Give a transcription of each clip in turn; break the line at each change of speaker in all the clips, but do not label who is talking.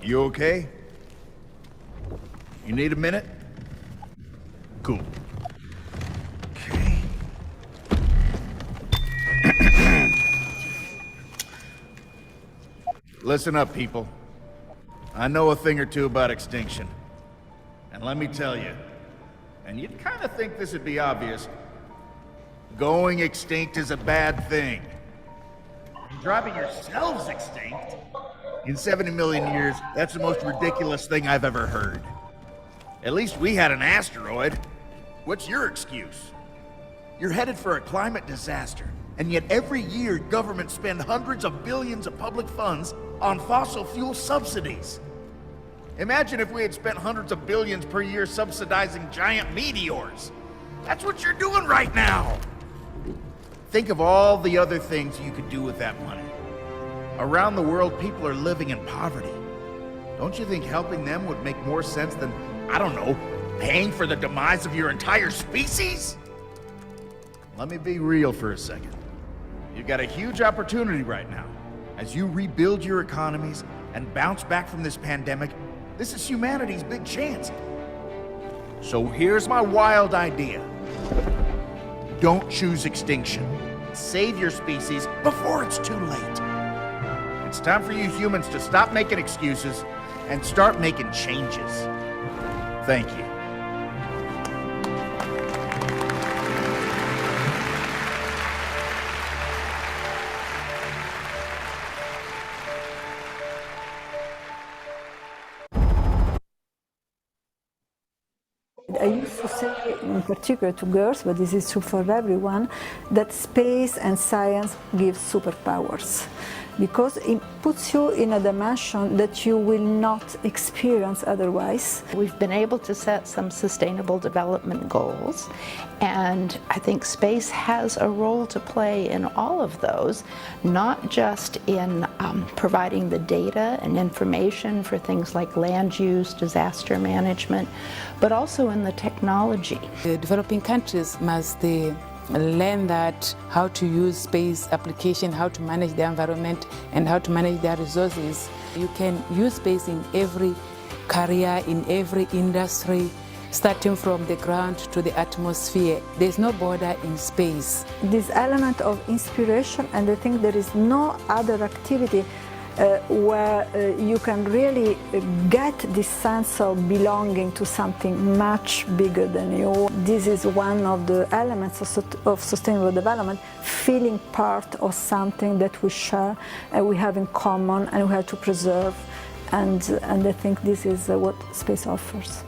You okay? You need a minute? Cool. Okay. Listen up, people. I know a thing or two about extinction. And let me tell you, and you'd kind of think this would be obvious, going extinct is a bad thing. And driving yourselves extinct? In 70 million years, that's the most ridiculous thing I've ever heard. At least we had an asteroid. What's your excuse? You're headed for a climate disaster, and yet every year governments spend hundreds of billions of public funds on fossil fuel subsidies. Imagine if we had spent hundreds of billions per year subsidizing giant meteors. That's what you're doing right now. Think of all the other things you could do with that money. Around the world, people are living in poverty. Don't you think helping them would make more sense than, I don't know, paying for the demise of your entire species? Let me be real for a second. You've got a huge opportunity right now. As you rebuild your economies and bounce back from this pandemic, this is humanity's big chance. So here's my wild idea. Don't choose extinction. Save your species before it's too late. It's time for you humans to stop making excuses and start making changes. Thank you.
I used to say, in particular to girls, but this is true for everyone, that space and science give superpowers, because it puts you in a dimension that you will not experience otherwise.
We've been able to set some sustainable development goals, and I think space has a role to play in all of those, not just in providing the data and information for things like land use, disaster management, but also in the technology.
The developing countries must learn that how to use space application, how to manage the environment, and how to manage their resources. You can use space in every career, in every industry, starting from the ground to the atmosphere. There's no border in space.
This element of inspiration, and I think there is no other activity where you can really get this sense of belonging to something much bigger than you. This is one of the elements of sustainable development, feeling part of something that we share and we have in common and we have to preserve. And I think this is what space offers.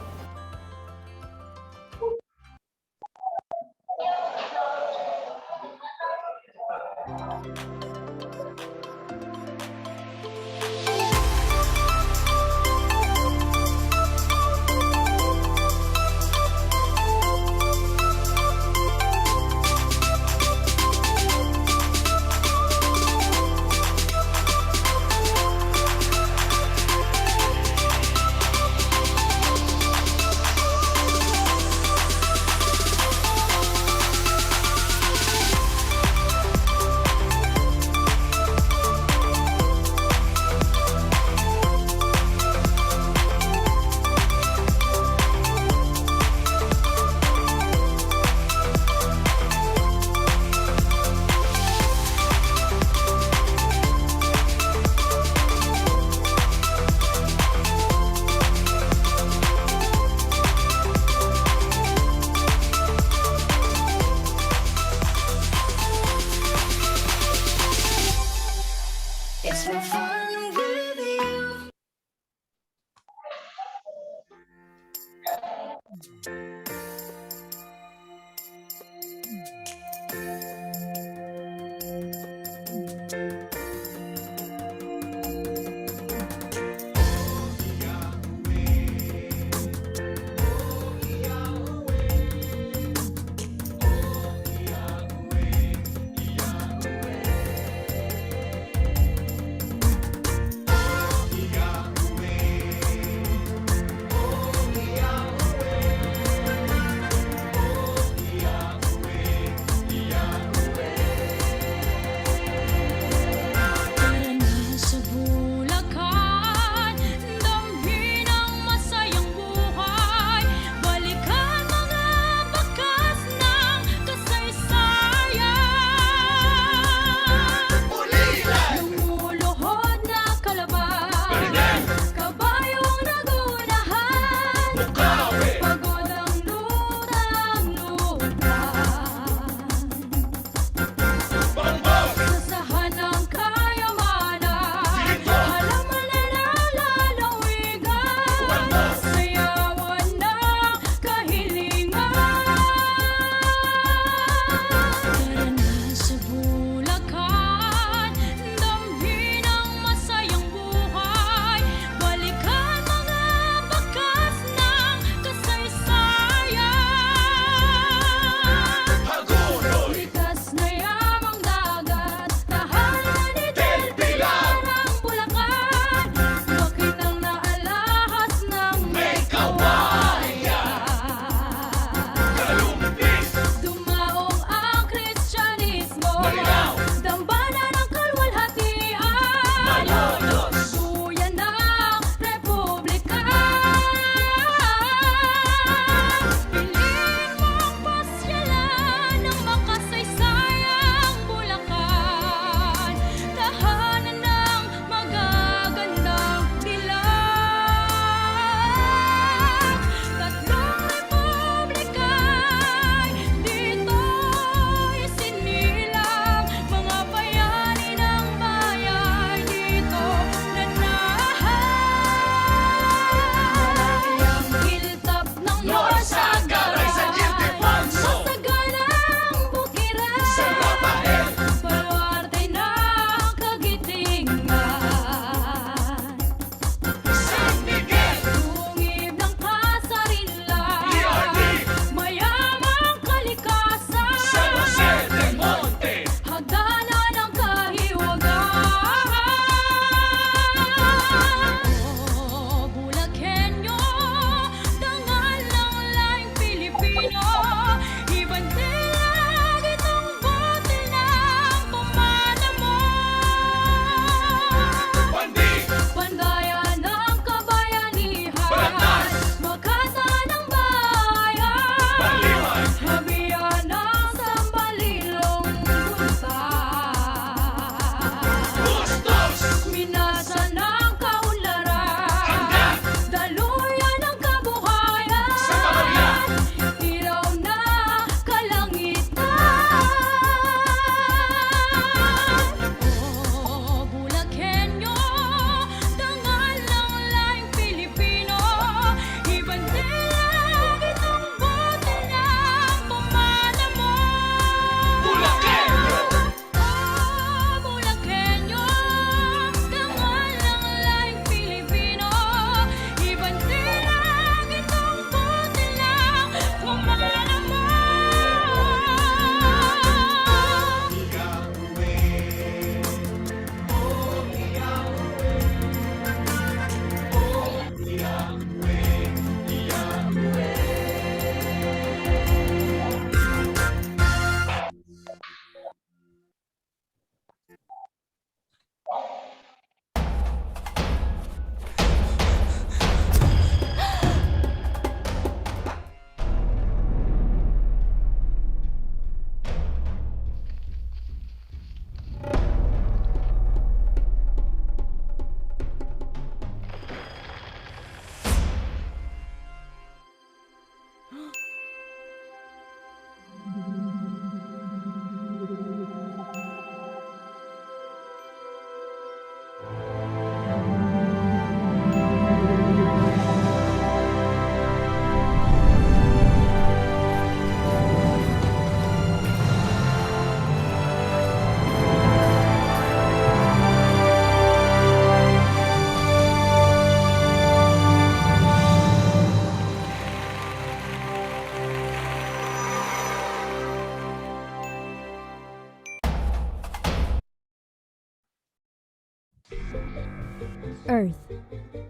Earth,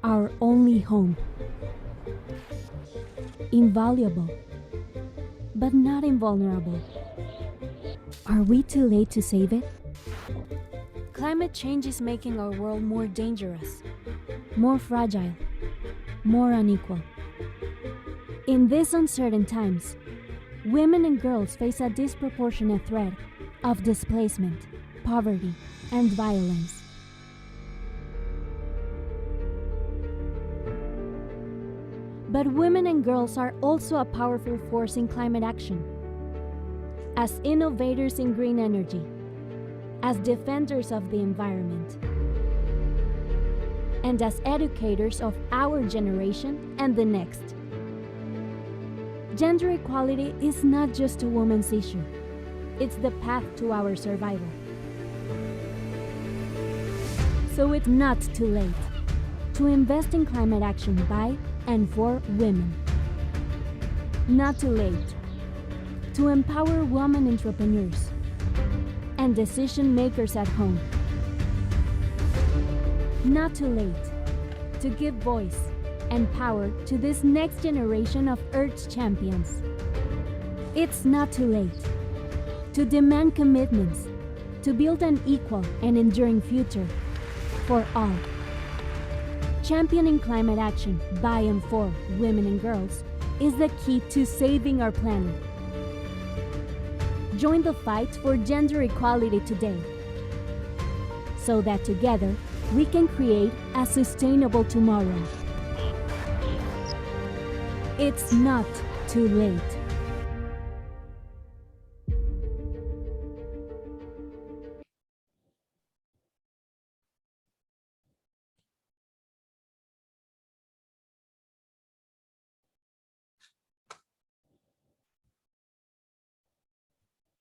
our only home. Invaluable, but not invulnerable. Are we too late to save it? Climate change is making our world more dangerous, more fragile, more unequal. In these uncertain times, women and girls face a disproportionate threat of displacement, poverty, and violence. But women and girls are also a powerful force in climate action. As innovators in green energy, as defenders of the environment, and as educators of our generation and the next. Gender equality is not just a woman's issue. It's the path to our survival. So it's not too late to invest in climate action by and for women. Not too late to empower women entrepreneurs and decision makers at home. Not too late to give voice and power to this next generation of Earth's champions. It's not too late to demand commitments to build an equal and enduring future for all. Championing climate action by and for women and girls is the key to saving our planet. Join the fight for gender equality today, so that together we can create a sustainable tomorrow. It's not too late.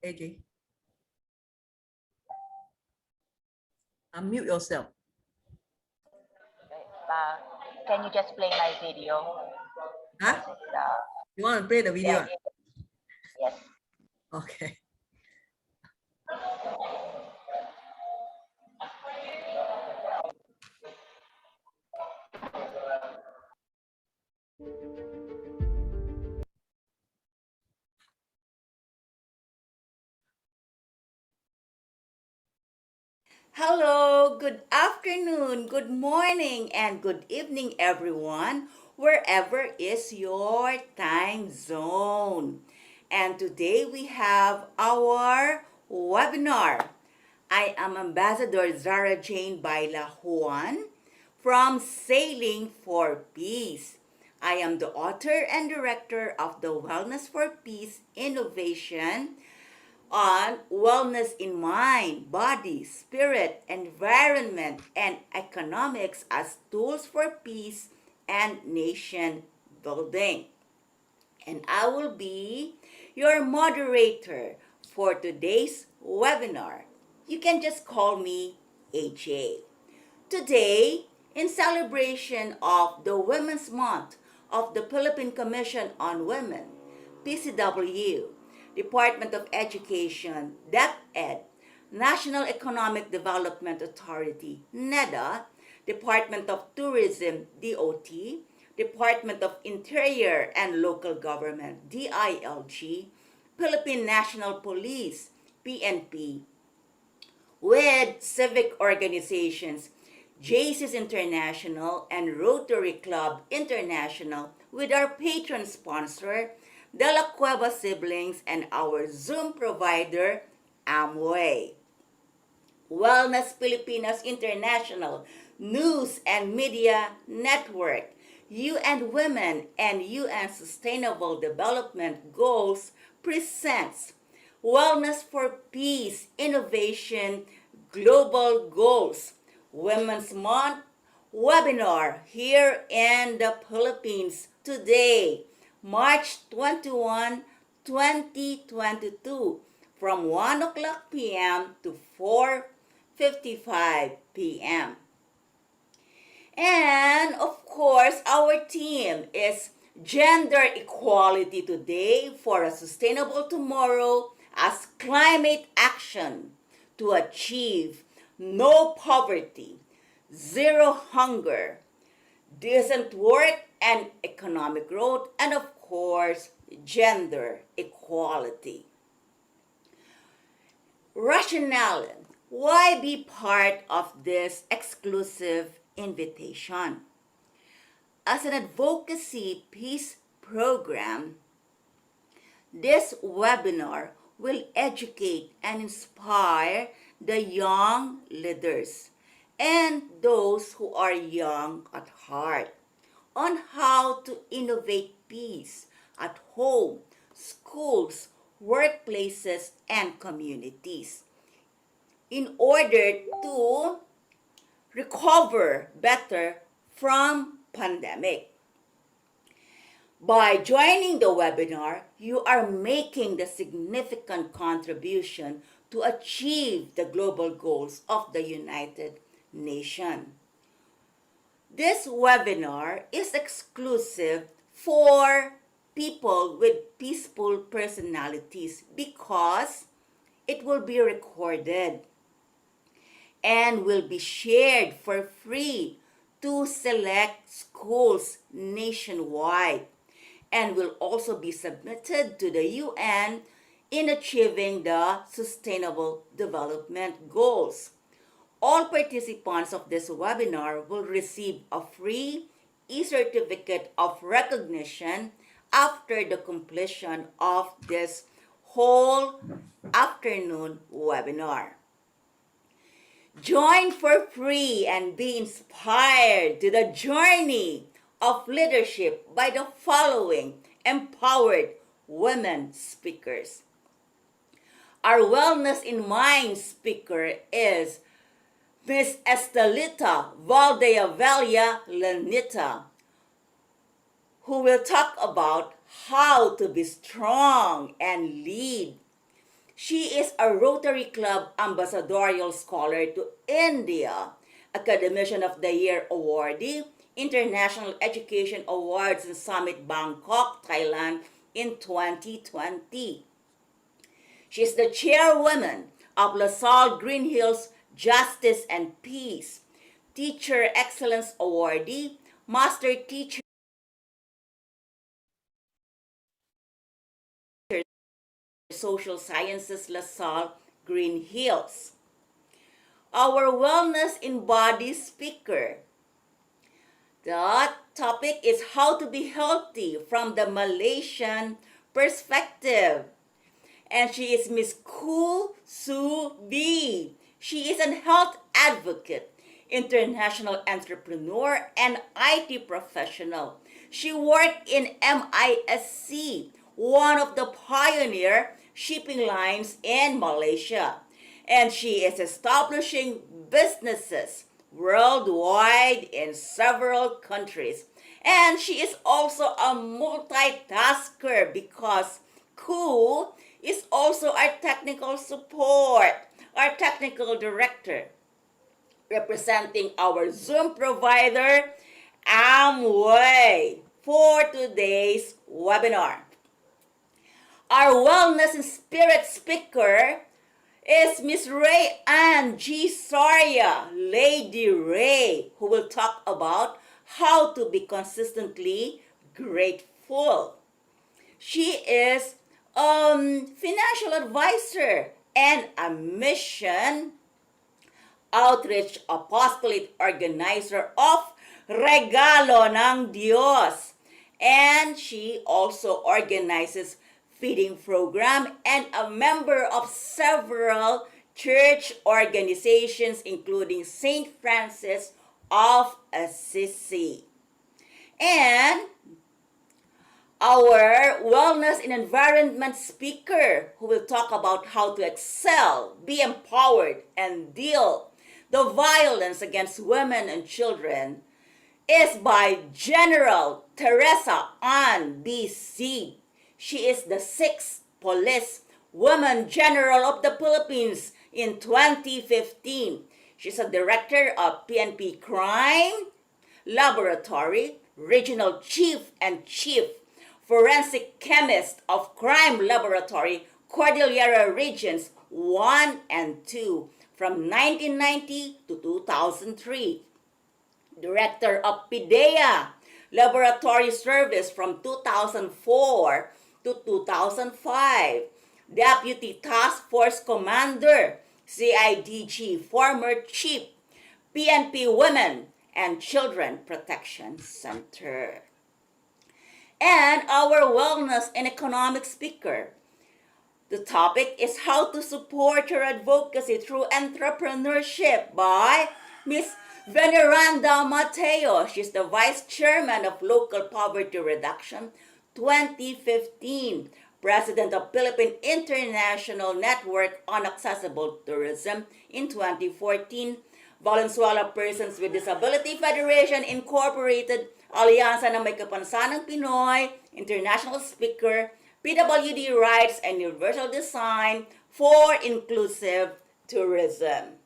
AJ. Unmute yourself.
Can you just play my video?
Huh? You want to play the video?
Yeah, yes.
Okay.
Hello, good afternoon, good morning, and good evening, everyone, wherever is your time zone. And today we have our webinar. I am Ambassador Zara Jane Baila Juan from Sailing for Peace. I am the author and director of the Wellness for Peace Innovation on wellness in mind, body, spirit, environment, and economics as tools for peace and nation building. And I will be your moderator for today's webinar. You can just call me AJ. Today, in celebration of the Women's Month of the Philippine Commission on Women, PCW, Department of Education, DepEd, National Economic Development Authority, NEDA, Department of Tourism, DOT, Department of Interior and Local Government, DILG, Philippine National Police, PNP, with civic organizations, JCS International and Rotary Club International, with our patron sponsor, De La Cueva Siblings, and our Zoom provider, Amway. Wellness Filipinas International News and Media Network, UN Women and UN Sustainable Development Goals presents Wellness for Peace Innovation Global Goals Women's Month webinar here in the Philippines today, March 21, 2022, from 1 o'clock p.m. to 4:55 p.m. And of course, our theme is Gender Equality Today for a Sustainable Tomorrow as Climate Action to Achieve No Poverty, zero hunger, decent work and economic growth, and of course, gender equality. Rationale: why be part of this exclusive invitation? As an advocacy peace program, this webinar will educate and inspire the young leaders and those who are young at heart on how to innovate peace at home, schools, workplaces, and communities in order to recover better from pandemic. By joining the webinar, you are making the significant contribution to achieve the global goals of the United Nations. This webinar is exclusive for people with peaceful personalities because it will be recorded and will be shared for free to select schools nationwide and will also be submitted to the UN in achieving the Sustainable Development Goals. All participants of this webinar will receive a free e-certificate of recognition after the completion of this whole afternoon webinar. Join for free and be inspired to the journey of leadership by the following empowered women speakers. Our Wellness in Mind speaker is Ms. Estelita Valdeavella Lanita, who will talk about how to be strong and lead. She is a Rotary Club Ambassadorial Scholar to India, Academician of the Year awardee, International Education Awards and Summit Bangkok, Thailand in 2020. She is the chairwoman of LaSalle Green Hills Justice and Peace, Teacher Excellence Awardee, Master Teacher Social Sciences, LaSalle Green Hills. Our Wellness in Body speaker. The topic is how to be healthy from the Malaysian perspective. And she is Miss Koo Soo Bee. She is a health advocate, international entrepreneur, and IT professional. She worked in MISC, one of the pioneer shipping lines in Malaysia. And she is establishing businesses worldwide in several countries. And she is also a multitasker because Koo is also our technical support, our technical director, representing our Zoom provider, Amway, for today's webinar. Our Wellness and Spirit speaker is Miss Ray Ann G. Soria, Lady Ray, who will talk about how to be consistently grateful. She is a financial advisor and a mission outreach apostolate organizer of Regalo ng Diyos. And she also organizes feeding program and a member of several church organizations including St. Francis of Assisi. And our Wellness and Environment speaker who will talk about how to excel, be empowered, and deal the violence against women and children is by General Teresa Ann B. C. She is the 6th Police Woman General of the Philippines in 2015. She's a director of PNP Crime Laboratory, Regional Chief and Chief Forensic Chemist of Crime Laboratory, Cordillera Regions 1 and 2 from 1990 to 2003. Director of PIDEA Laboratory Service from 2004 to 2005, Deputy Task Force Commander, CIDG, former Chief, PNP Women and Children Protection Center. And our wellness and economic speaker. The topic is how to support your advocacy through entrepreneurship by Miss Veneranda Mateo. She's the Vice Chairman of Local Poverty Reduction 2015, President of Philippine International Network on Accessible Tourism in 2014, Valenzuela Persons with Disability Federation Incorporated, Alyansa ng May Kapansanang Pinoy, International Speaker, PWD Rights and Universal Design for Inclusive Tourism.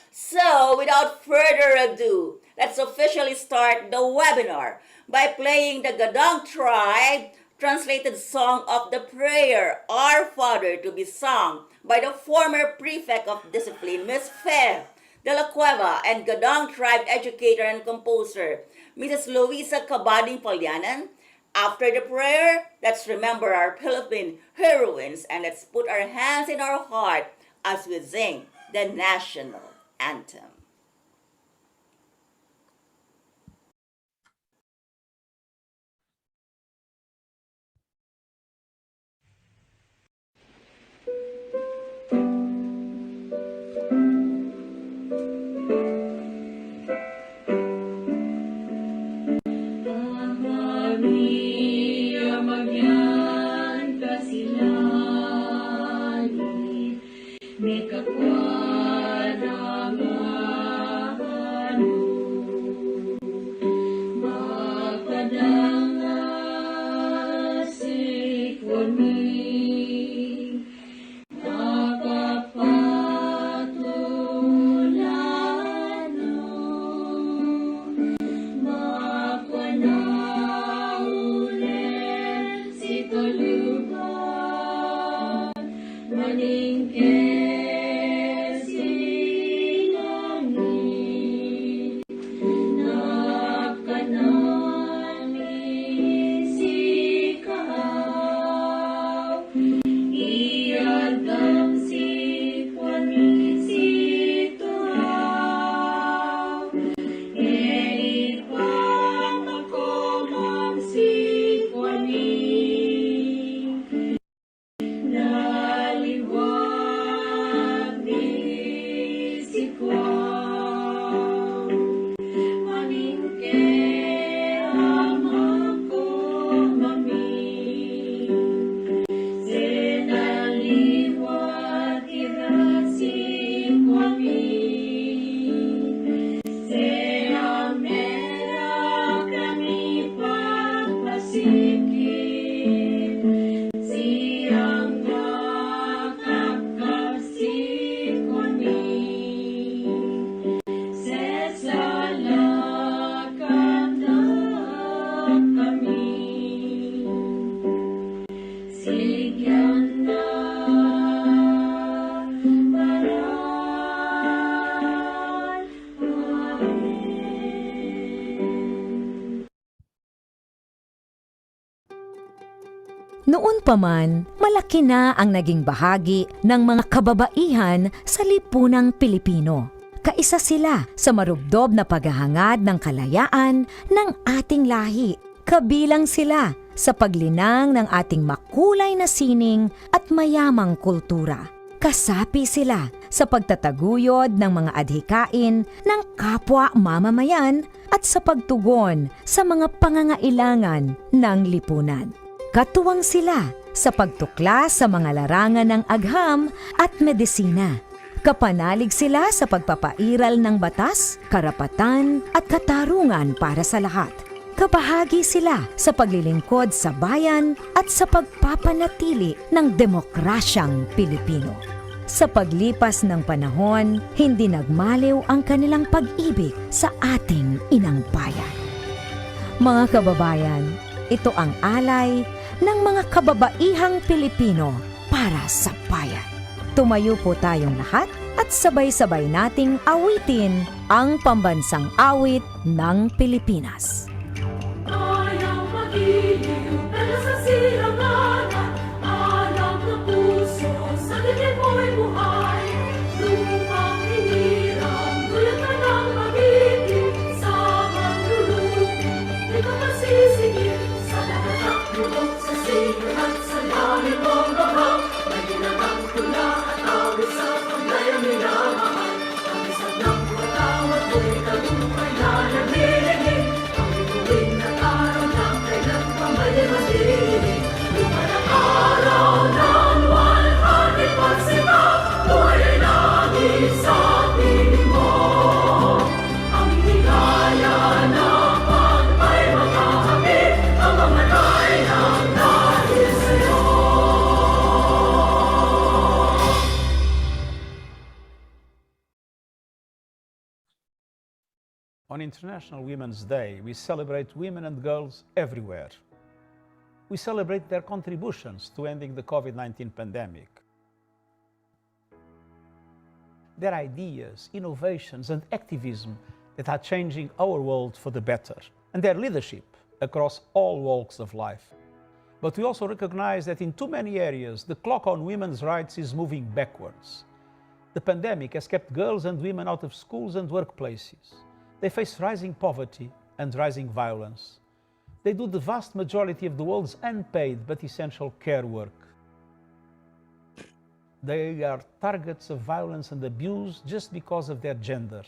So, without further ado, let's officially start the webinar by playing the Gadang Tribe translated song of the prayer, Our Father, to be sung by the former Prefect of Discipline, Ms. Fe de la Cueva, and Gadang Tribe educator and composer, Mrs. Luisa Cabading Palyanan. After the prayer, let's remember our Philippine heroines and let's put our hands in our heart as we sing the national anthem.
Noon pa man, malaki na ang naging bahagi ng mga kababaihan sa lipunang Pilipino. Kaisa sila sa marubdob na paghahangad ng kalayaan ng ating lahi. Kabilang sila sa paglinang ng ating makulay na sining at mayamang kultura. Kasapi sila sa pagtataguyod ng mga adhikain ng kapwa mamamayan at sa pagtugon sa mga pangangailangan ng lipunan. Katuwang sila sa pagtuklas sa mga larangan ng agham at medisina. Kapanalig sila sa pagpapairal ng batas, karapatan at katarungan para sa lahat. Kabahagi sila sa paglilingkod sa bayan at sa pagpapanatili ng demokrasyang Pilipino. Sa paglipas ng panahon, hindi nagmaliw ang kanilang pag-ibig sa ating inang bayan. Mga kababayan, ito ang alay ng mga kababaihang Pilipino para sa bayan. Tumayo po tayong lahat at sabay-sabay nating awitin ang pambansang awit ng Pilipinas.
Ayaw magiliw, pero sa silanganan, alam ng puso, sa dilim mo'y buhay. Lupang hinirang, dulot ka ng magiging, sa maglulupi, di ka masisingil. Sa lahat ng lubog, sa silang at sa lalim mong babang, may ginagang tula at awit sa paglayang minamahal. Ang isang ng patawad mo'y kalupay na naglilingin.
On International Women's Day, we celebrate women and girls everywhere. We celebrate their contributions to ending the COVID-19 pandemic. Their ideas, innovations, and activism that are changing our world for the better, and their leadership across all walks of life. But we also recognize that in too many areas, the clock on women's rights is moving backwards. The pandemic has kept girls and women out of schools and workplaces. They face rising poverty and rising violence. They do the vast majority of the world's unpaid but essential care work. They are targets of violence and abuse just because of their gender.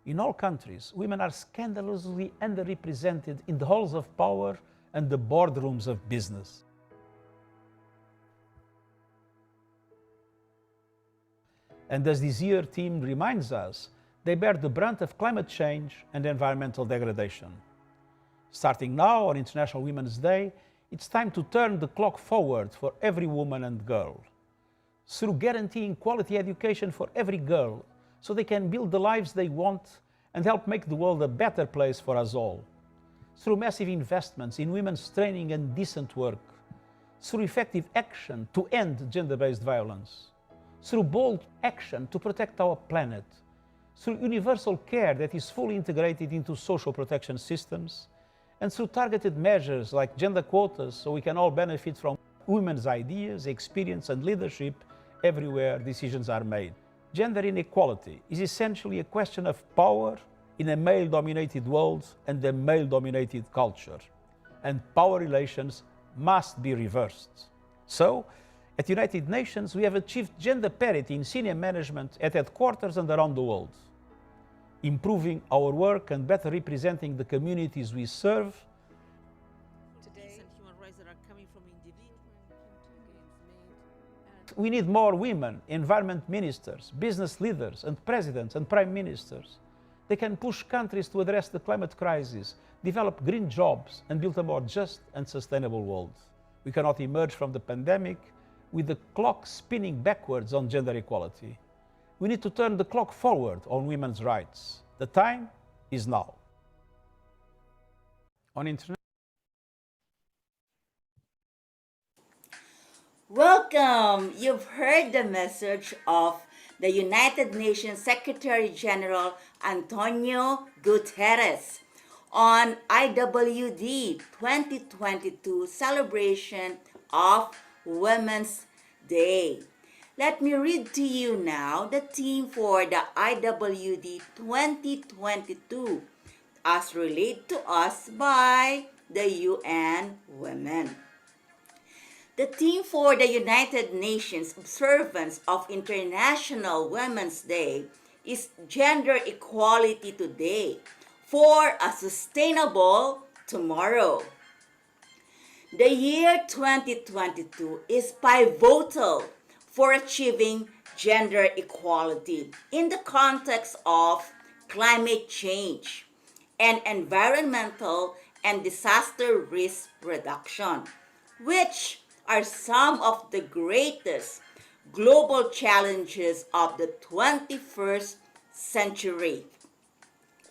In all countries, women are scandalously underrepresented in the halls of power and the boardrooms of business. And as this year theme reminds us, they bear the brunt of climate change and environmental degradation. Starting now on International Women's Day, it's time to turn the clock forward for every woman and girl. Through guaranteeing quality education for every girl, so they can build the lives they want and help make the world a better place for us all. Through massive investments in women's training and decent work. Through effective action to end gender-based violence. Through bold action to protect our planet. Through universal care that is fully integrated into social protection systems, and through targeted measures like gender quotas so we can all benefit from women's ideas, experience and leadership everywhere decisions are made. Gender inequality is essentially a question of power in a male-dominated world and a male-dominated culture, and power relations must be reversed. So, at United Nations, we have achieved gender parity in senior management at headquarters and around the world. Improving our work and better representing the communities we serve.
Today, human rights that are coming from individuals.
We need more women, environment ministers, business leaders, and presidents and prime ministers. They can push countries to address the climate crisis, develop green jobs, and build a more just and sustainable world. We cannot emerge from the pandemic with the clock spinning backwards on gender equality. We need to turn the clock forward on women's rights. The time is now. On International
Welcome! You've heard the message of the United Nations Secretary General Antonio Guterres on IWD 2022 celebration of Women's Day. Let me read to you now the theme for the IWD 2022 as relayed to us by the UN Women. The theme for the United Nations observance of International Women's Day is Gender Equality Today for a Sustainable Tomorrow. The year 2022 is pivotal for achieving gender equality in the context of climate change and environmental and disaster risk reduction, which are some of the greatest global challenges of the 21st century.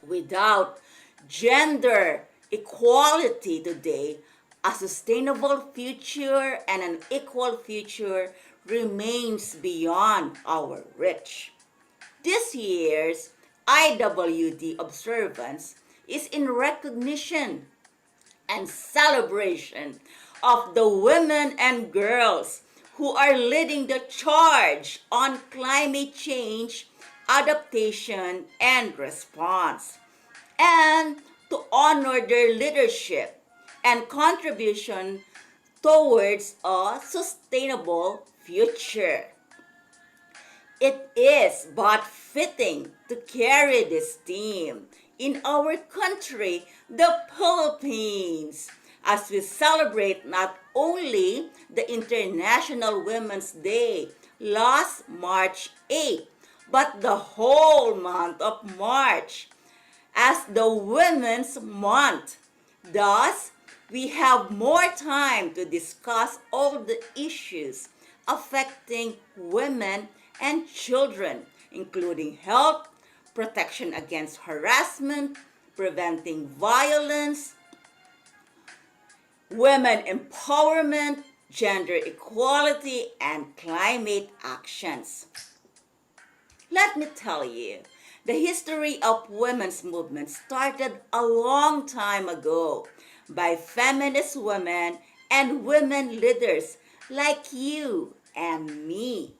Without gender equality today, a sustainable future and an equal future remains beyond our reach. This year's IWD observance is in recognition and celebration of the women and girls who are leading the charge on climate change, adaptation, and response, and to honor their leadership and contribution towards a sustainable future. It is but fitting to carry this theme in our country, the Philippines, as we celebrate not only the International Women's Day last March 8, but the whole month of March as the Women's Month. Thus, we have more time to discuss all the issues affecting women and children, including health, protection against harassment, preventing violence, women empowerment, gender equality, and climate actions. Let me tell you, the history of women's movement started a long time ago by feminist women and women leaders like you and me,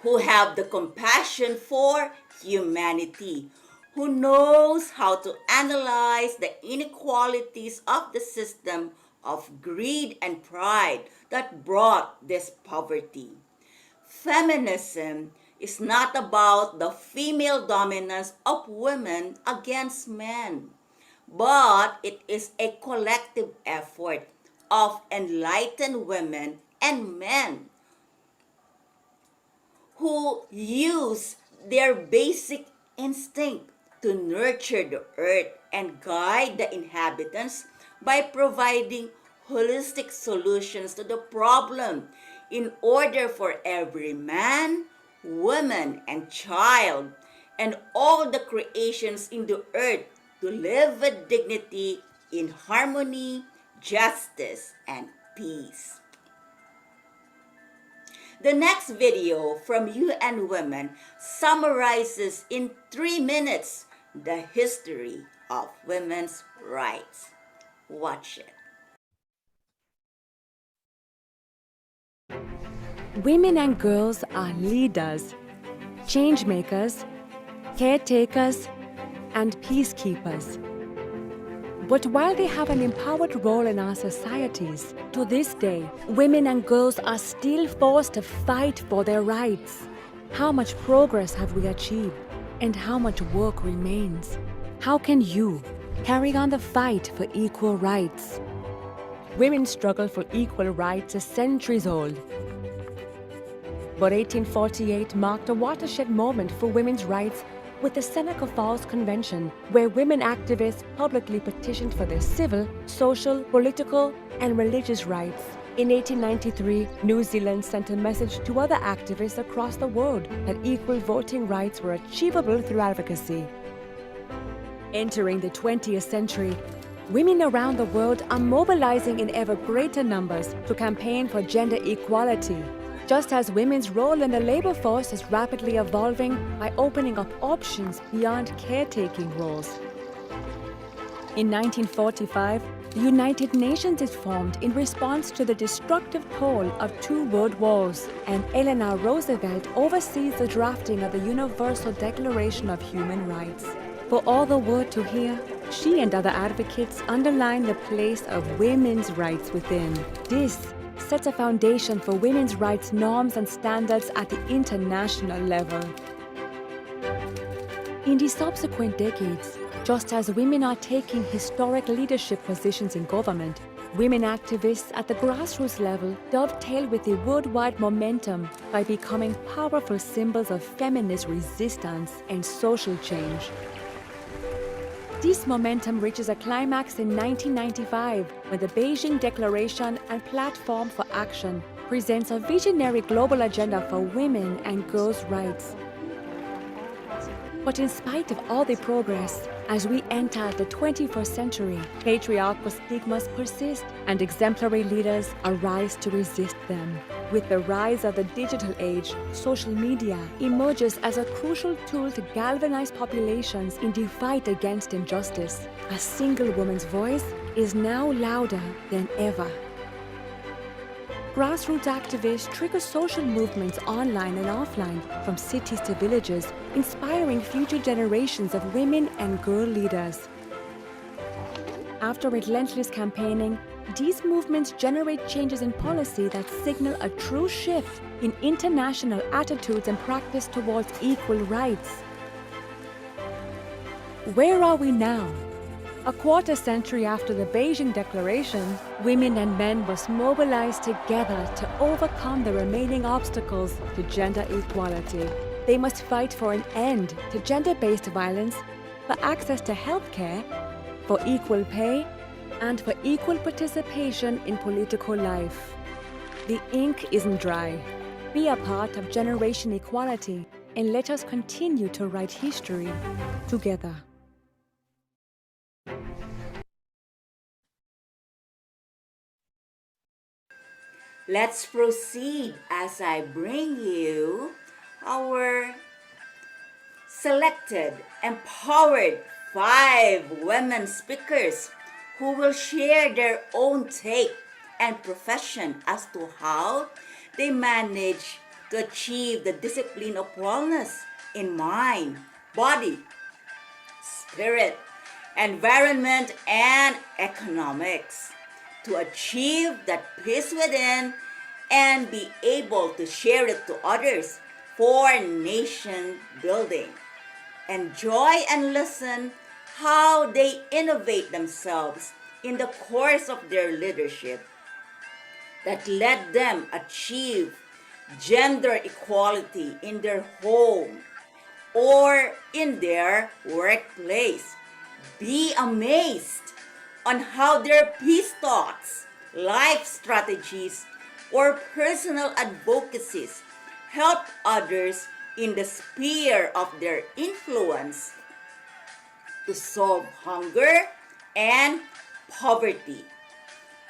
who have the compassion for humanity, who knows how to analyze the inequalities of the system of greed and pride that brought this poverty. Feminism is not about the female dominance of women against men, but it is a collective effort of enlightened women and men who use their basic instinct to nurture the earth and guide the inhabitants by providing holistic solutions to the problem in order for every man, woman, and child, and all the creations in the earth to live with dignity in harmony, justice, and peace. The next video from UN Women summarizes in 3 minutes the history of women's rights. Watch it.
Women and girls are leaders, change makers, caretakers, and peacekeepers. But while they have an empowered role in our societies, to this day, women and girls are still forced to fight for their rights. How much progress have we achieved? And how much work remains? How can you carry on the fight for equal rights? Women's struggle for equal rights is centuries old. But 1848 marked a watershed moment for women's rights with the Seneca Falls Convention, where women activists publicly petitioned for their civil, social, political, and religious rights. In 1893, New Zealand sent a message to other activists across the world that equal voting rights were achievable through advocacy. Entering the 20th century, women around the world are mobilizing in ever greater numbers to campaign for gender equality, just as women's role in the labor force is rapidly evolving by opening up options beyond caretaking roles. In 1945, the United Nations is formed in response to the destructive toll of 2 world wars, and Eleanor Roosevelt oversees the drafting of the Universal Declaration of Human Rights. For all the world to hear, she and other advocates underline the place of women's rights within. This sets a foundation for women's rights norms and standards at the international level. In the subsequent decades, just as women are taking historic leadership positions in government, women activists at the grassroots level dovetail with the worldwide momentum by becoming powerful symbols of feminist resistance and social change. This momentum reaches a climax in 1995 when the Beijing Declaration and Platform for Action presents a visionary global agenda for women and girls' rights. But in spite of all the progress, As we enter the 21st century, patriarchal stigmas persist and exemplary leaders arise to resist them. With the rise of the digital age, social media emerges as a crucial tool to galvanize populations in the fight against injustice. A single woman's voice is now louder than ever. Grassroots activists trigger social movements online and offline, from cities to villages, inspiring future generations of women and girl leaders. After relentless campaigning, these movements generate changes in policy that signal a true shift in international attitudes and practice towards equal rights. Where are we now? A quarter century after the Beijing Declaration, women and men must mobilize together to overcome the remaining obstacles to gender equality. They must fight for an end to gender-based violence, for access to healthcare, for equal pay, and for equal participation in political life. The ink isn't dry. Be a part of generation equality, and let us continue to write history together.
Let's proceed as I bring you our selected, empowered 5 women speakers who will share their own take and profession as to how they manage to achieve the discipline of wellness in mind, body, spirit, environment, and economics, to achieve that peace within and be able to share it to others for nation building. Enjoy and listen how they innovate themselves in the course of their leadership that led them achieve gender equality in their home or in their workplace. Be amazed on how their peace thoughts, life strategies, or personal advocacies help others in the sphere of their influence to solve hunger and poverty,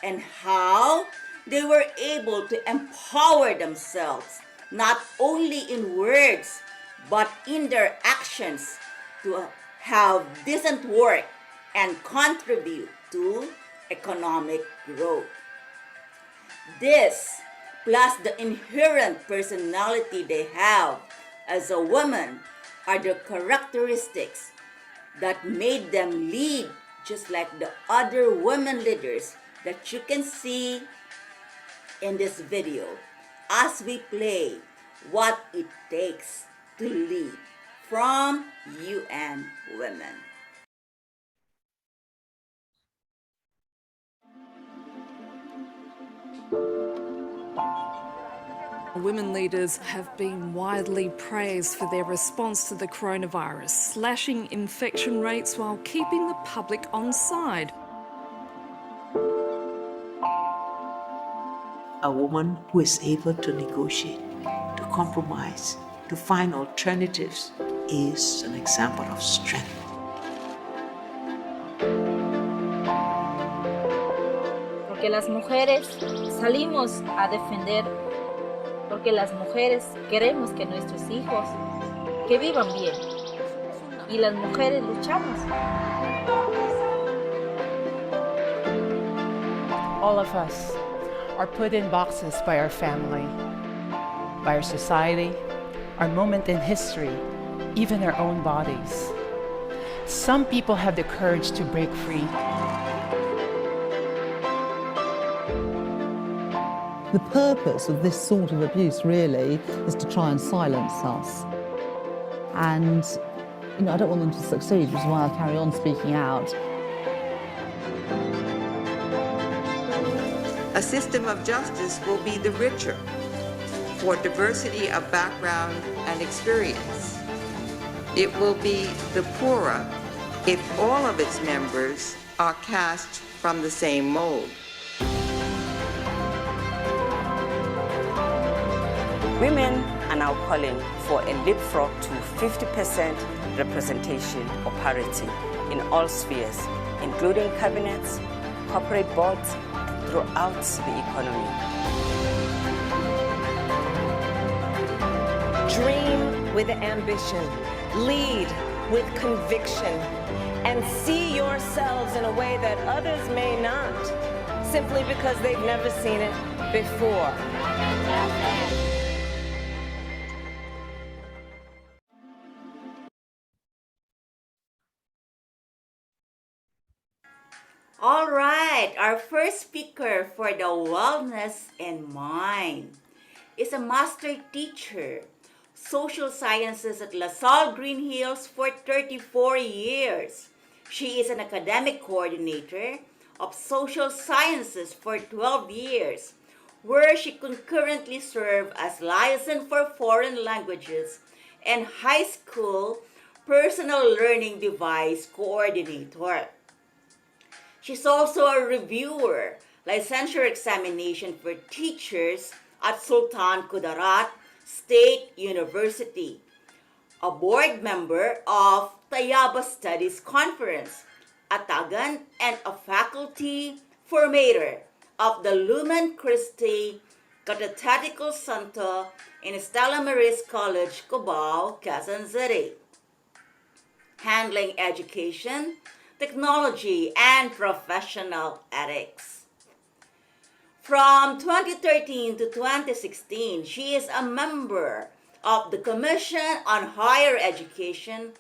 and how they were able to empower themselves not only in words but in their actions to have decent work and contribute to economic growth. This, plus the inherent personality they have as a woman, are the characteristics that made them lead just like the other women leaders that you can see in this video as we play What It Takes to Lead from UN Women.
Women leaders have been widely praised for their response to the coronavirus, slashing infection rates while keeping the public on side.
A woman who is able to negotiate, to compromise, to find alternatives is an example of strength.
Porque las mujeres salimos a defender, porque las mujeres queremos que nuestros hijos que vivan bien y las mujeres luchamos.
All of us are put in boxes by our family, by our society, our moment in history, even our own bodies. Some people have the courage to break free.
The purpose of this sort of abuse really is to try and silence us. And, I don't want them to succeed, which is why I carry on speaking out.
A system of justice will be the richer for diversity of background and experience. It will be the poorer if all of its members are cast from the same mold.
Women are now calling for a leapfrog to 50% representation or parity in all spheres, including cabinets, corporate boards, throughout the economy.
Dream with ambition, lead with conviction, and see yourselves in a way that others may not, simply because they've never seen it before.
All right, our first speaker for the Wellness in Mind is a master teacher, social sciences at LaSalle Green Hills for 34 years. She is an academic coordinator of social sciences for 12 years, where she concurrently served as liaison for foreign languages and high school personal learning device coordinator. She's also a reviewer, licensure examination for teachers at Sultan Kudarat State University, a board member of Tayaba Studies Conference, Atagan, and a faculty formator of the Lumen Christi Catechetical Center in Stella Maris College, Cubao, Quezon City, handling education, technology, and professional ethics. From 2013 to 2016, she is a member of the Commission on Higher Education,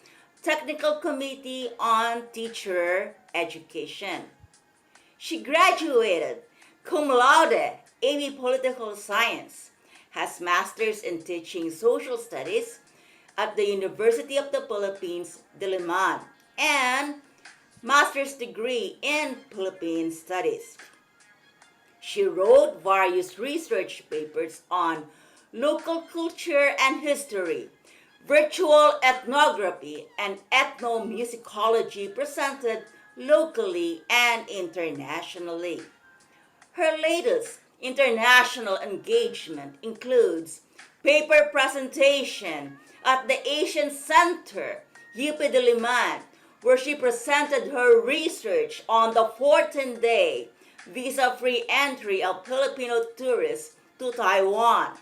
Technical Committee on Teacher Education. She graduated cum laude AB Political Science, has master's in teaching social studies at the University of the Philippines, Diliman, and master's degree in Philippine Studies. She wrote various research papers on local culture and history, virtual ethnography, and ethnomusicology presented locally and internationally. Her latest international engagement includes paper presentation at the Asian Center, UP Diliman, where she presented her research on the 14-day visa-free entry of Filipino tourists to Taiwan.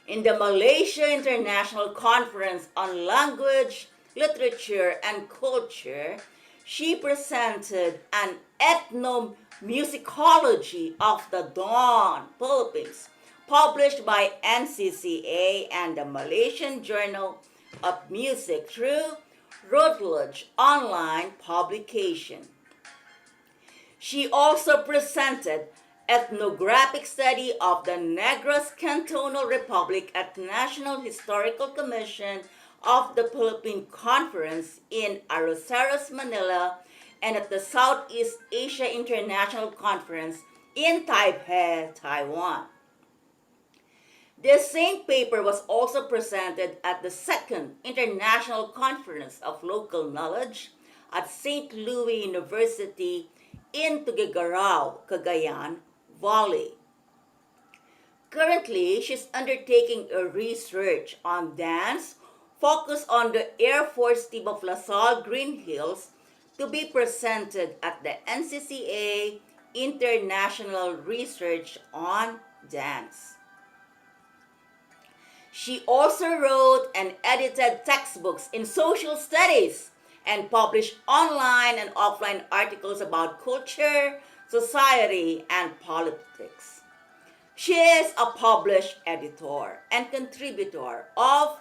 In the Malaysia International Conference on Language, Literature, and Culture, she presented an ethnomusicology of the Dawn, Philippines, published by NCCA and the Malaysian Journal of Music through Routledge online publication. She also presented ethnographic study of the Negros Cantonal Republic at National Historical Commission of the Philippine Conference in Arroceros, Manila, and at the Southeast Asia International Conference in Taipei, Taiwan. This same paper was also presented at the Second International Conference of Local Knowledge at St. Louis University in Tuguegarao, Cagayan Valley. Currently, she's undertaking a research on dance focused on the Air Force team of LaSalle Green Hills to be presented at the NCCA International Research on Dance. She also wrote and edited textbooks in social studies and published online and offline articles about culture, society, and politics. She is a published editor and contributor of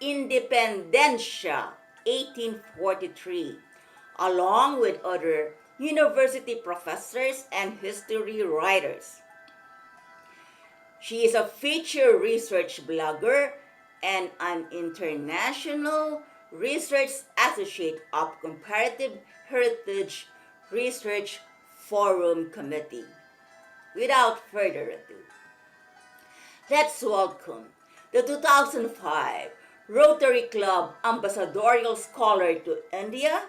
Independencia 1843, along with other university professors and history writers. She is a feature research blogger and an international research associate of Comparative Heritage Research Forum Committee. Without further ado, let's welcome the 2005 Rotary Club Ambassadorial Scholar to India,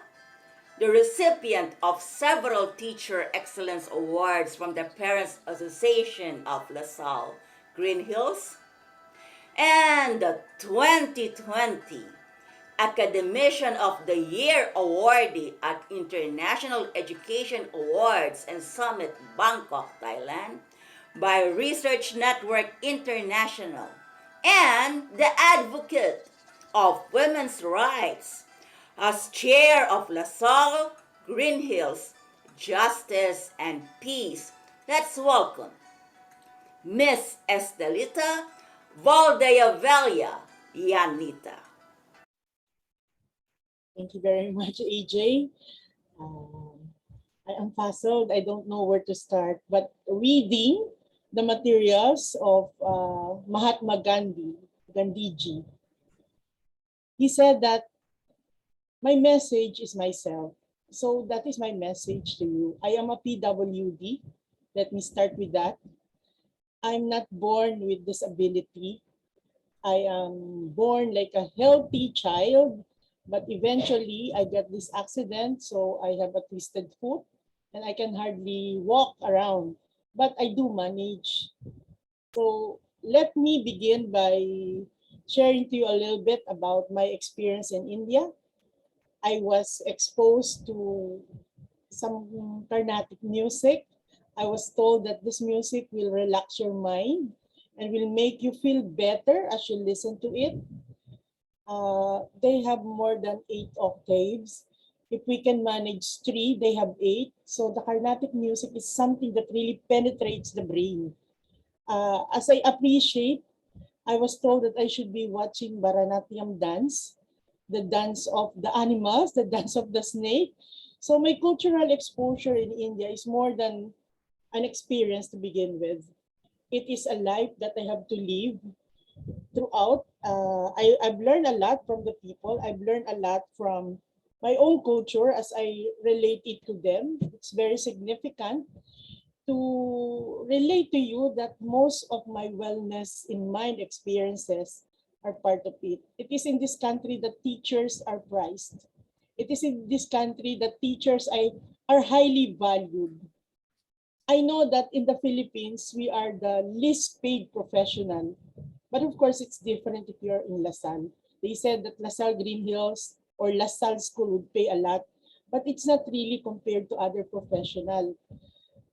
the recipient of several Teacher Excellence Awards from the Parents Association of LaSalle Green Hills, and the 2020 Academician of the Year awardee at International Education Awards and Summit, Bangkok, Thailand, by Research Network International, and the advocate of women's rights as chair of LaSalle Green Hills Justice and Peace. Let's welcome Miss Estelita Valdeavella Yanita.
Thank you very much, AJ. I am puzzled. I don't know where to start. But reading the materials of Mahatma Gandhiji, he said that my message is myself. So that is my message to you. I am a PWD. Let me start with that. I'm not born with disability. I am born like a healthy child, but eventually I got this accident, so I have a twisted foot and I can hardly walk around, but I do manage. So let me begin by sharing to you a little bit about my experience in India. I was exposed to some Carnatic music. I was told that this music will relax your mind and will make you feel better as you listen to it. They have more than 8 octaves. If we can manage 3, they have 8. So the Carnatic music is something that really penetrates the brain. As I appreciate, I was told that I should be watching Bharatanatyam dance, the dance of the animals, the dance of the snake. So my cultural exposure in India is more than an experience to begin with. It is a life that I have to live throughout. I've learned a lot from the people. I've learned a lot from my own culture as I relate it to them. It's very significant to relate to you that most of my wellness in mind experiences are part of it. It is in this country that teachers are prized. It is in this country that teachers are highly valued. I know that in the Philippines, we are the least paid professional. But of course, it's different if you're in LaSalle. They said that LaSalle Green Hills or LaSalle School would pay a lot, but it's not really compared to other professionals.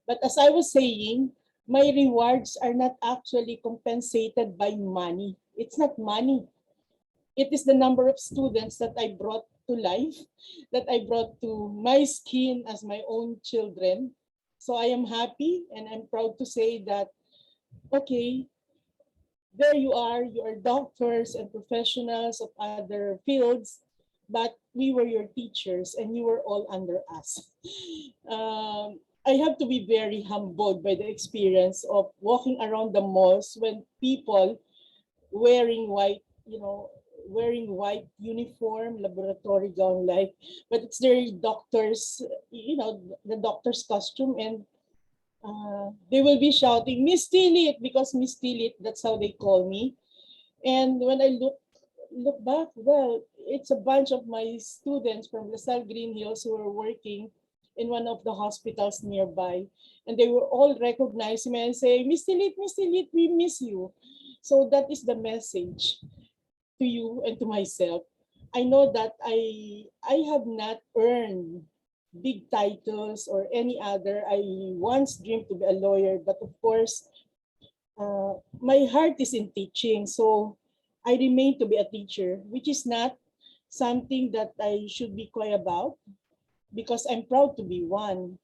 But as I was saying, my rewards are not actually compensated by money. It's not money. It is the number of students that I brought to life, that I brought to my skin as my own children. So I am happy and I'm proud to say that, okay, there you are doctors and professionals of other fields, but we were your teachers and you were all under us. I have to be very humbled by the experience of walking around the malls when people wearing white, wearing white uniform, laboratory gown like, but it's their doctors, the doctor's costume, and they will be shouting, Miss Tilit, because Miss Tilit, that's how they call me. And when I look back, well, it's a bunch of my students from LaSalle Green Hills who were working in one of the hospitals nearby. And they were all recognizing me and saying, Miss Tilit, we miss you. So that is the message to you and to myself. I know that I have not earned big titles or any other. I once dreamed to be a lawyer, but of course, my heart is in teaching. So I remain to be a teacher, which is not something that I should be coy about because I'm proud to be one.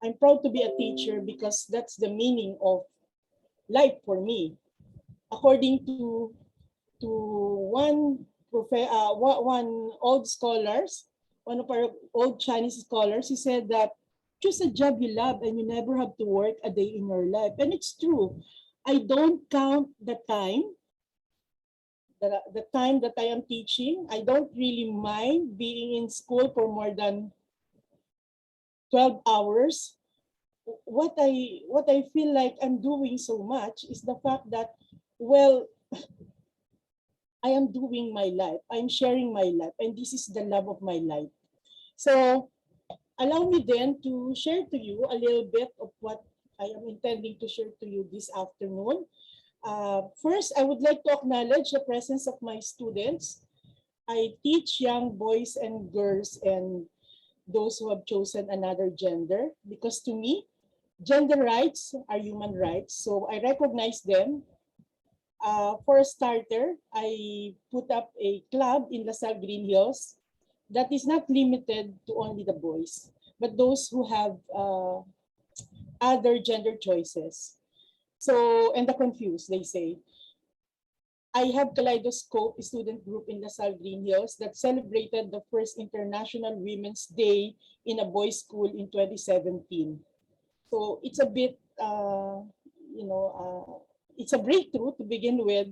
I'm proud to be a teacher because that's the meaning of life for me. According to one old scholars, one of our old Chinese scholars, he said that choose a job you love and you never have to work a day in your life. And it's true. I don't count the time, the time that I am teaching. I don't really mind being in school for more than 12 hours. What I feel like I'm doing so much is the fact that, well, I am doing my life. I'm sharing my life, and this is the love of my life. So allow me then to share to you a little bit of what I am intending to share to you this afternoon. First, I would like to acknowledge the presence of my students. I teach young boys and girls and those who have chosen another gender, because to me, gender rights are human rights. So I recognize them. For a starter, I put up a club in LaSalle Green Hills that is not limited to only the boys, but those who have other gender choices. So, and the confused, they say. I have Kaleidoscope student group in LaSalle Green Hills that celebrated the first International Women's Day in a boys' school in 2017. So it's a bit, it's a breakthrough to begin with,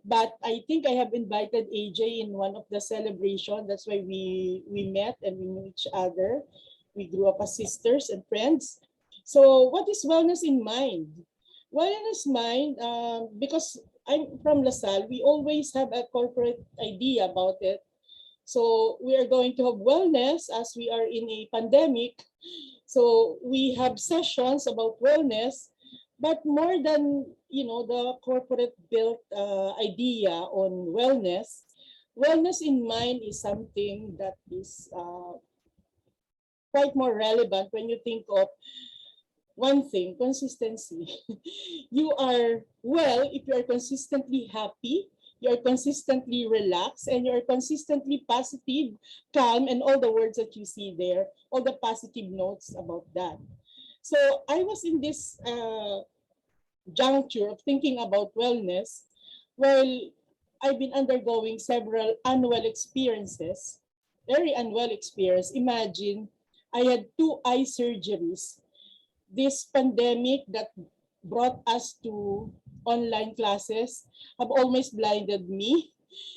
but I think I have invited AJ in one of the celebration. That's why we met and we knew each other. We grew up as sisters and friends. So what is wellness in mind? Wellness mind, because I'm from LaSalle, we always have a corporate idea about it. So we are going to have wellness as we are in a pandemic. So we have sessions about wellness, but more than the corporate built idea on wellness, wellness in mind is something that is quite more relevant when you think of one thing: consistency. You are well if you are consistently happy, you are consistently relaxed, and you are consistently positive, calm, and all the words that you see there, all the positive notes about that. So I was in this juncture of thinking about wellness while I've been undergoing several unwell experiences, very unwell experience. Imagine, I had 2 eye surgeries. This pandemic that brought us to online classes have almost blinded me.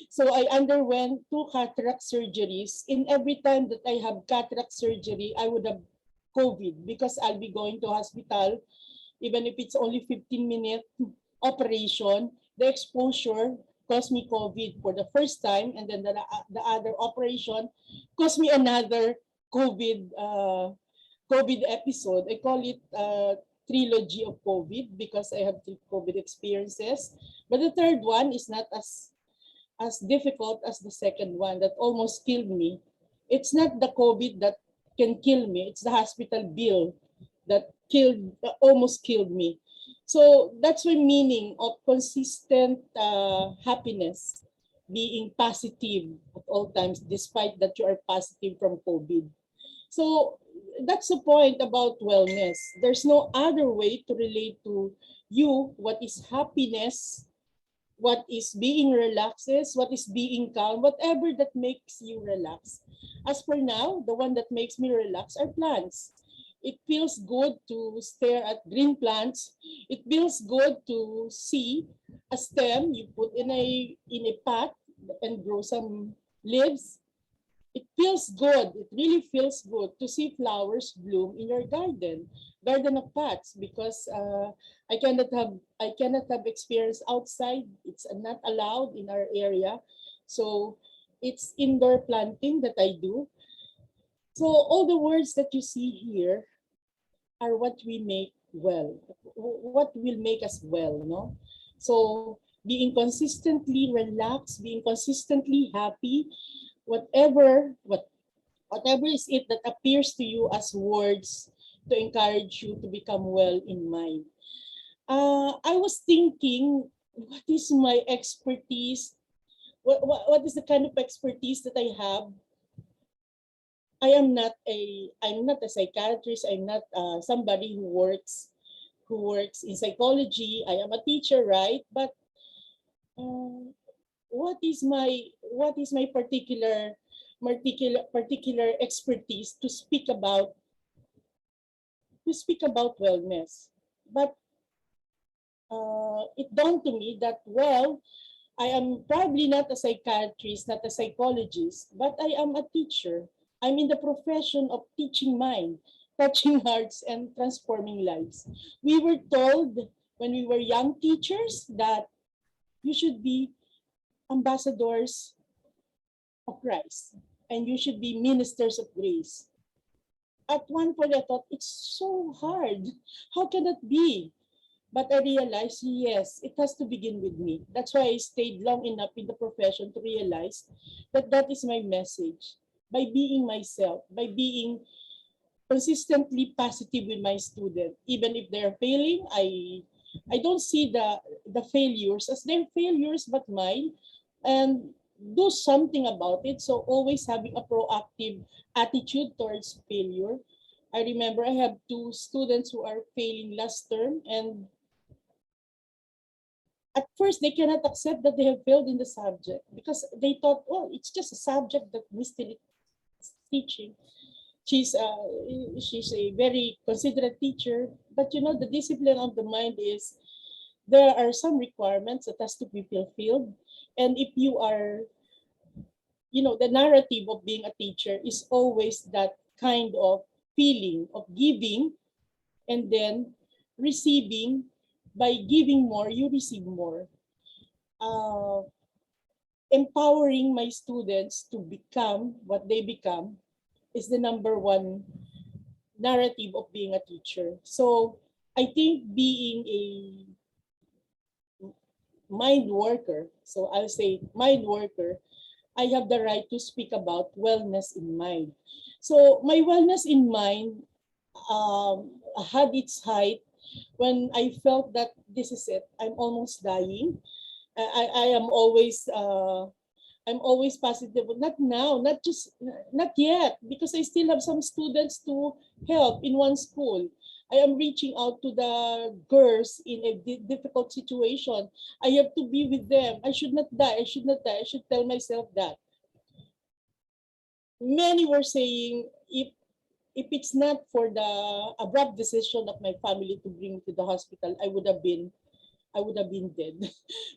So I underwent 2 cataract surgeries. In every time that I have cataract surgery, I would have COVID because I'll be going to hospital, even if it's only 15-minute operation. The exposure caused me COVID for the first time, and then the other operation caused me another COVID episode. I call it trilogy of COVID because I have 3 COVID experiences. But the third one is not as difficult as the second one that almost killed me. It's not the COVID that can kill me. It's the hospital bill that almost killed me. So that's the meaning of consistent happiness, being positive at all times, despite that you are positive from COVID. So that's the point about wellness. There's no other way to relate to you what is happiness, what is being relaxed, what is being calm, whatever that makes you relax. As for now, the one that makes me relax are plants. It feels good to stare at green plants. It feels good to see a stem you put in a pot and grow some leaves. It feels good. It really feels good to see flowers bloom in your garden of pots, because I cannot have experience outside. It's not allowed in our area, so it's indoor planting that I do. So all the words that you see here are what we make well, what will make us well, no? So being consistently relaxed, being consistently happy, whatever is it that appears to you as words to encourage you to become well in mind. I was thinking, what is my expertise? What is the kind of expertise that I have? I'm not a psychiatrist. I'm not somebody who works in psychology. I am a teacher, right? But what is my particular expertise to speak about wellness? But it dawned to me that, well, I am probably not a psychiatrist, not a psychologist, but I am a teacher. I'm in the profession of teaching mind, touching hearts, and transforming lives. We were told when we were young teachers that you should be ambassadors of Christ and you should be ministers of grace. At one point I thought, it's so hard. How can that be? But I realized, yes, it has to begin with me. That's why I stayed long enough in the profession to realize that that is my message. By being myself, by being consistently positive with my student, even if they're failing, I don't see the failures as their failures but mine, and do something about it. So always having a proactive attitude towards failure. I remember I have 2 students who are failing last term, and at first they cannot accept that they have failed in the subject because they thought, oh, it's just a subject that Miss Tilly is teaching. She's a very considerate teacher, but you know the discipline of the mind is there are some requirements that has to be fulfilled, and if you are, you know, the narrative of being a teacher is always that kind of feeling of giving and then receiving. By giving more, you receive more. Empowering my students to become what they become is the #1 narrative of being a teacher. So I think being a mind worker, so I'll say mind worker, I have the right to speak about wellness in mind. So my wellness in mind had its height when I felt that this is it. I'm almost dying. I am always I'm always positive. Not now, not yet, because I still have some students to help in one school. I am reaching out to the girls in a difficult situation. I have to be with them. I should not die. I should not die. I should tell myself that. Many were saying, if it's not for the abrupt decision of my family to bring me to the hospital, I would have been dead.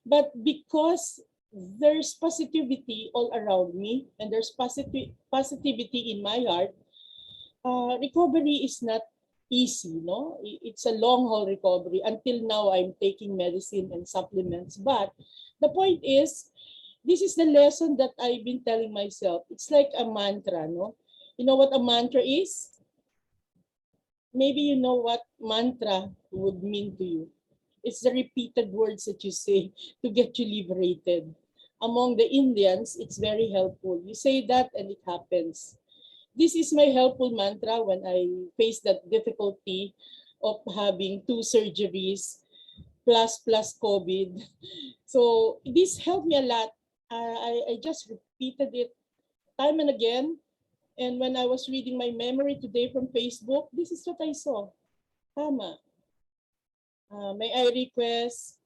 But because there's positivity all around me and there's positivity in my heart, recovery is not easy, no? It's a long haul recovery. Until now, I'm taking medicine and supplements. But the point is, this is the lesson that I've been telling myself. It's like a mantra, no? You know what a mantra is? Maybe you know what mantra would mean to you. It's the repeated words that you say to get you liberated. Among the Indians, it's very helpful. You say that and it happens. This is my helpful mantra when I face that difficulty of having 2 surgeries plus COVID. So this helped me a lot. I just repeated it time and again. And when I was reading my memory today from Facebook, this is what I saw. Tama. May I request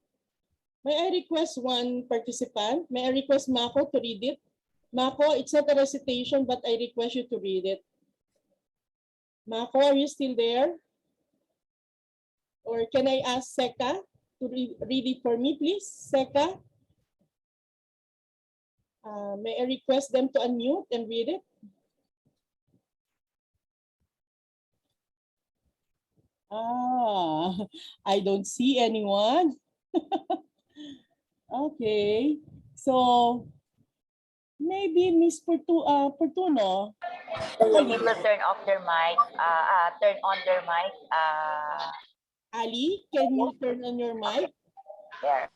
one participant? May I request Mako to read it? Mako, it's not a recitation, but I request you to read it. Mako, are you still there? Or can I ask Seka to read it for me, please? Seka? May I request them to unmute and read it? I don't see anyone. Okay, so maybe Miss Portuno.
Can you turn off their mic? Turn on their mic.
Ali, can you turn on your mic?
There.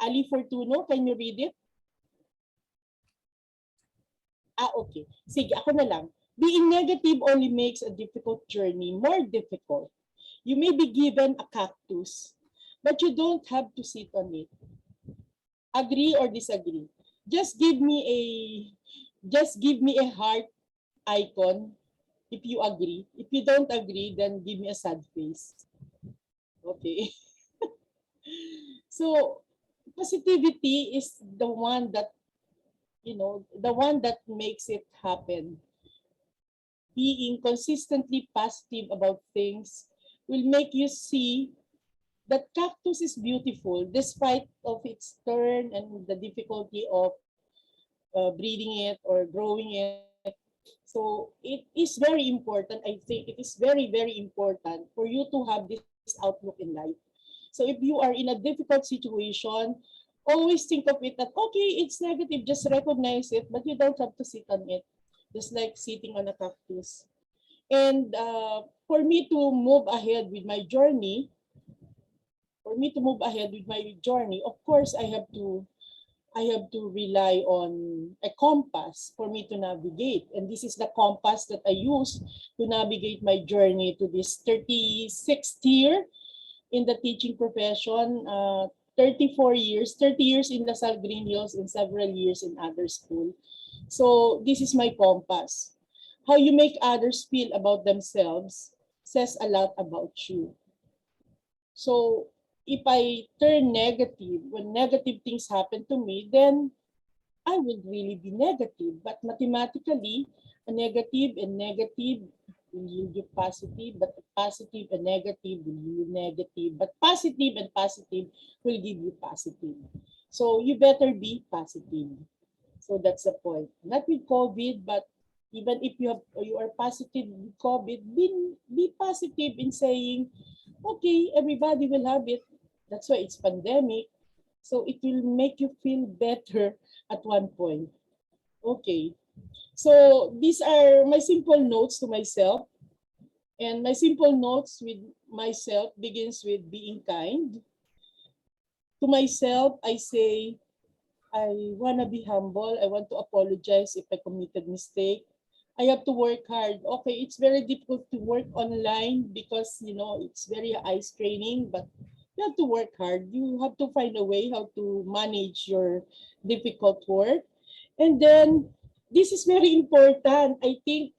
Ali Fortuno, can you read it? Okay. Sige, ako na lang. Being negative only makes a difficult journey more difficult. You may be given a cactus, but you don't have to sit on it. Agree or disagree? Just give me a heart icon if you agree. If you don't agree, then give me a sad face. Okay. So positivity is the one that, the one that makes it happen. Being consistently positive about things will make you see that cactus is beautiful despite of its turn and the difficulty of breeding it or growing it. So it is very important. I think it is very, very important for you to have this outlook in life. So if you are in a difficult situation, always think of it that, okay, it's negative, just recognize it, but you don't have to sit on it. Just like sitting on a cactus. And for me to move ahead with my journey, for me to move ahead with my journey, of course, I have to rely on a compass for me to navigate. And this is the compass that I use to navigate my journey to this 36th year in the teaching profession, 30 years in LaSalle Green Hills and several years in other school. So this is my compass. How you make others feel about themselves says a lot about you. So if I turn negative, when negative things happen to me, then I would really be negative. But mathematically, a negative and negative will yield you positive, but a positive and negative will yield you negative, but positive and positive will give you positive. So you better be positive. So that's the point. Not with COVID, but even if you are positive with COVID, be positive in saying, okay, everybody will have it. That's why it's pandemic. So it will make you feel better at one point. Okay. So these are my simple notes to myself. And my simple notes with myself begins with being kind. To myself, I say, I want to be humble. I want to apologize if I committed mistake. I have to work hard. Okay, it's very difficult to work online because, it's very eye straining, but you have to work hard. You have to find a way how to manage your difficult work. And then, this is very important. I think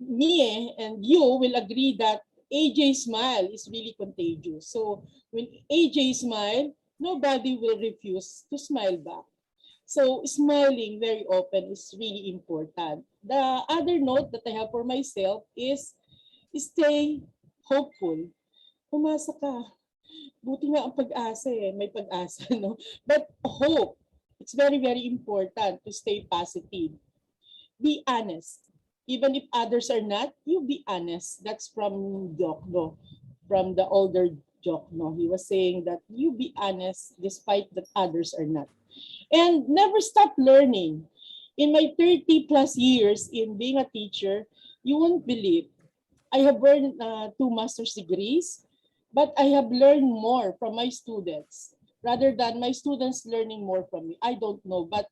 me and you will agree that AJ smile is really contagious. So when AJ smile, nobody will refuse to smile back. So smiling very often is really important. The other note that I have for myself is stay hopeful. Umasa ka. Buti nga ang pag-asa may pag-asa, no? But hope, it's very, very important to stay positive. Be honest. Even if others are not, you be honest. That's from Jokno, from the older Jokno. He was saying that you be honest despite that others are not. And never stop learning. In my 30 plus years in being a teacher, you won't believe. I have earned 2 master's degrees, but I have learned more from my students rather than my students learning more from me. I don't know, but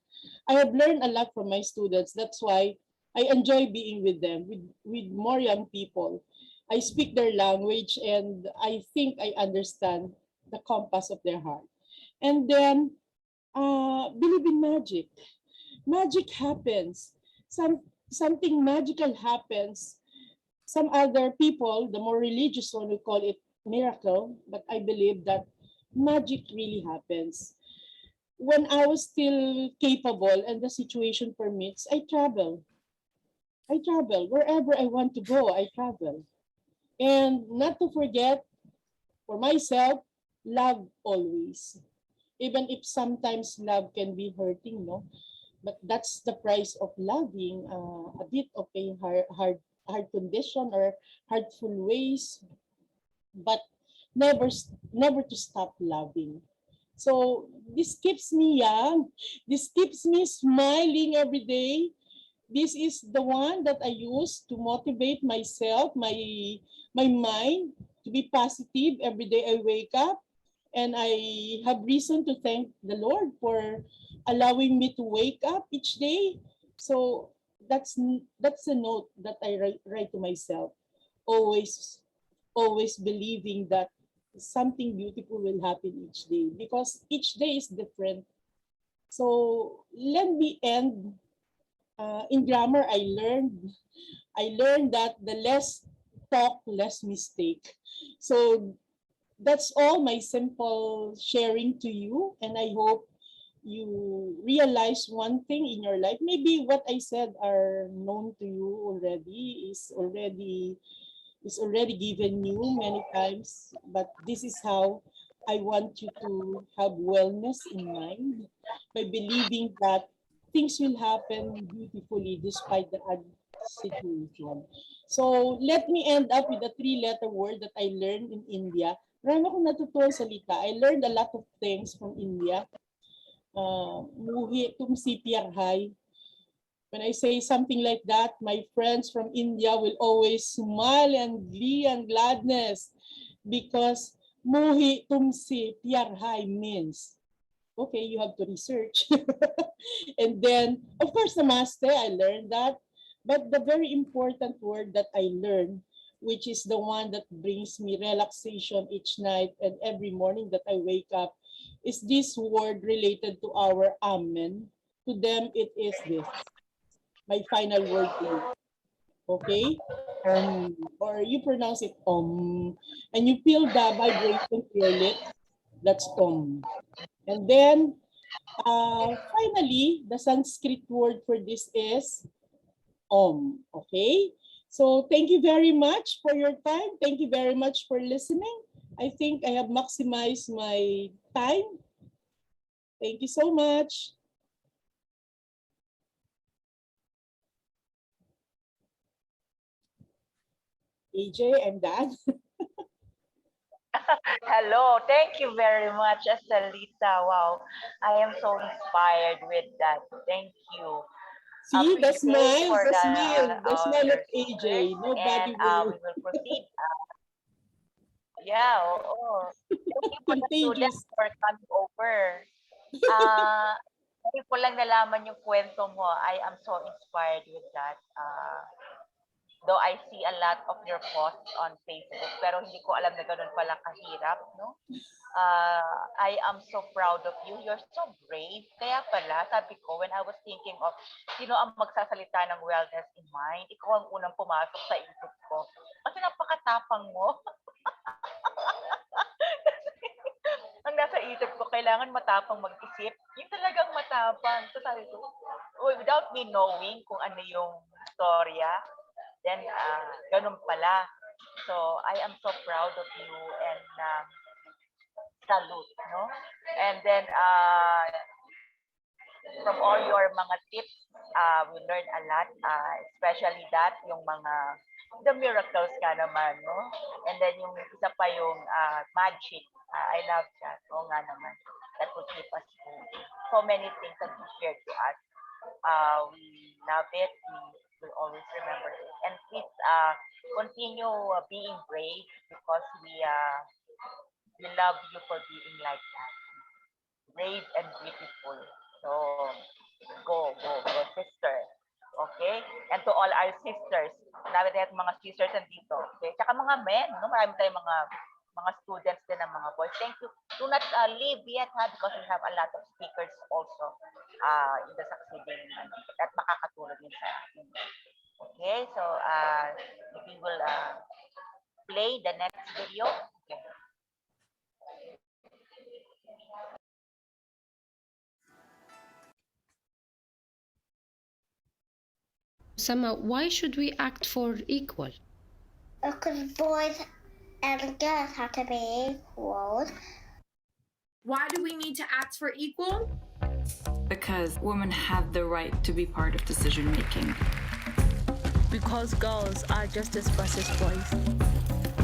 I have learned a lot from my students. That's why I enjoy being with them, with more young people. I speak their language and I think I understand the compass of their heart. And then, believe in magic. Magic happens. Something magical happens. Some other people, the more religious one, we call it miracle, but I believe that magic really happens. When I was still capable and the situation permits, I travel. Wherever I want to go, I travel. And not to forget, for myself, love always. Even if sometimes love can be hurting, no? But that's the price of loving, a bit of a hard condition or hurtful ways, but never to stop loving. So this keeps me young. This keeps me smiling every day. This is the one that I use to motivate myself, my mind to be positive every day I wake up. And I have reason to thank the Lord for allowing me to wake up each day. So that's a note that I write to myself. Always believing that something beautiful will happen each day because each day is different. So let me end. In grammar, I learned that the less talk, less mistake. So that's all my simple sharing to you, and I hope you realize one thing in your life. Maybe what I said are known to you already, is already given you many times, but this is how I want you to have wellness in mind by believing that things will happen beautifully despite the situation. So let me end up with a 3-letter word that I learned in India. Marami akong natutunan salita. I learned a lot of things from India. Muhi tumsi piarhay. When I say something like that, my friends from India will always smile and glee and gladness. because muhi tumsi tiarhay means. Okay, you have to research. And then, of course, namaste, I learned that. But the very important word that I learned, which is the one that brings me relaxation each night and every morning that I wake up, is this word related to our amen. To them, it is this. My final word to you. Okay? Or you pronounce it and you feel the vibration to your lips. That's And then, finally, the Sanskrit word for this is Om. Okay? So thank you very much for your time. Thank you very much for listening. I think I have maximized my time. Thank you so much. AJ, I'm done.
Hello, thank you very much, Estelita. Wow, I am so inspired with that. Thank you.
See, the smile,
for
the smile of
your
AJ. Nobody
and
will.
we will proceed. Yeah, thank you for the students for coming over. Ngayon ko lang nalaman yung kwento mo. I am so inspired with that. Though I see a lot of your posts on Facebook, pero hindi ko alam na ganun pala kahirap, no? I am so proud of you. You're so brave. Kaya pala, sabi ko, when I was thinking of, sino ang magsasalita ng wellness in mind, ikaw ang unang pumasok sa isip ko. Kasi napakatapang mo. Ang nasa isip ko, kailangan matapang mag-isip. Yung talagang matapang. So sabi ko, without me knowing kung ano yung storya, then ganun pala. So I am so proud of you and salute, no? And then from all your mga tips, we learned a lot, especially that yung mga the miracles ka naman, no? And then yung isa pa yung magic. I love that. Oo nga naman. That will keep us moving. So many things that you shared to us. We love it. We will always remember it. And please continue being brave because we love you for being like that. Brave and beautiful. So go, sister. Okay? And to all our sisters, marami tayong mga sisters nandito. Okay? Tsaka mga men, no? Marami tayong mga students din ng mga boys. Thank you. Do not leave yet, because we have a lot of speakers also in the succeeding at makakatulong din sa atin. Okay? So, we will play the next video. Okay.
Sama, why should we act for equal?
Because boys and girls have to be equal.
Why do we need to act for equal?
Because women have the right to be part of decision making.
Because girls are just as much as boys.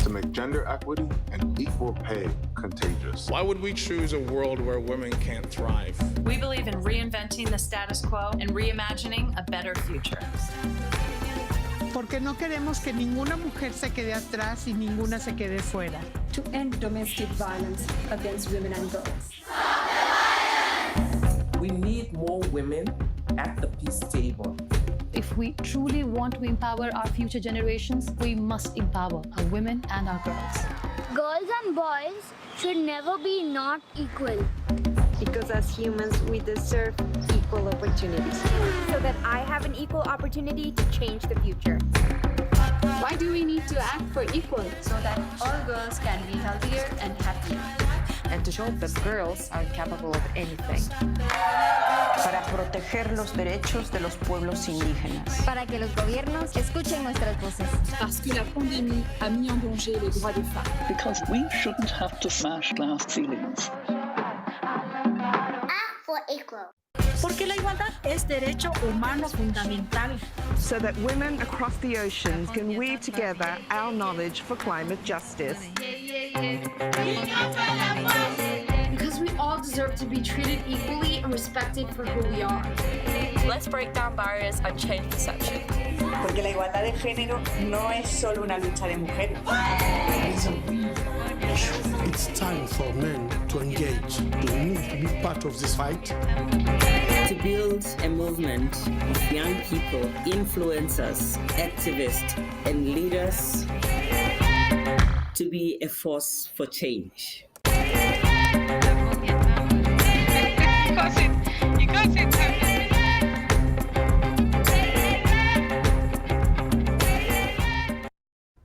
To make gender equity and equal pay contagious.
Why would we choose a world where women can't thrive?
We believe in reinventing the status quo and reimagining a better future.
Porque no queremos que ninguna mujer se quede atrás y ninguna se quede fuera.
To end domestic violence against women and girls.
We need more women at the peace table.
If we truly want to empower our future generations, we must empower our women and our girls.
Girls and boys should never be not equal.
Because as humans, we deserve equal opportunities.
So that I have an equal opportunity to change the future.
Why do we need to act for equal?
So that all girls can be healthier and happier.
And to show that girls are capable of anything.
Para proteger los derechos de los pueblos indígenas.
Para que los gobiernos escuchen nuestras voces.
Parce que la pandémie a mis en danger les droits des femmes.
Because we shouldn't have to smash glass ceilings.
Act for equal.
Porque la igualdad es derecho humano fundamental.
So that women across the oceans can weave together our knowledge for climate justice.
Because we all deserve to be treated equally and respected for who we are.
Let's break down barriers and change perception.
Porque la igualdad de género no es solo una lucha de mujeres.
It's a
It's time for men to engage. We need to be part of this fight.
To build a movement of young people, influencers, activists, and leaders to be a force for change.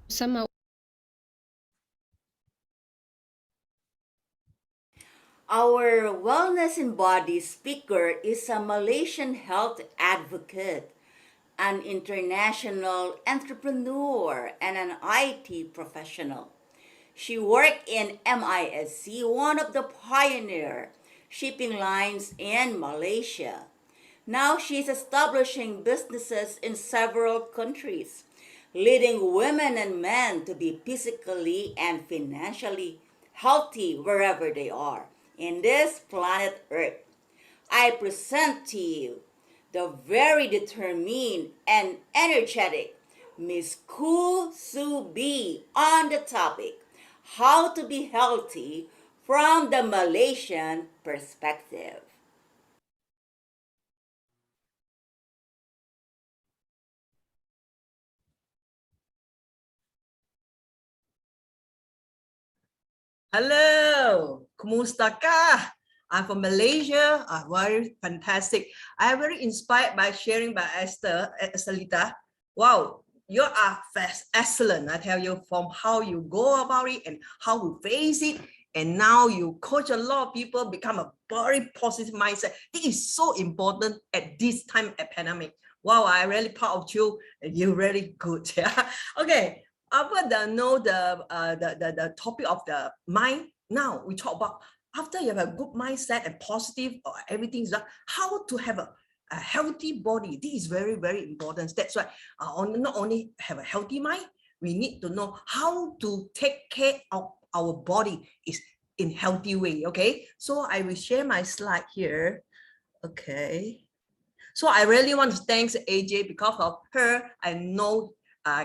Sama.
Our Wellness in Body speaker is a Malaysian health advocate, an international entrepreneur, and an IT professional. She worked in MISC, one of the pioneer shipping lines in Malaysia. Now she's establishing businesses in several countries, leading women and men to be physically and financially healthy wherever they are in this planet Earth. I present to you the very determined and energetic Miss Koo Soo Bee on the topic, how to be healthy from the Malaysian perspective.
Hello, kumusta ka? I'm from Malaysia. Very fantastic. I'm very inspired by sharing by Estelita. Wow, you are excellent. I tell you, from how you go about it and how you face it. And now you coach a lot of people, become a very positive mindset. It is so important at this time of pandemic. Wow, I'm really proud of you. You're really good. Yeah. Okay. After the topic of the mind, now we talk about after you have a good mindset and positive or everything is how to have a healthy body. This is very, very important. That's why not only have a healthy mind, we need to know how to take care of our body is in healthy way. Okay, so I will share my slide here. Okay, so I really want to thank AJ. Because of her, I know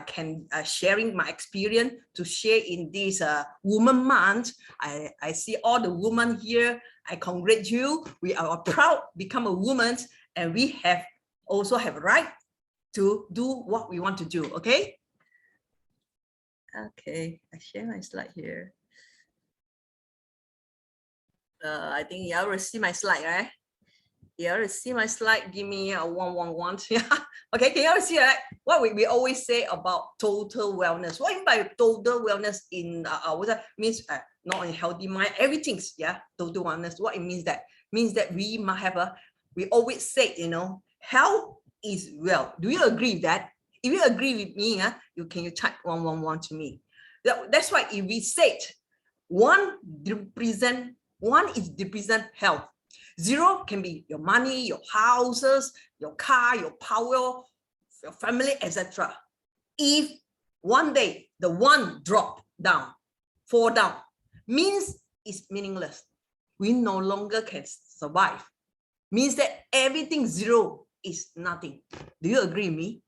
can sharing my experience to share in this Women Month. I see all the women here. I congratulate you. We are proud to become a woman, and we have also have a right to do what we want to do. Okay. Okay, I share my slide here. I think you already see my slide, right? You already see my slide. Give me a 111. Yeah. Okay, can you already see that? What we always say about total wellness. What you mean by total wellness in what that means? Not only healthy mind, everything's total wellness. What it means that we might have we always say, health is wealth. Do you agree with that? If you agree with me, you type 111 to me. That's why if we say one is represent health. 0 can be your money, your houses, your car, your power, your family, etc. If one day the one drop down, fall down, means it's meaningless. We no longer can survive. Means that everything 0 is nothing. Do you agree with me?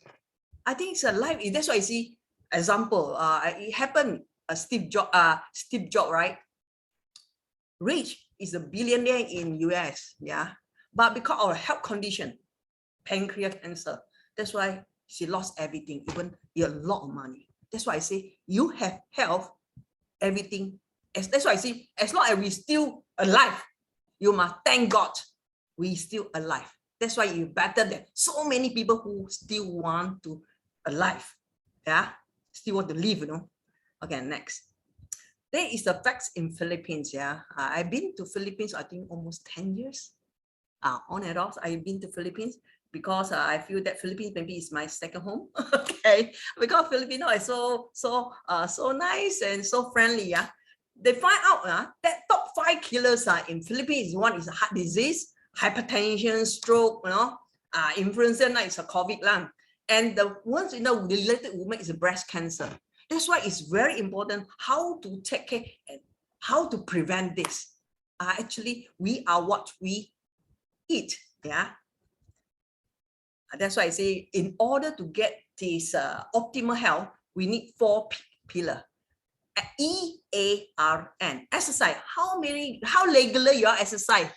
I think it's a life. That's why I see example. It happened. Steve Jobs, right? Rich is a billionaire in US, yeah. But because of her health condition, pancreas cancer, that's why she lost everything, even a lot of money. That's why I say you have health, everything. That's why I see as long as we still alive, you must thank God we still alive. That's why you're better than so many people who still want to alive, yeah, still want to live, Okay, next. There is the facts in Philippines, yeah. I've been to Philippines, I think almost 10 years. On and off, I've been to Philippines because I feel that Philippines maybe is my second home. Okay, because Filipino is so nice and so friendly, yeah. They find out that top 5 killers in Philippines. One is heart disease, hypertension, stroke, influenza is a COVID lung. And the ones related women is breast cancer. That's why it's very important how to take care and how to prevent this. Actually, we are what we eat. Yeah. That's why I say in order to get this optimal health, we need 4 pillars. EARN. Exercise. How regular you are exercise?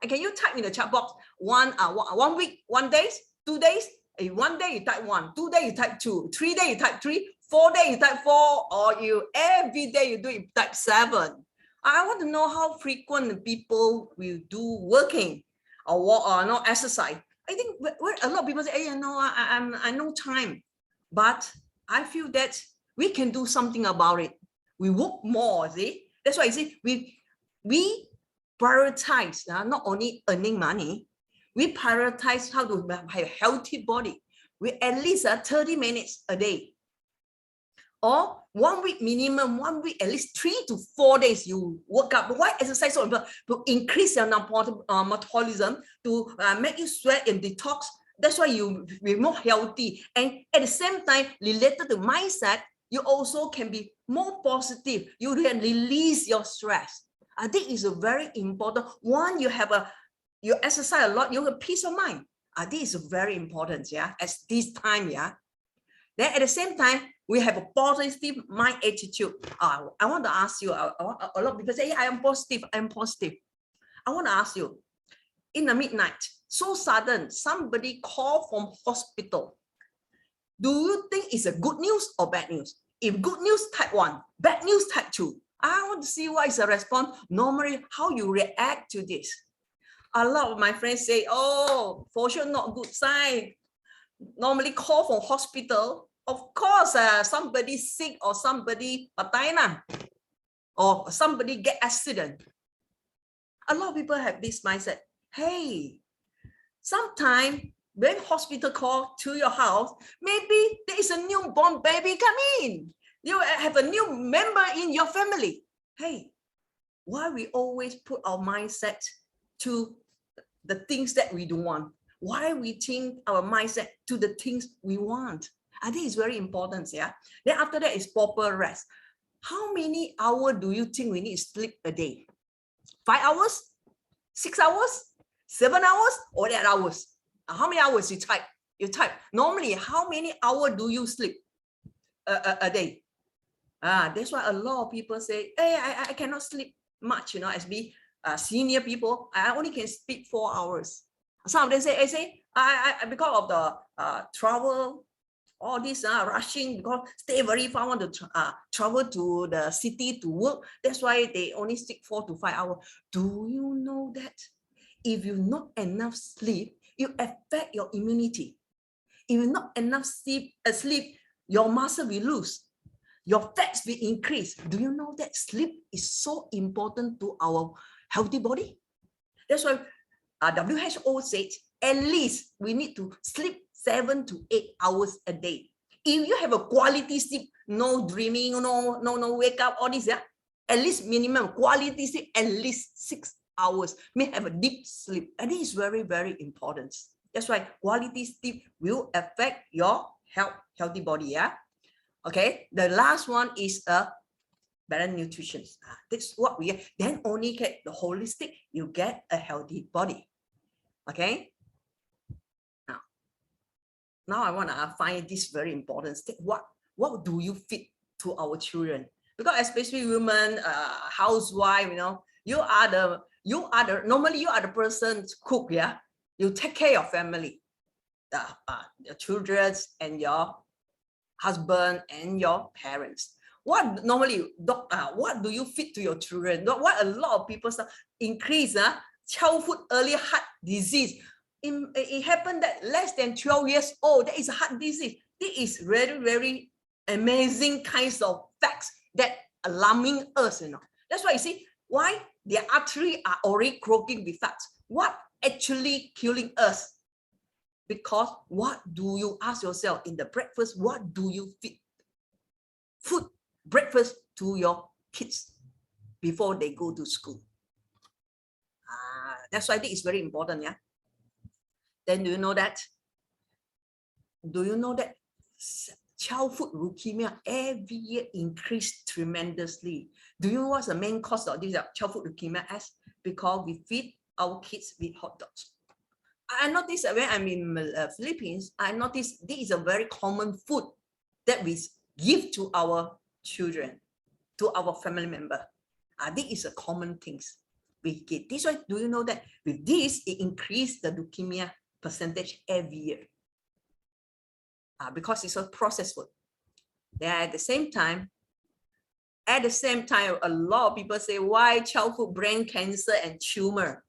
And can you type in the chat box? 1 week, 1 day, 2 days. 1 day you type 1, 2 days you type 2, 3 days you type 3, 4 days you type 4, or you every day you do it type 7. I want to know how frequent people will do working or walk or not exercise. I think a lot of people say, hey, no, I no time. But I feel that we can do something about it. We work more, see? That's why I say we prioritize, not only earning money, we prioritize how to have a healthy body. We at least 30 minutes a day. Or 1 week minimum, 1 week, at least 3 to 4 days you work out. But why exercise so important? To increase your metabolism, to make you sweat and detox. That's why you be more healthy. And at the same time, related to mindset, you also can be more positive. You can release your stress. I think it's a very important one. You exercise a lot, you have peace of mind. This is very important, yeah, at this time, yeah. Then at the same time, we have a positive mind attitude. I want to ask you, a lot of people say, hey, I am positive, I am positive. I want to ask you, in the midnight, so sudden, somebody call from hospital. Do you think it's a good news or bad news? If good news, type 1, bad news, type 2. I want to see what is the response. Normally, how you react to this. A lot of my friends say, oh, for sure, not good sign. Normally call from hospital. Of course, somebody sick or somebody patay or somebody get accident. A lot of people have this mindset. Hey, sometime when hospital call to your house, maybe there is a newborn baby come in. You have a new member in your family. Hey, why we always put our mindset to the things that we don't want? Why we think our mindset to the things we want? I think it's very important, yeah. Then after that is proper rest. How many hours do you think we need to sleep a day? 5 hours? 6 hours? 7 hours? Or 8 hours? How many hours you type? Normally, how many hours do you sleep a day? That's why a lot of people say, hey, I cannot sleep much, as we senior people, I only can sleep 4 hours. Some of them say, I because of the travel, all this rushing, because stay very far, want to travel to the city to work. That's why they only sleep 4 to 5 hours. Do you know that if you not enough sleep, you affect your immunity? If you not enough sleep, your muscle will lose. Your fats will increase. Do you know that sleep is so important to our healthy body? That's why WHO said at least we need to sleep 7 to 8 hours a day. If you have a quality sleep, no dreaming, no wake up, all this, yeah, at least minimum quality sleep, at least 6 hours. May have a deep sleep. And it is very, very important. That's why quality sleep will affect your healthy body, yeah. Okay, the last one is a better nutrition. That's what we get. Then only get the holistic, you get a healthy body. Okay. Now I want to find this very important. What do you feed to our children? Because especially women, housewife, normally you are the person to cook, yeah. You take care of your family, your children and your husband and your parents. What normally, what do you feed to your children? What a lot of people increase childhood early heart disease. It happened that less than 12 years old, there is a heart disease. This is very, very amazing kinds of facts that alarming us. That's why you see why the arteries are already clogging with fats. What actually killing us? Because what do you ask yourself in the breakfast? What do you feed? Breakfast to your kids before they go to school. That's why I think it's very important, yeah. Then do you know that? Do you know that childhood leukemia every year increased tremendously? Do you know what's the main cause of this childhood leukemia? As because we feed our kids with hot dogs. I noticed that when I'm in Philippines, I noticed this is a very common food that we give to our children to our family member. This is a common things we get. This why, do you know that with this, it increased the leukemia percentage every year? Because it's a processed food. Then at the same time, a lot of people say why childhood brain cancer and tumor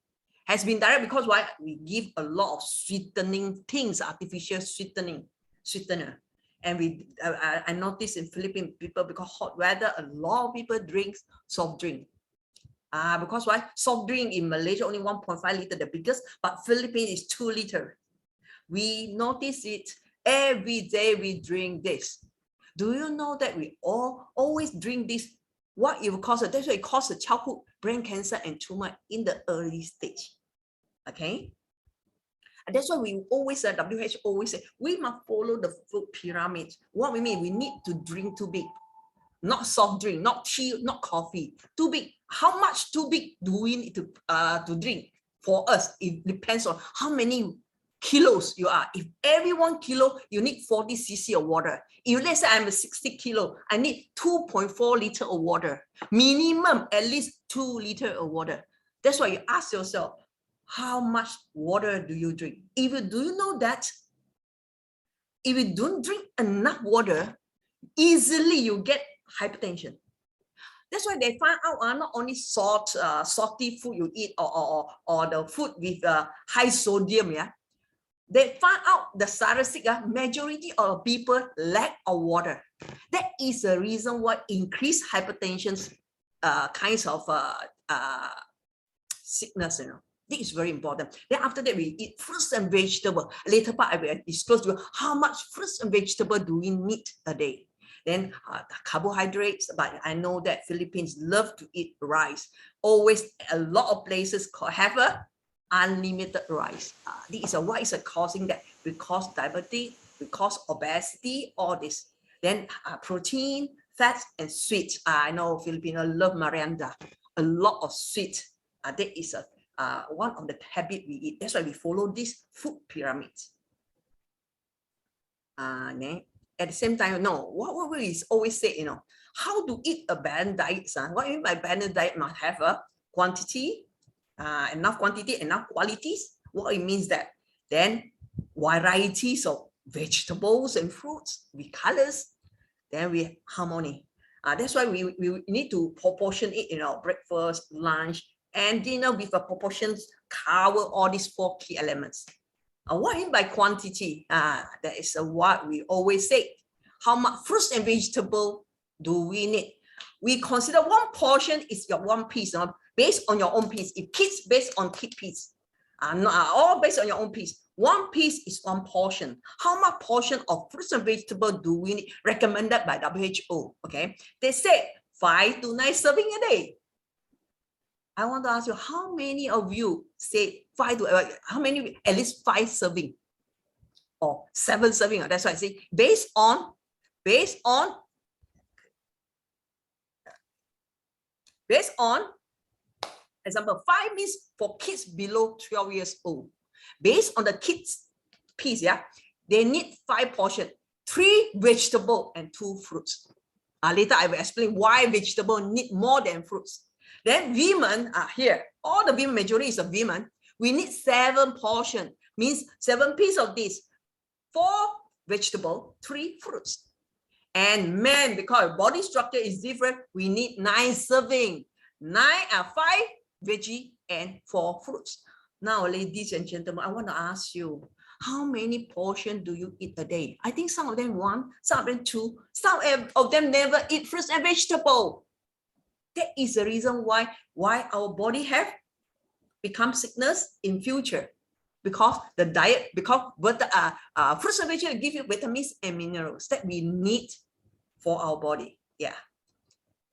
has been direct because why we give a lot of sweetening things, artificial sweetener. And I noticed in Philippine people, because hot weather, a lot of people drink soft drink. Because why? Soft drink in Malaysia only 1.5 liter, the biggest, but Philippines is 2 liter. We notice it every day. We drink this. Do you know that we always drink this? What it will cause? That's why it causes childhood brain cancer and tumor in the early stage. Okay. And that's why we always, WHO always say, we must follow the food pyramid. What we mean, we need to drink too big, not soft drink, not tea, not coffee, too big. How much too big do we need to drink? For us, it depends on how many kilos you are. If every 1 kilo, you need 40 cc of water. If let's say I'm a 60 kilo, I need 2.4 liter of water. Minimum, at least 2 liter of water. That's why you ask yourself, how much water do you drink? Do you know that if you don't drink enough water, easily you get hypertension. That's why they find out not only salty food you eat or the food with high sodium, yeah. They find out the statistics, majority of people lack of water. That is the reason why increased hypertension kinds of sickness, you know. This is very important. Then after that, we eat fruits and vegetables. Later part, I will disclose to you how much fruits and vegetables do we need a day. Then carbohydrates, but I know that Philippines love to eat rice. Always a lot of places have a unlimited rice. This is why it's causing that, because diabetes, because obesity, all this. Then protein, fats, and sweets. I know Filipinos love merienda. A lot of sweet. That is one of the habit we eat. That's why we follow this food pyramid. At the same time, what we always say, you know, how to eat a balanced diet. What I mean by balanced diet must have a quantity, enough quantity, enough qualities. What it means that then varieties of vegetables and fruits with colors, then we harmony. That's why we need to proportion it, you know, breakfast, lunch, and dinner with a proportions cover all these 4 key elements. What I mean by quantity? That is what we always say. How much fruits and vegetable do we need? We consider one portion is your one piece, based on your own piece. If kids based on kid piece, not all based on your own piece. One piece is one portion. How much portion of fruits and vegetable do we need? Recommended by WHO. Okay, they say 5 to 9 serving a day. I want to ask you, how many of you say 5 to how many? At least 5 serving or 7 serving. That's why I say based on example, 5 means for kids below 12 years old. Based on the kids piece, yeah, they need 5 portions, 3 vegetable and 2 fruits. Later I will explain why vegetable need more than fruits. Then women are here. All the women, majority is of women. We need 7 portions, means 7 pieces of this, 4 vegetable, 3 fruits. And men, because body structure is different, we need 9 serving, 5 veggie and 4 fruits. Now, ladies and gentlemen, I want to ask you, how many portions do you eat a day? I think some of them 1, some of them 2, some of them never eat fruits and vegetables. That is the reason why our body have become sickness in future, because the diet, because fruits and vegetables give you vitamins and minerals that we need for our body. Yeah.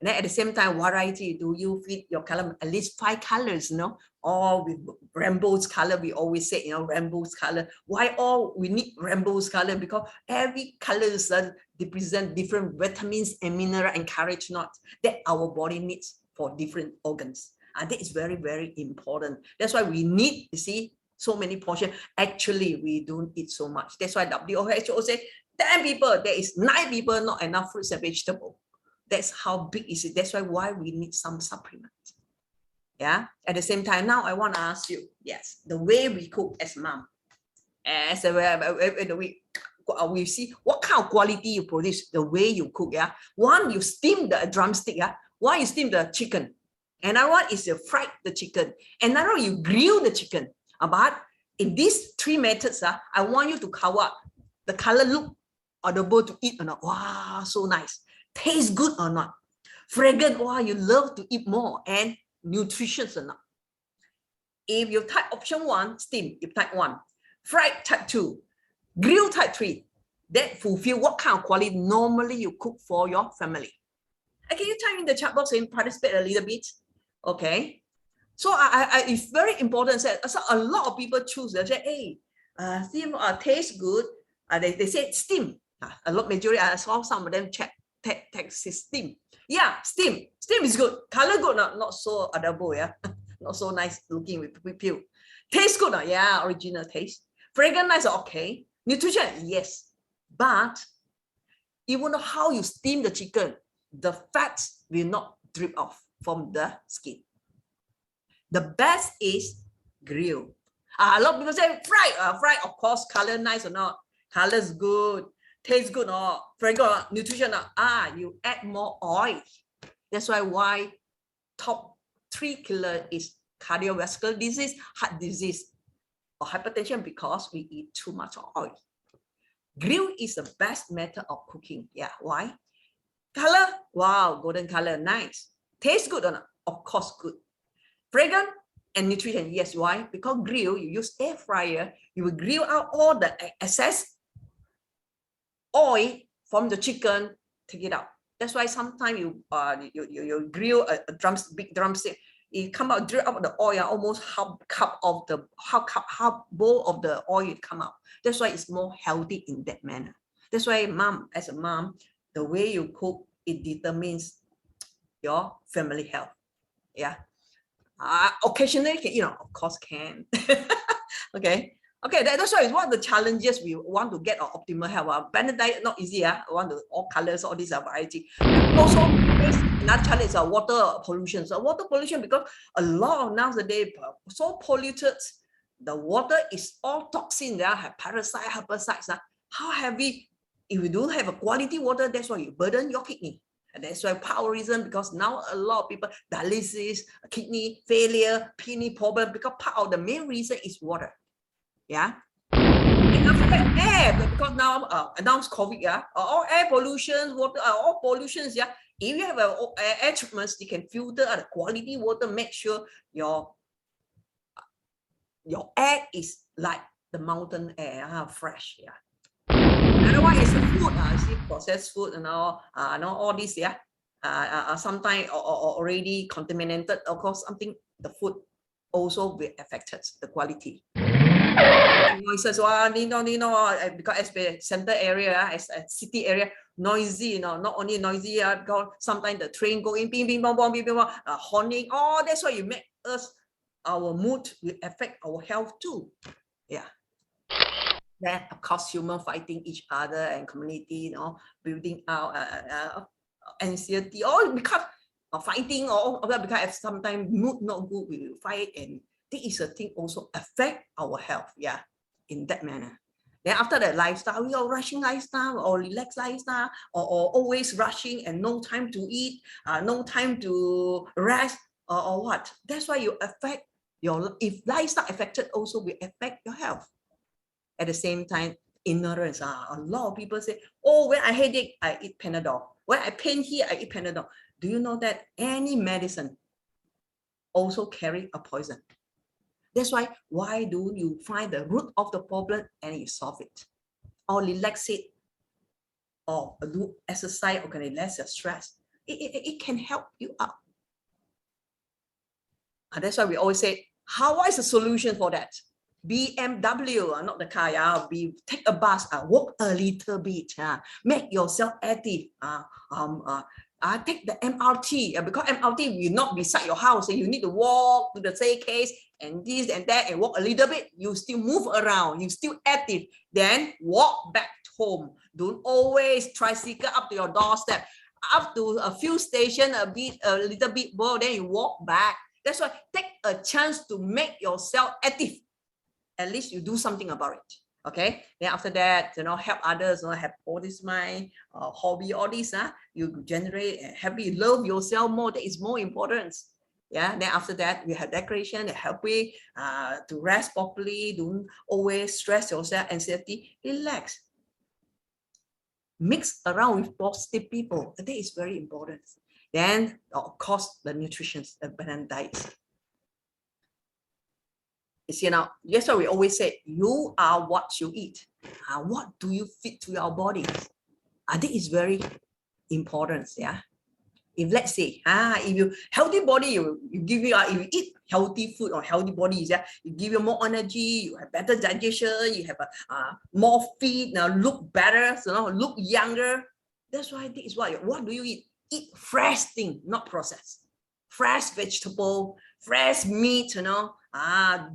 And then at the same time, variety. Do you feed your color at least 5 colors? You know, all with rainbow's color. We always say, you know, rainbow's color. Why all we need rainbow's color? Because every colors represent different vitamins and mineral and carotenoids that our body needs for different organs. And that is very, very important. That's why we need, you see, so many portions. Actually, we don't eat so much. That's why WHO says 10 people, there is 9 people, not enough fruits and vegetables. That's how big is it. That's why we need some supplement. Yeah. At the same time, now I want to ask you, yes, the way we cook as mom, as we see what kind of quality you produce, the way you cook. Yeah. One, you steam the drumstick. Yeah. One, you steam the chicken. Another one is you fry the chicken. Another one, you grill the chicken. But in these three methods, I want you to cover the color look audible to eat or not. Wow, so nice. Tastes good or not. Fragrant, wow, you love to eat more. And nutritious or not. If you type option 1, steam, you type 1. Fried, type 2. Grill, type 3. That fulfill what kind of quality normally you cook for your family. Can you type in the chat box and participate a little bit? Okay. So it's very important. So a lot of people choose. They say, hey, steam tastes good. They say steam. A lot majority. I saw some of them check text steam. Yeah, steam. Steam is good. Color good, not so edible. Yeah, not so nice looking with peel. Taste good. Yeah, original taste. Fragrance nice. Okay. Nutrition, yes. But even how you steam the chicken, the fats will not drip off from the skin. The best is grill. A lot of people say fried. Fried, of course, color nice or not. Color's good. Tastes good or fragrance, nutrition. You add more oil. That's why top 3 killer is cardiovascular disease, heart disease, or hypertension, because we eat too much oil. Grill is the best method of cooking. Yeah, why? Color, wow, golden color, nice. Tastes good or not? Of course, good. Fragrance and nutrition, yes. Why? Because grill, you use air fryer, you will grill out all the excess oil from the chicken, take it out. That's why sometimes you grill a big drumstick, it come out, drip out the oil, almost half bowl of the oil come out. That's why it's more healthy in that manner. That's why mom, as a mom, the way you cook, it determines your family health. Yeah. Occasionally, of course can. Okay. Okay, that's why it's one of the challenges we want to get our optimal health. Balanced diet not easy. I want all colors, all these variety. Also, another challenge is water pollution. So water pollution, because a lot of nowadays so polluted, the water is all toxin. There have parasites, herbicides. How heavy? If you don't have a quality water, that's why you burden your kidney. And that's why power reason, because now a lot of people dialysis, kidney failure, kidney problem, because part of the main reason is water. Yeah. And after that, air, because now announced COVID, yeah, all air pollution, water, all pollutions, yeah. If you have air treatments, you can filter the quality water, make sure your air is like the mountain air, fresh, yeah. Another one is the food. See, processed food and all this, yeah. Sometimes already contaminated. Of course, something the food also will affect the quality. Noises, because as the center area, as a city area, noisy, not only noisy, because sometimes the train going, bing, bing, bong, bong, bing, bing, bong, horning. Oh, that's why you make us, our mood will affect our health too. Yeah. Then of course, human fighting each other and community, building out anxiety, all because of fighting, or because sometimes mood not good, we will fight, and this is a thing also affect our health. Yeah, in that manner. Then after that lifestyle, we are rushing lifestyle or relaxed lifestyle, or always rushing and no time to eat, no time to rest, or what? That's why you affect your, if lifestyle affected, also will affect your health. At the same time, ignorance. A lot of people say, oh, when I headache, I eat Panadol. When I pain here, I eat Panadol. Do you know that any medicine also carry a poison? That's why do you find the root of the problem and you solve it? Or relax it, or do exercise, or can relax your stress. It can help you out. And that's why we always say, what is the solution for that? BMW, not the car, yeah. Take a bus, walk a little bit, make yourself active. Take the MRT, because MRT will not beside your house, so you need to walk to the staircase and this and that and walk a little bit. You still move around, you still active. Then walk back home. Don't always tricycle up to your doorstep. up to a few stations, a little bit more, then you walk back. That's why take a chance to make yourself active. At least you do something about it. Okay. Then after that, help others, have all this mind, hobby, all this, you generate happy, love yourself more. That is more important. Yeah. Then after that, we have decoration, help you to rest properly. Don't always stress yourself, anxiety. Relax. Mix around with positive people. That is very important. Then, of course, the nutrition, the balanced diet. You see now, that's why we always say, you are what you eat. What do you feed to your body? I think it's very important. Yeah. If let's say, if you healthy body, you give you, if you eat healthy food or healthy bodies, yeah, you give you more energy, you have better digestion, you have more fit, look better, look younger. That's why this is what do you eat? Eat fresh thing, not processed. Fresh vegetable, fresh meat,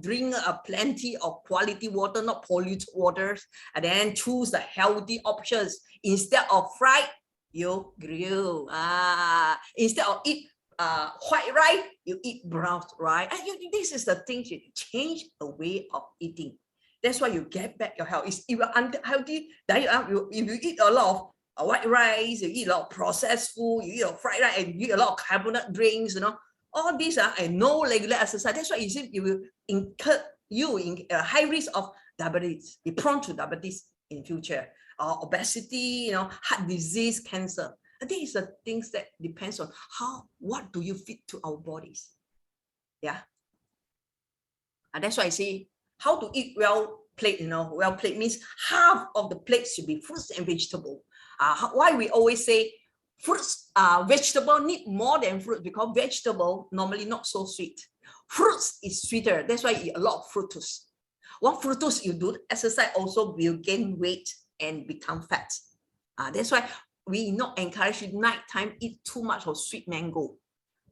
drink plenty of quality water, not polluted waters, and then choose the healthy options. Instead of fried, you grill. Instead of eat white rice, you eat brown rice. This is the thing, you change the way of eating. That's why you get back your health. If you're unhealthy diet, if you eat a lot of white rice, you eat a lot of processed food, you eat a fried rice, and you eat a lot of carbonate drinks, all these are and no regular exercise. That's why you see, you will incur in a high risk of diabetes. Be prone to diabetes in future, obesity, heart disease, cancer. I think it's the things that depends on what do you feed to our bodies. Yeah. And that's why I say how to eat well plate. Well plate means half of the plate should be fruits and vegetable. Why we always say fruits, vegetable need more than fruit, because vegetable normally not so sweet. Fruits is sweeter. That's why you eat a lot of fructose. What fructose you do exercise also will gain weight and become fat. That's why we not encourage you nighttime eat too much of sweet mango.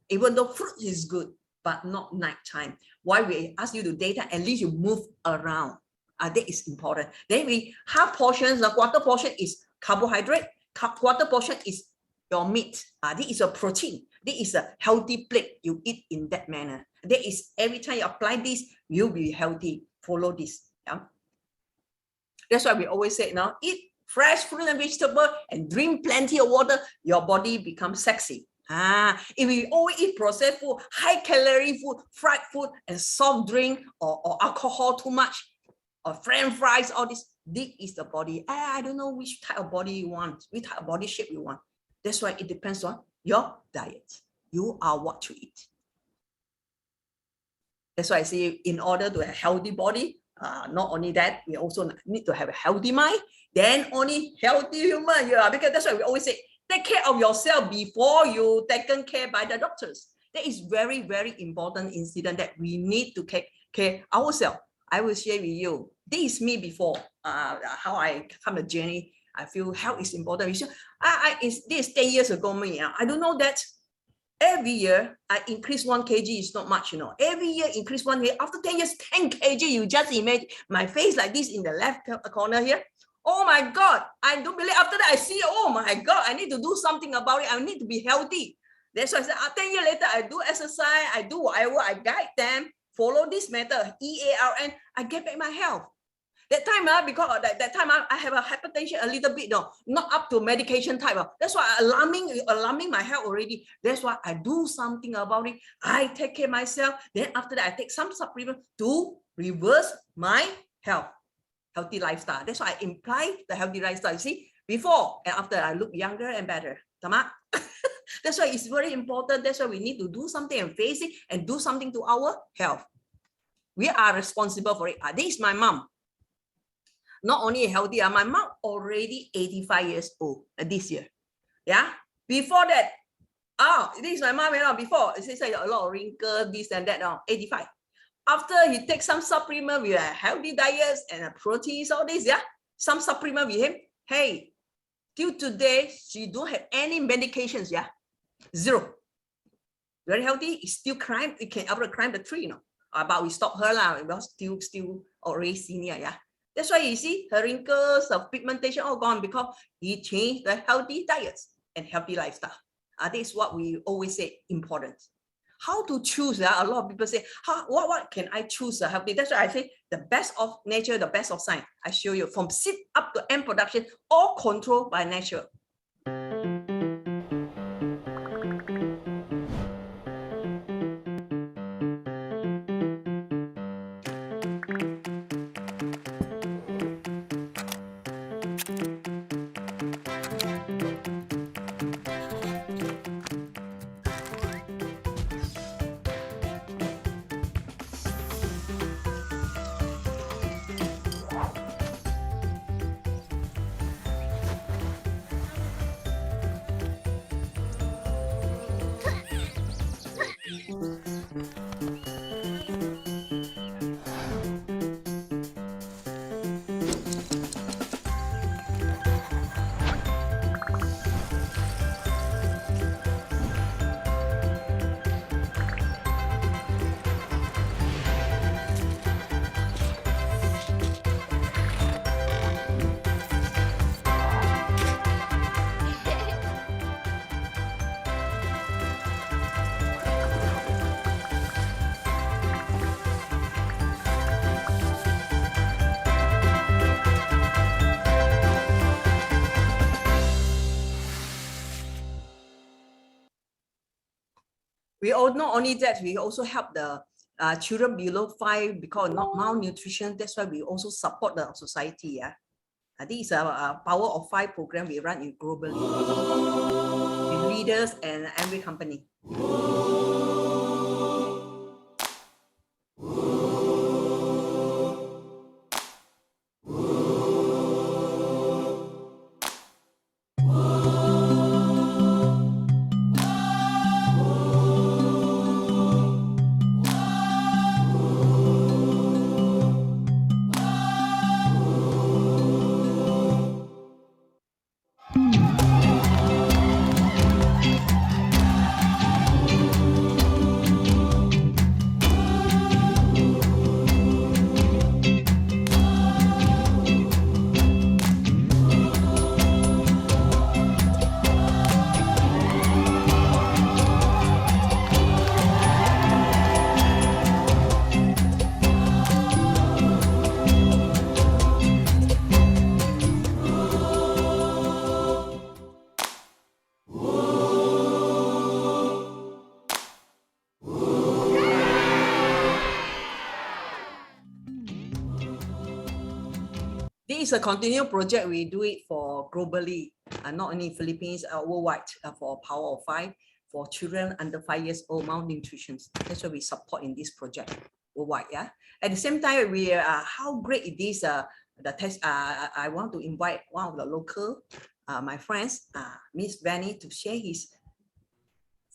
Even though fruit is good, but not nighttime. Why we ask you to daytime, at least you move around. That is important. Then we half portions, the quarter portion is carbohydrate, quarter portion is your meat. This is a protein. This is a healthy plate. You eat in that manner. That is every time you apply this, you'll be healthy. Follow this. Yeah? That's why we always say now, eat fresh fruit and vegetable and drink plenty of water. Your body becomes sexy. If we always eat processed food, high calorie food, fried food, and soft drink or alcohol too much, or French fries, all this is the body. I don't know which type of body you want, which type of body shape you want. That's why it depends on your diet. You are what you eat. That's why I say in order to have a healthy body, not only that, we also need to have a healthy mind, then only healthy human. Yeah, because that's why we always say, take care of yourself before you taken care by the doctors. That is very, very important incident that we need to take care ourselves. I will share with you. This is me before, how I come to journey. I feel health is important. This 10 years ago, I don't know that every year I increase 1 kg is not much, Every year increase 1 kg. After 10 years, 10 kg, you just imagine my face like this in the left corner here. Oh my God, I don't believe. After that, I see, oh my God, I need to do something about it. I need to be healthy. That's why I said, 10 years later, I do exercise, I do whatever, I guide them, follow this method, EARN, I get back my health. That time, because that time I have a hypertension a little bit, not up to medication type. That's why alarming my health already. That's why I do something about it. I take care of myself. Then after that, I take some supplement to reverse my healthy lifestyle. That's why I imply the healthy lifestyle. You see, before and after, I look younger and better. That's why it's very important. That's why we need to do something and face it and do something to our health. We are responsible for it. This is my mom. Not only healthy, my mom already 85 years old this year. Yeah. Before that, this is my mom. Before, it says a lot of wrinkles, this and that. 85. After he takes some supplement with healthy diets and proteins, all this, some supplement with him. Hey, till today, she don't have any medications, zero. Very healthy, still climb. It can climb the tree, But we stop her lah. Because still already senior, That's why you see her wrinkles, her pigmentation all gone because he changed the healthy diets. and healthy lifestyle. This is what we always say important. How to choose? A lot of people say, what can I choose healthy? That's why I say the best of nature, the best of science. I show you from seed up to end production, all controlled by nature. We all, not only that, we also help the children below 5 because of malnutrition. That's why we also support the society. Yeah, this is a Power of 5 program we run in globally with leaders and every company. This is a continual project. We do it for globally, not only Philippines, worldwide, for Power of 5 for children under 5 years old malnutrition. That's why we support in this project worldwide. Yeah. At the same time, we how great it is. The test. I want to invite one of the local, my friends, Miss Vanny, to share his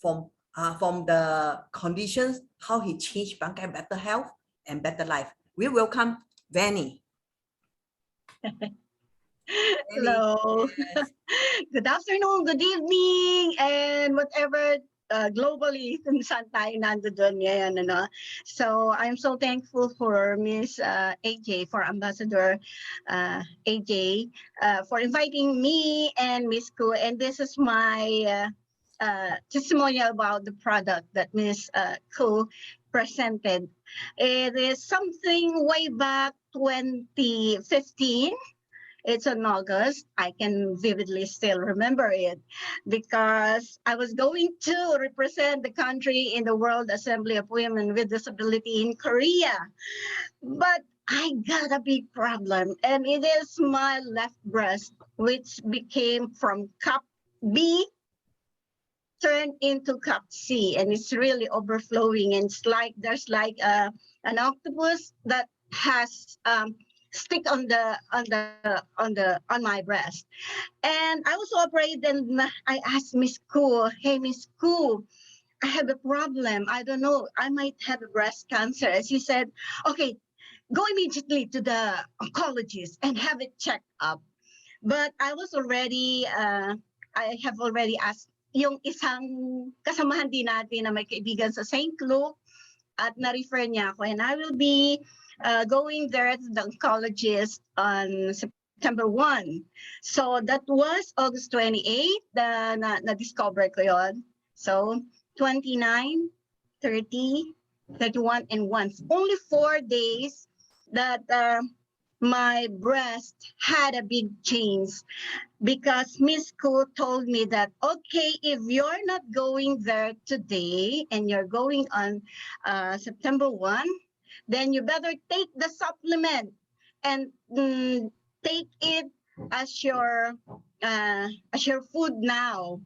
from the conditions how he changed Bangkai better health and better life. We welcome Vanny.
Hello.
Yes.
Good afternoon, good evening, and whatever globally kung saan tayo nandoon ngayon, ano. So I'm so thankful for Miss AJ, for Ambassador AJ, for inviting me and Miss Ku. And this is my testimonial about the product that Miss Ku presented. It is something way back 2015. It's in August. I can vividly still remember it because I was going to represent the country in the World Assembly of Women with Disability in Korea. But I got a big problem, and it is my left breast, which became from cup B turned into cup C, and it's really overflowing. And it's like there's like an octopus that has stick on my breast. And I was operated, and I asked Miss Ku, hey, Miss Ku, I have a problem. I don't know, I might have a breast cancer. And she said, okay, go immediately to the oncologist and have it checked up. But I was already, I have already asked yung isang kasamahan din natin na may kaibigan sa St. Luke at na-refer niya ako. And I will be going there to the oncologist on September 1. So that was August 28, na-discover ko yon. So 29, 30, 31, and 1. Only 4 days that my breast had a big change, because Miss Ko told me that, okay, if you're not going there today and you're going on September 1, then you better take the supplement and take it as your food now,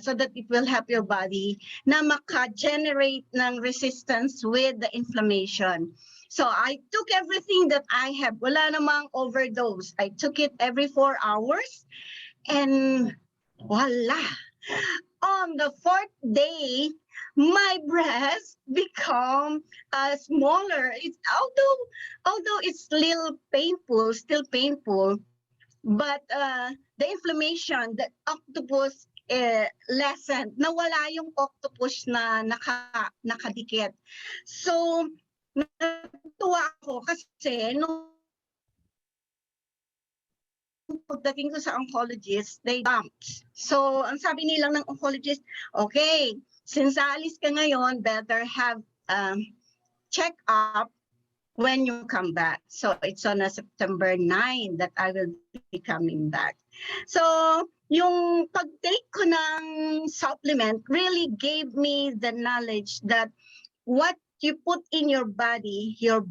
so that it will help your body na maka-generate ng resistance with the inflammation. So I took everything that I have. Wala namang overdose. I took it every 4 hours, and voila. On the 4th day, my breast become smaller. It's although it's still painful, but the inflammation, the octopus lessened. Nawala yung octopus na nakadikit. So natuwa ako kasi nung pagdating ko sa oncologist, they dumped. So ang sabi nilang ng oncologist, okay, since aalis ka ngayon, better have check up when you come back. So it's on September 9 that I will be coming back. So yung pag-take ko ng supplement really gave me the knowledge that what you put in your body will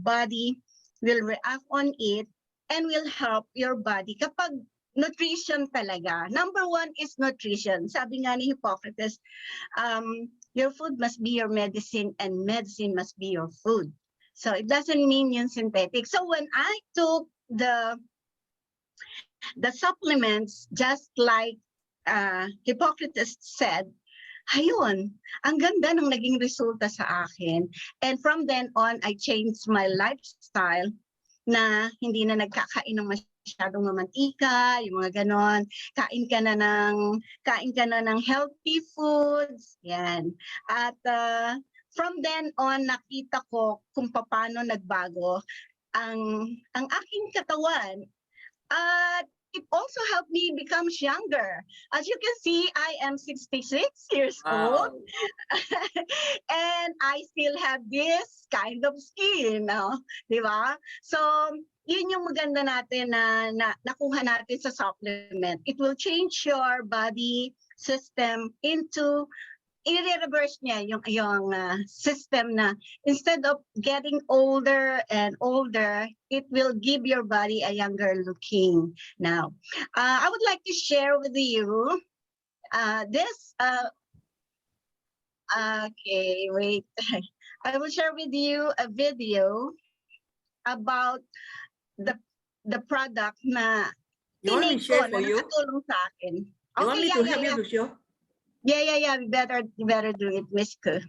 react on it and will help your body kapag nutrition talaga. Number 1 is nutrition. Sabi nga ni Hippocrates, your food must be your medicine and medicine must be your food. So it doesn't mean yung synthetic. So when I took the supplements, just like Hippocrates said, ayun, ang ganda ng naging resulta sa akin. And from then on, I changed my lifestyle na hindi na nagkakain ng masyadong mamantika, yung mga ganon. Kain ka na ng healthy foods. Yan. At from then on, nakita ko kung paano nagbago ang aking katawan. At it also helped me become younger. As you can see, I am 66 years old. And I still have this kind of skin. Di ba? So, yun yung maganda natin na nakuha natin sa supplement. It will change your body system into i-reverse niya yung system na instead of getting older and older, it will give your body a younger looking now. I would like to share with you this. Okay, wait. I will share with you a video about the product na
you want me to share for you?
Nakatulong sa akin.
You want me to help you to show?
Yeah. You better do it, Miss Ko.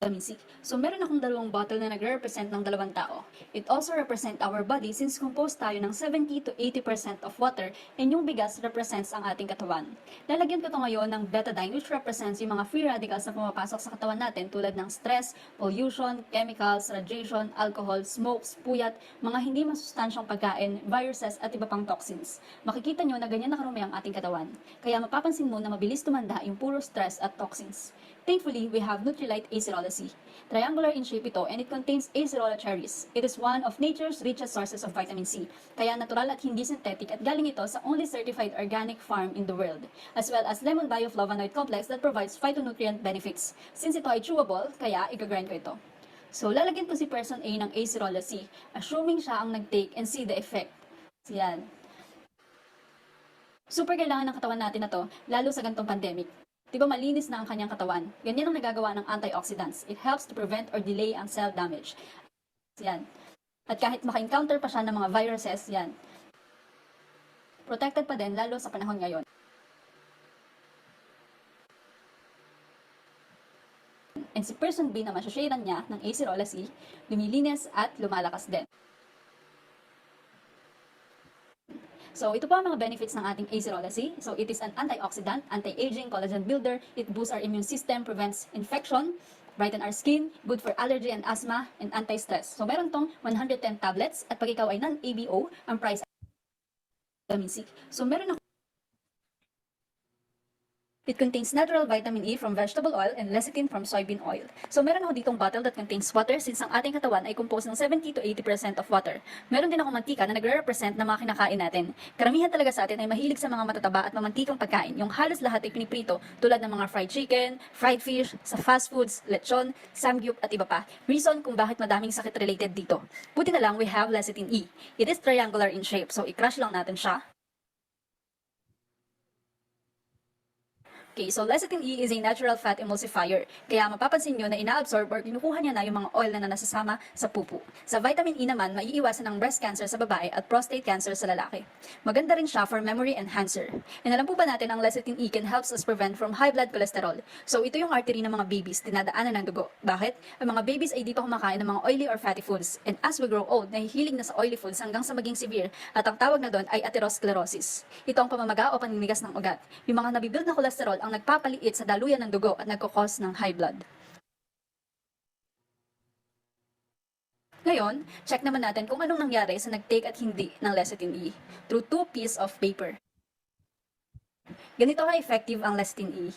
Vitamin C. So meron akong 2 bottle na nagre-represent ng 2 tao. It also represent our body since composed tayo ng 70 to 80% of water, and yung bigas represents ang ating katawan. Lalagyan ko to ngayon ng betadine, which represents yung mga free radicals na pumapasok sa katawan natin tulad ng stress, pollution, chemicals, radiation, alcohol, smokes, puyat, mga hindi masustansyang pagkain, viruses at iba pang toxins. Makikita nyo na ganyan nakarumi ang ating katawan. Kaya mapapansin mo na mabilis tumanda yung puro stress at toxins. Thankfully, we have Nutrilite Acerola C. Triangular in shape ito, and it contains acerola cherries. It is one of nature's richest sources of vitamin C. Kaya natural at hindi synthetic, at galing ito sa only certified organic farm in the world. As well as lemon bioflavonoid complex that provides phytonutrient benefits. Since ito ay chewable, kaya i-grind ko ito. So, lalagyan ko si person A ng Acerola C, assuming siya ang nag-take and see the effect. Yan. Super kailangan ng katawan natin na to, lalo sa gantong pandemic. Diba malinis na ang kanyang katawan? Ganyan ang nagagawa ng antioxidants. It helps to prevent or delay ang cell damage. Yan. At kahit maka-encounter pa siya ng mga viruses, yan. Protected pa din, lalo sa panahon ngayon. And si person B na masyasharan niya ng Acerola C, lumilinis at lumalakas din. So, ito po ang mga benefits ng ating Acerola C. So, it is an antioxidant, anti-aging, collagen builder. It boosts our immune system, prevents infection, brighten our skin, good for allergy and asthma, and anti-stress. So meron tong 110 tablets at pag ikaw ay non-ABO, ang price ay vitamin C. So meron ako. It contains natural vitamin E from vegetable oil and lecithin from soybean oil. So meron ako ditong bottle that contains water since ang ating katawan ay composed ng 70 to 80% of water. Meron din ako mantika na nagre-represent ng mga kinakain natin. Karamihan talaga sa atin ay mahilig sa mga matataba at mamantikang pagkain. Yung halos lahat ay piniprito tulad ng mga fried chicken, fried fish, sa fast foods, lechon, samgyup at iba pa. Reason kung bakit madaming sakit related dito. Buti na lang we have lecithin E. It is triangular in shape so i-crush lang natin siya. Okay, so lecithin E is a natural fat emulsifier. Kaya mapapansin nyo na ina-absorb or kinukuha niya na yung mga oil na nasasama sa pupu. Sa vitamin E naman, maiiwasan ang breast cancer sa babae at prostate cancer sa lalaki. Maganda rin siya for memory enhancer. And alam po ba natin ang lecithin E can helps us prevent from high blood cholesterol. So ito yung artery ng mga babies, dinadaanan ng dugo. Bakit? Ang mga babies ay di pa kumakain ng mga oily or fatty foods. And as we grow old, nahihilig na sa oily foods hanggang sa maging severe. At ang tawag na doon ay atherosclerosis. Ito ang pamamaga o paninigas ng ugat. Yung mga nabibuild na cholesterol ang nagpapaliit sa daluyan ng dugo at nagkakos ng high blood. Ngayon, check naman natin kung anong nangyari sa nag-take at hindi ng lecithin E through 2 pieces of paper. Ganito ka-effective ang lecithin E.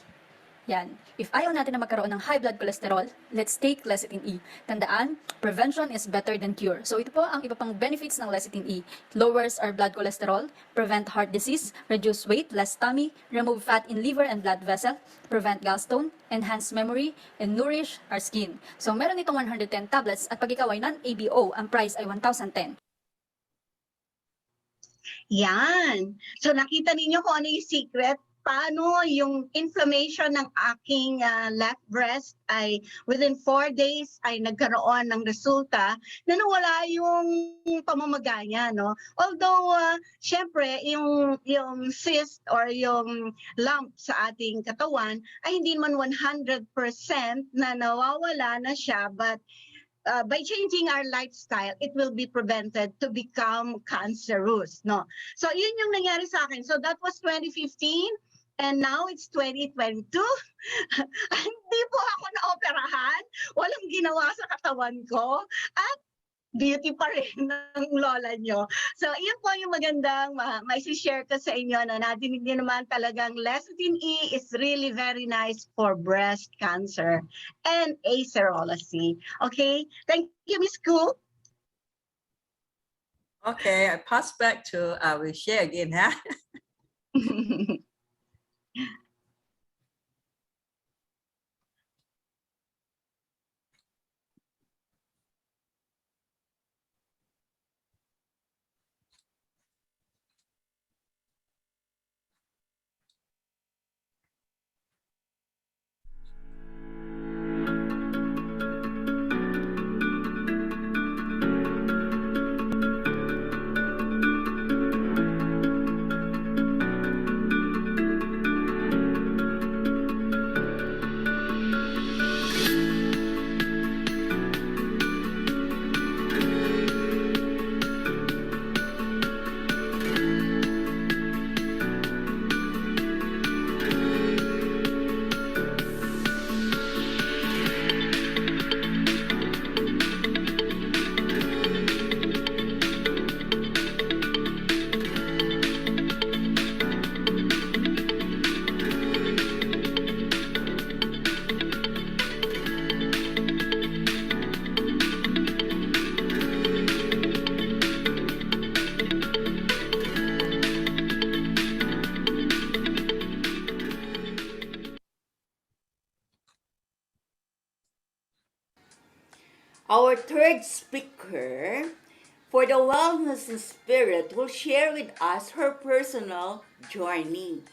Yan. If ayaw natin na magkaroon ng high blood cholesterol, let's take lecithin E. Tandaan, prevention is better than cure. So ito po ang iba pang benefits ng lecithin E. It lowers our blood cholesterol, prevent heart disease, reduce weight, less tummy, remove fat in liver and blood vessel, prevent gallstone, enhance memory, and nourish our skin. So meron itong 110 tablets at pag ikaw ay non-ABO, ang price ay 1,010.
Yan. So nakita ninyo kung ano yung secret. Paano yung inflammation ng aking left breast ay within 4 days ay nagkaroon ng resulta na nawala yung pamamaga niya, no? Although, syempre, yung cyst or yung lump sa ating katawan ay hindi man 100% na nawawala na siya, but by changing our lifestyle, it will be prevented to become cancerous, no? So, yun yung nangyari sa akin. So, that was 2015. And now it's 2022. Hindi po ako na-operahan. Walang ginawa sa katawan ko. At beauty pa rin ng lola nyo. So, iyon po yung magandang mai-share ko sa inyo na nadinig nyo naman talagang lecithin E is really very nice for breast cancer and acerology. Okay? Thank you, Ms. Koo.
Okay, I pass back to, we'll share again, huh?
Our third speaker for the Wellness in Spirit will share with us her personal journey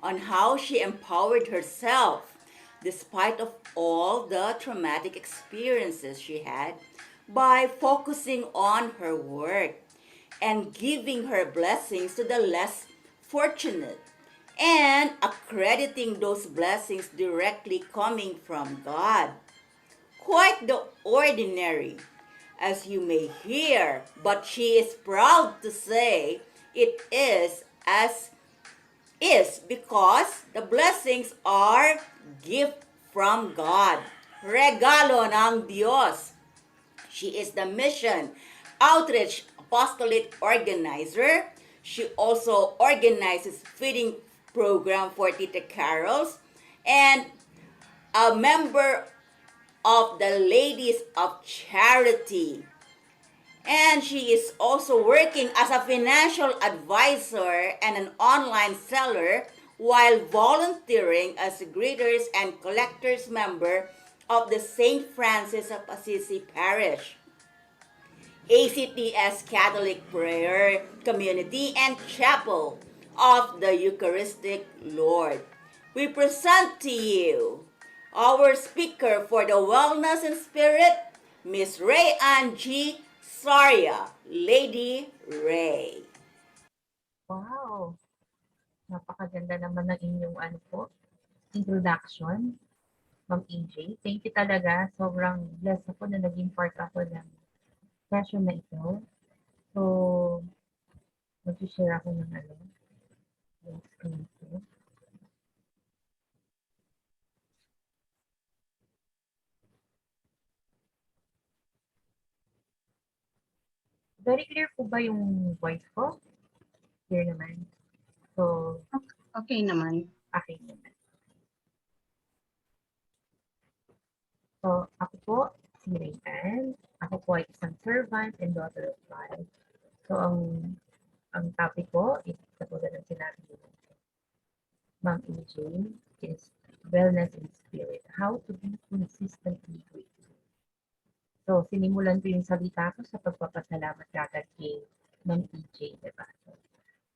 on how she empowered herself despite of all the traumatic experiences she had by focusing on her work and giving her blessings to the less fortunate and accrediting those blessings directly coming from God. Quite the ordinary, as you may hear, but she is proud to say it is as is because the blessings are gift from God. regalo ng Diyos. She is the Mission Outreach Apostolate Organizer. She also organizes feeding program for Tita Carols and a member of the Ladies of Charity. And she is also working as a financial advisor and an online seller while volunteering as a greeters and collectors member of the St. Francis of Assisi Parish, ACTS Catholic Prayer Community and Chapel of the Eucharistic Lord. We present to you our speaker for the Wellness in Spirit, Miss Ray Ann G. Saria, Lady Ray.
Wow! Napakaganda naman ng inyong introduction, Ma'am AJ. Thank you talaga. Sobrang blessed ako na naging part ako ng session na ito. So, mag-share ako ng yung screen ko. Very clear po ba yung voice ko? Clear naman. So,
okay naman.
Okay naman. So, ako po, si Rayhan. Ako po ay isang servant and daughter of God. So, ang topic ko is katulad ng sinabi niyo, Ma'am AJ, is wellness in spirit. How to be consistently grateful. So, sinimulan ko yung salita ko sa pagpapasalamat kagad kay Ma'am AJ, diba?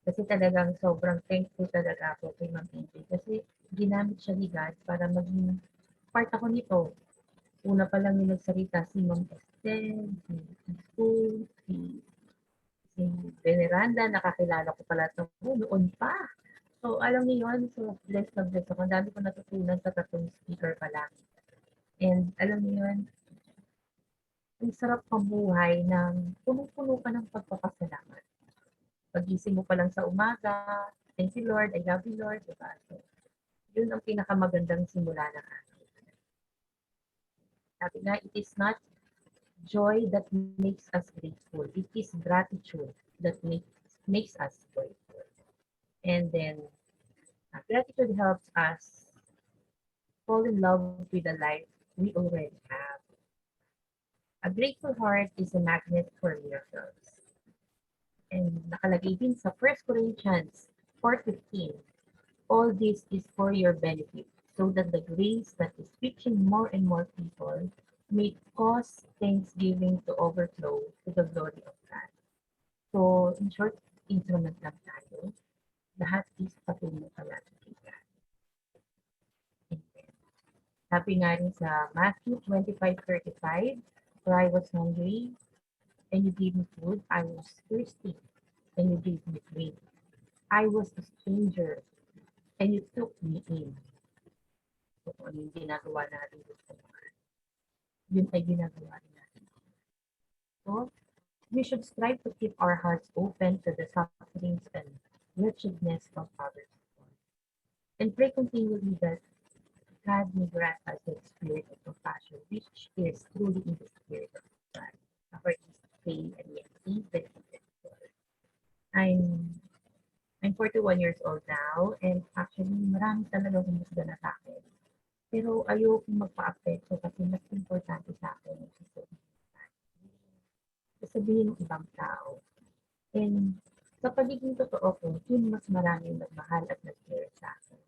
Kasi talagang sobrang thankful talaga ako kay Ma'am AJ kasi ginamit siya ni God para maging part ako nito. Una pa lang yung nagsalita si Ma'am Estelle, si Stu, si Veneranda, nakakilala ko pala ito noon pa. So, alam niyo yun, so blessed na blessed ako. Ang dami ko natutunan sa tatlong speaker pa lang. And alam niyo yun, ang sarap mabuhay ng punong-puno ka ng pagpapasalamat. Pag-gising mo pa lang sa umaga, thank you Lord, I love you Lord, diba? So, yun ang pinakamagandang simula ng akin. Sabi nga, it is not joy that makes us grateful. It is gratitude that makes us grateful. And then, gratitude helps us fall in love with the life we already have. A grateful heart is a magnet for miracles. And nakalagay din sa 1 Corinthians 4:15, all this is for your benefit, so that the grace that is reaching more and more people may cause thanksgiving to overflow to the glory of God. So, in short, instrument lang tayo. Lahat is patungo palagi kay God. Sabi nga rin sa Matthew 25:35, for I was hungry, and you gave me food. I was thirsty, and you gave me drink. I was a stranger, and you took me in. So, ano yung ginagawa natin dito? Yun ay ginagawa natin. So, we should strive to keep our hearts open to the sufferings and wretchedness of others. And pray continually that God may grant us the spirit of compassion, which is truly in the spirit of God. For this day and yet I'm 41 years old now, and actually marami talaga humusga na sa akin. Pero ayoko magpa-apekto kasi mas importante sa akin yung sasabihin ng ibang tao. And sa pagiging totoo ko, yun mas maraming nagmahal at nag-care sa akin.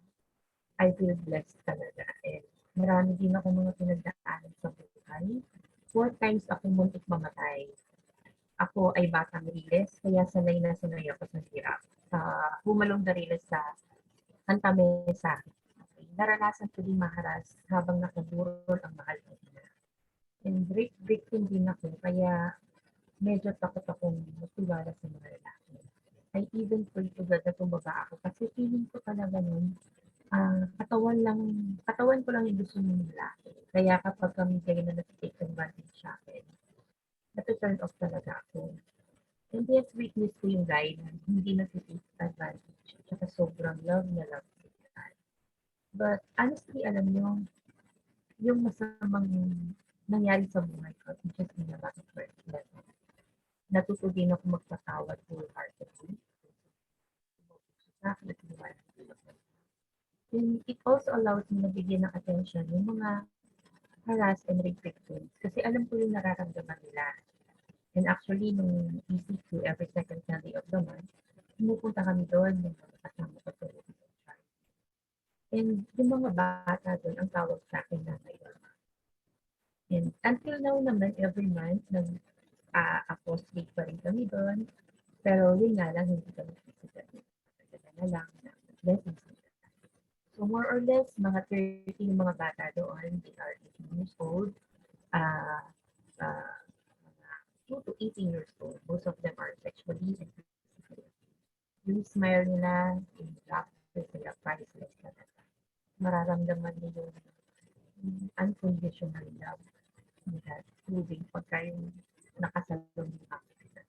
I feel blessed talaga. And marami din ako mga pinagdaanan sa buhay. 4 times ako muntik mamatay. Ako ay batang riles, kaya sanay na sanay ako sa hirap. Humalong na riles sa Santa Mesa. Okay. Naranasan ko din maharas habang nakaburol ang mahal ko ina. And break din din ako, kaya medyo takot akong matiwala sa mga lalaki. I even pray to God na tumaba ako kasi feeling ko talaga nun, katawan ko lang yung gusto ng lalaki. Kaya kapag kami kayo na nag-take advantage sa akin, natu-turn off talaga ako. And yes, witness ko yung guy na hindi nag-take advantage. Tsaka sobrang love na love ko. But honestly, alam nyo, yung masamang nangyari sa buhay ko, which is in about the first level. Natuto din ako magpatawad wholeheartedly. And it also allows me na bigyan ng attention yung mga harass and rape victims kasi alam ko yung nararamdaman nila. And actually, nung ECQ, every second Sunday of the month, pumupunta kami doon, yung mga kasama ko sa trial. And yung mga bata doon, ang tawag sa akin na ngayon. And until now naman, every month, nag-post-week pa rin kami doon. Pero yun nga lang, hindi kami physical. Kaya na lang, blessings. So more or less, mga 30 yung mga bata doon, they are 18 years old. 2 to 18 years old. Most of them are sexually and physically. Yung smile nila, yung laughter nila, priceless talaga. Mararamdaman nila yung unconditional love nila, proving pagka yung nakasalong yung akita.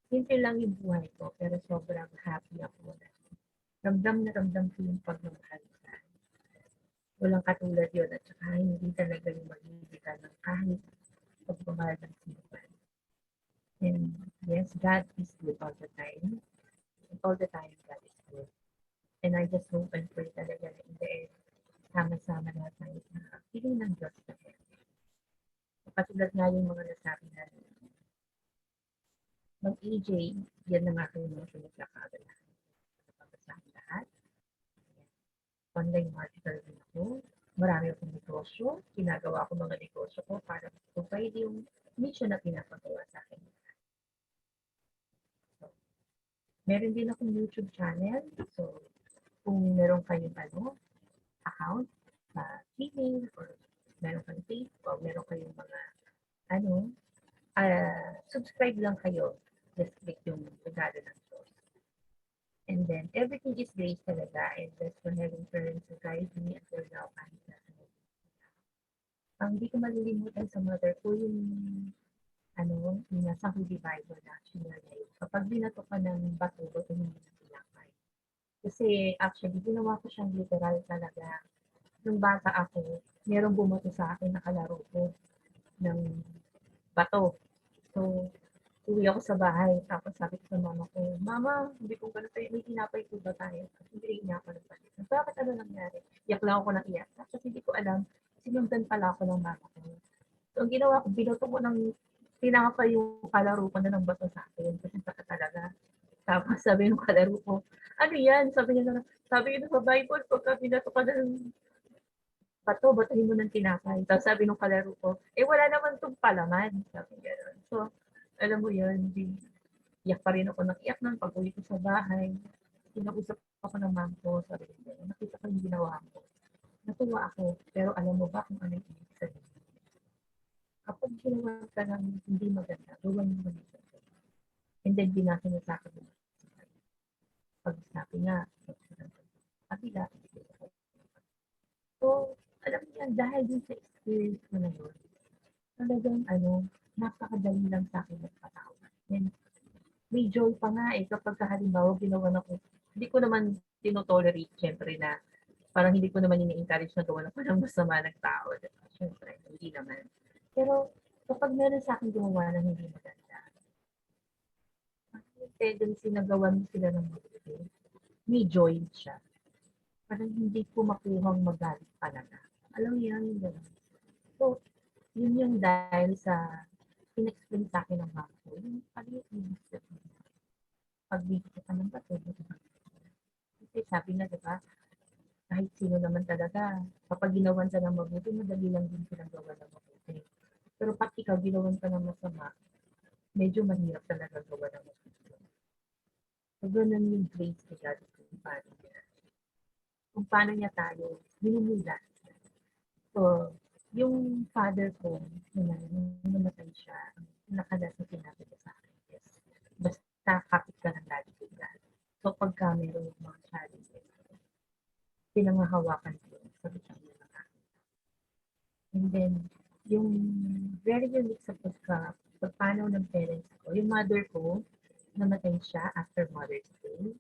Simple lang yung buhay ko, pero sobrang happy ako na ramdam na ramdam ko yung pagmamahal sa walang katulad yun at saka hindi talaga yung magbibigay ng kahit pagmamahal ng sinuman. And yes, God is good all the time. And all the time, God is good. And I just hope and pray talaga na in the end, sama-sama lahat tayo na piling ng Diyos na yan. Katulad nga yung mga nasabi na mag-EJ, yan na nga kayo mga sinagkakagala. Kapag-asahan lahat. Online marketer din ako. Marami akong negosyo. Ginagawa ko mga negosyo ko para provide yung mission na pinapagawa sa akin. So, meron din akong YouTube channel. So, kung meron kayong account sa Gmail or meron kayong Facebook, meron kayong mga subscribe lang kayo. Just click yung regalo ng Diyos. And then, everything is grace talaga. And that's for having parents to guide me until now. Ang hindi ko malilimutan sa mother ko yung nasa Holy Bible na sinanay. Kapag binato ka ng bato, hindi na tinapay. Kasi actually, ginawa ko siyang literal talaga. Nung bata ako, merong bumato sa akin na kalaro ko ng bato. So, uwi ako sa bahay, tapos sabi ko sa mama ko, Mama, hindi ko pala tayo, may tinapay ko ba tayo? Kasi hindi niya ako nagpalit. Bakit ano nangyari? Iyak lang ako ng iyak. Tapos hindi ko alam, sinundan pala ako ng mama ko. So, ang ginawa ko, binoto ko ng tinapay yung kalaro ko na ng bato sa akin. Kasi saka talaga. Tapos sabi ng kalaro ko, ano yan? Sabi niya sa Bible, pagka binato ka ng bato, batuhin mo ng tinapay. Tapos sabi ng kalaro ko, wala naman itong palaman. Sabi gano'n. So, alam mo yun, iyak pa rin ako nakiyak nun pag-uwi ko sa bahay. Kinausap ako ng mom ko, sabi ko, nakita ko yung ginawa ko. Natuwa ako, pero alam mo ba kung ano yung ibig sabihin? Kapag ginawa ka ng hindi maganda, gawin mo maganda. And then, binasa niya sa akin. Pag sabi nga, kabila. So, alam niya, dahil din sa experience ko na yun, talagang napakadali lang sa akin magpatawad. And may joy pa nga kapag halimbawa ginawa na ko, hindi ko naman tinotolerate, syempre na parang hindi ko naman ini-encourage na gawa na ko ng masama ng tao. Syempre, hindi naman. Pero kapag meron sa akin gumawa na hindi maganda, may tendency na gawan sila ng mabuti, may joy siya. Parang hindi ko makuhang magalit talaga. Alam mo yan, so, yun yung dahil sa in-explain sa akin ng mama ko, yung pag-ibig sa pagbibig ka ng bato. Kasi sabi na, diba, kahit sino naman talaga, kapag ginawan ka ng mabuti, madali lang din silang gawa ng mabuti. Pero pag ikaw ginawan ka ng masama, medyo mahirap talaga gawa ng mabuti. So, ganun yung grace ni God kung paano niya tayo minumula. So, yung father ko, nung namatay siya, nakalas na sinabi ko sa akin, yes, basta kapit ka ng lagi ko God. So, pagka meron yung mga challenges, pinangahawakan ko, sabi siya ng akin. And then, yung very unique sa pagpanaw ng parents ko, yung mother ko, namatay siya after Mother's Day.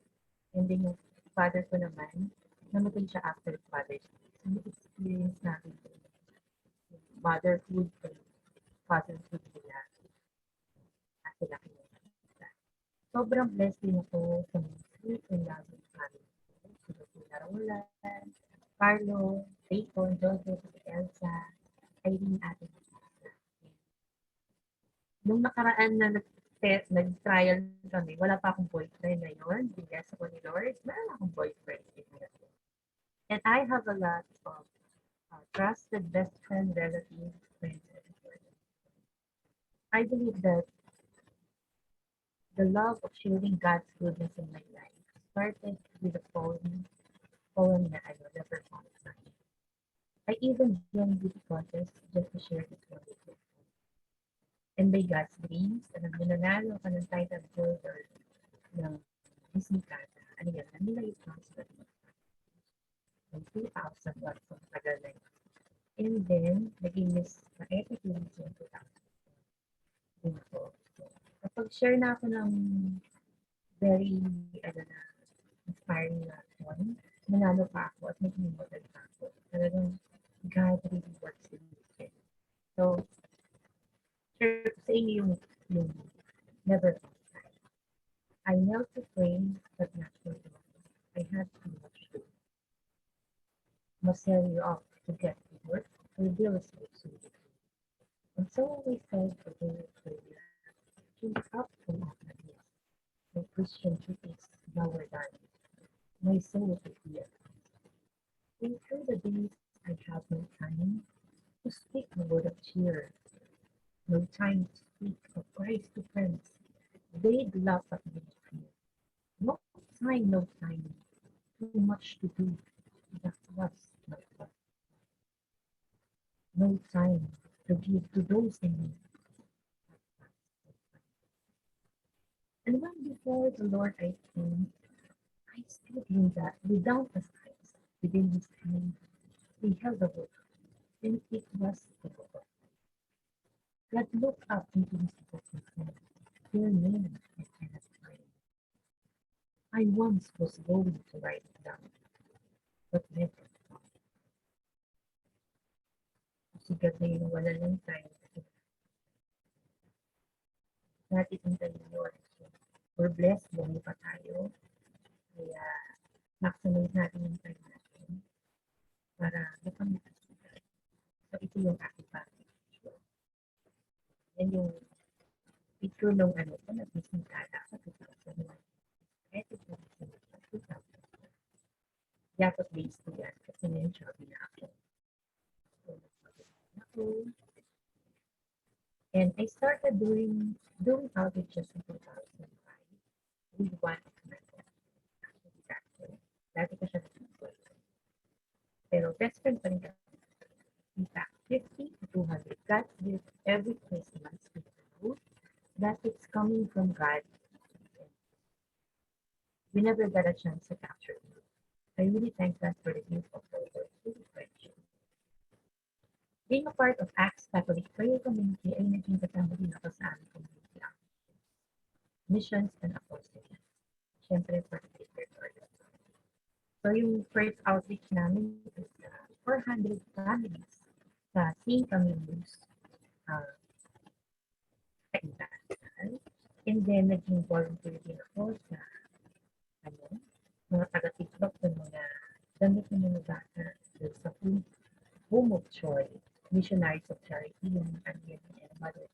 And then yung father ko naman, namatay siya after Father's Day. So, experience natin motherhood and fatherhood nila at sila kinakita. Sobrang blessed din ako sa mga sweet and loving family. Sila sila Roland, Carlo, Bacon, Joseph, Elsa, Irene, Ate Lisa. Nung nakaraan na nag-trial kami, wala pa akong boyfriend ngayon. Bigas ako ni Lord, meron akong boyfriend. And I have a lot of trusted best friend, relatives, friends, and friends. I believe that the love of sharing God's goodness in my life started with a poem that I will never forget. I even joined beauty contest just to share this one with you. And by God's grace, nanalo ka ng title holder ng Disney Casa. Ano yan? Manila is transferred ng 2,000 watts ng tagal na yun. And then, naging Miss Epic Ladies in 2000. So, kapag share na ako ng very, inspiring na one, nanalo pa ako at naging model pa ako. Talagang God really works in me. So, share ko sa inyo yung never time. I knelt to pray, but not for long. I had too much to do. Must sell you off to get to work, or bills will soon be due. And so I said a word of prayer, choose up from off my knees. My Christian duties now were done. My soul is here. And through the days I have no time to speak a word of cheer. No time to speak of Christ to friends. They'd laugh at me with fear. No time. Too much to do. That was my fault. No time to give to those in need. And when before the Lord I came, I stood in that without a sight. Within his hand, he held a book, and it was the book. God looked up into his book and said, "Dear man, I cannot find. I once was going to write it down, but never found." Sigat na yung wala ng time. Natin ang tayo. We're blessed, buhay pa tayo. Kaya, maximize natin yung time natin para makamit. So, ito yung aking picture. Yan yung picture ng nag-ising kada sa 2001. Ito yung 2000. Dapat based ko yan kasi ngayon siya binako. And I started doing outreaches in 2005 with one of my friends. Dati ko siya nag-work. Pero best friend pa rin kami. In fact, 50 to 200 God gives every Christmas with the hope that it's coming from God. We never got a chance to capture it. I really thank God for the gift of the Lord through friendship. Being a part of Acts Catholic Prayer Community ay naging kasama din ako sa aming community missions and apostolate. Siyempre, for the greater. So, yung first outreach namin is 400 families sa St. Camillus Kaibasan. And then, naging volunteer din ako sa mga taga-TikTok ng mga damit ng mga bata sa Home of Joy, Missionaries of Charity, yung Andian and Mother.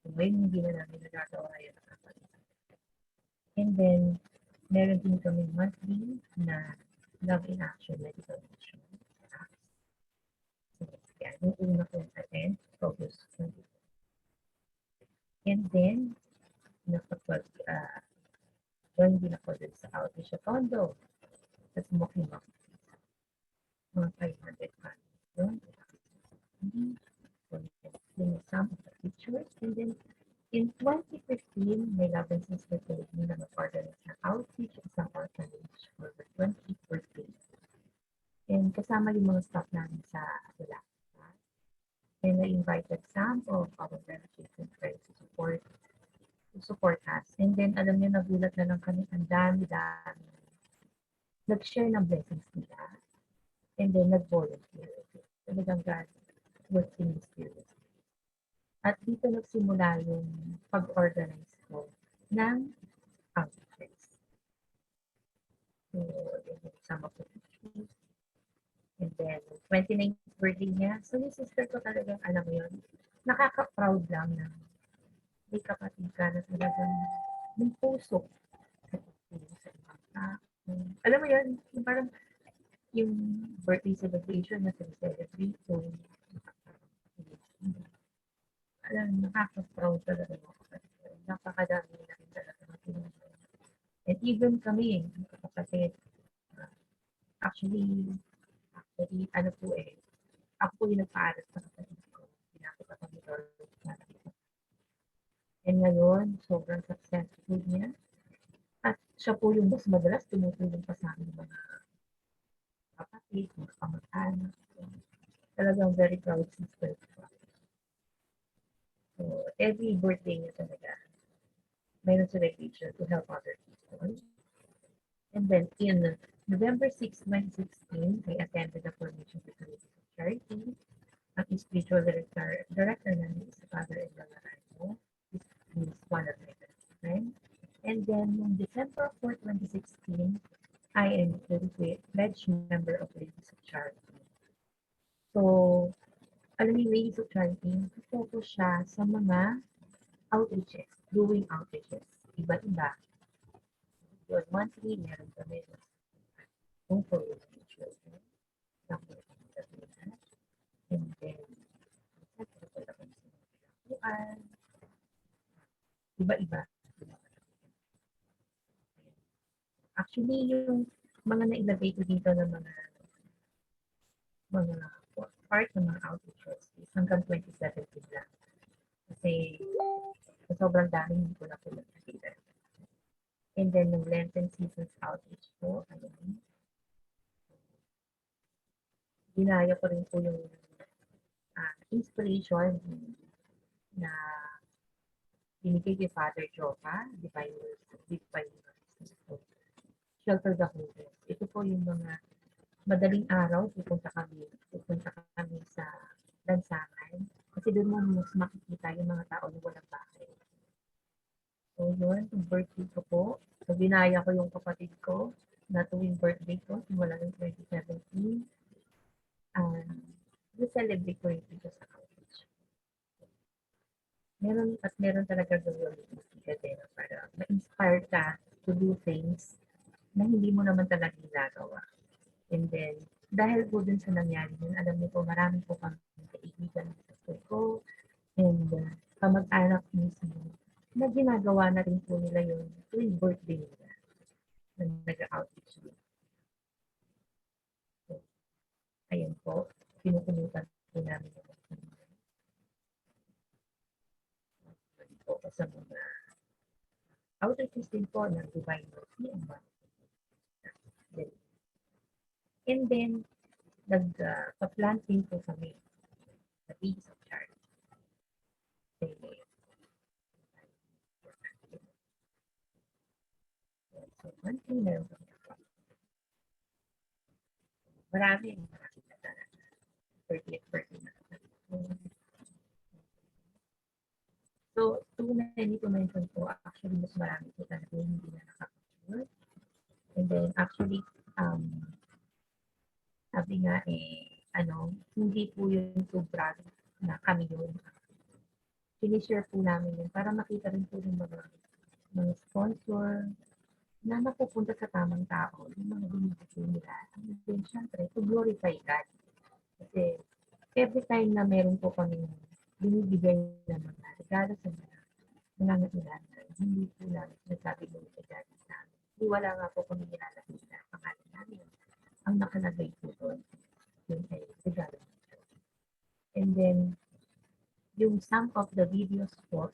So, ngayon hindi na namin nagagawa yun. And then, meron din kami monthly na Love in Action Medical Mission. So, yan, yung una kong attend, August 20. And then, join din ako dun sa outreach sa Tondo. Sa Smoky Mountains. Mga 500 families doon. So, some of the pictures. And then, in 2015, my love and sister told me na mag-organize na outreach sa orphanage for the 20th birthday. And kasama yung mga staff namin sa Atlanta. And I invited some of our relatives and friends to support us. And then, alam niyo, nagulat na lang kami, ang dami. Nag-share ng blessings nila. And then nag-volunteer. Talagang God was in mysterious. At dito nagsimula yung pag-organize ko ng outreach. So, some of the pictures. And then, 29th birthday niya. So, yung sister ko talagang, alam mo yun, nakaka-proud lang na may kapatid ka na talagang may puso. Sa ibang tao. Alam mo yun, yung parang yung birthday celebration na celebrate ko. Alam, nakaka-proud talaga ako. Napakadami na rin talaga ng tinutulungan. And even kami, kapatid, actually, ano po ako po yung nagpaaral sa kapatid ko. Pinakot ako ni Lord. And ngayon, sobrang successful niya. At siya po yung mas madalas tumutulong pa sa amin mga kapatid, mga kamag-anak. Talagang very proud sister ko. So, every birthday niya talaga, mayroon celebration to help other people. And then, in November 6, 2016, I attended the formation of the Committee of Charity. Ang spiritual director namin is Father Edgar Arano. He's one of my best friends. And then, in December 4, 2016, I am a pledged member of Ladies of Charity. So, alam niyo, Ladies of Charity, focus siya sa mga outreaches, doing outreaches. Iba-iba. Yun, monthly, meron kami for children. And then, iba-iba. Actually, yung mga nailagay ko dito ng mga part ng mga outreaches is hanggang 2017 lang. Kasi sobrang dami hindi ko na po nakikita. And then, yung Lenten Seasons outreach po, ayun. Ginaya ko rin po yung inspiration na binigay kay Father Jopa, Divine Shelter the Homeless. Ito po yung mga madaling araw, pupunta kami sa lansangan. Kasi doon mo mas makikita yung mga tao na walang bahay. So yun, yung birthday ko po. So binaya ko yung kapatid ko na tuwing birthday ko, simula ng 2017. We-celebrate ko rin dito sa outreach. Meron talaga gawin para ma-inspire ka to do things na hindi mo naman talaga ginagawa. And then, dahil po dun sa nangyari yun, alam niyo po, marami po kami kaibigan ng sister ko and kamag-anak mismo na ginagawa na rin po nila yun tuwing birthday nila na nag-outreach nila. So, ayun po, pinupulutan po namin yung po sa mga outreaches din po ng Divine Mercy and and then, nag-planting po kami sa Ladies of Charity. So, one thing meron kami ako. Marami na 30th birthday na. So, tunay to mention po, actually, mas marami po talaga hindi na nakapag-work. And then, actually, sabi nga hindi po yun sobra na kami yun. Sinishare po namin yun para makita rin po yung mga sponsor na napupunta sa tamang tao, yung mga binibigay nila. And then, syempre, to glorify God. Kasi, every time na meron po kami binibigay na mga regalo sa mga nangangailangan, hindi po namin nagsabi mo sa God sa amin. Hindi wala nga po kami nilalagay na pangalan namin. Ang nakalagay po doon, yung ay regalo. And then, yung some of the videos po,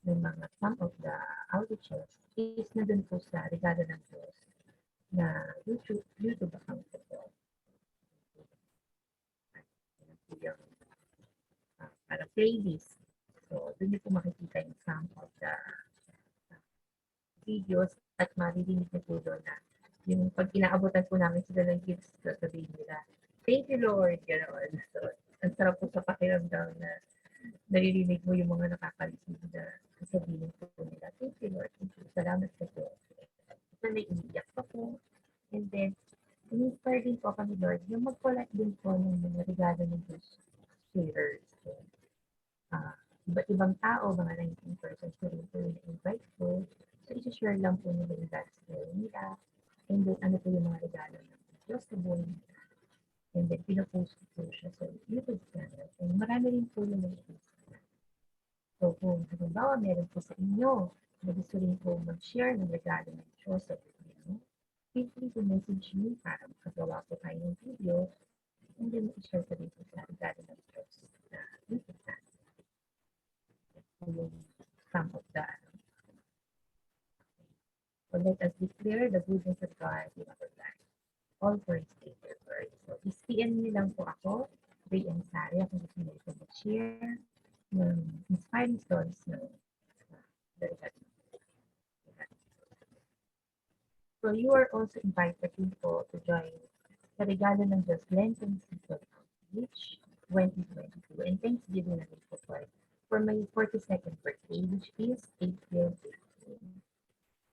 yung mga some of the outreaches is na dun po sa regalo ng Diyos na YouTube account po. Yung para playlist. So, dun niyo po makikita yung some of the videos at maririnig niyo po doon na Yung pag inaabutan po namin sila ng gifts, sasabihin nila, thank you Lord, gano'n. So, ang sarap po sa pakiramdam na naririnig mo yung mga nakaka-receive na sasabihin po nila, thank you Lord, thank you, salamat sa Diyos. So, naiiyak pa po. And then, in-inspire din po kami Lord, yung mag-collect din po ng mga regalo ng Diyos sharers. So, iba't ibang tao, mga 19 persons na rin po yung invite ko. So, isi-share lang po nila yung God's will nila. And then, ano po yung mga regalo ng Diyos sa buhay nila. And then, pinapost ko po siya sa YouTube channel. And marami rin po yung nag-post. So, kung halimbawa, meron po sa inyo na gusto rin po mag-share ng regalo ng Diyos sa buhay nyo, feel free to message me para makagawa po tayo ng video. And then, i-share ko rin po sa regalo ng Diyos na YouTube channel. Yung some of the so let us declare the goodness of God in our life. All for His greater word. So, PM niyo lang po ako, Ray and Sarah, kung gusto niyo po mag-share ng inspiring stories ng so, you are also invited po to join the Regalo ng Diyos Lenten Season Outreach 2022 and Thanksgiving na rin po for my 42nd birthday, which is April 15.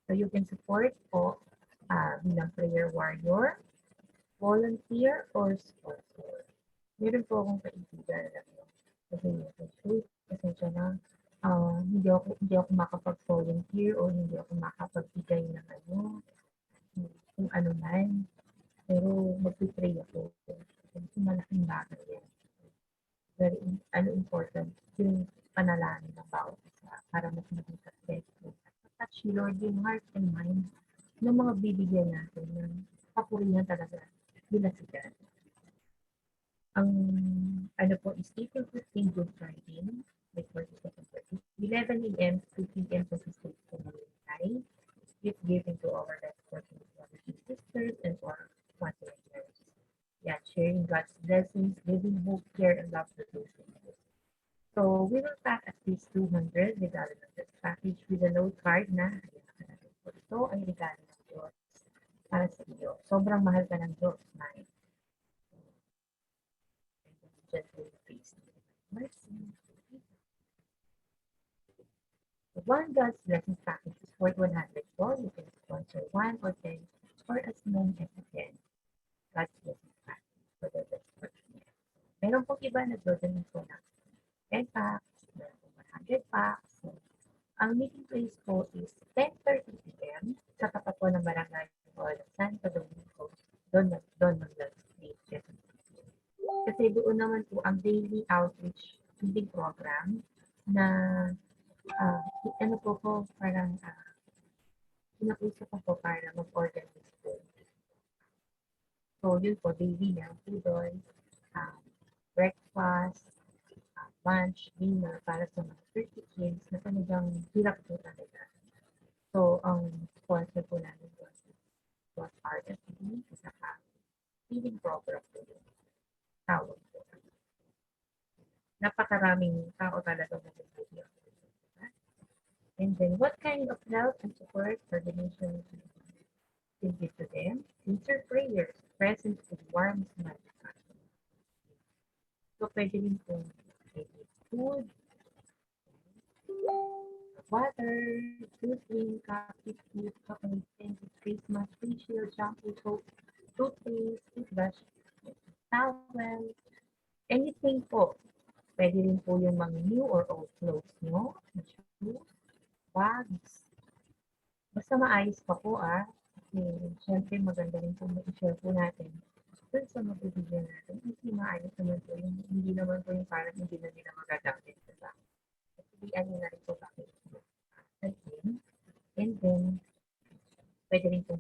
So you can support po bilang prayer warrior, volunteer, or sponsor. Meron po akong kaibigan na kasi pasensya na hindi ako makapag-volunteer o hindi ako makapagbigay ng kung ano man. Pero mag-pray ako. Kasi malaking bagay yan. Very important yung panalangin ng bawat isa para mas maging successful. Touch Lord yung heart and mind ng mga bibigyan natin ng papurihan talaga nila si God. Ang po is April 15 Good Friday, like 42nd birthday, 11 a.m. to 2 p.m. sa Sisters Community. Gift giving to our left working brothers and sisters and for partners. Yeah, sharing God's blessings, giving hope, care, and love to those in need. So, we will pack at least 200 regalo ng this package with a note card na ito ay regalo ng Diyos para sa iyo. Sobrang mahal ka ng Diyos, Mike. The one God's blessings package is worth 100 po. You can sponsor 1 or 10 or as many as you can. God's blessings package for the best person. Meron pong iba na doon po ng 10 packs, meron pong 100 packs. So, ang meeting place po is 10:30 p.m. sa tapat po ng Barangay Hall of Santo Domingo. Doon mag-street. Kasi doon naman po ang daily outreach meeting program na parang pinapuso ko po para mag-organize po. So, yun po, daily na po doon. Breakfast, lunch, dinner para sa mga 30 kids na talagang hirap po talaga. So, ang sponsor po namin was RFP, saka feeding program po yun. Tawag po. Napakaraming tao talaga na nagpupunta. And then, what kind of help and support for the nation can give to them? Sincere prayers, presence with warm smile. So, pwede rin po food, water, toothpaste, coffee, food, chocolate, face mask, face shield, shampoo, soap, toothpaste, toothbrush, towel, anything po. Pwede rin po yung mga new or old clothes nyo, shoes, bags. Basta maayos pa po Kasi syempre maganda rin po ma-share po natin dun sa mabibigyan natin. Kasi maayos naman po yung hindi naman po yung parang hindi na nila magagamit. Diba? Kasi ano na rin po bakit and then pwede rin po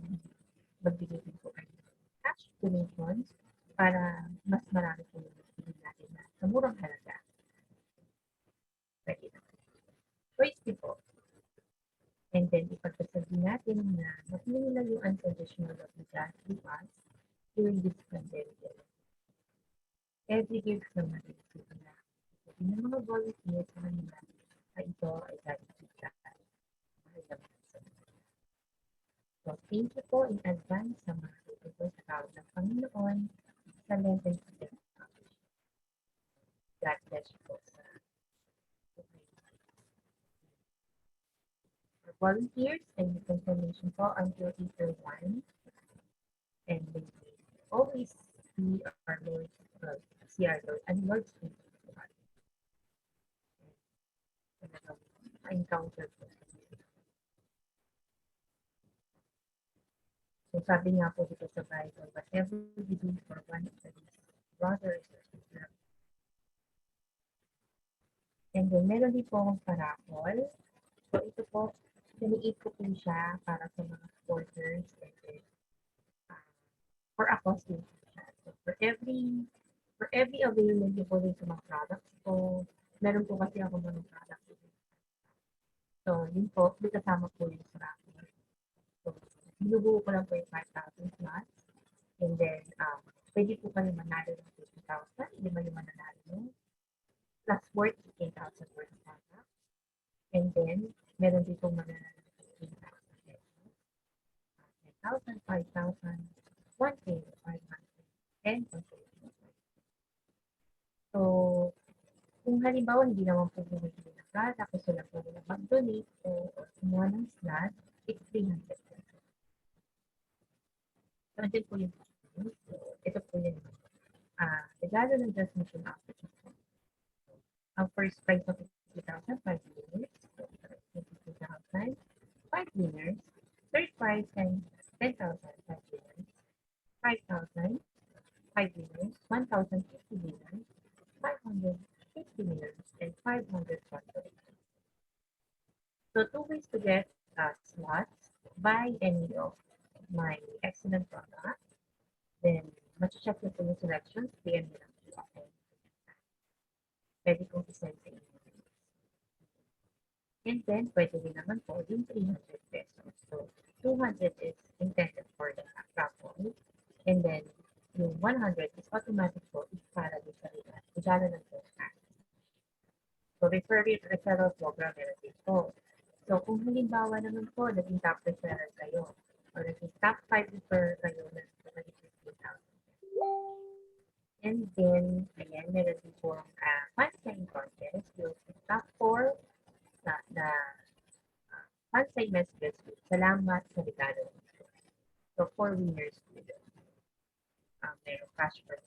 magbigay din po kayo cash donations para mas marami po yung magbigay natin na sa murang halaga. Pwede na. Choice din po. And then ipagsasabi natin na makinig nila yung unconditional love ni God to us during this pandemic. Every gift na ma-receive na ng mga volunteers sa kanila ay ito ay galing sa God. So, thank you po in advance sa mga tutubo sa tawag ng Panginoon sa Lenten Season. God bless you po sa for volunteers and information po until April 1. And we always see our Lord, see our Lord and Lord's Spirit. Encounter po. So sabi nga po dito sa Bible, whatever we do for one of the brothers or sisters. And then meron din po akong parapol. So ito po, siniit ko po siya para sa mga supporters and then for a costing siya. So for every available din sa mga products ko, meron po kasi ako mga products. So yun po, may kasama po yung parapol. So binubuo ko lang po yung 5,000 slots. And then, pwede po kayo manalo ng 50,000. Hindi ba yung mananalo nyo? Plus worth 15,000 worth of product. And then, meron din pong mananalo ng 15,000 pesos. 10,000, 5,000, 1K, 500, and 1K. So, kung halimbawa hindi naman po bumili ng product, gusto lang po nila mag-donate o kumuha ng slot, it's 300 pesos. So, andyan po yung so, ito po yun. Regalo ng Just Mission Office. Ang first prize of 50,000, 5 winners. So, 50,000, 5 winners. Third prize, 10,000, 5 winners. 5,000, 5 winners. 1,050 winners. 550 winners. And 500 sponsors. So, 2 ways to get slots. Buy any of my excellent product. Then, check nyo po yung selections. PM nyo lang po ako. Pwede kong isend sa inyo. And then, pwede rin naman po yung 300 pesos. So, 200 is intended for the raffle. And then, yung 100 is automatic po is para din sa regalo ng postcard. So, referral program meron din po. So, kung halimbawa naman po, naging top referral kayo, or naging top 5 referral kayo na naging 15,000. And then, ayan, meron din po ang fan-sign contest. Yung top 4 na fan-sign messages. Salamat sa regalo. So, 4 winners po yun. Meron cash prize.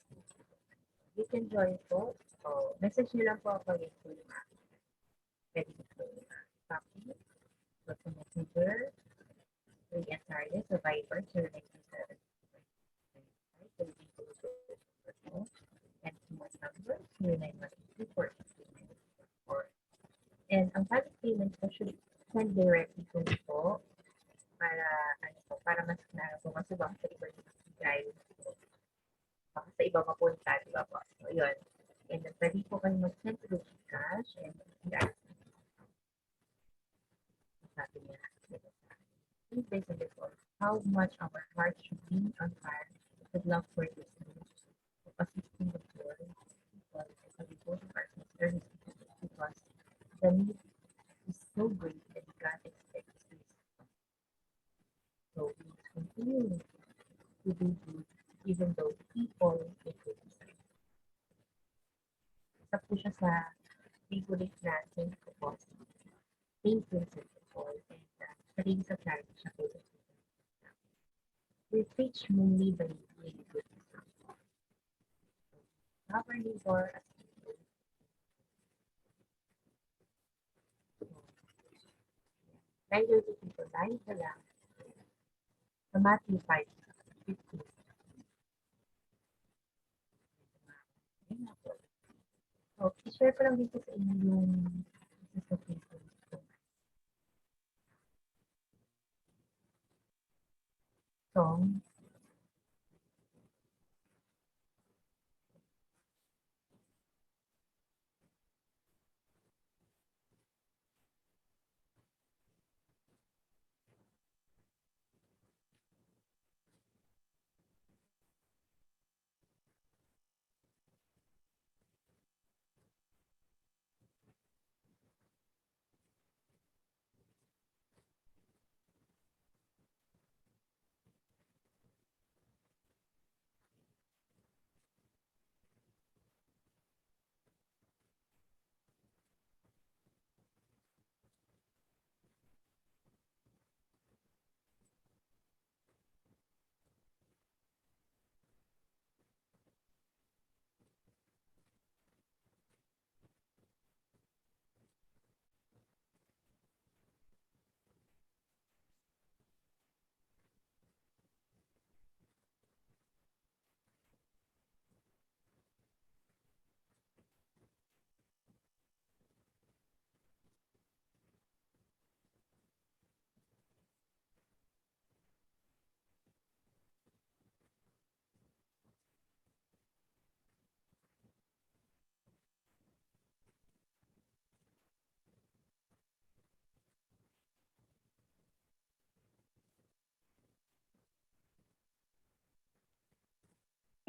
You can join po. So, message nyo lang po ako yung po yung pwede po yung copy. So, sa Messenger, 3 SRS, Survivor, 097. And my number, 0912 And ang public payment po should send directly to me po para mas klaro po kasi baka sa iba yung drive po. Baka sa iba mapunta, di ba po? So, yun. And then, pwede po kayo mag-send to cash and guys. Sabi niya, please listen before how much our heart should be on fire with love for this news, assisting the poor people and the devoted our sisters because the need is so great that God expects this. So we continue to do good even though people may criticize. Isa po siya sa favorite natin po. Main principle and sarili sa clarity siya po. We preach mainly by doing good. Our neighbor as people. Neither do people lie the lamb. Sa Matthew 5:15. So, i-share ko lang dito sa inyo yung isa sa Facebook. Song.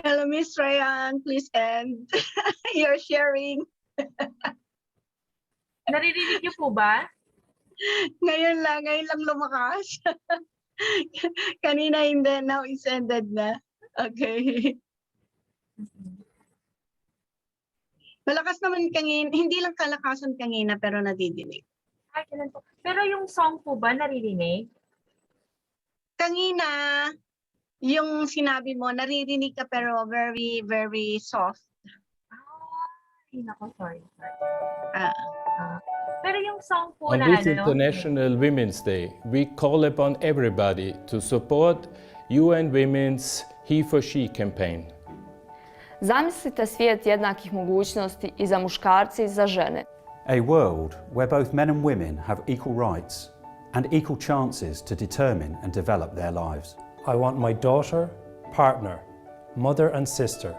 Hello, Miss Ryan. Please end your sharing.
Naririnig niyo po ba?
Ngayon lang lumakas. Kanina hindi, now it's ended na. Okay. Malakas naman kanina, hindi lang kalakasan kanina pero nadidinig.
Ay, ganun po. Pero yung song po ba naririnig?
Kanina, yung sinabi mo, naririnig ka pero very, very soft.
Ay, nako, sorry.
Pero yung
song po
On
na
this International Women's Day, we call upon everybody to support UN Women's He for She campaign.
Zamislite svijet jednakih mogućnosti I za muškarce I za žene.
A world where both men and women have equal rights and equal chances to determine and develop their lives.
I want my daughter, partner, mother and sister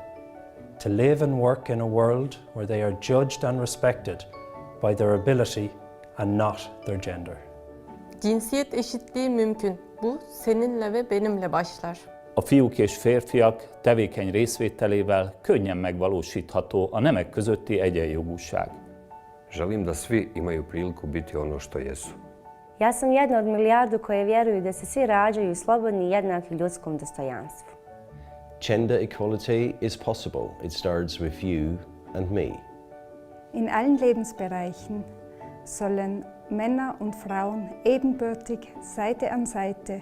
to live and work in a world where they are judged and respected by their ability and not their gender.
Cinsiyet eşitliği mümkün. Bu seninle ve benimle başlar.
A fiúk és férfiak tevékeny részvételével könnyen megvalósítható a nemek közötti egyenjogúság.
Želim da svi imaju priliku biti ono što jesu.
Ja sam jedna od milijardu koje vjeruju da se svi rađaju slobodni I jednaki ljudskom dostojanstvu.
Gender equality is possible. It starts with you and me.
In allen Lebensbereichen sollen Männer und Frauen ebenbürtig Seite an Seite,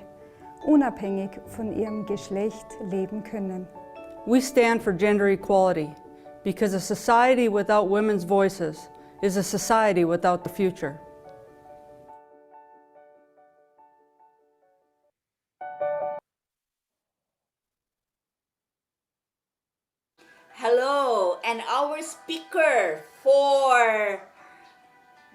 unabhängig von ihrem Geschlecht leben können.
We stand for gender equality because a society without women's voices is a society without the future.
Hello, and our speaker for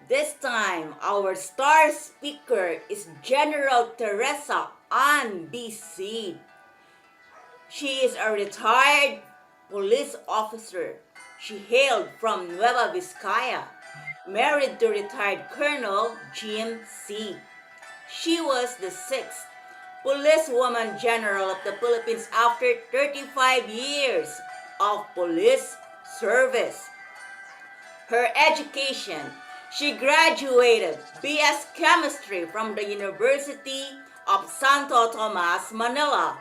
this time, our star speaker is General Teresa Ann B. Seed. She is a retired police officer. She hailed from Nueva Vizcaya, married to retired Colonel Jim Seed. She was the 6th policewoman general of the Philippines after 35 years of police service. Her education, she graduated BS Chemistry from the University of Santo Tomas, Manila,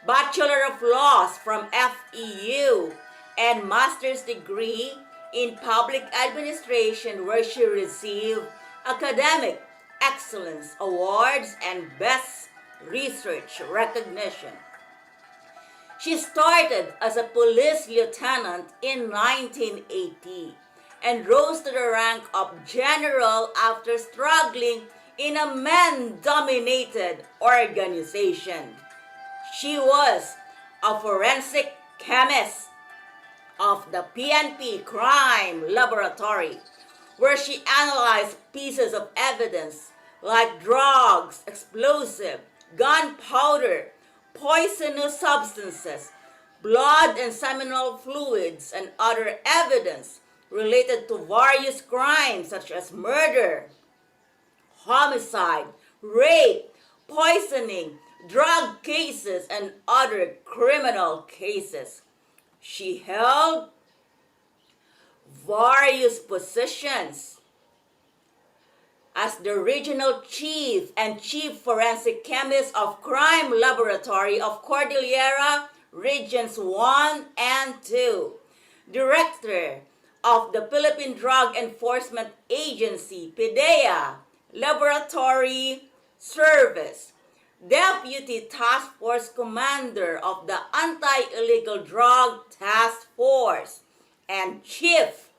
Bachelor of Laws from FEU, and Master's degree in Public Administration, where she received Academic Excellence Awards and Best Research recognition. She started as a police lieutenant in 1980 and rose to the rank of general after struggling in a men-dominated organization. She was a forensic chemist of the PNP Crime Laboratory, where she analyzed pieces of evidence like drugs, explosive, gunpowder, poisonous substances, blood and seminal fluids, and other evidence related to various crimes such as murder, homicide, rape, poisoning, drug cases, and other criminal cases. She held various positions as the regional chief and chief forensic chemist of Crime Laboratory of Cordillera Regions 1 and 2, director of the Philippine Drug Enforcement Agency, PDEA, Laboratory Service, Deputy Task Force Commander of the Anti-Illegal Drug Task Force, and Chief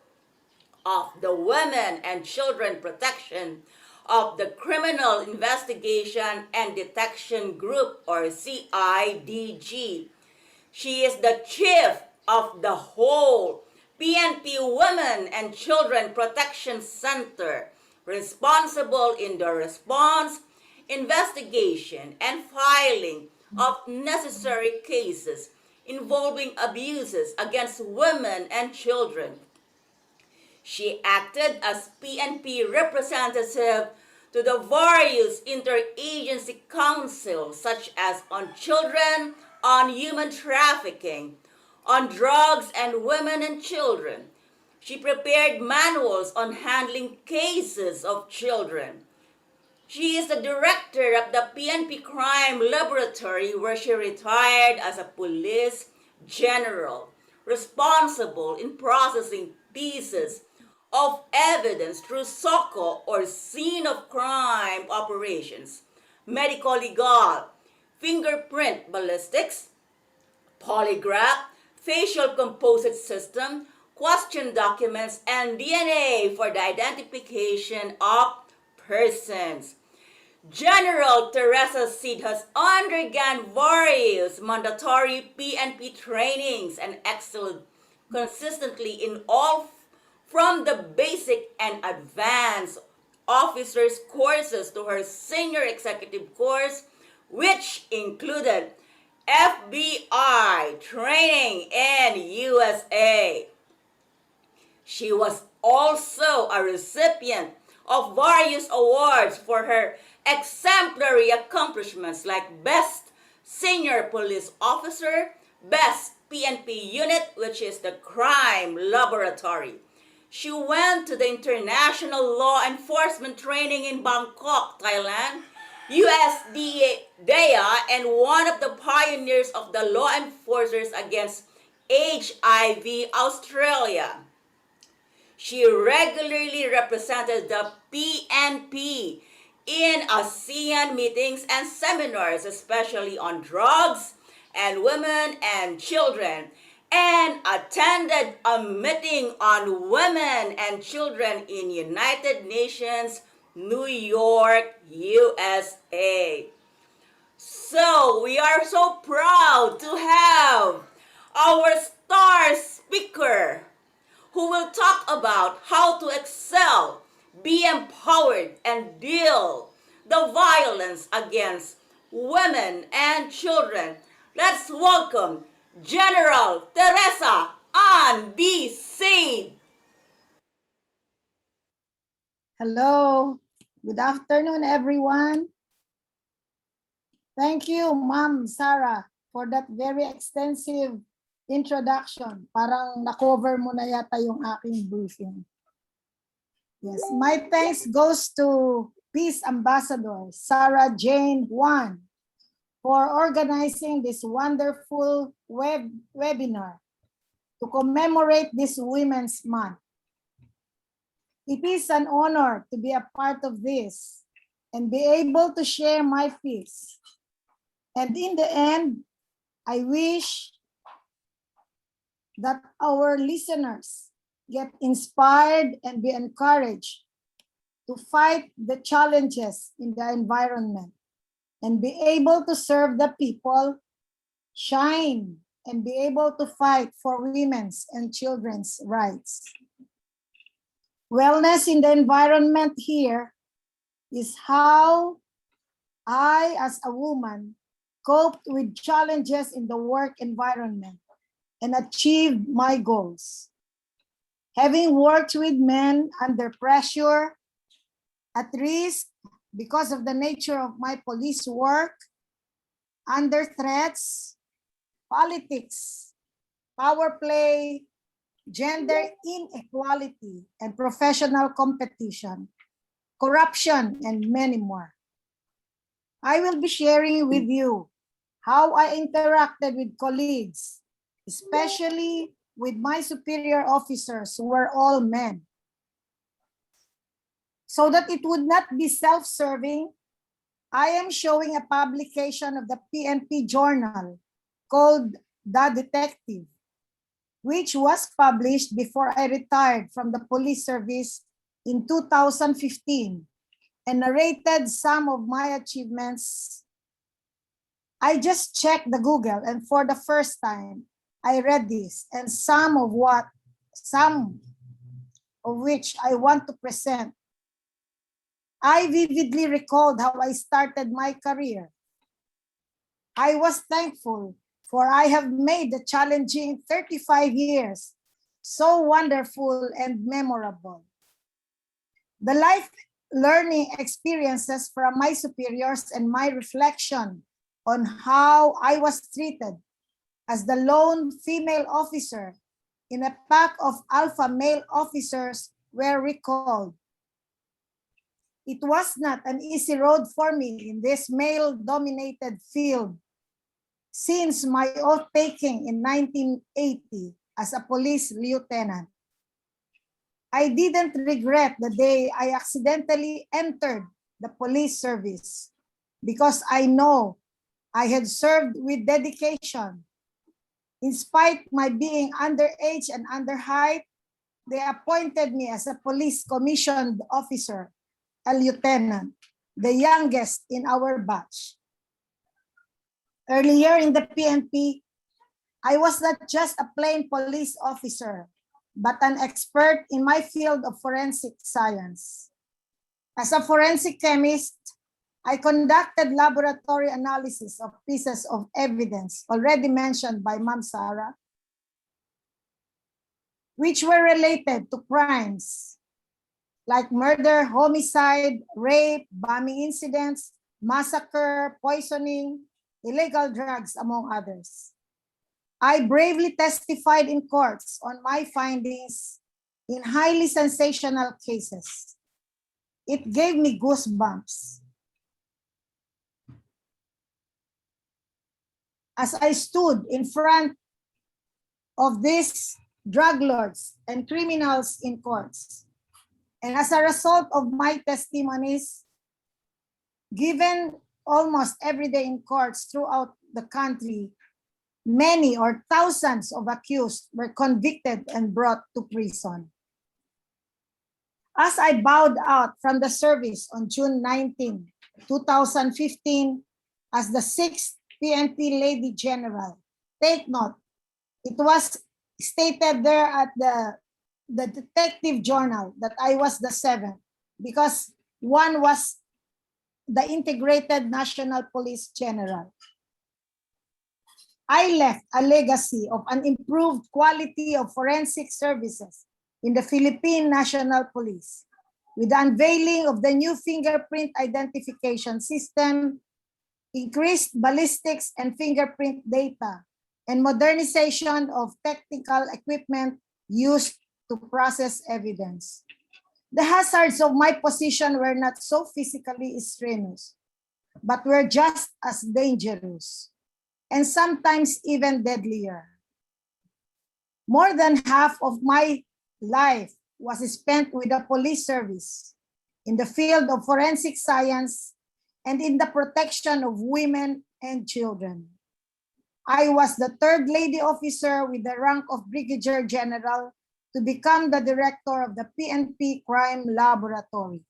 of the Women and Children Protection of the Criminal Investigation and Detection Group, or CIDG. She is the Chief of the whole PNP Women and Children Protection Center, responsible in the response, investigation, and filing of necessary cases involving abuses against women and children. She acted as PNP representative to the various interagency councils such as on children, on human trafficking, on drugs and women and children. She prepared manuals on handling cases of children. She is the director of the PNP Crime Laboratory, where she retired as a police general, responsible in processing pieces of evidence through SOCO, or scene of crime operations, medico-legal, fingerprint ballistics, polygraph, facial composite system, question documents, and DNA for the identification of persons. General Teresa Cid has undergone various mandatory PNP trainings and excelled consistently in all from the basic and advanced officers courses to her senior executive course, which included FBI training in USA. She was also a recipient of various awards for her exemplary accomplishments, like Best Senior Police Officer, Best PNP Unit, which is the Crime Laboratory. She went to the International Law Enforcement Training in Bangkok, Thailand, USDA, and one of the pioneers of the Law Enforcers Against HIV Australia. She regularly represented the PNP in ASEAN meetings and seminars, especially on drugs and women and children, and attended a meeting on women and children in United Nations, New York, USA. So we are so proud to have our star speaker who will talk about how to excel, be empowered, and deal the violence against women and children. Let's welcome General Teresa Ann B. Cid.
Hello, good afternoon, everyone. Thank you, Ma'am Sarah, for that very extensive introduction. Parang na-cover mo na yata yung aking briefing. Yes, my thanks goes to Peace Ambassador Sarah Jane Juan for organizing this wonderful webinar to commemorate this Women's Month. It is an honor to be a part of this and be able to share my peace. And in the end, I wish that our listeners get inspired and be encouraged to fight the challenges in the environment and be able to serve the people, shine, and be able to fight for women's and children's rights. Wellness in the environment here is how I, as a woman, coped with challenges in the work environment and achieved my goals. Having worked with men under pressure, at risk because of the nature of my police work, under threats, politics, power play, gender inequality, and professional competition, corruption, and many more. I will be sharing with you how I interacted with colleagues, especially with my superior officers who were all men. So that it would not be self-serving, I am showing a publication of the PNP journal called The Detective, which was published before I retired from the police service in 2015 and narrated some of my achievements. I just checked the Google, and for the first time, I read this, and some of which I want to present. I vividly recalled how I started my career. I was thankful, for I have made the challenging 35 years so wonderful and memorable. The life learning experiences from my superiors and my reflection on how I was treated as the lone female officer in a pack of alpha male officers were recalled. It was not an easy road for me in this male-dominated field since my oath-taking in 1980 as a police lieutenant. I didn't regret the day I accidentally entered the police service because I know I had served with dedication. In spite my being underage and under height, they appointed me as a police commissioned officer, a lieutenant, the youngest in our batch. Earlier in the PNP, I was not just a plain police officer, but an expert in my field of forensic science. As a forensic chemist, I conducted laboratory analysis of pieces of evidence already mentioned by Ma'am Sarah, which were related to crimes like murder, homicide, rape, bombing incidents, massacre, poisoning, illegal drugs, among others. I bravely testified in courts on my findings in highly sensational cases. It gave me goosebumps. As I stood in front of these drug lords and criminals in courts, and as a result of my testimonies, given almost every day in courts throughout the country, many or thousands of accused were convicted and brought to prison. As I bowed out from the service on June 19, 2015, as the 6th PNP Lady General, take note, it was stated there at the detective journal that I was the 7th because one was the Integrated National Police General. I left a legacy of an improved quality of forensic services in the Philippine National Police with the unveiling of the new fingerprint identification system, increased ballistics and fingerprint data, and modernization of technical equipment used to process evidence. The hazards of my position were not so physically strenuous, but were just as dangerous, and sometimes even deadlier. More than half of my life was spent with the police service in the field of forensic science and in the protection of women and children. I was the 3rd lady officer with the rank of Brigadier General to become the director of the PNP Crime Laboratory,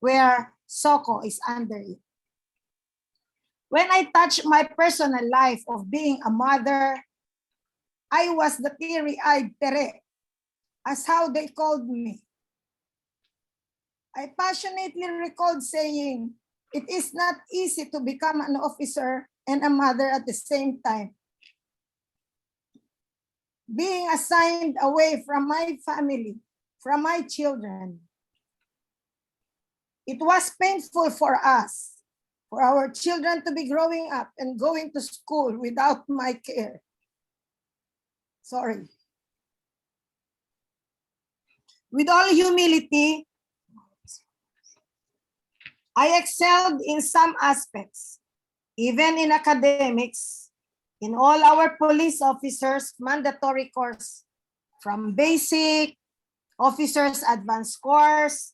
where SOCO is under it. When I touched my personal life of being a mother, I was the teary-eyed Tere, as how they called me. I passionately recalled saying, it is not easy to become an officer and a mother at the same time. Being assigned away from my family, from my children. It was painful for us, for our children to be growing up and going to school without my care. Sorry. With all humility, I excelled in some aspects, even in academics, in all our police officers' mandatory course, from basic, officers' advanced course,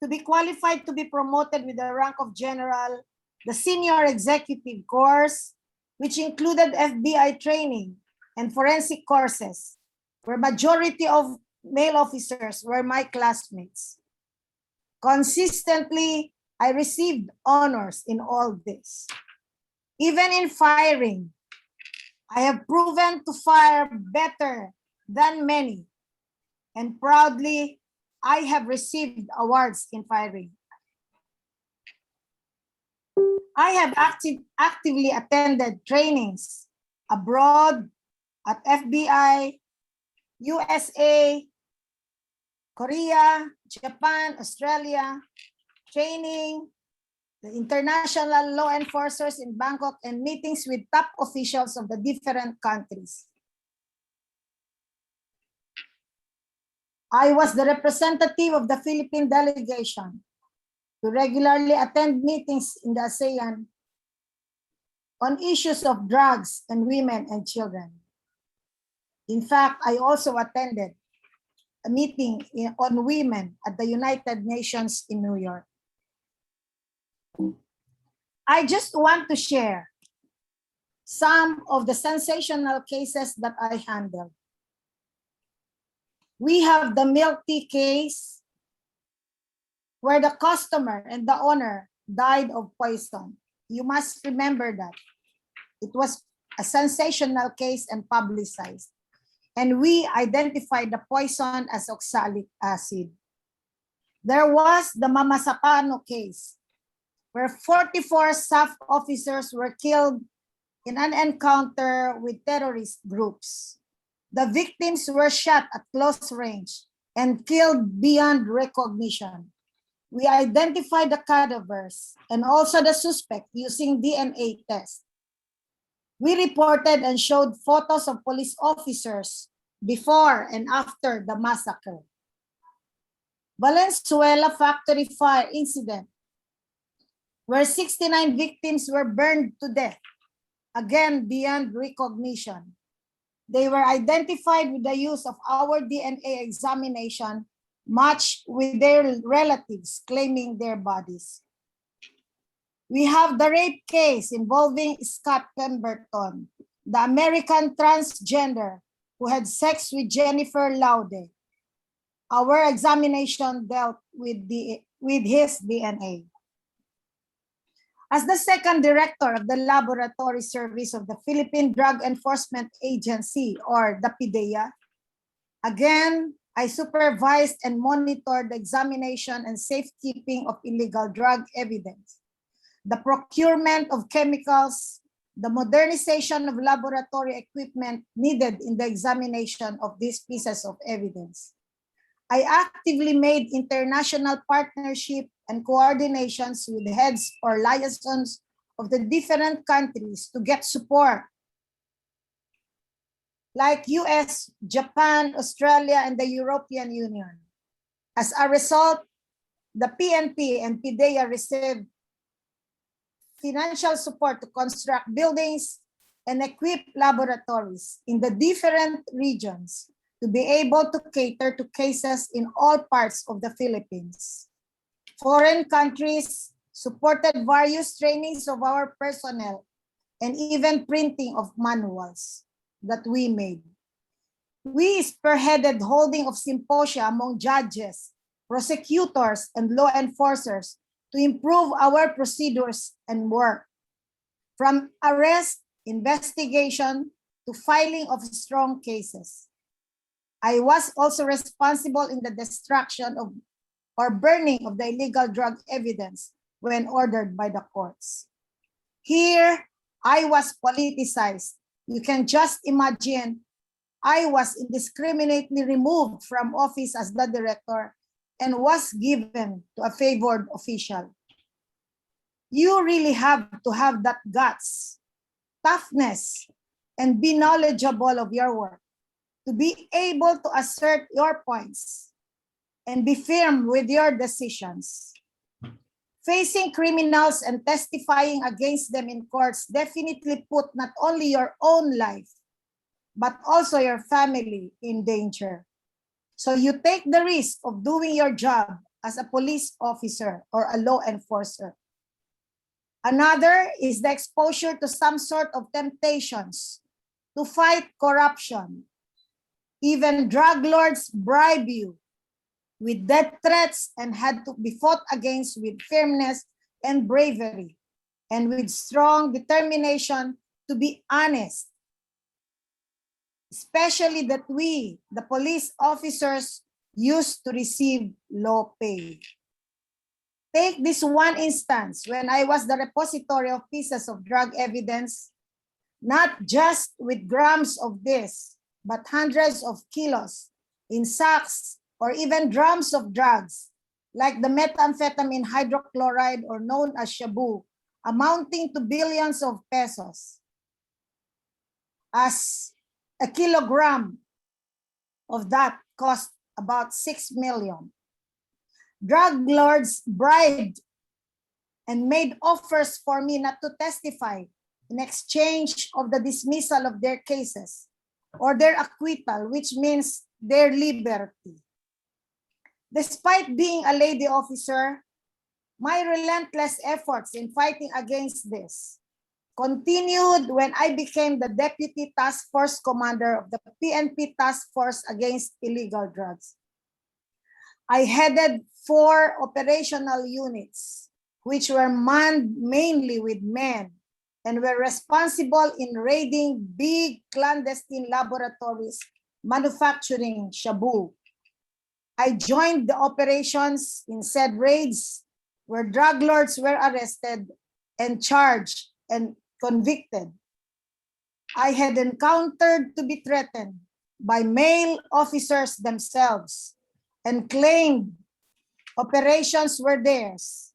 to be qualified to be promoted with the rank of general, the senior executive course, which included FBI training and forensic courses, where majority of male officers were my classmates. Consistently, I received honors in all this. Even in firing, I have proven to fire better than many, and proudly, I have received awards in firing. I have actively attended trainings abroad at FBI, USA, Korea, Japan, Australia, training the international law enforcers in Bangkok, and meetings with top officials of the different countries. I was the representative of the Philippine delegation to regularly attend meetings in the ASEAN on issues of drugs and women and children. In fact, I also attended a meeting on women at the United Nations in New York. I just want to share some of the sensational cases that I handled. We have the milk tea case where the customer and the owner died of poison. You must remember that. It was a sensational case and publicized. And we identified the poison as oxalic acid. There was the Mama Sapano case, where 44 staff officers were killed in an encounter with terrorist groups. The victims were shot at close range and killed beyond recognition. We identified the cadavers and also the suspect using DNA tests. We reported and showed photos of police officers before and after the massacre. Valenzuela factory fire incident, where 69 victims were burned to death, again beyond recognition. They were identified with the use of our DNA examination, matched with their relatives claiming their bodies. We have the rape case involving Scott Pemberton, the American transgender who had sex with Jennifer Laude. Our examination dealt with his DNA. As the second director of the Laboratory Service of the Philippine Drug Enforcement Agency, or the PIDEA, again, I supervised and monitored the examination and safekeeping of illegal drug evidence, the procurement of chemicals, the modernization of laboratory equipment needed in the examination of these pieces of evidence. I actively made international partnership and coordinations with heads or liaisons of the different countries to get support, like US, Japan, Australia, and the European Union. As a result, the PNP and PIDEA received financial support to construct buildings and equip laboratories in the different regions to be able to cater to cases in all parts of the Philippines. Foreign countries supported various trainings of our personnel and even printing of manuals that we made. We spearheaded holding of symposia among judges, prosecutors, and law enforcers to improve our procedures and work, from arrest, investigation, to filing of strong cases. I was also responsible in the destruction of or burning of the illegal drug evidence when ordered by the courts. Here, I was politicized. You can just imagine, I was indiscriminately removed from office as the director and was given to a favored official. You really have to have that guts, toughness, and be knowledgeable of your work to be able to assert your points and be firm with your decisions. Facing criminals and testifying against them in courts definitely put not only your own life, but also your family in danger. So you take the risk of doing your job as a police officer or a law enforcer. Another is the exposure to some sort of temptations to fight corruption. Even drug lords bribe you with death threats and had to be fought against with firmness and bravery and with strong determination to be honest. Especially that we, the police officers, used to receive low pay. Take this one instance when I was the repository of pieces of drug evidence, not just with grams of this, but hundreds of kilos in sacks or even drums of drugs like the methamphetamine hydrochloride or known as shabu, amounting to billions of pesos, as a kilogram of that cost about 6 million. Drug lords bribed and made offers for me not to testify in exchange of the dismissal of their cases or their acquittal, which means their liberty. Despite being a lady officer, my relentless efforts in fighting against this continued when I became the Deputy Task Force Commander of the PNP Task Force Against Illegal Drugs. I headed 4 operational units, which were manned mainly with men and were responsible in raiding big clandestine laboratories manufacturing shabu. I joined the operations in said raids where drug lords were arrested and charged and convicted. I had encountered to be threatened by male officers themselves and claimed operations were theirs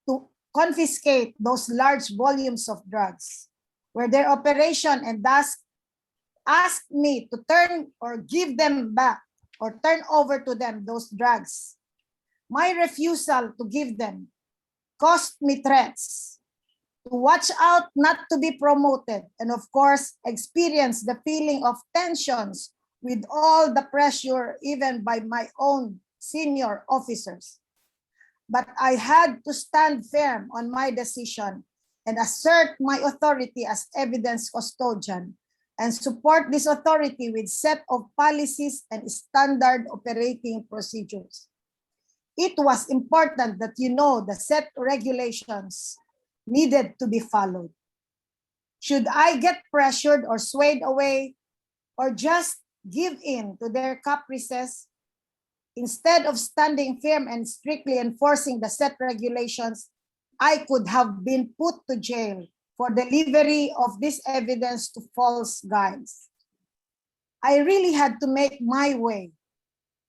to confiscate those large volumes of drugs, were their operation, and thus asked me to turn or give them back or turn over to them those drugs. My refusal to give them cost me threats to watch out not to be promoted, and of course, experience the feeling of tensions with all the pressure, even by my own senior officers. But I had to stand firm on my decision and assert my authority as evidence custodian and support this authority with set of policies and standard operating procedures. It was important that you know the set regulations needed to be followed. Should I get pressured or swayed away or just give in to their caprices, instead of standing firm and strictly enforcing the set regulations, I could have been put to jail for delivery of this evidence to false guides. I really had to make my way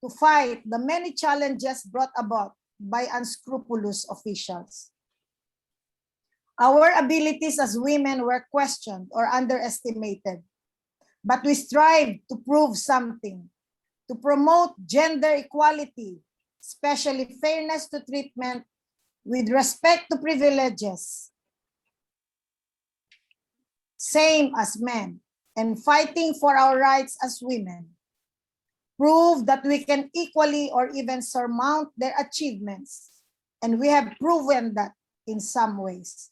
to fight the many challenges brought about by unscrupulous officials. Our abilities as women were questioned or underestimated, but we strived to prove something, to promote gender equality, especially fairness to treatment with respect to privileges, same as men, and fighting for our rights as women. Prove that we can equally or even surmount their achievements, and we have proven that in some ways.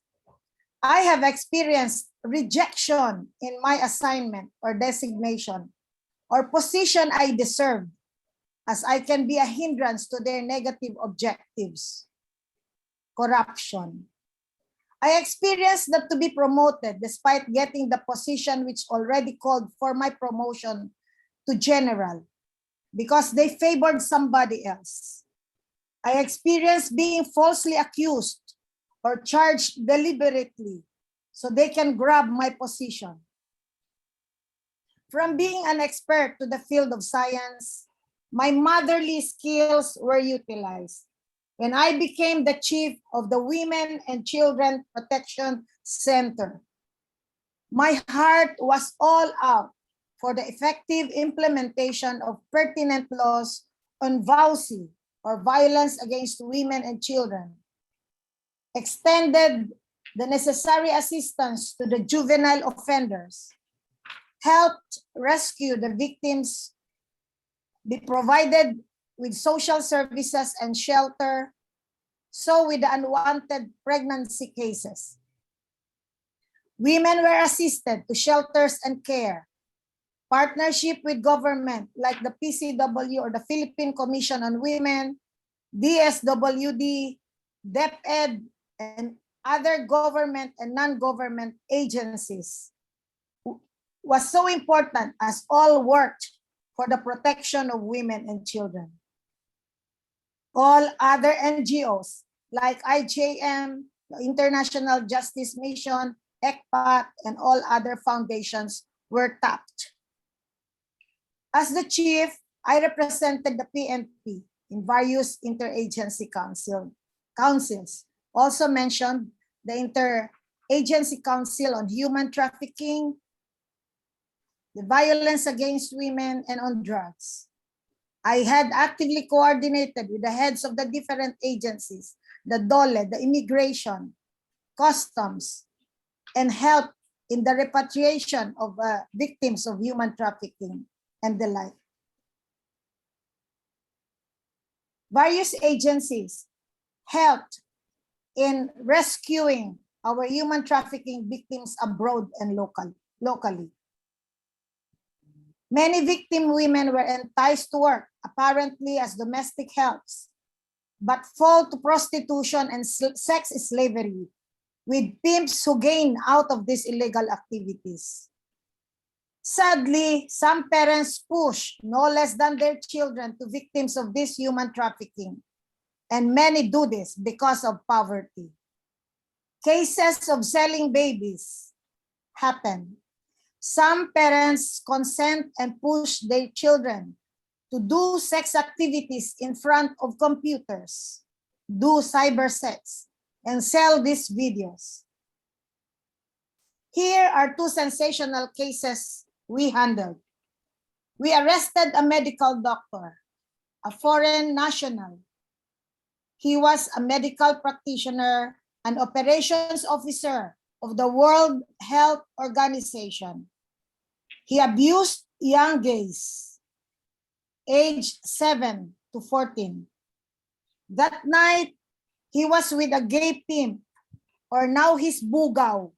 I have experienced rejection in my assignment or designation or position I deserve, as I can be a hindrance to their negative objectives. Corruption. I experienced that to be promoted despite getting the position which already called for my promotion to general, because they favored somebody else. I experienced being falsely accused or charged deliberately so they can grab my position. From being an expert to the field of science, my motherly skills were utilized. When I became the chief of the Women and Children Protection Center, my heart was all out for the effective implementation of pertinent laws on VAUSI, or violence against women and children, extended the necessary assistance to the juvenile offenders, helped rescue the victims, be provided with social services and shelter, so with the unwanted pregnancy cases. Women were assisted to shelters and care, partnership with government like the PCW or the Philippine Commission on Women, DSWD, DepEd, and other government and non-government agencies was so important as all worked for the protection of women and children. All other NGOs like IJM, the International Justice Mission, ECPAT, and all other foundations were tapped. As the chief, I represented the PNP in various interagency councils. Also mentioned the Interagency Council on Human Trafficking, the Violence Against Women, and on drugs. I had actively coordinated with the heads of the different agencies, the DOLE, the Immigration, Customs, and help in the repatriation of victims of human trafficking and the like. Various agencies helped in rescuing our human trafficking victims abroad and locally. Many victim women were enticed to work, apparently as domestic helps, but fall to prostitution and sex slavery, with pimps who gain out of these illegal activities. Sadly, some parents push no less than their children to victims of this human trafficking, and many do this because of poverty. Cases of selling babies happen. Some parents consent and push their children to do sex activities in front of computers, do cyber sex, and sell these videos. Here are two sensational cases we handled. We arrested a medical doctor, a foreign national. He was a medical practitioner and operations officer of the World Health Organization. He abused young gays, aged 7 to 14. That night, he was with a gay pimp, or now his bugaw,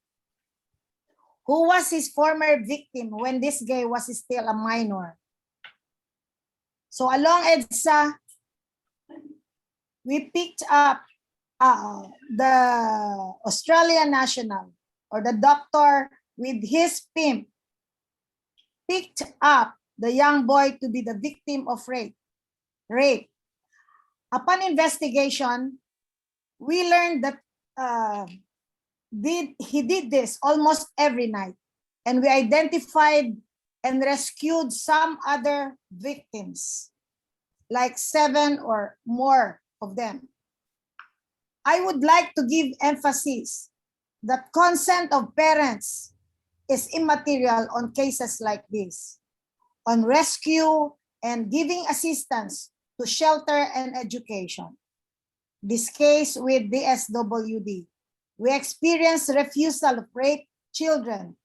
who was his former victim when this gay was still a minor. So along EDSA, we picked up the Australian national, or the doctor with his pimp, picked up the young boy to be the victim of rape. Upon investigation, we learned that he did this almost every night, and we identified and rescued some other victims, like 7 or more of them. I would like to give emphasis that consent of parents is immaterial on cases like this, on rescue and giving assistance to shelter and education. This case with DSWD, we experienced refusal of rape children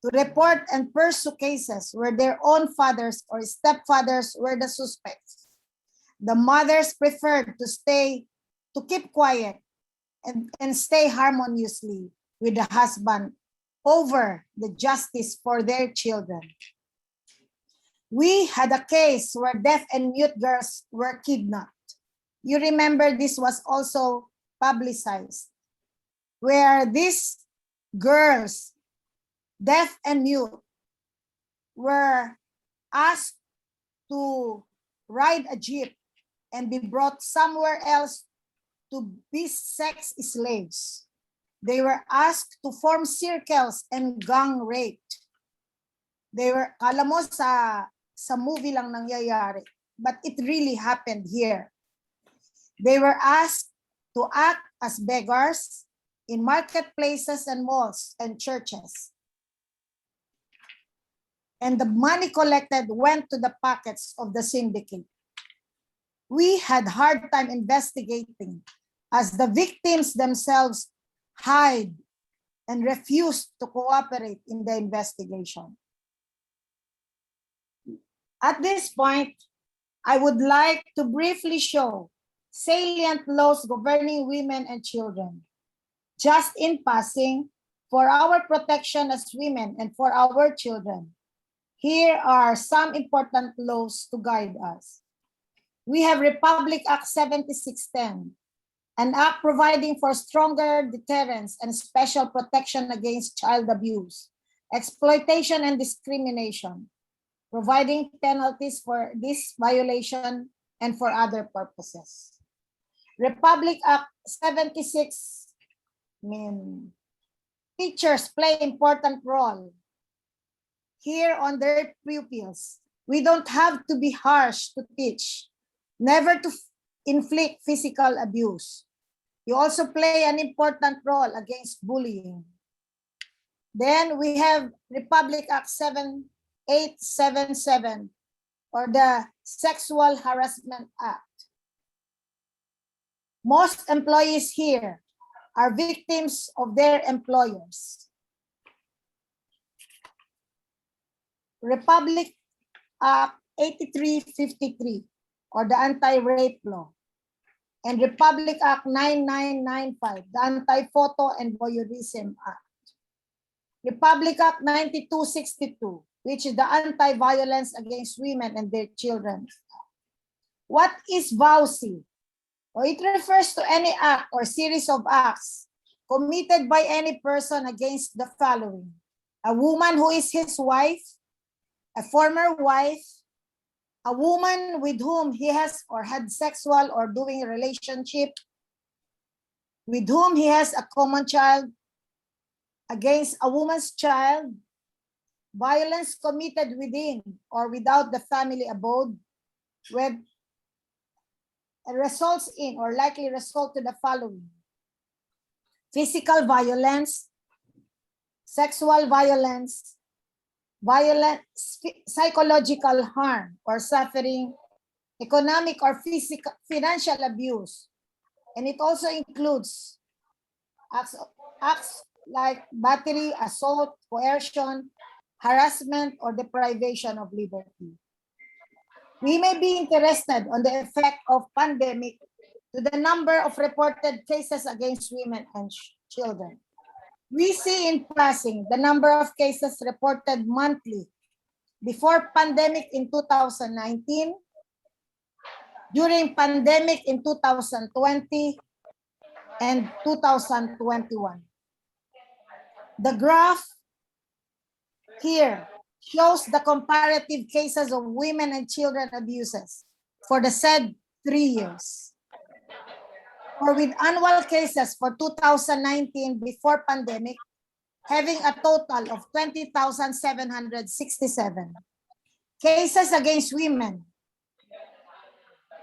to report and pursue cases where their own fathers or stepfathers were the suspects. The mothers preferred to keep quiet and stay harmoniously with the husband over the justice for their children. We had a case where deaf and mute girls were kidnapped. You remember this was also publicized, where these girls, deaf and mute, were asked to ride a jeep and be brought somewhere else to be sex slaves. They were asked to form circles and gang raped. They were, kala mo sa movie lang nangyayari, but it really happened here. They were asked to act as beggars in marketplaces and malls and churches. And the money collected went to the pockets of the syndicate. We had hard time investigating as the victims themselves hide and refused to cooperate in the investigation. At this point, I would like to briefly show salient laws governing women and children. Just in passing, for our protection as women and for our children, here are some important laws to guide us. We have Republic Act 7610, an act providing for stronger deterrence and special protection against child abuse, exploitation, and discrimination, providing penalties for this violation and for other purposes. Republic Act 76, teachers play important role here on their pupils. We don't have to be harsh to teach. never to inflict physical abuse. You also play an important role against bullying. Then we have Republic Act 7877, or the Sexual Harassment Act. Most employees here are victims of their employers. Republic Act 8353, or the Anti-Rape Law, and Republic Act 9995, the Anti-Photo and Voyeurism Act. Republic Act 9262, which is the Anti-Violence Against Women and Their Children. What is VAUSI? Well, it refers to any act or series of acts committed by any person against the following: a woman who is his wife, a former wife, a woman with whom he has or had sexual or doing a relationship, with whom he has a common child, against a woman's child, violence committed within or without the family abode, with results in or likely result to the following: physical violence, sexual violence, psychological harm or suffering, economic or physical, financial abuse. And it also includes acts like battery, assault, coercion, harassment, or deprivation of liberty. We may be interested on the effect of pandemic to the number of reported cases against women and children. We see in passing the number of cases reported monthly before pandemic in 2019, during pandemic in 2020, and 2021. The graph here shows the comparative cases of women and children abuses for the said 3 years. Or with annual cases for 2019 before pandemic, having a total of 20,767. Cases against women,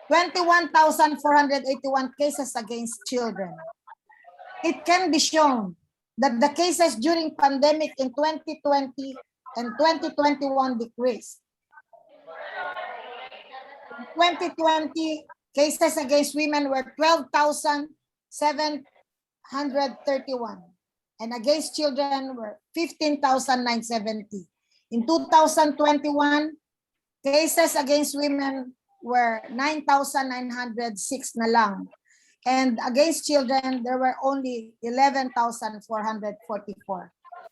21,481 cases against children. It can be shown that the cases during pandemic in 2020 and 2021 decreased. In 2020, cases against women were 12,731, and against children were 15,970. In 2021, cases against women were 9,906 na lang, and against children, there were only 11,444.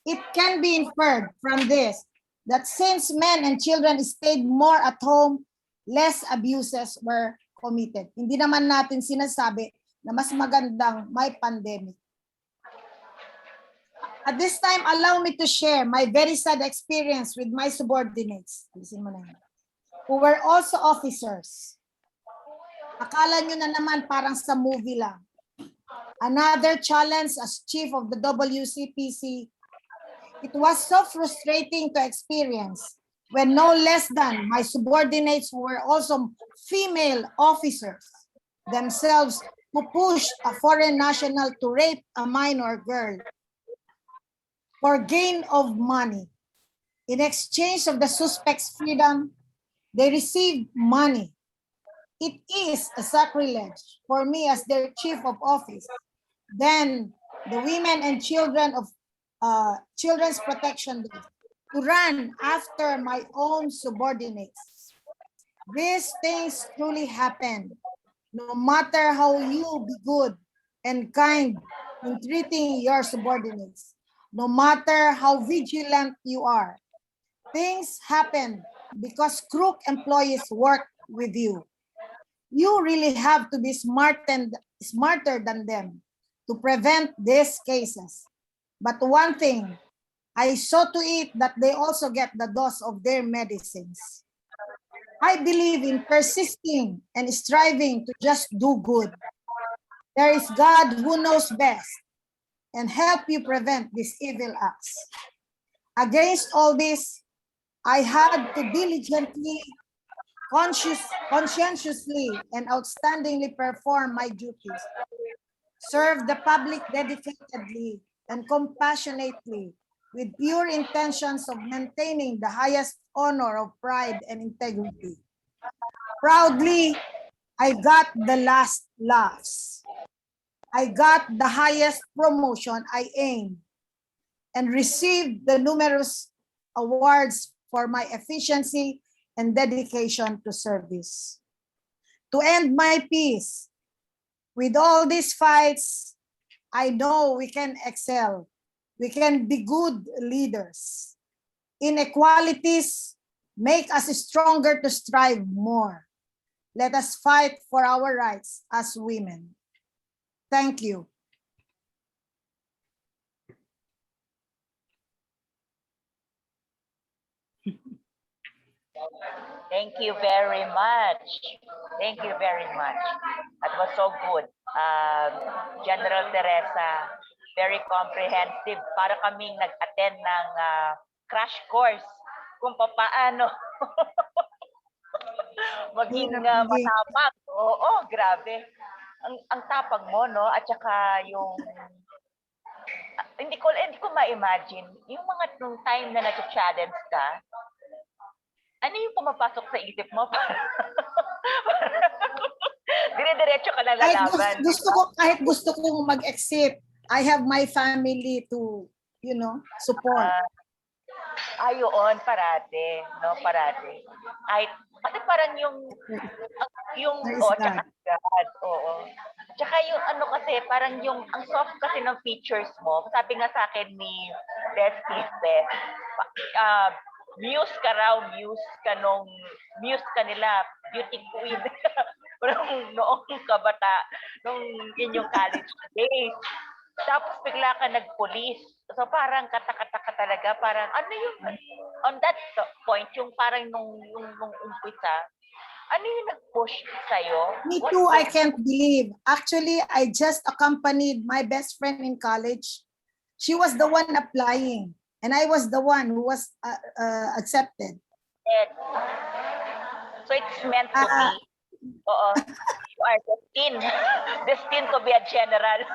It can be inferred from this that since men and children stayed more at home, less abuses were committed. Hindi naman natin sinasabi na mas magandang may pandemic. At this time, allow me to share my very sad experience with my subordinates, who were also officers. Akala nyo na naman parang sa movie lang. Another challenge as chief of the WCPC, it was so frustrating to experience when no less than my subordinates who were also female officers themselves who pushed a foreign national to rape a minor girl for gain of money. In exchange of the suspect's freedom, they received money. It is a sacrilege for me as their chief of office. Then the women and children of Children's Protection Day to run after my own subordinates. These things truly happen, no matter how you be good and kind in treating your subordinates, no matter how vigilant you are. Things happen because crook employees work with you. You really have to be smarter than them to prevent these cases. But one thing, I saw to it that they also get the dose of their medicines. I believe in persisting and striving to just do good. There is God who knows best and help you prevent these evil acts. Against all this, I had to diligently conscientiously and outstandingly perform my duties, serve the public dedicatedly and compassionately, with pure intentions of maintaining the highest honor of pride and integrity. Proudly, I got the last laughs. I got the highest promotion I aimed and received the numerous awards for my efficiency and dedication to service. To end my piece, with all these fights, I know we can excel. We can be good leaders. Inequalities make us stronger to strive more. Let us fight for our rights as women. Thank you.
Thank you very much. Thank you very much. That was so good. General Teresa, very comprehensive. Para kaming nag-attend ng crash course kung paano maging matapang. Oo, grabe. Ang tapang mo, no? At saka yung hindi ko ma-imagine yung mga nung time na nag-challenge ka. Ano yung pumapasok sa isip mo? Dire-diretso ka na lalaban.
Kahit gusto ko mag-exit, I have my family to, support.
Ayon, parate, no? Parate. Kasi parang tsaka agad, oo. Tsaka yung ano kasi, parang ang soft kasi ng features mo. Sabi nga sa akin ni Bestie, muse ka nila, beauty queen. noong nung inyong college days. Tapos bigla ka nag-police. So parang kata-kata ka talaga, parang ano yung, on that point, yung parang nung umpisa, ano yung nag-push sa'yo?
Me too, I can't believe. Actually, I just accompanied my best friend in college. She was the one applying. And I was the one who was accepted.
So it's meant to be. Oo. You are destined to be a general.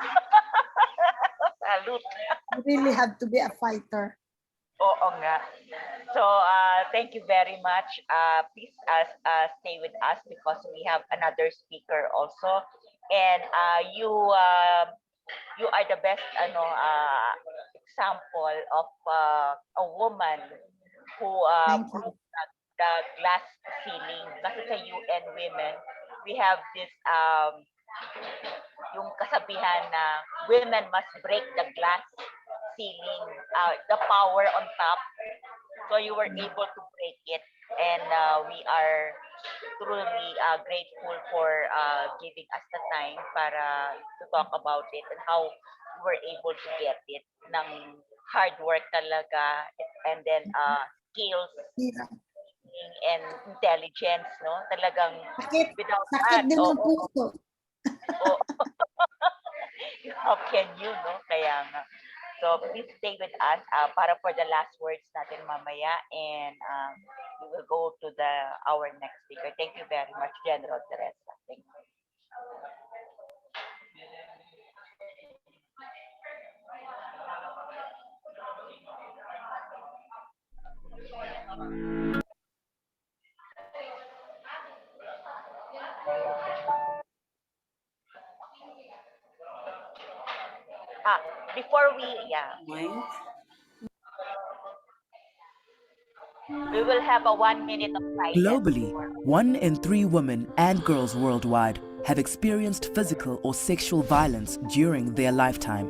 Salute.
You really have to be a fighter.
Oo nga. So thank you very much. Please stay with us because we have another speaker also. And you are the best example of a woman who broke the glass ceiling. Kasi sa UN Women, we have this yung kasabihan na women must break the glass ceiling, the power on top. So you were able to break it, and we are truly grateful for giving us the time para to talk about it and how we were able to get it ng hard work talaga, and then skills and intelligence, no? Talagang without that, how can you, no? Kaya nga. So please stay with us para for the last words natin mamaya, and we will go to our next speaker. Thank you very much, General Teresa. Thank you. Before we will have a 1 minute of silence.
Globally, 1 in 3 women and girls worldwide have experienced physical or sexual violence during their lifetime.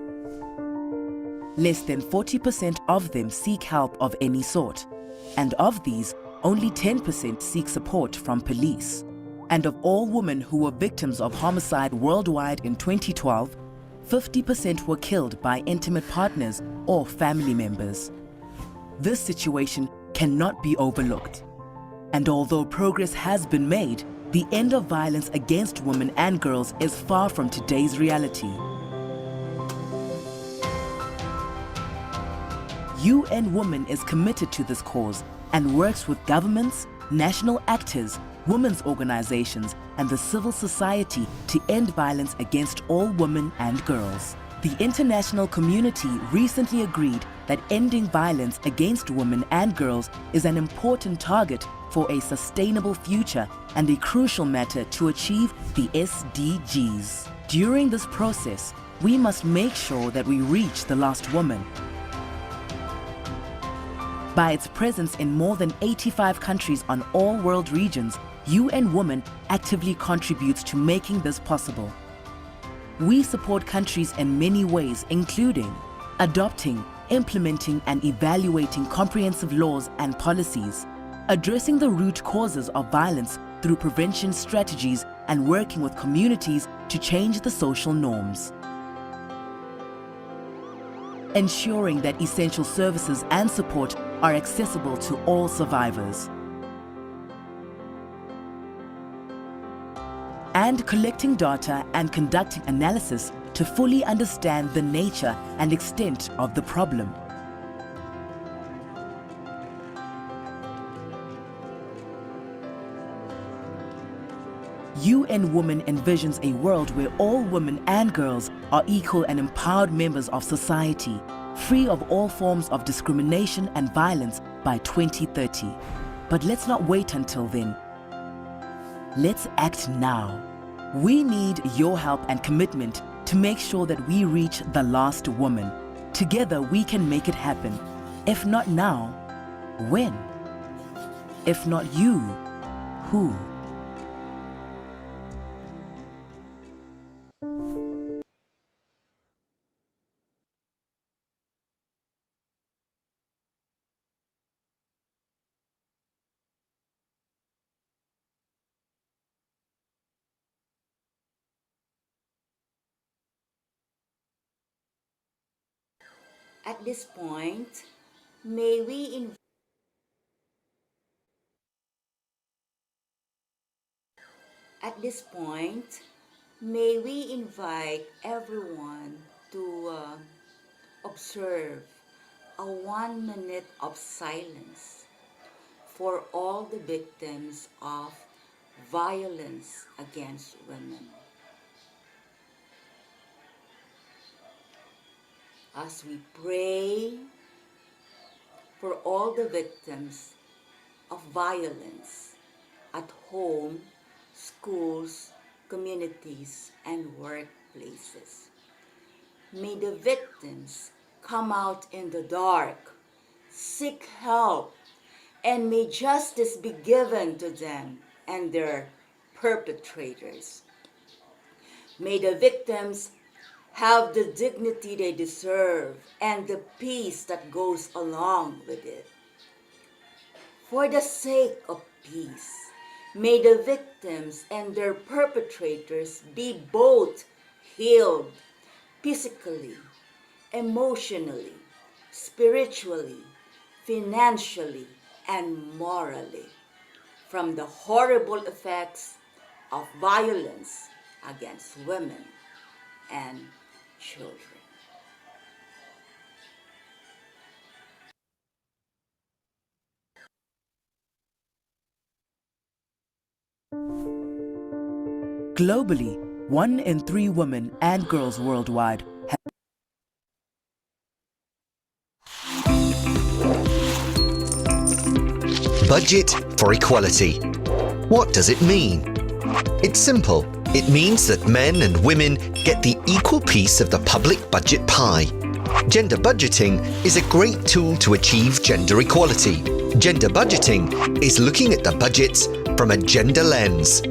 Less than 40% of them seek help of any sort, and of these, only 10% seek support from police. And of all women who were victims of homicide worldwide in 2012, 50% were killed by intimate partners or family members. This situation cannot be overlooked. And although progress has been made, the end of violence against women and girls is far from today's reality. UN Women is committed to this cause and works with governments, national actors, women's organizations, and the civil society to end violence against all women and girls. The international community recently agreed that ending violence against women and girls is an important target for a sustainable future and a crucial matter to achieve the SDGs. During this process, we must make sure that we reach the lost woman. By its presence in more than 85 countries on all world regions, UN Women actively contributes to making this possible. We support countries in many ways, including adopting, implementing and evaluating comprehensive laws and policies, addressing the root causes of violence through prevention strategies and working with communities to change the social norms, ensuring that essential services and support are accessible to all survivors, and collecting data and conducting analysis to fully understand the nature and extent of the problem. UN Women envisions a world where all women and girls are equal and empowered members of society, free of all forms of discrimination and violence by 2030. But let's not wait until then. Let's act now. We need your help and commitment to make sure that we reach the last woman. Together we can make it happen. If not now, when? If not you, who?
At this point, may we invite everyone to observe a 1 minute of silence for all the victims of violence against women. As we pray for all the victims of violence at home, schools, communities, and workplaces. May the victims come out in the dark, seek help, and may justice be given to them and their perpetrators. May the victims have the dignity they deserve and the peace that goes along with it. For the sake of peace, may the victims and their perpetrators be both healed physically, emotionally, spiritually, financially, and morally from the horrible effects of violence against women and children.
Globally, 1 in 3 women and girls worldwide have
Budget for equality. What does it mean? It's simple. It means that men and women get the equal piece of the public budget pie. Gender budgeting is a great tool to achieve gender equality. Gender budgeting is looking at the budgets from a gender lens,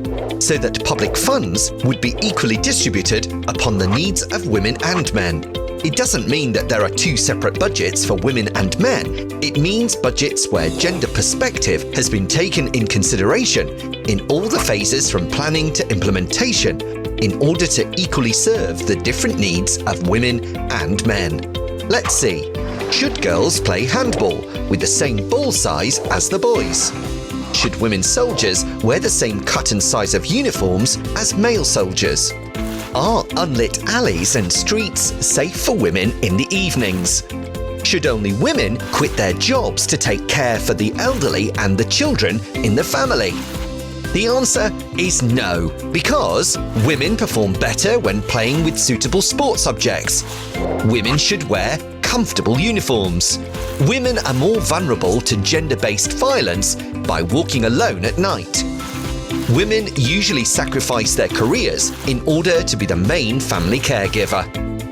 so that public funds would be equally distributed upon the needs of women and men. It doesn't mean that there are 2 separate budgets for women and men. It means budgets where gender perspective has been taken in consideration in all the phases from planning to implementation in order to equally serve the different needs of women and men. Let's see. Should girls play handball with the same ball size as the boys? Should women soldiers wear the same cut and size of uniforms as male soldiers? Are unlit alleys and streets safe for women in the evenings? Should only women quit their jobs to take care for the elderly and the children in the family? The answer is no, because women perform better when playing with suitable sports objects. Women should wear comfortable uniforms. Women are more vulnerable to gender-based violence by walking alone at night. Women usually sacrifice their careers in order to be the main family caregiver.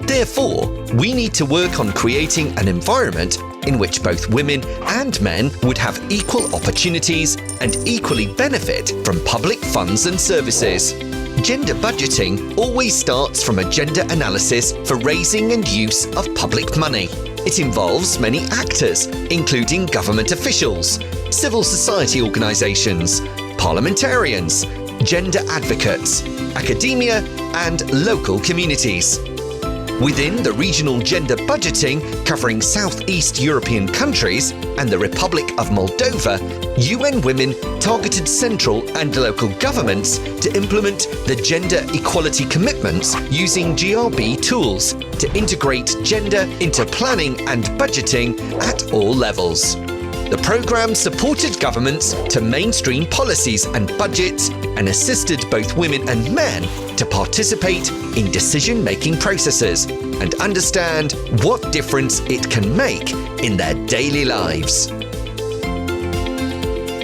Therefore, we need to work on creating an environment in which both women and men would have equal opportunities and equally benefit from public funds and services. Gender budgeting always starts from a gender analysis for raising and use of public money. It involves many actors, including government officials, civil society organisations, parliamentarians, gender advocates, academia, and local communities. Within the regional gender budgeting covering Southeast European countries and the Republic of Moldova, UN Women targeted central and local governments to implement the gender equality commitments using GRB tools to integrate gender into planning and budgeting at all levels. The programme supported governments to mainstream policies and budgets and assisted both women and men to participate in decision-making processes and understand what difference it can make in their daily lives.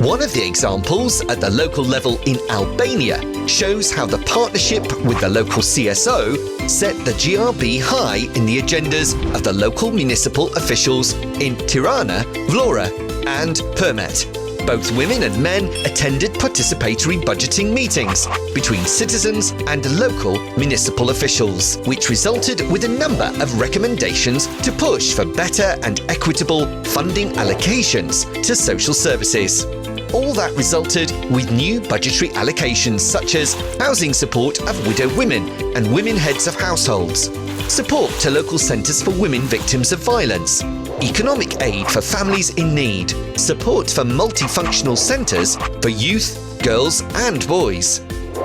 One of the examples at the local level in Albania shows how the partnership with the local CSO set the GRB high in the agendas of the local municipal officials in Tirana, Vlora, and Permet. Both women and men attended participatory budgeting meetings between citizens and local municipal officials, which resulted with a number of recommendations to push for better and equitable funding allocations to social services. All that resulted with new budgetary allocations such as housing support of widowed women and women heads of households, support to local centres for women victims of violence, economic aid for families in need, support for multifunctional centres for youth, girls and boys.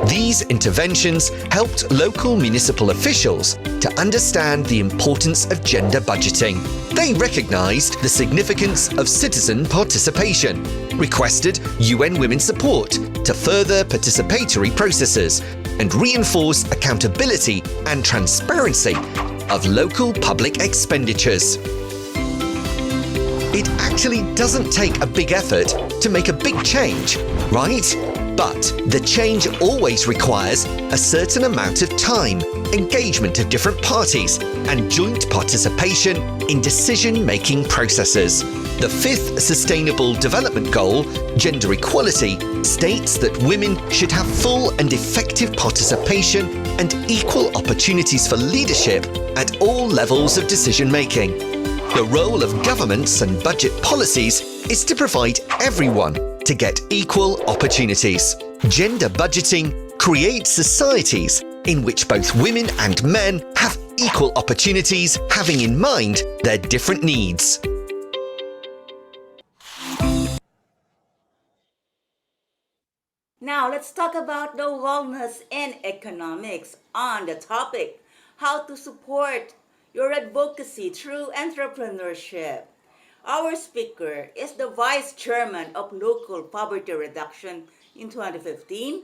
These interventions helped local municipal officials to understand the importance of gender budgeting. They recognised the significance of citizen participation, requested UN Women support to further participatory processes, and reinforce accountability and transparency of local public expenditures. It actually doesn't take a big effort to make a big change, right? But the change always requires a certain amount of time, engagement of different parties, and joint participation in decision-making processes. The fifth Sustainable Development Goal, gender equality, states that women should have full and effective participation and equal opportunities for leadership at all levels of decision-making. The role of governments and budget policies is to provide everyone to get equal opportunities. Gender budgeting creates societies in which both women and men have equal opportunities, having in mind their different needs.
Now let's talk about the wellness in economics on the topic, how to support your advocacy through entrepreneurship. Our speaker is the Vice Chairman of Local Poverty Reduction in 2015,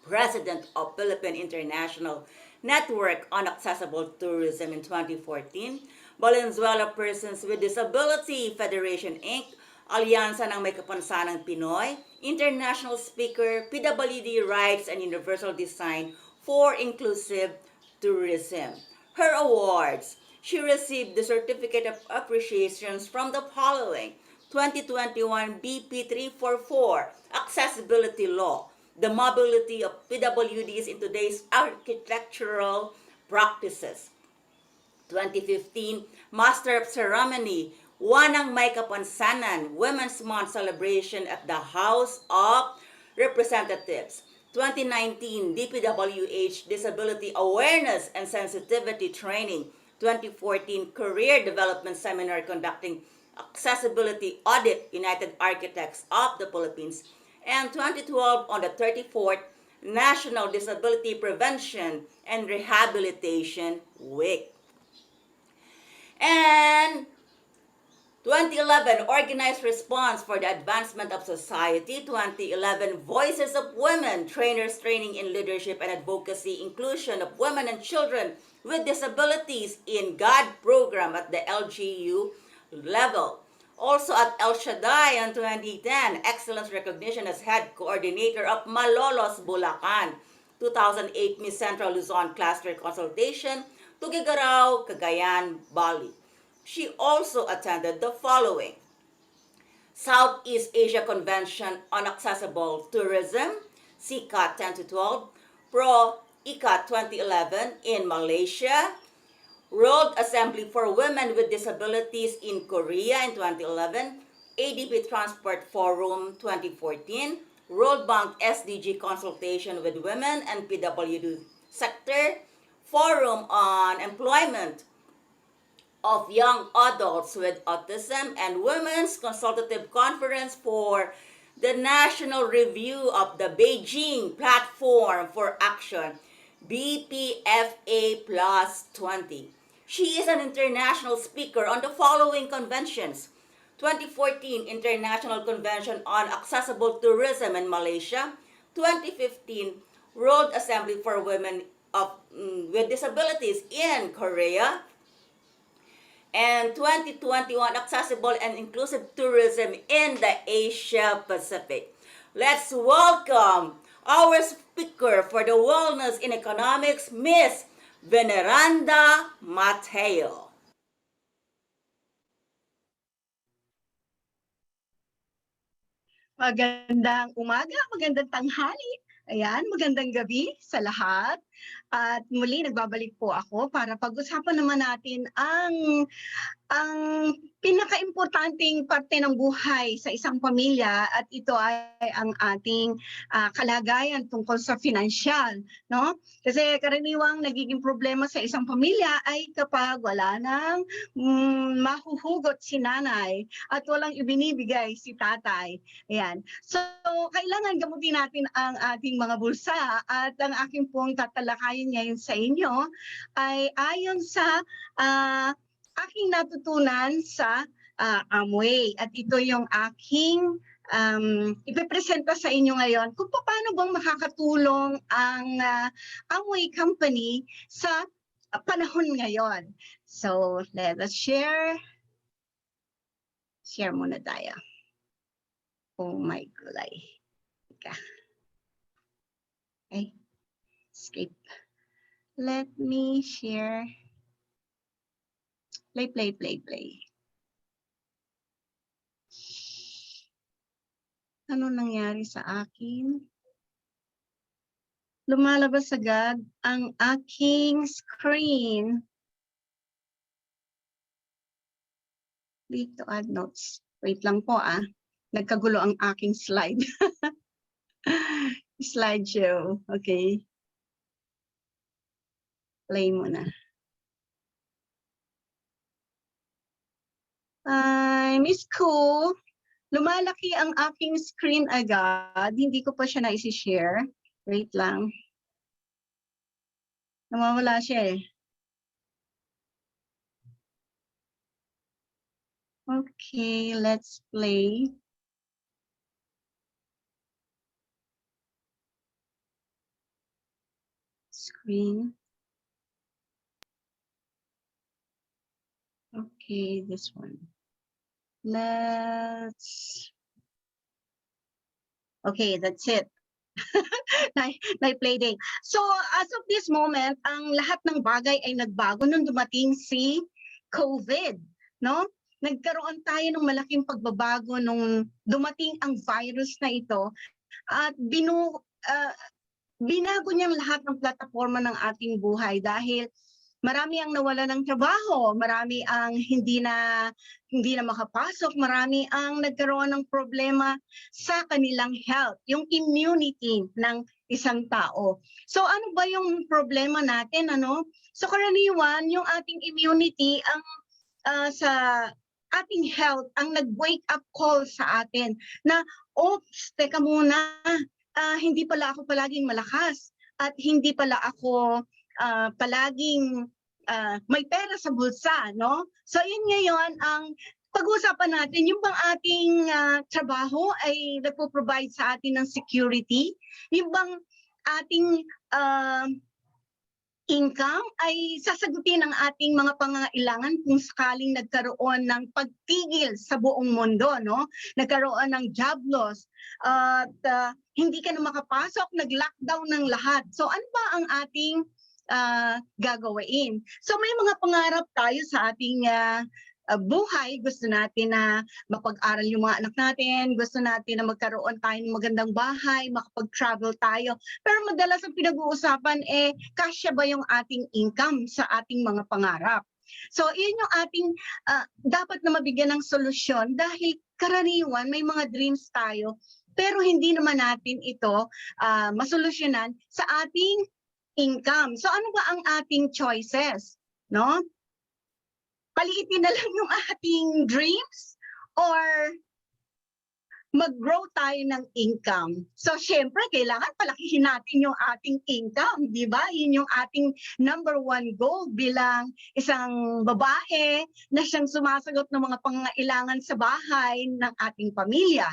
President of Philippine International Network on Accessible Tourism in 2014, Valenzuela Persons with Disability Federation Inc., Alyansa ng May Kapansanang Pinoy, International Speaker, PWD Rights and Universal Design for Inclusive Tourism. Her awards: she received the Certificate of Appreciations from the following: 2021 BP 344, Accessibility Law, the Mobility of PWDs in Today's Architectural Practices. 2015 Master of Ceremony, Wanang May Kapansanan, Women's Month Celebration at the House of Representatives. 2019 DPWH Disability Awareness and Sensitivity Training. 2014 Career Development Seminar conducting Accessibility Audit, United Architects of the Philippines. And 2012 on the 34th National Disability Prevention and Rehabilitation Week. And 2011 Organized Response for the Advancement of Society. 2011 Voices of Women, Trainers Training in Leadership and Advocacy, Inclusion of Women and Children with Disabilities in GOD program at the LGU level. Also at El Shaddai in 2010, Excellence Recognition as Head Coordinator of Malolos, Bulacan. 2008 Miss Central Luzon Cluster Consultation, Tuguegarao, Cagayan, Bali. She also attended the following: Southeast Asia Convention on Accessible Tourism, CICA 10-12, Pro-ICA 2011 in Malaysia, World Assembly for Women with Disabilities in Korea in 2011, ADB Transport Forum 2014, World Bank SDG Consultation with Women and PWD Sector, Forum on Employment of Young Adults with Autism, and Women's Consultative Conference for the National Review of the Beijing Platform for Action, BPFA Plus 20. She is an international speaker on the following conventions: 2014 International Convention on Accessible Tourism in Malaysia, 2015 World Assembly for Women with Disabilities in Korea, and 2021 Accessible and Inclusive Tourism in the Asia Pacific. Let's welcome our speaker for the Wellness in Economics, Miss Veneranda Mateo.
Magandang umaga, magandang tanghali. Ayan, magandang gabi sa lahat. At muli nagbabalik po ako para pag-usapan naman natin ang pinaka-importanting parte ng buhay sa isang pamilya, at ito ay ang ating kalagayan tungkol sa financial, no? Kasi karaniwang nagiging problema sa isang pamilya ay kapag wala nang mahuhugot si nanay at walang ibinibigay si tatay. Ayan. So, kailangan gamutin natin ang ating mga bulsa, at ang aking pong tatalakayin ngayon sa inyo ay ayon sa aking natutunan sa Amway. At ito yung aking ipipresenta sa inyo ngayon kung paano bang makakatulong ang Amway Company sa panahon ngayon. So, let us share. Share muna tayo. Oh my gulay. Okay. Escape. Let me share. Play. Ano nangyari sa akin? Lumalabas agad ang aking screen. Click to add notes. Wait lang po Nagkagulo ang aking slide. Slideshow. Okay. Play muna. Miss Ko, lumalaki ang aking screen agad. Hindi ko pa siya na-share. Wait lang. Nawawala siya Okay, let's play. Screen. Okay, this one. Okay, that's it. Na-play din. So, as of this moment, ang lahat ng bagay ay nagbago nung dumating si COVID, no? Nagkaroon tayo ng malaking pagbabago nung dumating ang virus na ito, at binago niyang lahat ng plataforma ng ating buhay, dahil marami ang nawala ng trabaho, marami ang hindi na makapasok, marami ang nagkaroon ng problema sa kanilang health, yung immunity ng isang tao. So ano ba yung problema natin, So karaniwan, yung ating immunity ang sa ating health ang nag-wake up call sa atin na, oops, teka muna, hindi pala ako palaging malakas, at hindi pala ako palaging may pera sa bulsa, no? So yun ngayon ang pag-uusapan natin, yung bang ating trabaho ay nagpo-provide sa atin ng security? Yung bang ating income ay sasagutin ang ating mga pangangailangan kung sakaling nagkaroon ng pagtigil sa buong mundo, no? Nagkaroon ng job loss at hindi ka na makapasok, nag-lockdown ng lahat. So ano ba ang ating gagawin? So may mga pangarap tayo sa ating buhay. Gusto natin na mapag-aral yung mga anak natin, gusto natin na magkaroon tayo ng magandang bahay, makapag-travel tayo. Pero madalas ang pinag-uusapan kasya ba yung ating income sa ating mga pangarap? So yun yung ating dapat na mabigyan ng solusyon dahil karaniwan may mga dreams tayo pero hindi naman natin ito masolusyonan sa ating income. So ano ba ang ating choices? No? Paliitin na lang yung ating dreams or mag-grow tayo ng income. So syempre, kailangan palakihin natin yung ating income, di ba? Yun yung ating number one goal bilang isang babae na siyang sumasagot ng mga pangangailangan sa bahay ng ating pamilya.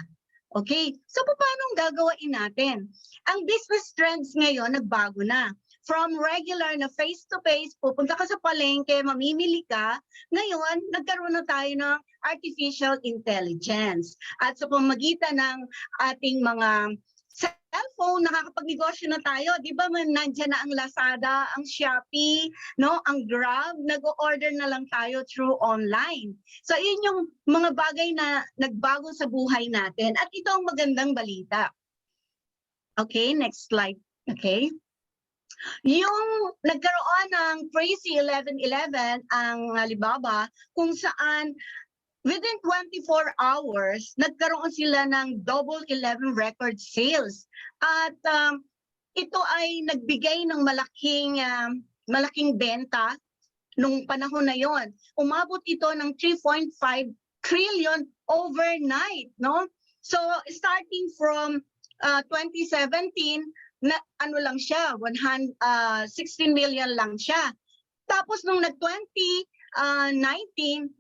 Okay? So paano ang gagawin natin? Ang business trends ngayon nagbago na. From regular na face-to-face, pupunta ka sa palengke, mamimili ka, ngayon, nagkaroon na tayo ng artificial intelligence. At sa pamamagitan ng ating mga cellphone, nakakapagnegosyo na tayo. Di ba nandiyan na ang Lazada, ang Shopee, no? Ang Grab, nag-order na lang tayo through online. So, yun yung mga bagay na nagbago sa buhay natin. At ito ang magandang balita. Okay, next slide. Okay. Yung nagkaroon ng crazy 11/11 ang Alibaba kung saan within 24 hours nagkaroon sila ng double 11 record sales at ito ay nagbigay ng malaking benta nung panahon na yon. Umabot ito ng 3.5 trillion overnight, no? So starting from 2017 na ano lang siya, 16 million lang siya. Tapos nung nag-2019,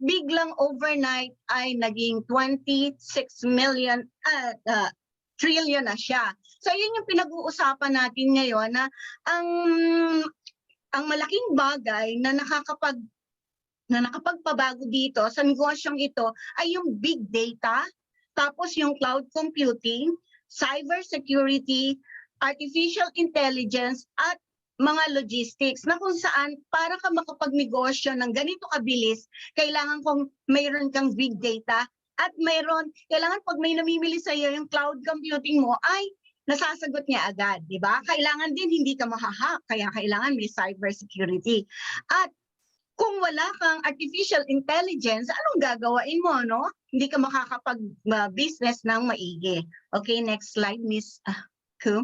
biglang overnight ay naging 26 million trillion na siya. So yun yung pinag-uusapan natin ngayon na ang malaking bagay na nakapagpabago dito sa negosyong ito ay yung big data, tapos yung cloud computing, cyber security, artificial intelligence at mga logistics na kung saan para ka makapagnegosyo ng ganito kabilis, kailangan kung mayroon kang big data at kailangan pag may namimili sa iyo yung cloud computing mo ay nasasagot niya agad, di ba? Kailangan din hindi ka mahahack, kaya kailangan may cyber security. At kung wala kang artificial intelligence, anong gagawain mo, no? Hindi ka makakapag-business ng maigi. Okay, next slide, Miss Ku.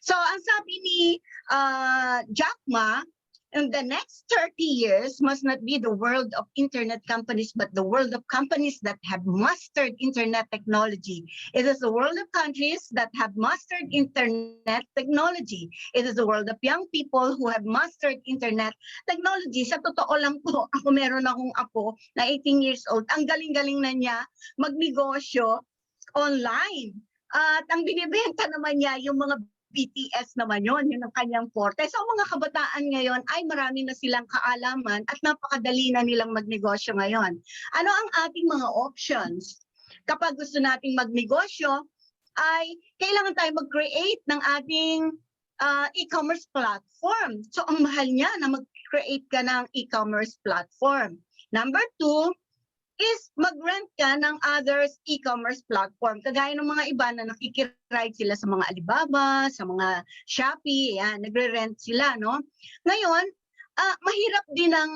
So, ang sabi ni Jack Ma, in the next 30 years must not be the world of internet companies, but the world of companies that have mastered internet technology. It is the world of countries that have mastered internet technology. It is the world of young people who have mastered internet technology. Sa totoo lang po, ako meron akong apo na 18 years old. Ang galing-galing na niya magnegosyo online. At ang binibenta naman niya yung mga BTS naman yun ang kanyang forte. So ang mga kabataan ngayon ay marami na silang kaalaman at napakadali na nilang magnegosyo ngayon. Ano ang ating mga options? Kapag gusto nating magnegosyo, ay kailangan tayo mag-create ng ating e-commerce platform. So ang mahal niya na mag-create ka ng e-commerce platform. Number 2, is mag-rent ka ng others e-commerce platform. Kagaya ng mga iba na nakikiride sila sa mga Alibaba, sa mga Shopee, yan, nagre-rent sila, no? Ngayon, mahirap din ang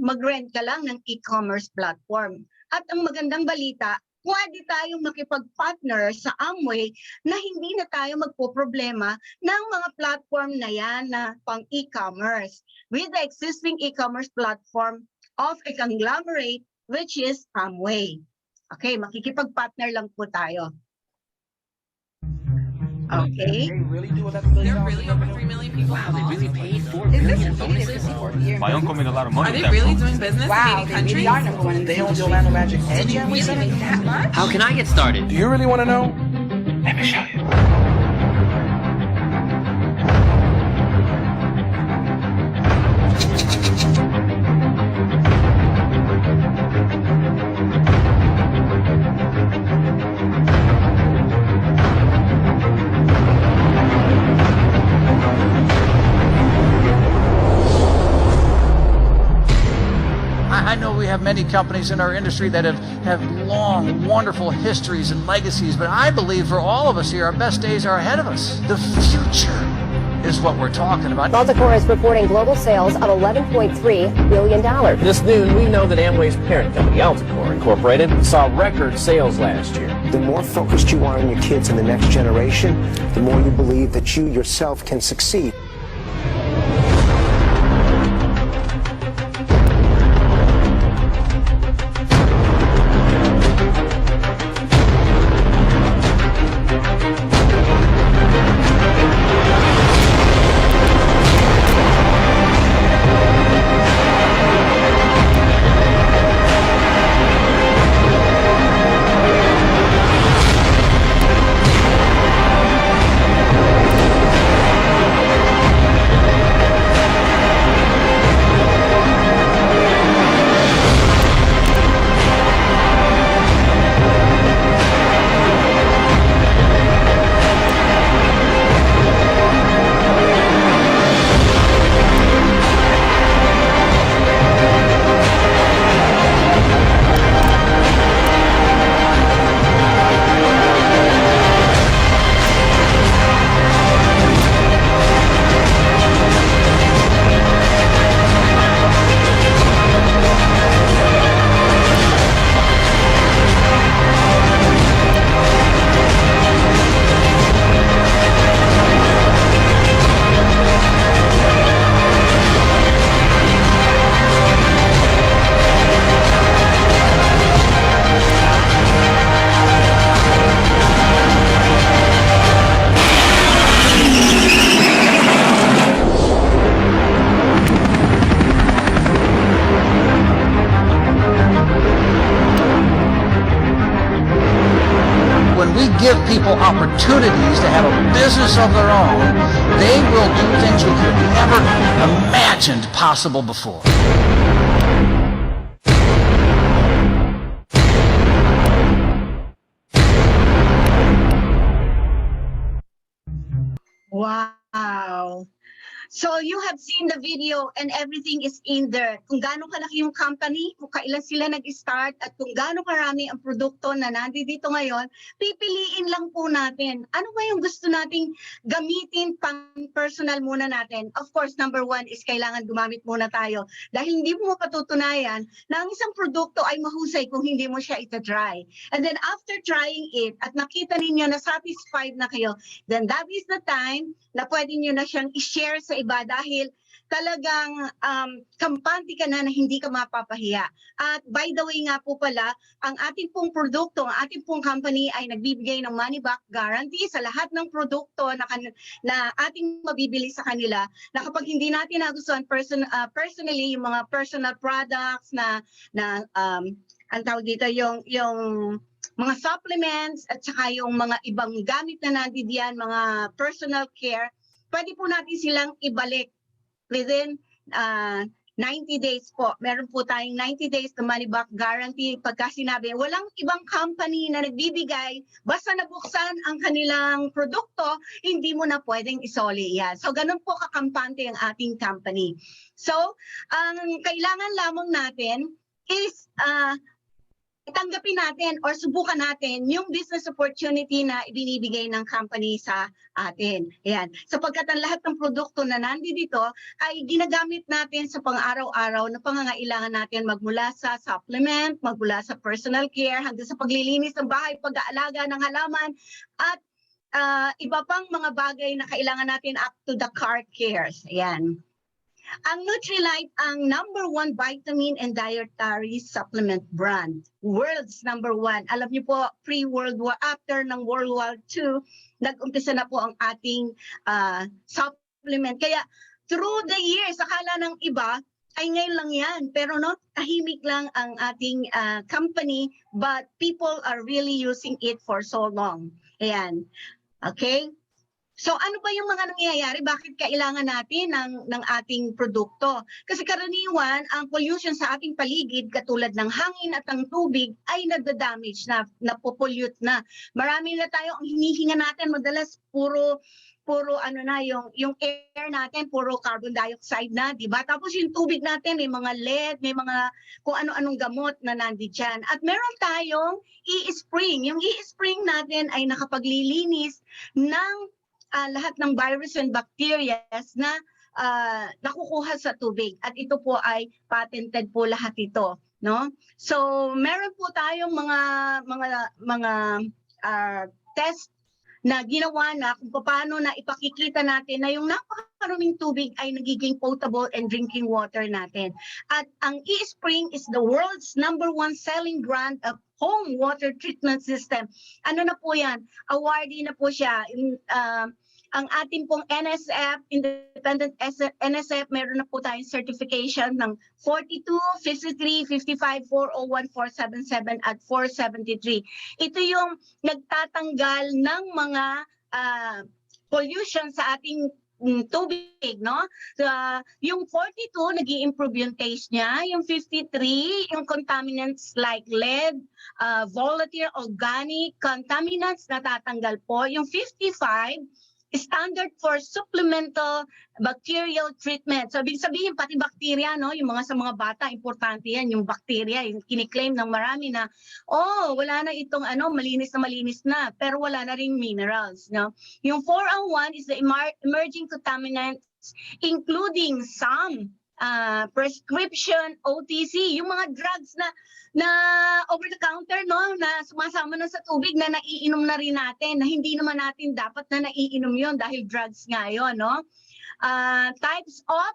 mag-rent ka lang ng e-commerce platform. At ang magandang balita, pwede tayong makipag-partner sa Amway na hindi na tayo magpo-problema ng mga platform na yan na pang e-commerce with the existing e-commerce platform of a conglomerate which is Amway. Okay, makikipag-partner lang po tayo. Okay.
They're really over 3 million people. Wow, they really paid $4 billion bonuses.
My uncle made a lot of money.
Are they really doing business in 80 countries?
Really are number one in the industry. They own Orlando Magic and
Did you really make that much?
How can I get started? Do you really want to know? Let me show you.
I know we have many companies in our industry that have long, wonderful histories and legacies, but I believe for all of us here, our best days are ahead of us. The future is what we're talking about.
Multicor is reporting global sales of $11.3 billion.
This noon, we know that Amway's parent company, Altacor Incorporated, saw record sales last year.
The more focused you are on your kids and the next generation, the more you believe that you yourself can succeed.
Give people opportunities to have a business of their own, they will do things we could never imagined possible before.
Wow. So you have seen the video and everything is in there. Kung gaano kalaki yung company, kung kailan sila nag-start, at kung gaano karami ang produkto na nandito ngayon, pipiliin lang po natin. Ano ba yung gusto nating gamitin pang personal muna natin? Of course, number one is kailangan gumamit muna tayo. Dahil hindi mo mapatutunayan na ang isang produkto ay mahusay kung hindi mo siya ita-try. And then after trying it at nakita ninyo na satisfied na kayo, then that is the time na pwede nyo na siyang i-share sa iba dahil talagang kampante ka na hindi ka mapapahiya. At by the way nga po pala, ang ating pong produkto, ang ating pong company ay nagbibigay ng money back guarantee sa lahat ng produkto na ating mabibili sa kanila, na kapag hindi natin nagustuhan personally yung mga personal products na ang tawag dito yung mga supplements at saka yung mga ibang gamit na nandiyan, mga personal care, pwede po natin silang ibalik within 90 days po. Meron po tayong 90 days na money back guarantee. Pagka sinabi, walang ibang company na nagbibigay, basta nabuksan ang kanilang produkto, hindi mo na pwedeng isoli yan. So ganun po kakampante ang ating company. So ang kailangan lamang natin is tanggapin natin or subukan natin yung business opportunity na ibinibigay ng company sa atin. Ayan. Sapagkat ang lahat ng produkto na nandito ay ginagamit natin sa pang-araw-araw na pangangailangan natin, magmula sa supplement, magmula sa personal care, hanggang sa paglilinis ng bahay, pag-aalaga ng halaman, at iba pang mga bagay na kailangan natin up to the car cares. Ayan. Ang Nutrilite ang #1 vitamin and dietary supplement brand. World's #1. Alam niyo po, pre-World War, after ng World War II, nag-umpisa na po ang ating supplement. Kaya through the years, akala ng iba, ay ngayon lang yan. Pero no, tahimik lang ang ating company, but people are really using it for so long. Ayan. Okay? So ano ba yung mga nangyayari? Bakit kailangan natin ng ating produkto? Kasi karaniwan, ang pollution sa ating paligid, katulad ng hangin at ang tubig, ay nagda-damage na, napopollute na. Marami na tayo, ang hinihinga natin madalas puro ano na, yung air natin, puro carbon dioxide na, di ba? Tapos yung tubig natin, may mga lead, may mga kung ano-anong gamot na nandyan. At meron tayong e-spring. Yung e-spring natin ay nakapaglilinis ng lahat ng virus and bacteria na nakukuha sa tubig. At ito po ay patented po lahat ito, no? So, meron po tayong mga test na ginawa na kung paano na ipakikita natin na yung napakaruming tubig ay nagiging potable and drinking water natin. At ang e-spring is the world's #1 selling brand of home water treatment system. Ano na po yan? Awardee na po siya. Ang ating pong NSF, Independent NSF, meron na po tayong certification ng 42, 53, 55, 401, 477 at 473. Ito yung nagtatanggal ng mga pollution sa ating tubig, no? Yung 42, nag-i-improve yung taste niya. Yung 53, yung contaminants like lead, volatile, organic, contaminants natatanggal po. Yung 55, standard for supplemental bacterial treatment. So, ibig sabihin, pati bacteria, no? Yung sa mga bata, importante yan. Yung bacteria, yung kiniklaim ng marami na, wala na itong malinis na. Pero wala na ring minerals, no? Yung 401 is the emerging contaminants, including some prescription, OTC, yung mga drugs na over the counter, no, na sumasama na sa tubig na naiinom na rin natin, na hindi naman natin dapat na naiinom yon dahil drugs nga yun, no? Types of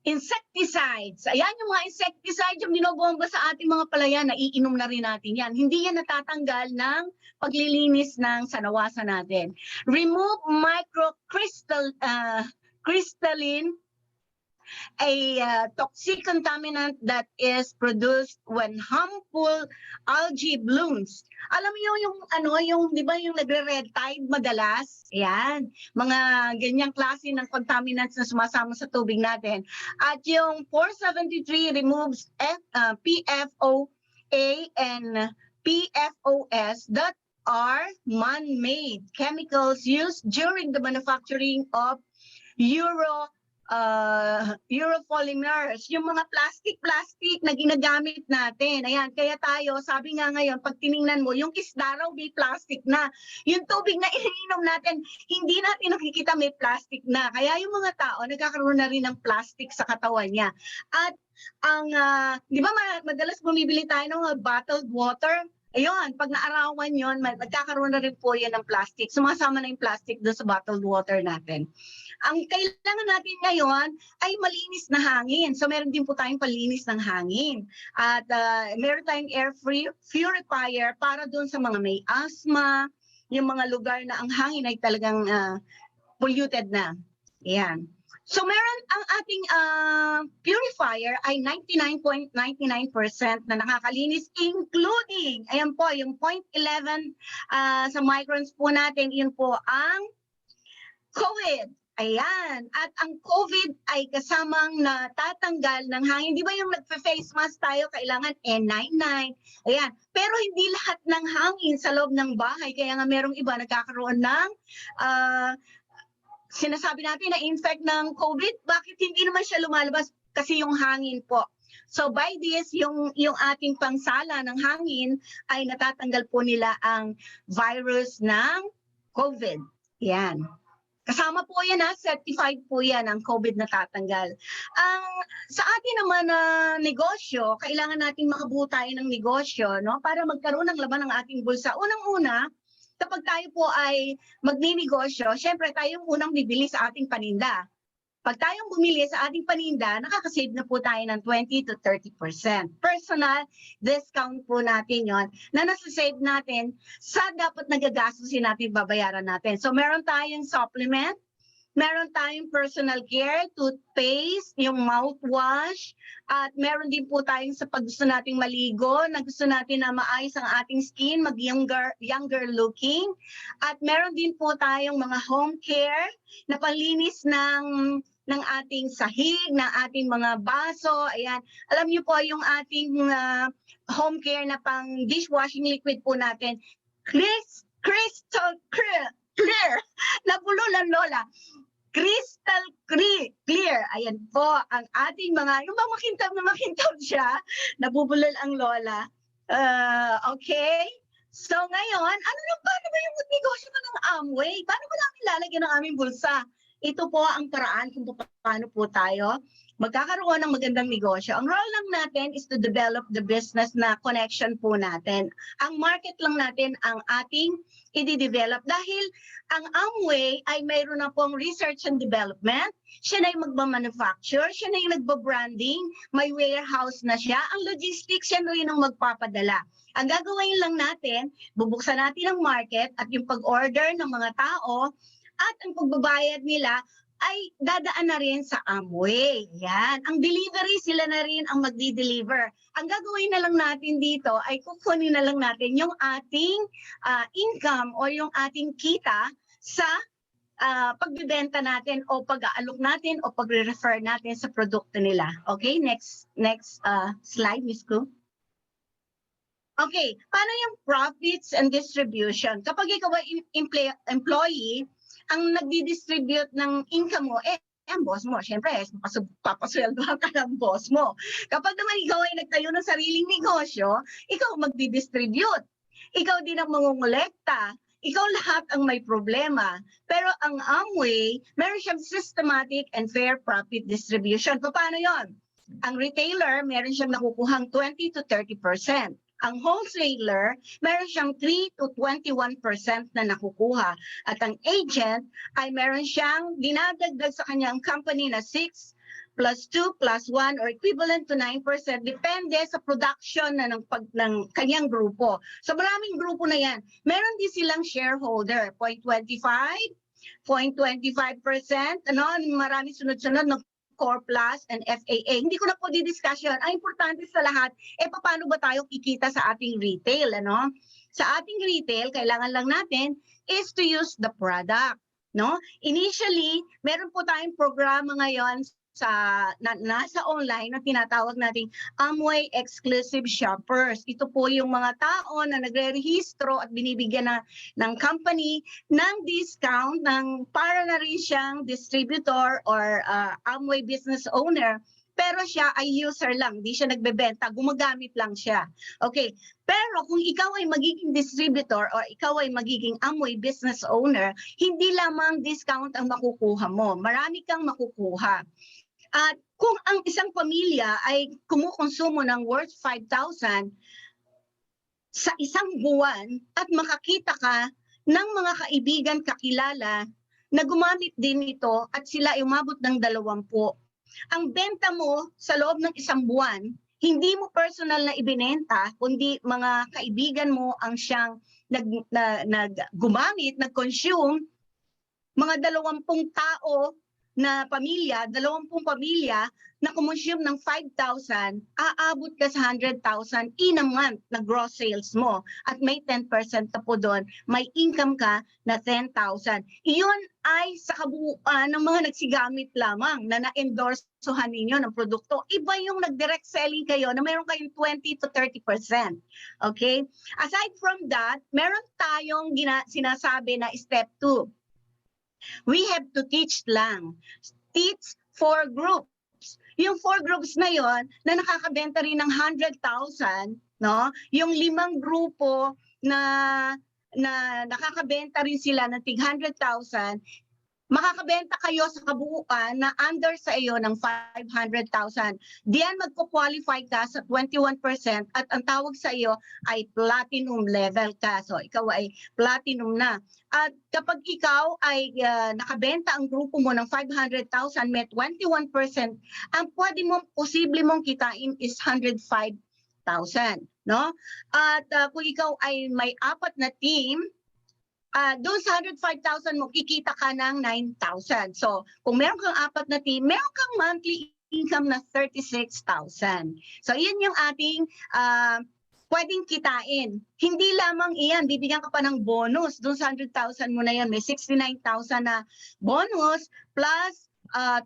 insecticides. Ayan yung mga insecticides yung binobomba sa ating mga palayan, naiinom na rin natin yan. Hindi yan natatanggal ng paglilinis ng sanawasan natin. Remove microcrystalline, a toxic contaminant that is produced when harmful algae blooms. Alam niyo yung di ba yung nagre-red tide madalas? Ayan, mga ganyang klase ng contaminants na sumasama sa tubig natin. At yung 473 removes PFOA and PFOS that are man-made chemicals used during the manufacturing of Europolymers, yung mga plastic na ginagamit natin. Ayan, kaya tayo, sabi nga ngayon, pag tiningnan mo, yung isda raw may plastic na. Yung tubig na iniinom natin, hindi natin nakikita may plastic na. Kaya yung mga tao, nagkakaroon na rin ng plastic sa katawan niya. At di ba madalas bumibili tayo ng bottled water? Ayun, pag naarawan yon, magkakaroon na rin po yan ng plastic. Sumasama na yung plastic doon sa bottled water natin. Ang kailangan natin ngayon ay malinis na hangin. So meron din po tayong palinis ng hangin. At meron tayong air purifier para doon sa mga may asthma, yung mga lugar na ang hangin ay talagang polluted na. Ayan. So meron ang ating purifier ay 99.99% na nakakalinis, including, ayan po, yung 0.11 sa microns po natin, yun po ang COVID. Ayan. At ang COVID ay kasamang natatanggal ng hangin. Di ba yung nagpe-face mask tayo, kailangan N99. Ayan. Pero hindi lahat ng hangin sa loob ng bahay. Kaya nga merong iba nagkakaroon ng sinasabi natin na infect ng COVID. Bakit hindi naman siya lumalabas? Kasi yung hangin po. So by this, yung ating pangsala ng hangin ay natatanggal po nila ang virus ng COVID. Yan. Kasama po yan, certified po yan ang COVID na tatanggal. Sa atin naman na negosyo, kailangan natin makabuo tayo ng negosyo, no? Para magkaroon ng laman ng ating bulsa. Unang-una, kapag tayo po ay magninegosyo, syempre tayo yung unang bibili sa ating paninda. Pag tayong bumili sa ating paninda, nakakasave na po tayo ng 20 to 30%. Personal discount po natin yon na nasa-save natin sa dapat nagagastusin natin, babayaran natin. So meron tayong supplement, meron tayong personal care, toothpaste, yung mouthwash, at meron din po tayong sa pag gusto nating maligo, na gusto natin na maayos ang ating skin, younger looking. At meron din po tayong mga home care na panlinis ng ating sahig, ng ating mga baso. Ayan. Alam niyo po yung ating home care na pang dishwashing liquid po natin. Crystal clear. Nabululan, Lola. Crystal clear. Ayan po ang ating mga, yung bang makintab siya, nabubulol ang Lola. Okay? So ngayon, paano ba yung negosyo ng Amway? Paano ba namin lalagyan ng aming bulsa? Ito po ang paraan kung paano po tayo magkakaroon ng magandang negosyo. Ang role lang natin is to develop the business na connection po natin. Ang market lang natin ang ating i-develop dahil ang Amway ay mayroon na pong research and development. Siya na yung magmamanufacture, siya na yung nagbabranding, may warehouse na siya. Ang logistics, siya na rin ang magpapadala. Ang gagawin lang natin, bubuksan natin ang market at yung pag-order ng mga tao at ang pagbabayad nila ay dadaan na rin sa Amway. Yan. Ang delivery, sila na rin ang magdi-deliver. Ang gagawin na lang natin dito ay kukunin na lang natin yung ating income o yung ating kita sa pagbibenta natin o pag-aalok natin o pagre-refer natin sa produkto nila. Okay, next slide, Ms. Ku. Okay, paano yung profits and distribution? Kapag ikaw ay employee, ang nagdi-distribute ng income mo, ang boss mo. Siyempre, papasweldohan ka ng boss mo. Kapag naman ikaw ay nagtayo ng sariling negosyo, ikaw magdi-distribute. Ikaw din ang mangungulekta. Ikaw lahat ang may problema. Pero ang Amway, meron siyang systematic and fair profit distribution. Paano yon? Ang retailer, meron siyang nakukuhang 20 to 30%. Ang wholesaler, meron siyang 3 to 21% na nakukuha. At ang agent ay meron siyang dinadagdag sa kanyang company na 6 plus 2 plus 1 or equivalent to 9%. Depende sa production na ng kanyang grupo. So maraming grupo na yan. Meron din silang shareholder, 0.25%, marami sunod-sunod ng Core Plus and FAA. Hindi ko na po di-discussion. Ang importante sa lahat, paano ba tayo kikita sa ating retail? Sa ating retail, kailangan lang natin is to use the product. Initially, meron po tayong programa ngayon nasa online na tinatawag nating Amway Exclusive Shoppers. Ito po yung mga tao na nagre-rehistro at binibigyan ng company ng discount para na rin siyang distributor or Amway business owner. Pero siya ay user lang, di siya nagbebenta, gumagamit lang siya. Okay, pero kung ikaw ay magiging distributor or ikaw ay magiging Amway business owner, hindi lamang discount ang makukuha mo, marami kang makukuha. At kung ang isang pamilya ay kumukonsumo ng worth 5,000 sa isang buwan at makakita ka ng mga kaibigan, kakilala na gumamit din ito at sila ay umabot ng 20, ang benta mo sa loob ng isang buwan, hindi mo personal na ibinenta, kundi mga kaibigan mo ang siyang gumamit, nag-consume, mga 20 tao na pamilya, 20 pamilya na kumonsume ng 5,000, aabot ka sa 100,000 in a month na gross sales mo. At may 10% na po doon, may income ka na 10,000. Iyon ay sa kabuuan ng mga nagsigamit lamang na na-endorsohan ninyo ng produkto. Iba yung nag-direct selling kayo na meron kayong 20 to 30%. Okay? Aside from that, meron tayong sinasabi na step 2. We have to teach lang. Teach 4 groups. Yung 4 groups na yon na nakakabenta rin ng 100,000, yung 5 grupo na nakakabenta rin sila ng tig 100,000, makakabenta kayo sa kabuuan na under sa iyo ng 500,000. Diyan magko-qualify ka sa 21% at ang tawag sa iyo ay platinum level ka. So ikaw ay platinum na. At kapag ikaw ay nakabenta ang grupo mo ng 500,000 may 21%, ang pwede mo, posible mong kitain is 105,000. No? At kung ikaw ay may 4 na team, doon sa 105,000 mo, kikita ka ng 9,000. So, kung meron kang 4 na team, meron kang monthly income na 36,000. So, yun yung ating pwedeng kitain. Hindi lamang iyan, bibigyan ka pa ng bonus. Doon sa 100,000 mo na yun, may 69,000 na bonus plus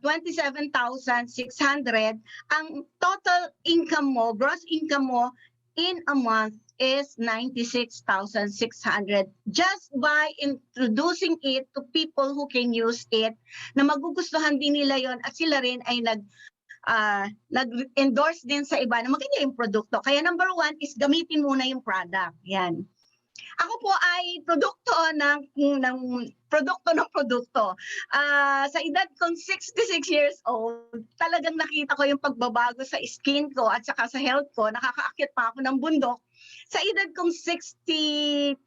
27,600. Ang total income mo, gross income mo in a month is 96,600 just by introducing it to people who can use it, na magugustuhan din nila yon at sila rin ay nag-endorse din sa iba na maganda yung produkto. Kaya number 1 is gamitin muna yung product. Yan. Ako po ay produkto ng produkto. Sa edad kong 66 years old, talagang nakita ko yung pagbabago sa skin ko at saka sa health ko. Nakakaakyat pa ako ng bundok. Sa edad kong 63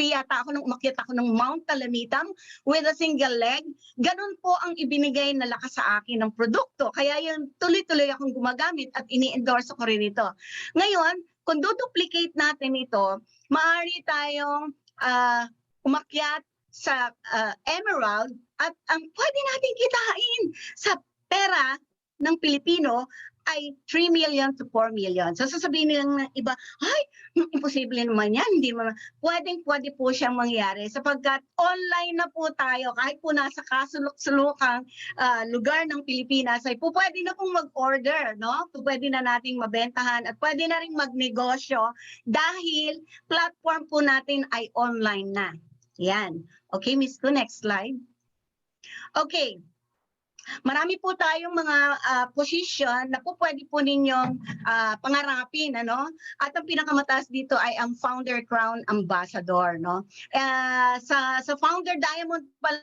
yata ako nung umakyat ako ng Mount Talamitam with a single leg. Ganun po ang ibinigay na lakas sa akin ng produkto. Kaya yun, tuloy-tuloy akong gumagamit at ini-endorse ko rin ito. Ngayon, kung duplicate natin ito, maaari tayong umakyat sa Emerald at ang pwede natin kitain sa pera ng Pilipino ay 3 million to 4 million. So sasabihin nilang ng iba, ay, imposible naman yan. Hindi naman. Pwede po siyang mangyari sapagkat online na po tayo. Kahit po nasa kasulok-sulokang lugar ng Pilipinas, ay po pwede na pong mag-order. No? Pwede na nating mabentahan at pwede na rin magnegosyo dahil platform po natin ay online na. Yan. Okay, Miss Ko, next slide. Okay. Marami po tayong mga position na po pwede po ninyong pangarapin, ano? At ang pinakamataas dito ay ang Founder Crown Ambassador, no? Sa Founder Diamond pa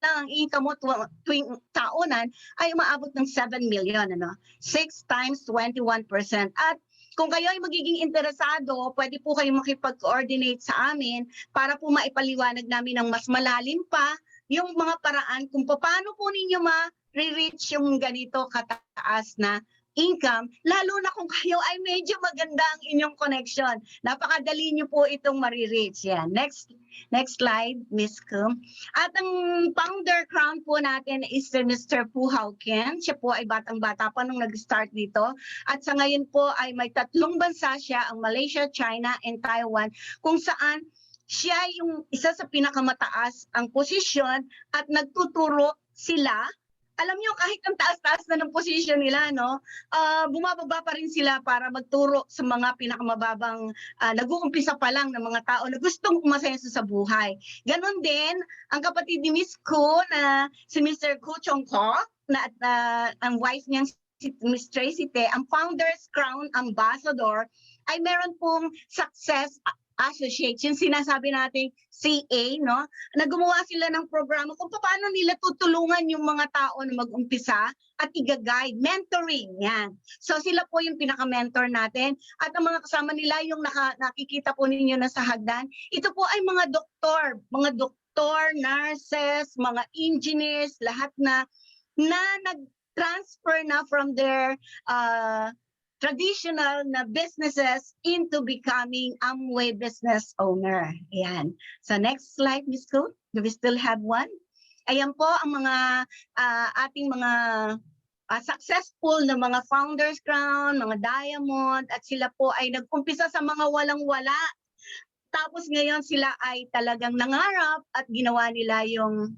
lang ang income mo tuwing taonan ay umaabot ng 7 million, ano? 6 times 21%. At kung kayo ay magiging interesado, pwede po kayong makipag-coordinate sa amin para po maipaliwanag namin ng mas malalim pa yung mga paraan kung paano po ninyo ma-reach yung ganito kataas na income, lalo na kung kayo ay medyo maganda ang inyong connection. Napakadali nyo po itong ma-reach. Yan. Next slide, Ms. Kum. At ang founder crown po natin is Mr. Puhaw Ken. Siya po ay batang-bata pa nung nag-start dito. At sa ngayon po ay may 3 bansa siya, ang Malaysia, China, and Taiwan, kung saan siya yung isa sa pinakamataas ang posisyon at nagtuturo sila. Alam niyo, kahit ang taas-taas na ng posisyon nila, no, bumababa pa rin sila para magturo sa mga pinakamababang nag-uumpisa pa lang ng mga tao na gustong umasenso sa buhay. Ganon din ang kapatid ni Miss Ko na si Mr. Ko Chong Ko, na ang wife niyang si Miss Tracy Te, ang Founders Crown Ambassador, ay meron pong success association, sinasabi nating CA, no? Na gumawa sila ng programa kung paano nila tutulungan yung mga tao na mag-umpisa at i-guide, mentoring, yan. So sila po yung pinaka-mentor natin at ang mga kasama nila yung nakikita po ninyo na sa hagdan, ito po ay mga doktor, nurses, mga engineers, lahat na nag-transfer na from their traditional na businesses into becoming Amway business owner. Ayan. So next slide, Ms. Ko. Do we still have one? Ayan po ang mga ating mga successful na mga Founders Crown, mga Diamond, at sila po ay nag-umpisa sa mga walang-wala. Tapos ngayon sila ay talagang nangarap at ginawa nila yung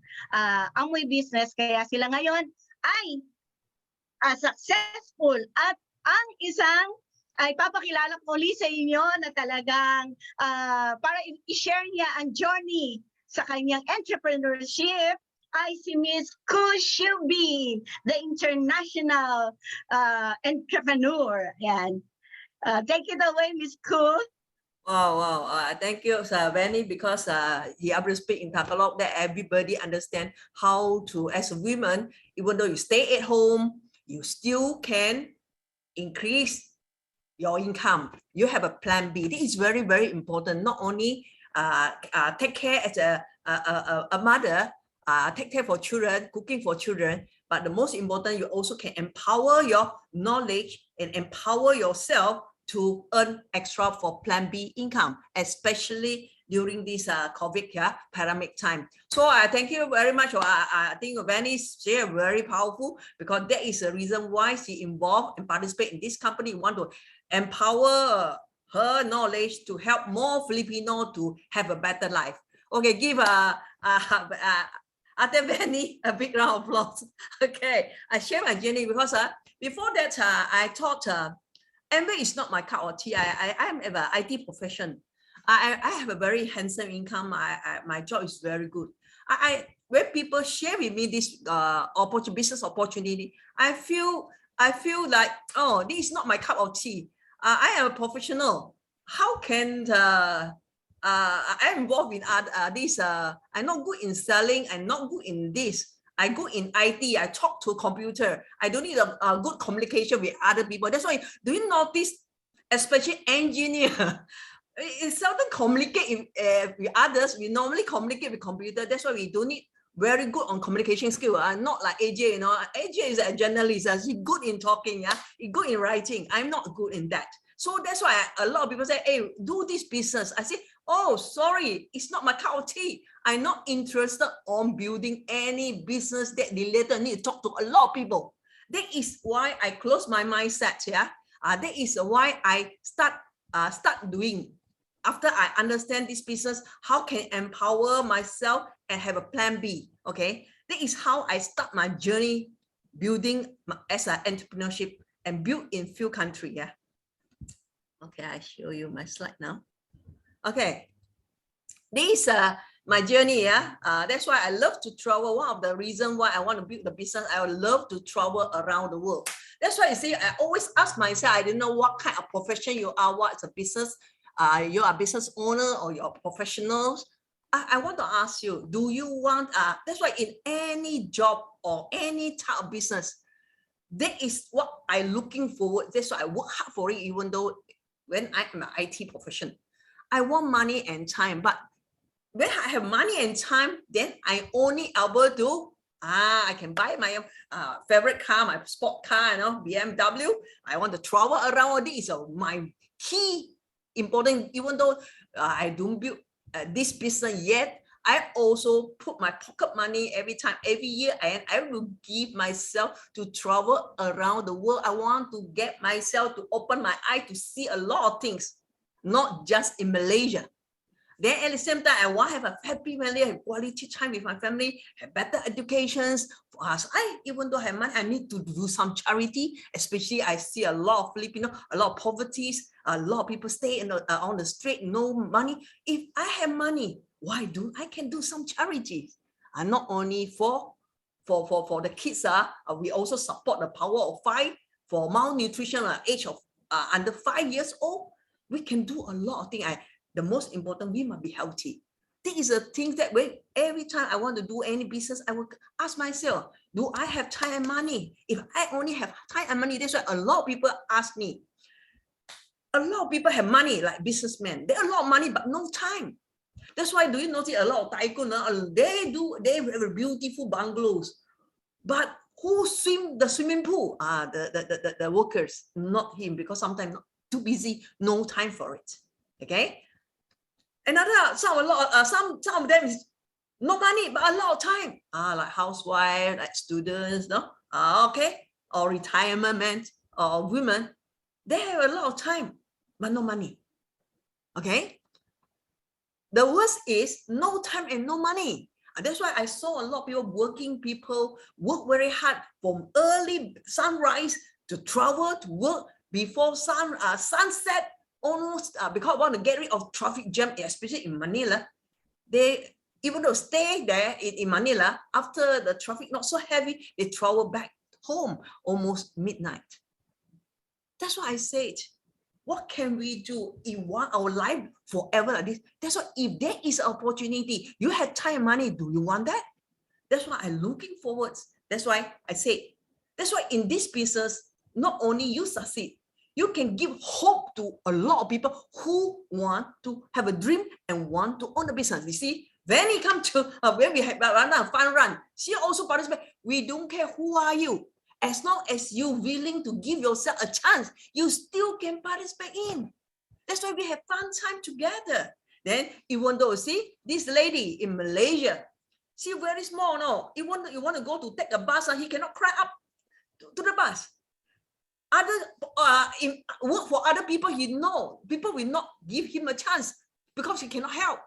Amway business. Kaya sila ngayon ay successful at ang isang ay papakilala ko ulit sa inyo na talagang para i-share niya ang journey sa kanyang entrepreneurship ay si Miss Ko Shubi, the international entrepreneur. Yan. Take it away, Miss Ko.
Wow. Thank you, Sir Benny, because he already speak in Tagalog that everybody understand how to, as a woman, even though you stay at home, you still can increase your income. You have a plan B. This is very, very important. Not only take care as a mother, take care for children, cooking for children, but the most important, you also can empower your knowledge and empower yourself to earn extra for plan B income, especially during this COVID pandemic time. So I thank you very much. I think Benny's share very powerful, because that is the reason why she involved and participate in this company. Want to empower her knowledge to help more Filipino to have a better life. Okay, give Ate Benny a big round of applause. Okay, I share my journey because before that I thought Amway is not my cup of tea. I am an IT profession. I have a very handsome income. My job is very good. When people share with me this business opportunity, I feel like, oh, this is not my cup of tea. I am a professional. How can I'm involved in this? I'm not good in selling. I'm not good in this. I go in IT. I talk to a computer. I don't need a good communication with other people. That's why, do you notice, especially engineer, it seldom communicate with others. We normally communicate with computer. That's why we don't need very good on communication skill. Not like AJ, you know. AJ is a journalist. He's good in talking. He's good in writing. I'm not good in that. So that's why a lot of people say, hey, do this business. I say, oh, sorry, it's not my cup of tea. I'm not interested on building any business that related need to talk to a lot of people. That is why I close my mindset. That is why I start doing. After I understand this business, how can I empower myself and have a plan B? Okay, that is how I start my journey building as an entrepreneurship and build in few countries. Yeah. Okay, I show you my slide now. Okay, this my journey. That's why I love to travel. One of the reasons why I want to build the business, I would love to travel around the world. That's why you see, I always ask myself, I don't know what kind of profession you are, what's a business, you are a business owner or you're professionals. I want to ask you, do you want, that's why in any job or any type of business, that is what I'm looking forward. That's why I work hard for it, even though when I'm an IT profession, I want money and time. But when I have money and time, then I only able to, I can buy my favorite car, my sport car, you know, BMW. I want to travel around. This is my key important, even though I don't build this business yet. I also put my pocket money every year, and I will give myself to travel around the world. I want to get myself to open my eye to see a lot of things, not just in Malaysia. Then at the same time, I want to have a happy family, have quality time with my family, have better educations. For us, even though I have money, I need to do some charity. Especially, I see a lot of Filipino, a lot of poverty, a lot of people stay on the street, no money. If I have money, I can do some charities. And not only for the kids, we also support the Power of 5 for malnutrition age of under 5 years old. We can do a lot of things. The most important, we must be healthy. This is a thing that every time I want to do any business, I will ask myself, do I have time and money? If I only have time and money, that's why a lot of people ask me. A lot of people have money, like businessmen. They have a lot of money, but no time. That's why, do you notice a lot of tycoon, they have beautiful bungalows, but who swim the swimming pool? The workers, not him, because sometimes too busy, no time for it. Okay. Some of them is no money, but a lot of time. Like housewife, like students, no? Okay, or retirement men or women, they have a lot of time, but no money. Okay. The worst is no time and no money. And that's why I saw a lot of people work very hard from early sunrise to travel to work before sunset. Almost because I want to get rid of traffic jam, especially in Manila. They, even though stay there in Manila, after the traffic not so heavy, they travel back home almost midnight. That's why I said, what can we do if want our life forever like this? That's why if there is an opportunity, you have time and money, do you want that? That's why I'm looking forward. That's why I say, that's why in this business, not only you succeed, you can give hope to a lot of people who want to have a dream and want to own a business. You see, when it comes to when we have a fun run, she also participate. We don't care who are you. As long as you're willing to give yourself a chance, you still can participate in. That's why we have fun time together. Then even though, see, this lady in Malaysia, she very small, no? You want to go to take a bus, and he cannot climb up to the bus. In work for other people, people will not give him a chance because he cannot help.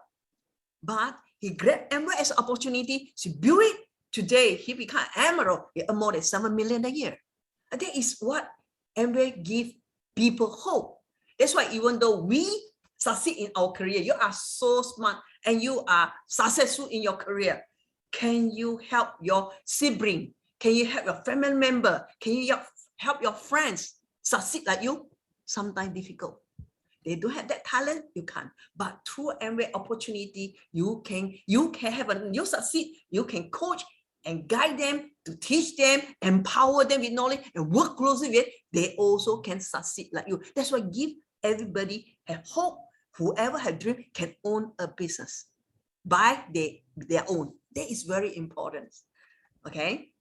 But he grabbed Amway as an opportunity to build it. Today, he became Emerald. He earned more than 7 million a year. And that is what Amway gives people hope. That's why even though we succeed in our career, you are so smart and you are successful in your career. Can you help your sibling? Can you help your family member? Can you help your friends succeed like you? Sometimes difficult. They don't have that talent, you can't. But through Amway opportunity, you succeed, you can coach and guide them, to teach them, empower them with knowledge, and work closely with, they also can succeed like you. That's why give everybody a hope. Whoever has dream can own a business by their own. That is very important. Okay.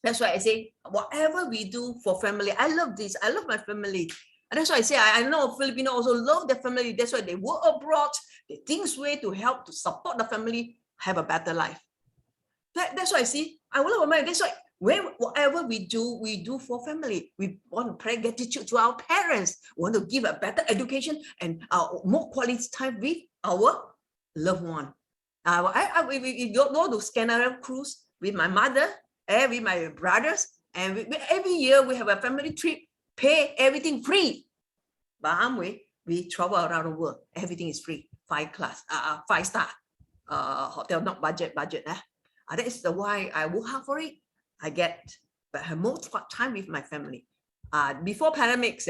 That's why I say, whatever we do for family, I love this. I love my family. And that's why I say, I know Filipino also love their family. That's why they work abroad. They think way to help, to support the family, have a better life. That's why I see, I love my family. That's why whatever we do for family. We want to pray gratitude to our parents. We want to give a better education and more quality time with our loved one. We go to Scandinavian cruise with my mother, with my brothers, and every year we have a family trip, pay everything free. But Amway, we travel around the world, everything is free, 5-star hotel, not budget. That is why I work hard for it. But I have more time with my family. Before pandemics,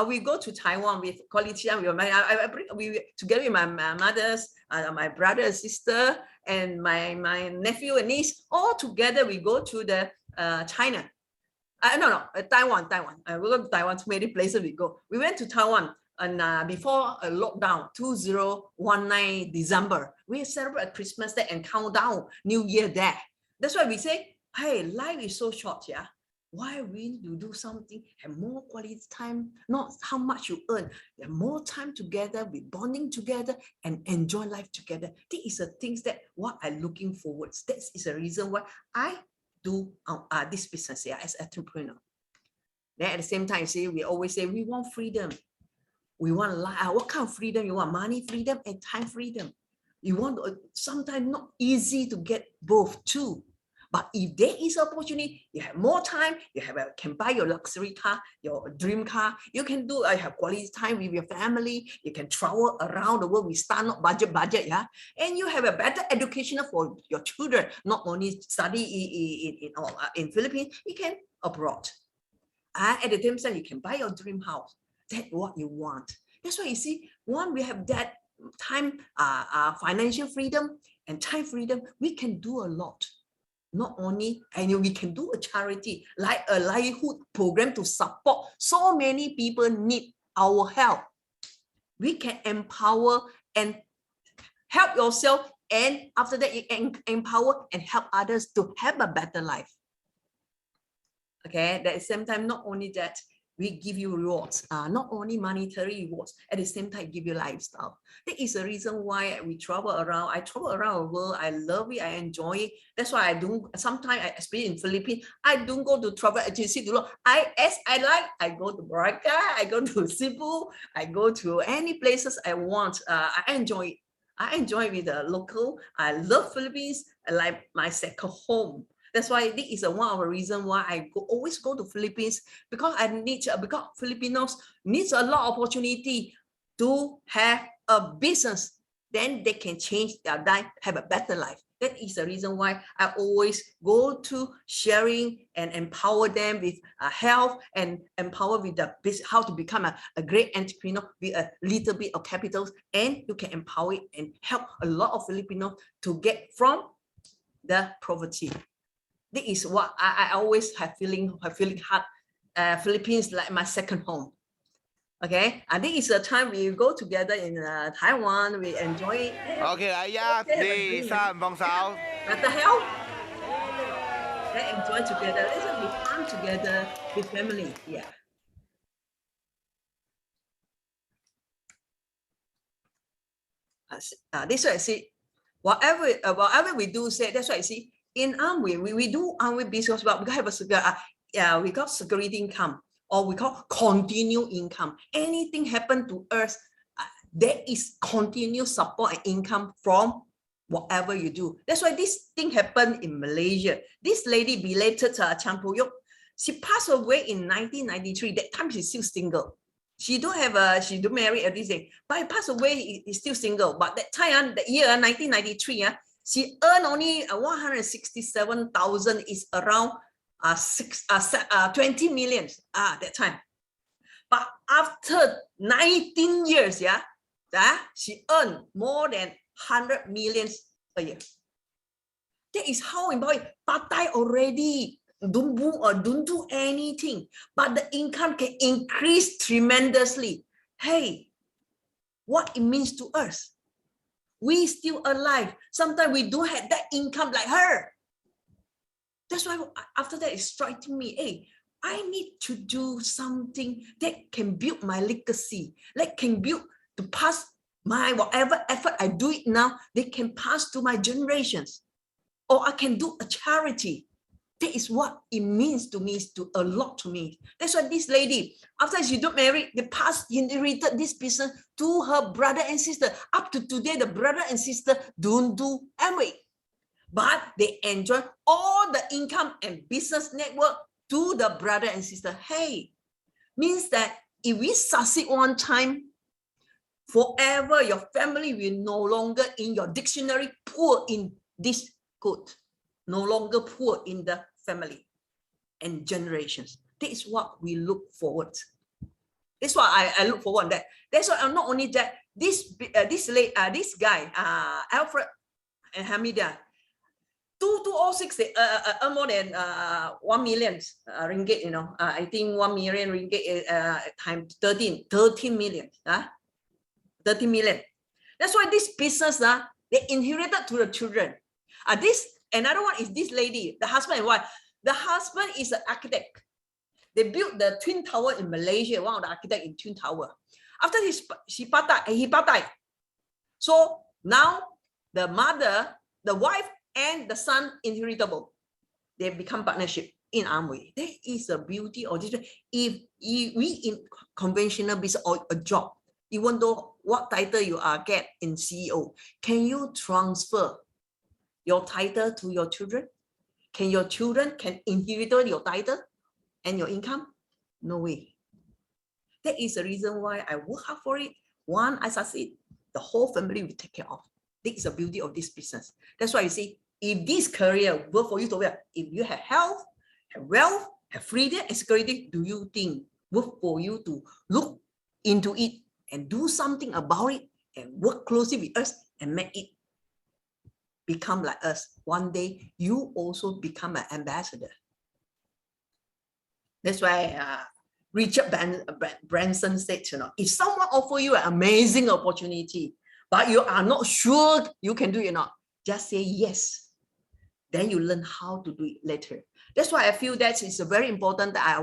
we go to Taiwan with quality time. We together with my mother's, my brother, sister, and my nephew and niece, all together we go to the China. Taiwan. We go to Taiwan, to many places we go. We went to Taiwan and before a lockdown, 2019 December. We celebrate Christmas Day and count down New Year there. That's why we say, hey, life is so short, yeah. Why we need to do something, have more quality time, not how much you earn, have more time together, we bonding together and enjoy life together. These are things that what I'm looking forward. That is the reason why I do this business as an entrepreneur. Then at the same time, see, we always say we want freedom. We want life. What kind of freedom? You want money freedom and time freedom. You want sometimes not easy to get both too. But if there is opportunity, you have more time, can buy your luxury car, your dream car, you can do, have quality time with your family, you can travel around the world, we start not budget, yeah? And you have a better education for your children, not only study in Philippines, you can abroad. At the same time, you can buy your dream house. That's what you want. That's why you see, we have that time, financial freedom and time freedom, we can do a lot. Not only, and we can do a charity, like a livelihood program to support. So many people need our help. We can empower and help yourself, and after that, you can empower and help others to have a better life. Okay, at the same time, not only that, we give you rewards, not only monetary rewards, at the same time, give you lifestyle. That is the reason why we travel around. I travel around the world. I love it. I enjoy it. That's why I do. Sometimes, especially in Philippines, I don't go to travel agency to look. I go to Boracay, I go to Cebu, I go to any places I want. I enjoy it. I enjoy with the local. I love Philippines. I like my second home. That's why this is one of the reasons why I always go to Philippines, because because Filipinos needs a lot of opportunity to have a business. Then they can change their life, have a better life. That is the reason why I always go to sharing and empower them with health and empower with the business, how to become a great entrepreneur with a little bit of capital, and you can empower it and help a lot of Filipinos to get from the poverty. This is what I always have feeling hard. Philippines like my second home. Okay, I think it's a time we go together in Taiwan. We enjoy it.
OK， 来1、2、3，放手。
What the hell? Let's enjoy together. Let's have fun together with family. Yeah. This is what I see. Whatever we do, say that's what I see. In Amway, we do Amway business, but we have we got security income, or we call continued income. Anything happen to us, there is continuous support and income from whatever you do. That's why this thing happened in Malaysia. This lady belated Chan Puyuk. She passed away in 1993. That time she's still single. She don't marry everything, but he passed away. He's still single. But that time, the year 1993, she earned only 167,000. Is around 20 million that time. But after 19 years, she earned more than 100 million a year. That is how important. Patai already don't move or don't do anything, but the income can increase tremendously. Hey, what it means to us? We still alive. Sometimes we don't have that income like her. That's why after that, it's striking me, hey, I need to do something that can build my legacy, that can build to pass my whatever effort I do it now, they can pass to my generations. Or I can do a charity. That is what it means to me, to a lot to me. That's why this lady, after she got married, they inherited this business to her brother and sister. Up to today, the brother and sister don't do Amway, but they enjoy all the income and business network to the brother and sister. Hey, means that if we succeed one time, forever your family will no longer in your dictionary poor in this good, no longer poor in the family and generations. That is what we look forward. That's why I look forward to that. That's why I'm not only that. This guy, Alfred and Hamida, 2206, they earn more than 1 million ringgit. You know, I think 1 million ringgit times 13 million. 30 million. That's why this business, they inherited to the children. Another one is this lady, the husband and wife. The husband is an architect. They built the Twin Tower in Malaysia, one of the architects in Twin Tower. After he patai. So now the mother, the wife, and the son inheritable. They become partnership in Amway. That is the beauty of this. If we in conventional business or a job, even though what title you are get in CEO, can you transfer your title to your children? Can your children inherit your title and your income? No way. That is the reason why I work hard for it. One, I succeed, the whole family will take care of. This is the beauty of this business. That's why you see, if this career work for you to well, if you have health, have wealth, have freedom and security, do you think work for you to look into it and do something about it and work closely with us and make it become like us? One day, you also become an ambassador. That's why Richard Branson said, you know, if someone offer you an amazing opportunity, but you are not sure you can do it or not, just say yes. Then you learn how to do it later. That's why I feel that it's very important that I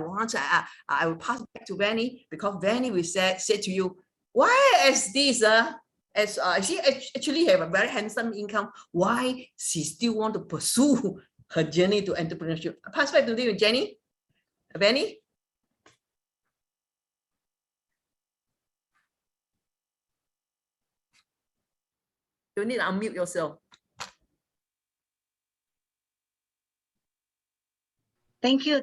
will pass back to Vanny, because Vanny will say to you, why is this, she actually have a very handsome income, why she still want to pursue her journey to entrepreneurship? I pass back to you, Jenny. Vanny? You need to unmute yourself.
Thank you.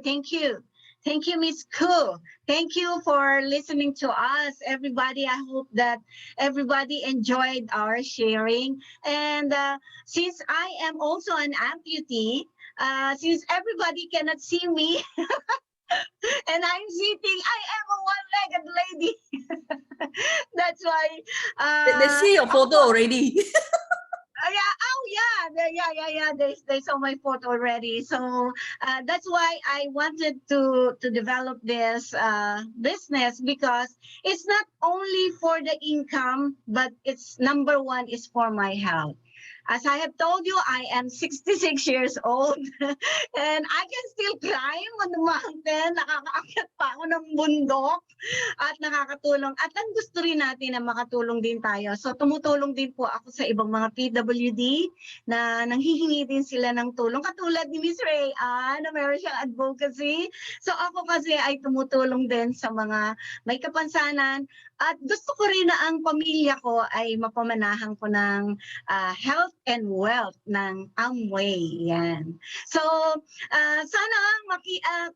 Thank you, Miss Ku. Thank you for listening to us, everybody. I hope that everybody enjoyed our sharing. And since I am also an amputee, since everybody cannot see me, and I'm sitting, I am a one-legged lady. That's why.
They see your photo already.
Yeah. They saw my photo already. So that's why I wanted to develop this business, because it's not only for the income, but it's number one is for my health. As I have told you, I am 66 years old and I can still climb on the mountain. Nakakaakyat pa ako ng bundok at nakakatulong. At ang gusto rin natin na makatulong din tayo. So tumutulong din po ako sa ibang mga PWD na nanghihingi din sila ng tulong. Katulad ni Miss Ray, na meron siyang advocacy. So ako kasi ay tumutulong din sa mga may kapansanan. At gusto ko rin na ang pamilya ko ay mapamanahan ko ng health and wealth ng Amway. Yan. So, sana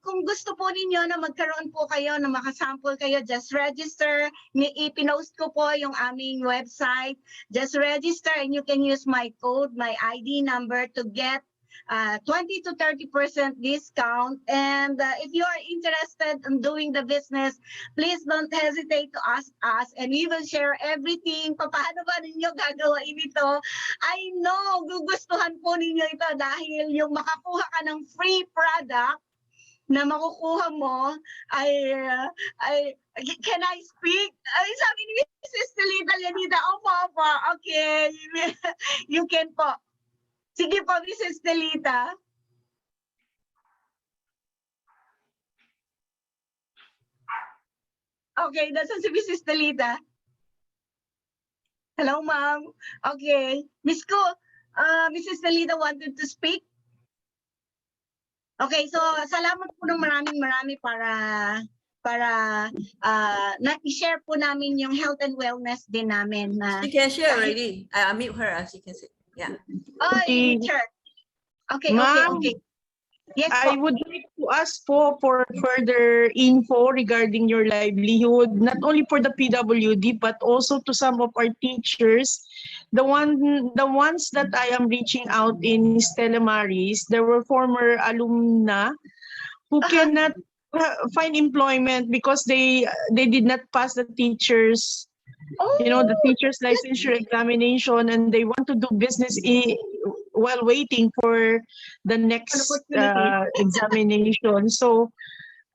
kung gusto po ninyo na magkaroon po kayo, na makasample kayo, just register. Ipinost ko po yung aming website. Just register and you can use my code, my ID number to get 20 to 30% discount. And if you are interested in doing the business, please don't hesitate to ask us and we will share everything. Paano ba ninyo gagawin ito? I know gugustuhan po ninyo ito dahil yung makakuha ka ng free product na makukuha mo ay can I speak? Ay, sabi ni Mrs. Talita, opo, okay, you can po. Sige po, Mrs. Talita. Okay, nasa si Mrs. Talita. Hello, ma'am. Okay. Miss Ko, Mrs. Talita wanted to speak. Okay, so salamat po ng marami para na-share po namin yung health and wellness din namin.
She can share already. I mute her as she can say. Yeah.
Okay. Sure. Okay. Yes,
I would like to ask for further info regarding your livelihood, not only for the PWD, but also to some of our teachers. The ones that I am reaching out in Stella Maris, there were former alumna who cannot find employment because they did not pass the teachers. The teacher's licensure examination, and they want to do business while waiting for the next examination. So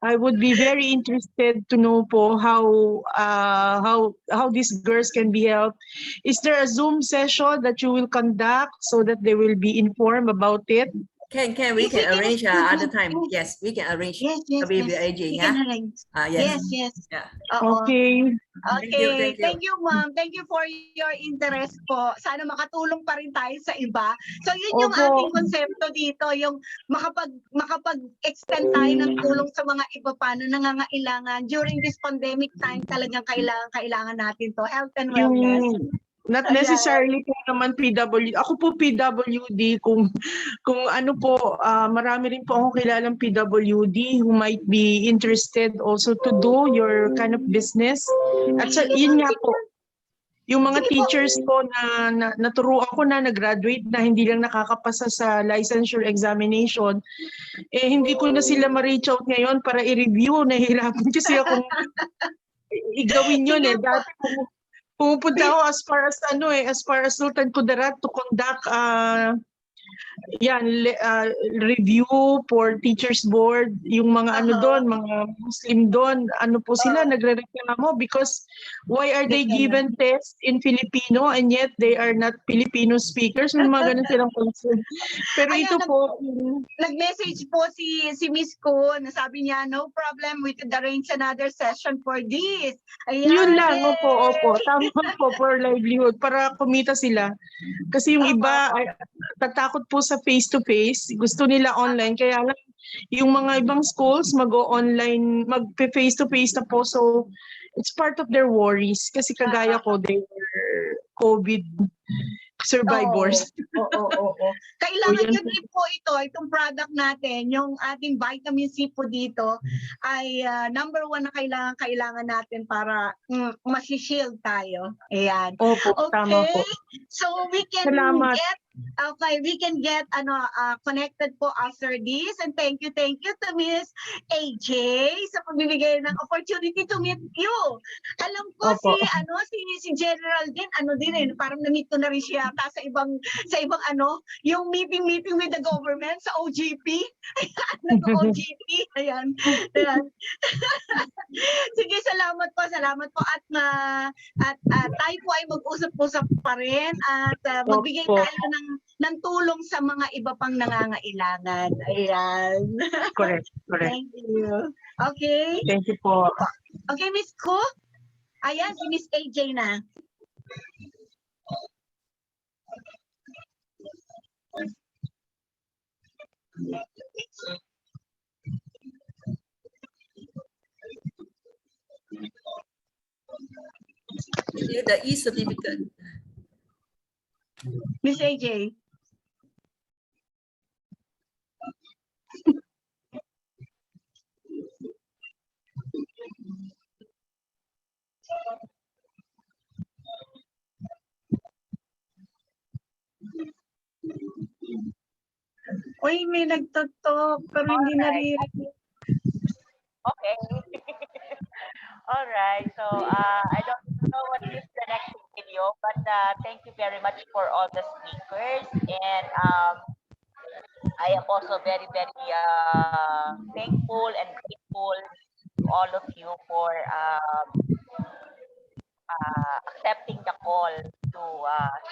I would be very interested to know po how these girls can be helped. Is there a Zoom session that you will conduct so that they will be informed about it?
We can arrange other time. Yes, we can arrange.
Yes.
WBIJ,
We can arrange.
Yes.
Yeah.
Okay.
Okay. Thank you, ma'am. Thank you for your interest po. Sana makatulong pa rin tayo sa iba. So yun yung ating konsepto dito, yung makapag-extend tayo ng tulong sa mga iba pa na nangangailangan. During this pandemic time, talagang kailangan natin to. Health and wellness.
Not necessarily po naman PWD. Ako po PWD, kung ano po, marami rin po akong kilalang PWD who might be interested also to do your kind of business. At yun nga po, yung mga teachers ko na naturuan ko na nag-graduate na hindi lang nakakapasa sa licensure examination, hindi ko na sila ma-reach out ngayon para i-review. Nahihirapan kasi akong igawin yun Dati pumupunta ako as far as Sultan Kudarat to conduct review for teachers board, yung mga mga Muslim doon, po sila nagrereklamo because why are they given tests in Filipino and yet they are not Filipino speakers? May mga ganun silang concern. Pero ito po,
nag-message po si Miss Ko na sabi niya, no problem, we could arrange another session for this. Ayan,
yun lang, opo. Tama po for livelihood para kumita sila. Kasi yung iba ay tatakot po sa face-to-face, gusto nila online, kaya lang yung mga ibang schools mag-online, mag-face-to-face na po, so it's part of their worries. Kasi kagaya ko, they were COVID. survivors.
Oo. Kailangan
yan
yun din po itong product natin, yung ating vitamin C po dito ay number 1 na kailangan natin para masi-shield tayo. Ayan.
Opo, tama po.
So we can
Salamat.
get connected po after this, and thank you to Miss AJ sa pagbibigay ng opportunity to meet you. Alam ko
Opo.
si General din parang na-meet ko na rin siya yata sa ibang yung meeting with the government sa OGP. Nag-OGP. Ayan. Sige, salamat po at tayo po ay mag-usap-usap pa rin at magbigay
Opo.
tayo ng tulong sa mga iba pang nangangailangan. Ayan.
Correct.
Thank you. Okay.
Thank you po.
Okay, Miss Ko. Ayan, si Miss AJ na.
The e-certificate.
Miss AJ. Uy, may nagtutok pero hindi naririnig.
Okay. All right. So I don't know what is the next video, but thank you very much for all the speakers, and I am also very, very thankful and grateful to all of you for accepting the call to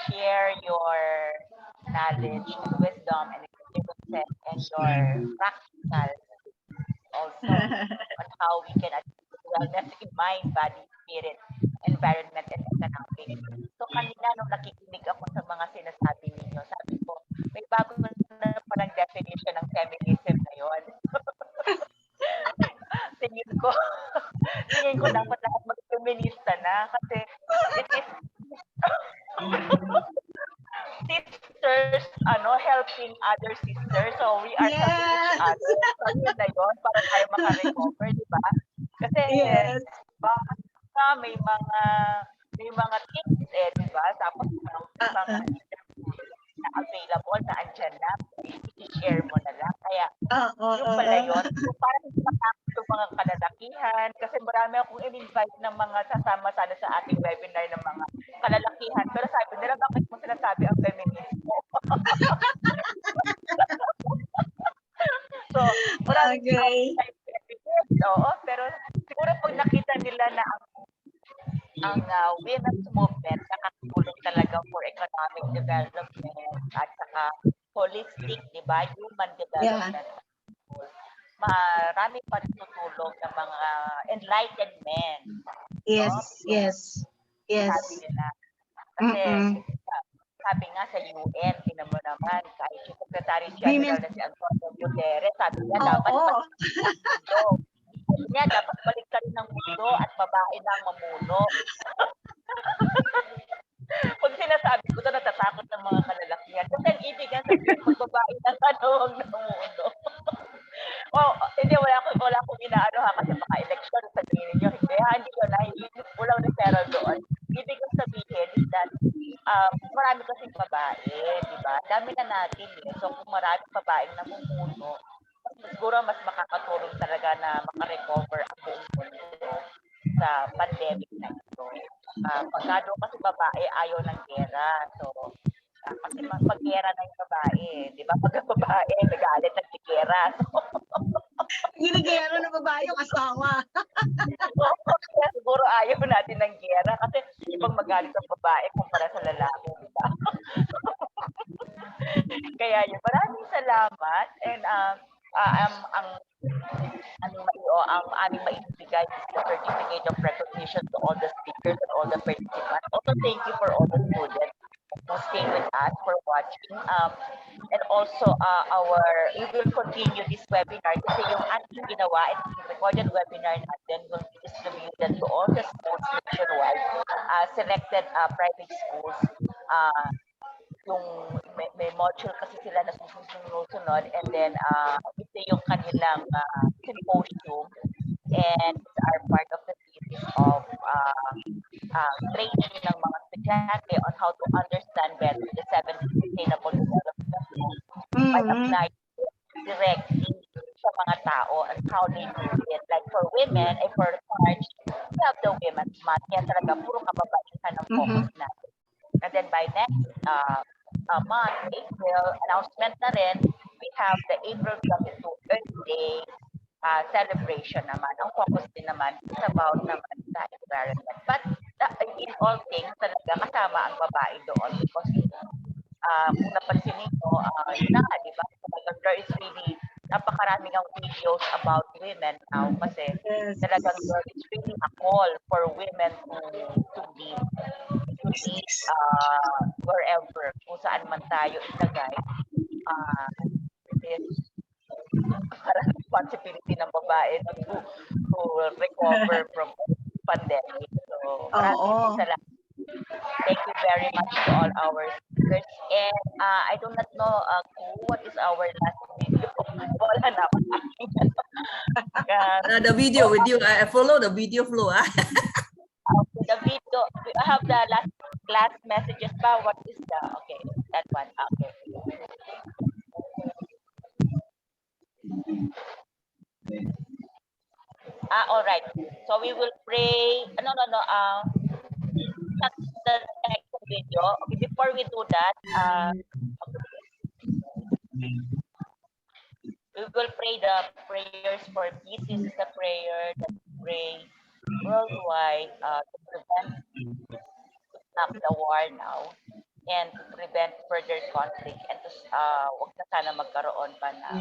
share your knowledge and wisdom and experiences and your practical also on how we can achieve wellness in mind, body, spirit, environment, and economic. So kanina nung nakikinig ako sa mga sinasabi ninyo, sabi ko, may bago na parang definition ng feminism na yun. tingin ko dapat lahat mag-feminista na kasi it is sisters helping other sisters, so we are helping each other. So yun na yun para tayo makarecover, di ba? Kasi may mga things di ba? Tapos mga na available na andyan na, i-share mo na lang. Kaya yung pala yun, so parang hindi matakot yung mga kalalakihan kasi marami akong in-invite ng mga sasama sana sa ating webinar ng mga kalalakihan. Pero sabi nila, bakit mo sinasabi ang feminismo? So, marami oo, pero siguro pag nakita nila na ang women's movement nakatulong talaga for economic development at saka holistic, di ba? Human development. Marami pa rin tutulong ng mga enlightened men.
Yes.
Sabi nila. Kasi sabi nga sa UN, tinan mo naman, kahit yung Secretary General na si Antonio Guterres, sabi niya dapat baliktarin ng mundo at babae na ang mamuno. Pag sinasabi ko ito, natatakot ng mga kalalakihan. Kasi ang ibig nga sabihin, pag babae na ang namuno. Hindi, wala akong inaano kasi baka election, sabihin ninyo, hindi walang referral doon. Ibig sabihin is that marami kasing babae, di ba? Dami na natin So kung marami babaeng namumuno, siguro mas makakatulong talaga na makarecover ang buong mundo sa pandemic na ito. Pagkado kasi babae ayaw ng gera. So, kasi pag-gera na yung babae, di ba? Pag babae, nagalit ng gera.
Ginigero ng babae yung asawa.
Siguro ayaw natin ng gera kasi ibang magalit ang babae kumpara sa lalaki, di ba? Kaya yun, maraming salamat and ang aming maibigay is the certificate of recognition to all the speakers and all the participants. Also, thank you for all the students who stay with us for watching. And also, we will continue this webinar kasi yung ating ginawa at recorded webinar natin will be distributed to all the schools nationwide, selected private schools may module kasi sila na susunod, and then ito yung kanilang symposium, and are part of the series of training ng mga estudyante on how to understand better the 7 Sustainable Development Goals by applying directly sa mga tao and how they do it. Like for women, for March, we have the Women's Month. Yan talaga, puro kababaihan ng focus natin. And then by next month, April, announcement na rin, we have the April 22 Earth Day celebration naman. Ang focus din naman is about naman sa environment. But in all things, talaga kasama ang babae doon because kung napansin ninyo, yun na nga, di ba? There is really napakaraming ang videos about women now kasi talagang it's really a call for women to lead wherever, kung saan man tayo ilagay. Is parang responsibility ng babae to recover from pandemic. So, maraming salamat. Thank you very much to all our speakers. And I do not know what is our last video. Wala na ako.
The video with you. I follow the video flow.
The video. I have the last messages pa. What is the okay? That one. Okay. All right. So we will pray. No. That's the next video. Okay, before we do that, we will pray the prayers for peace. This is the prayer that we pray worldwide to prevent stop the war now and to prevent further conflict and to wag na sana magkaroon pa na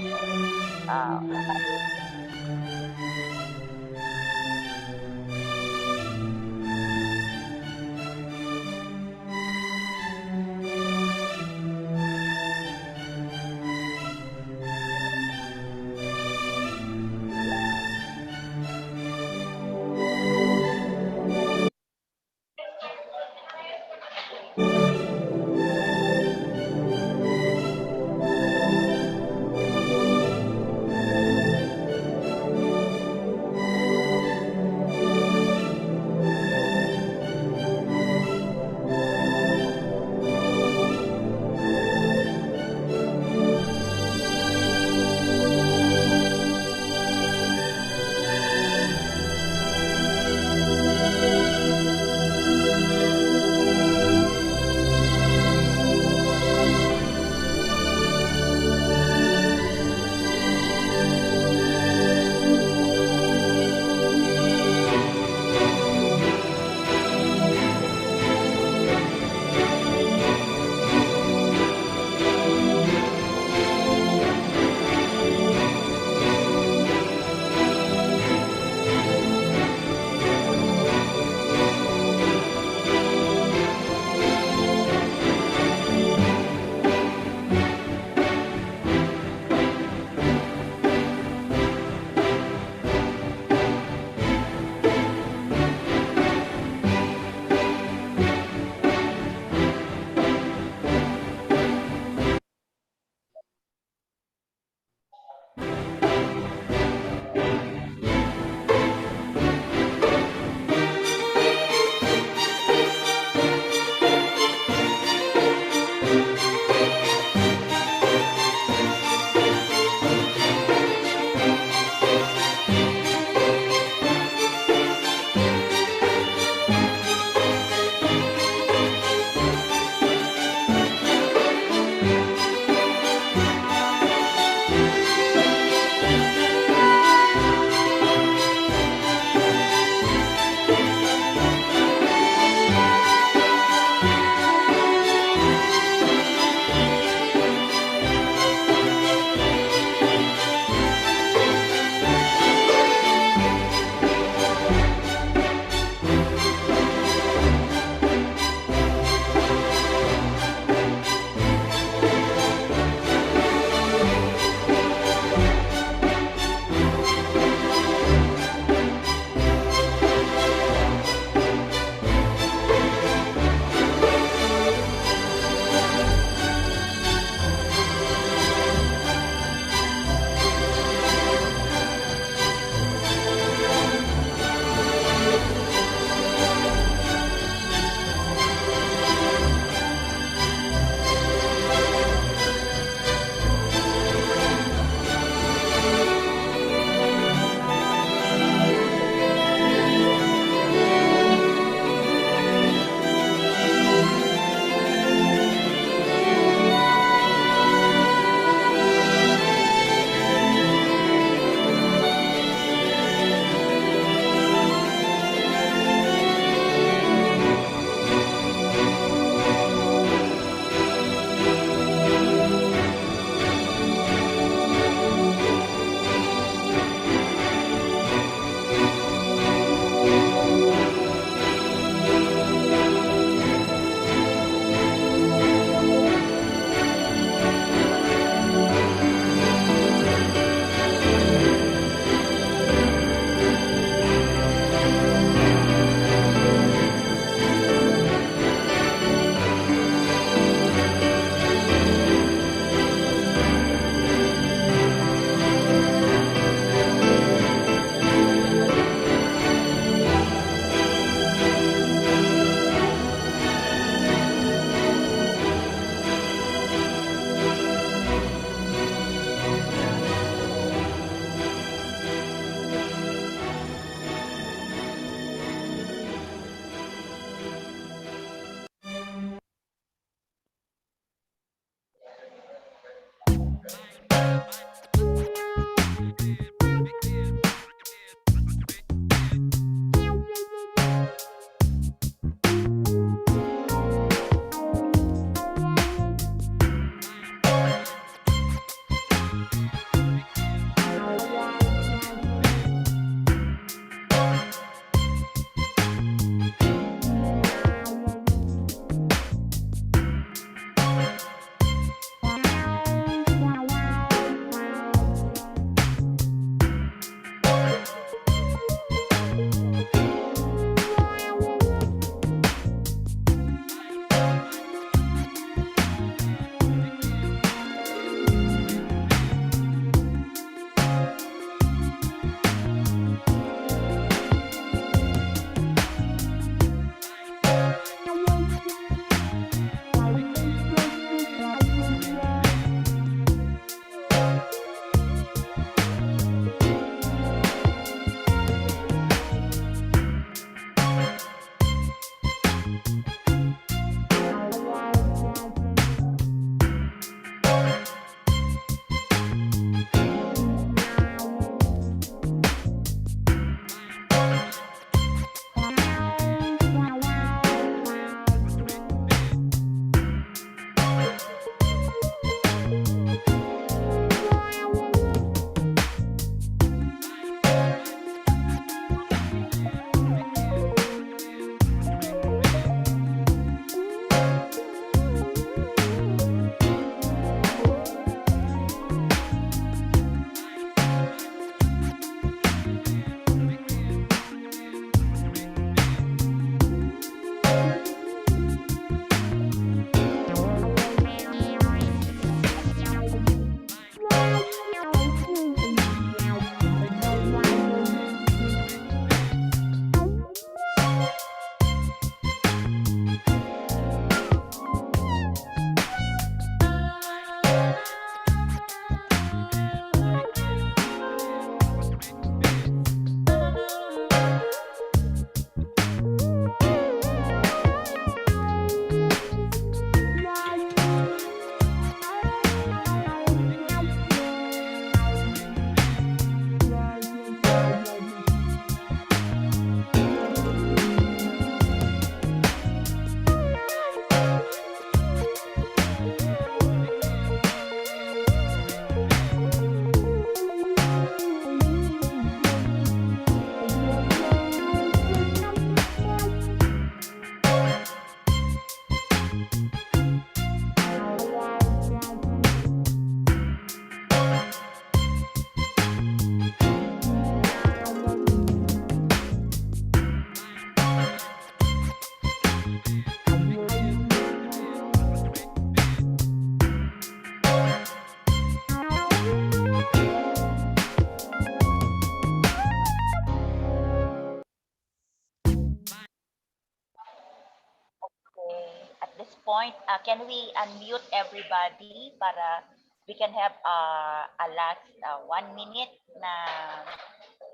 point, can we unmute everybody para we can have a last 1 minute na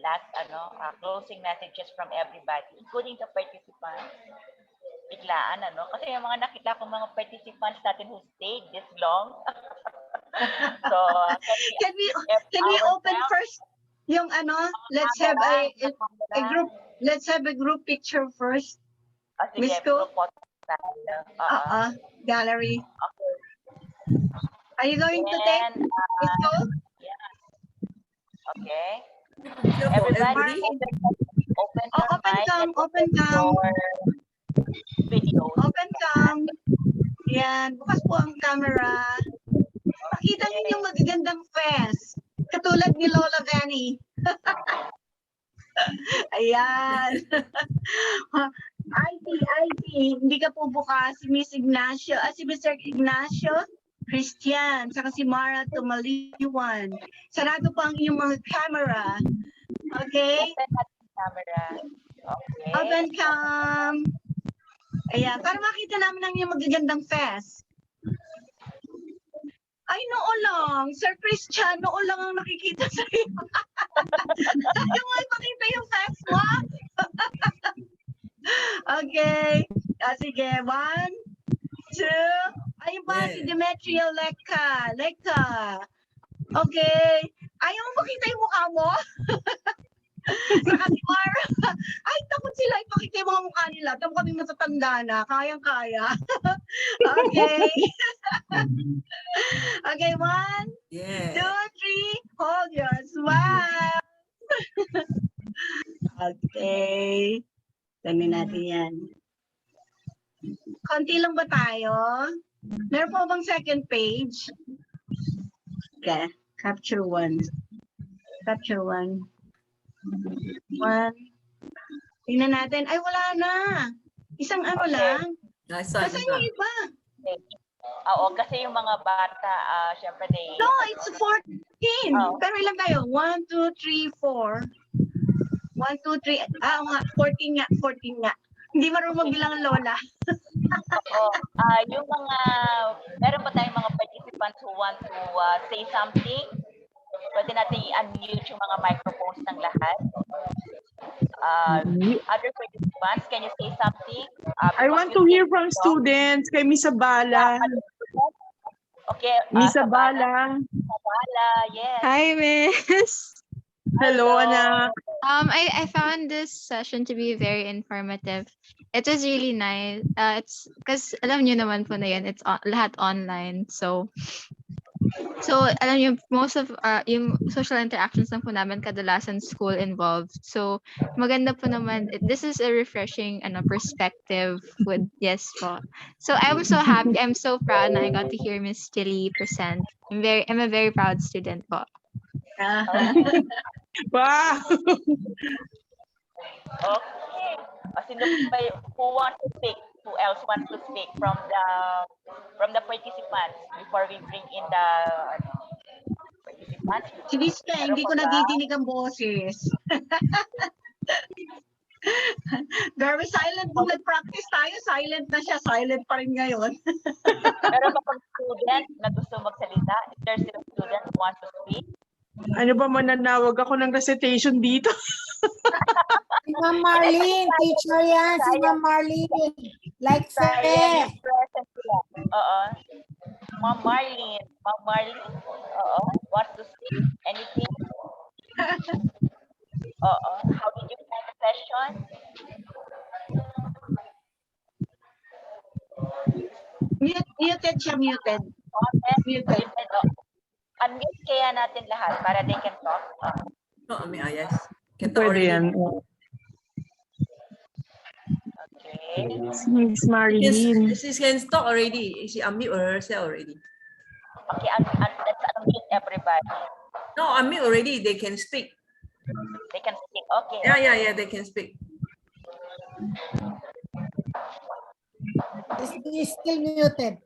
last closing messages from everybody, including the participants. Biglaan, kasi yung mga nakita ko mga participants natin who stayed this long. So,
Can we open first yung let's have a group, let's have a group picture first. Miss Ko? Gallery.
Okay.
Are you going to take Miss Ko?
Okay. Everybody, open cam. Video.
Open cam. Yan. Bukas po ang camera. Pakita niyo yung magagandang face. Katulad ni Lola Vanny. Ayan. IT. Hindi ka po bukas. Si Miss Ignacio. Si Mr. Ignacio Christian. Saka si Mara Tumaliwan. Sarado po ang inyong mga camera. Okay?
Open at camera. Okay.
Open cam. Ayan, para makita namin ang iyong magagandang face. Ay, noo lang. Sir Christian, noo lang ang nakikita sa iyo. Ayaw mo ipakita yung face mo? Okay. Sige, 1, 2. Ayun pa, si Demetria Leka. Okay. Ayaw mo makita yung mukha mo? Saka si Mara. Ay, takot sila ipakita yung mga mukha nila. Tamo kami matatanda na. Kayang-kaya. Okay. Okay, 1, 2, 3. Hold your smile. Okay. Dami natin yan. Konti lang ba tayo? Meron po bang second page? Okay. Capture 1. 1. Tingnan natin. Ay, wala na. Isang lang. Nasaan yung iba?
Oo, kasi yung mga bata, syempre
No, it's 14. Pero ilan tayo? 1, 2, 3, 4. 1, 2, 3. Nga. 14 nga. Hindi marunong magbilang ang lola.
Yung mga, meron ba tayong mga participants who want to say something? Pwede natin i-unmute yung mga microphones ng lahat. Other participants, can you say something?
I want to hear from students. Kay Miss Abala.
Okay.
Miss Abala.
Yes.
Hi, Miss.
Hello, anak.
I found this session to be very informative. It was really nice. It's because alam niyo naman po na yan, it's lahat online. So alam niyo, most of yung social interactions lang po namin kadalasan school involved. So maganda po naman. This is a refreshing perspective with yes po. So I'm so happy. I'm so proud na I got to hear Miss Tilly present. I'm a very proud student po.
Wow.
Okay. Who wants to speak? Who else wants to speak from the participants before we bring in the participants?
Si Vista, hindi ko nadidinig ang boses. Very silent. Kung nag-practice tayo, silent na siya. Silent pa rin ngayon.
Pero kapag student na gusto magsalita, if there's a student who wants to speak,
ano ba, mananawag ako ng recitation dito?
Si Ma'am Marlene, teacher yan. Si Ma'am Marlene. Like fair.
Ma'am Marlene. Wants to speak? Anything? How did you find the session?
Muted siya, muted. Muted.
Unmute kaya natin lahat para they can talk.
Yes.
Pwede yan.
Okay.
Miss Marlene.
She can talk already. She unmute herself already.
Okay, let's unmute everybody.
No, unmute already. They can speak.
They can speak. Okay.
Yeah. They can speak.
Is still muted.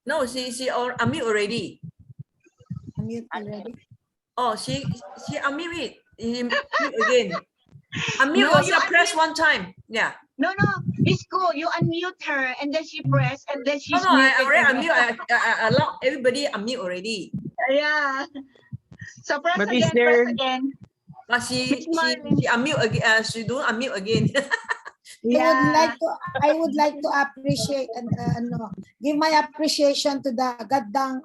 No, she unmute already.
Unmute already.
Oh, she unmute it. Mute again. Unmute also press one time. Yeah.
No, Miss Ko, you unmute her and then she press and then she's
No, I
muted
already
again.
unmute. I allow everybody unmute already.
Yeah. So press
But
again,
is there-
press again.
But she unmute again. She don't unmute again.
I would like to appreciate and give my appreciation to the Gaddang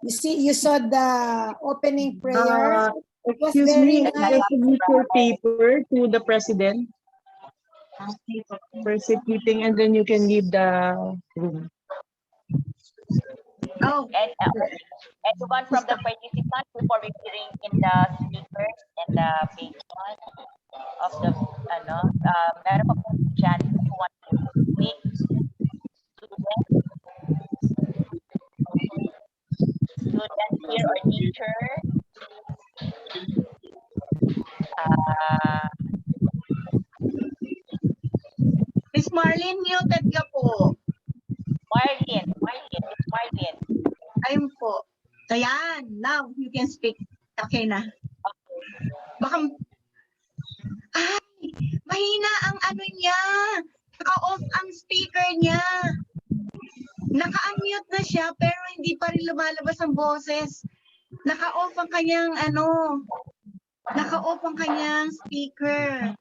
you saw the opening prayer. It was
Excuse
very
me,
nice.
the signature paper to the president. First meeting, and then you can leave the room.
Oh.
And one from the participants before we bring in the speakers and the patron of the meron pa pong chance who want to speak. Student here or teacher.
Miss Marlene, muted ka po.
Marlene.
Ayun po. Ayan, now you can speak. Okay na. Baka, mahina ang ano niya. Naka-off ang speaker niya. Naka-unmute na siya pero hindi pa rin lumalabas ang boses. Naka-off ang kanyang naka-off ang kanyang speaker.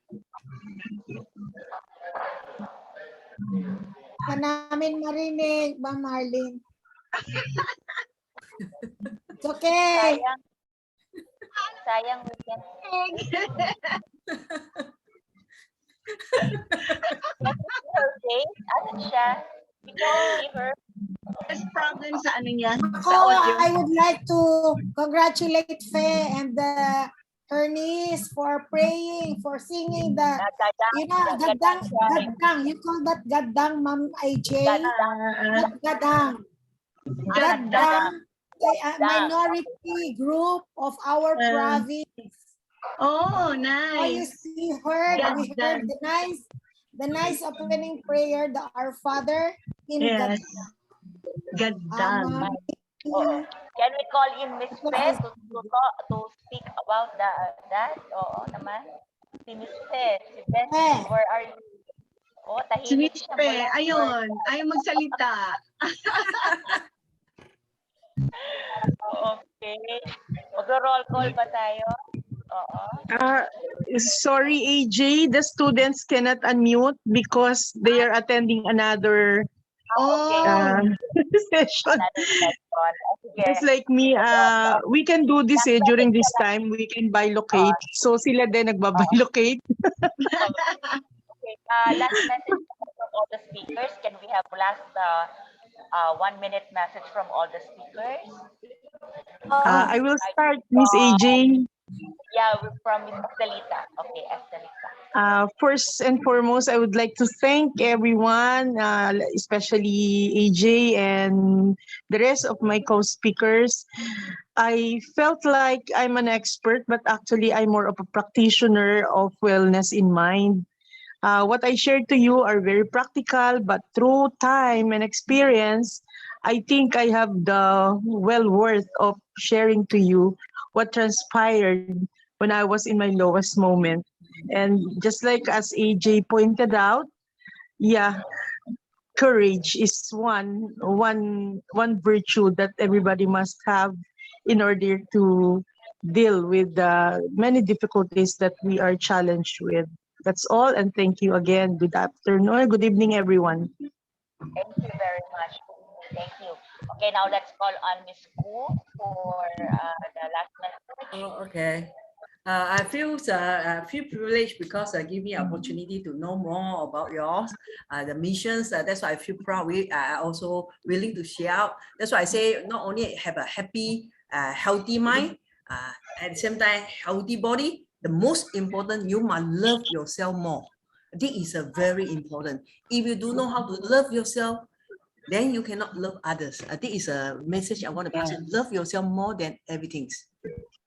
Pa namin marinig, ba Marlene? It's okay.
Sayang we can. Okay, ano siya? We can see her.
There's problem sa ano niya.
I would like to congratulate Faye and her niece for praying, for singing the, Gaddang. You call that Gaddang, Ma'am AJ? Gaddang. Minority group of our province.
Oh,
You
nice.
see her, we heard the nice opening prayer, the Our Father in
Yes.
Gaddang.
Can we call in Miss Fe to speak about that? Oo naman. Si Miss Fe, si Beth, where are you? Oh,
Si
tahimik
Miss
siya.
Pe, ayun, ayaw magsalita.
Okay. Mag-roll call ba tayo? Oo.
Sorry, AJ, the students cannot unmute because they are attending another session. Just like me, we can do this during this time. We can bilocate. So sila din nagbabilocate.
Okay. Last message from all the speakers. Can we have last 1 minute message from all the speakers?
I will start, Miss AJ.
Yeah, from Miss Estelita. Okay, Estelita.
First and foremost, I would like to thank everyone, especially AJ and the rest of my co-speakers. I felt like I'm an expert, but actually I'm more of a practitioner of wellness in mind. What I shared to you are very practical, but through time and experience, I think I have the well worth of sharing to you what transpired when I was in my lowest moment. And just like as AJ pointed out, courage is one virtue that everybody must have in order to deal with the many difficulties that we are challenged with. That's all, and thank you again. Good afternoon, good evening, everyone.
Thank you very much. Thank you. Okay, now let's call on Miss Ku for the last message.
Okay. I feel privileged because give me opportunity to know more about yours, the missions. That's why I feel proud. We are also willing to share out. That's why I say not only have a happy, healthy mind, at the same time healthy body. The most important, you must love yourself more. This is a very important. If you do know how to love yourself, then you cannot love others. This is a message I want to pass. Love yourself more than everything.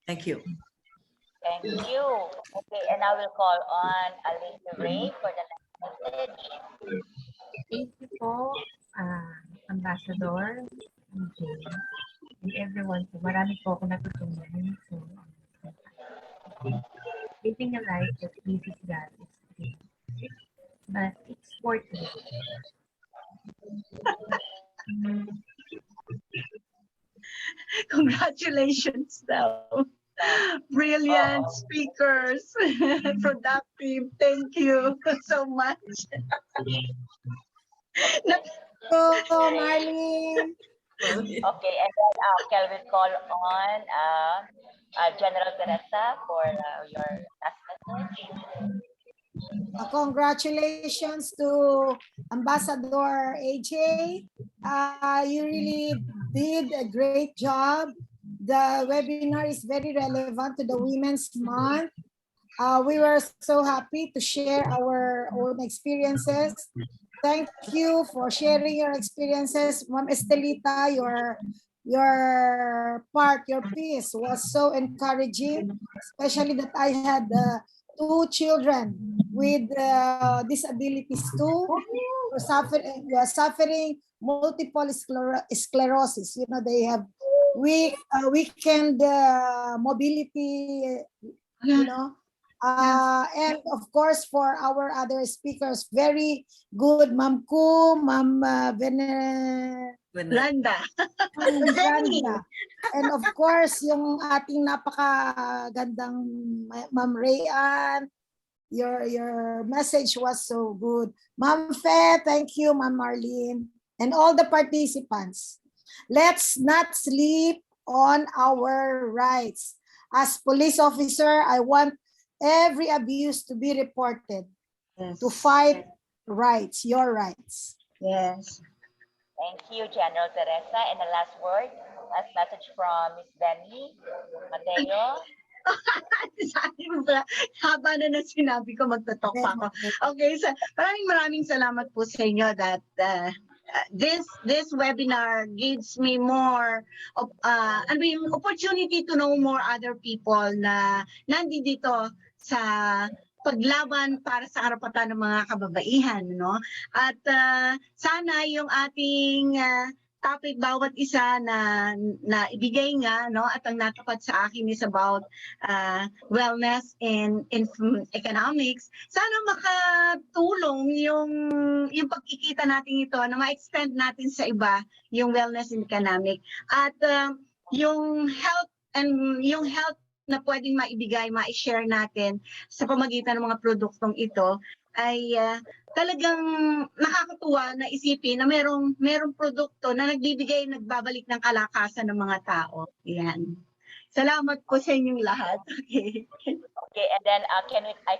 Thank you.
Thank you. Okay, and I will call on Alicia Ray for the last message.
Thank you po, Ambassador, and everyone po. Marami po ako natutunan. So, living a life that pleases God is but it's working.
Congratulations daw. Brilliant speakers, productive. Thank you so much.
Marlene.
Okay, and then Kel will call on General Teresa for your last message.
Congratulations to Ambassador AJ. You really did a great job. The webinar is very relevant to the Women's Month. We were so happy to share our own experiences. Thank you for sharing your experiences. Ma'am Estelita, your piece was so encouraging, especially that I had 2 children with disabilities too, who are suffering multiple sclerosis. You know, they have weakened mobility, you know. And of course, for our other speakers, very good, Ma'am Ku, Ma'am
Randa.
Randa. And of course, yung ating napakagandang Ma'am Rayan, your message was so good. Ma'am Fe, thank you, Ma'am Marlene, and all the participants. Let's not sleep on our rights. As police officer, I want every abuse to be reported, to fight rights, your rights.
Yes.
Thank you, General Teresa. And the last word, last message from Miss Benny Mateo.
Haba na sinabi ko, magtotok pa ako. Okay, so maraming salamat po sa inyo that this webinar gives me more opportunity to know more other people na nandito sa paglaban para sa karapatan ng mga kababaihan, no? At sana yung ating topic bawat isa na ibigay nga, no, at ang natapat sa akin is about wellness in economics. Sana makatulong yung pagkikita natin ito na ma-extend natin sa iba yung wellness in economic at yung health na pwedeng maibigay, ma-share natin sa pamagitan ng mga produktong ito ay talagang nakakatuwa na isipin na merong produkto na nagbabalik ng kalakasan ng mga tao. Yan. Salamat po sa inyong lahat. Okay.
Okay, and then can I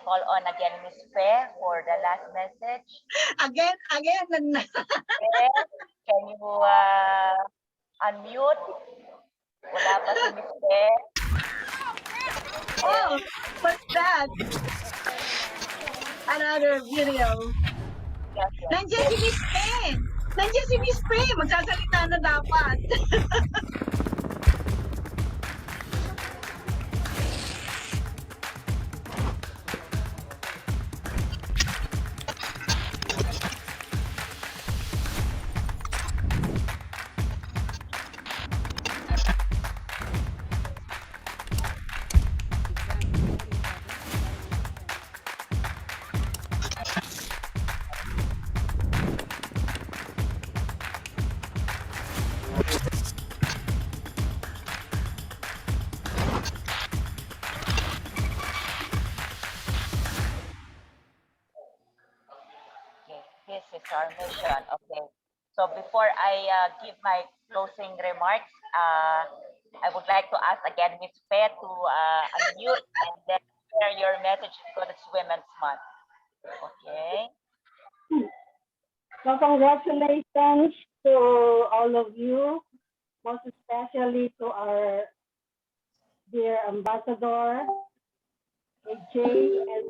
call on again Miss Fe for the last message?
Again.
Can you unmute? Wala pa si Miss Fe.
Oh, what's that? Another video. Nandiyan si Miss Pe. Magsasalita na dapat.
This is our mission. Okay. So before I give my closing remarks, I would like to ask again Ms. Fe to unmute and then share your message because it's Women's Month. Okay.
So congratulations to all of you, most especially to our dear Ambassador, AJ, and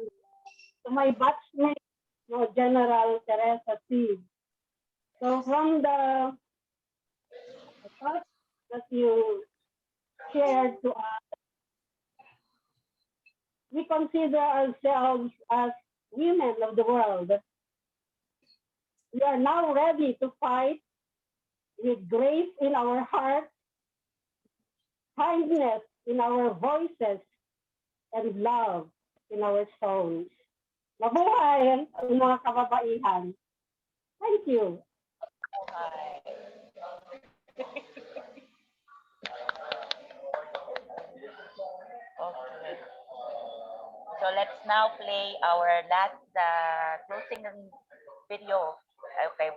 to my batchmate, General Teresa C. So from the thoughts that you shared to us, we consider ourselves as women of the world. We are now ready to fight with grace in our hearts, kindness in our voices, and love in our souls. Mabuhay ang mga kababaihan. Thank you.
Okay. So let's now play our last closing video. Okay.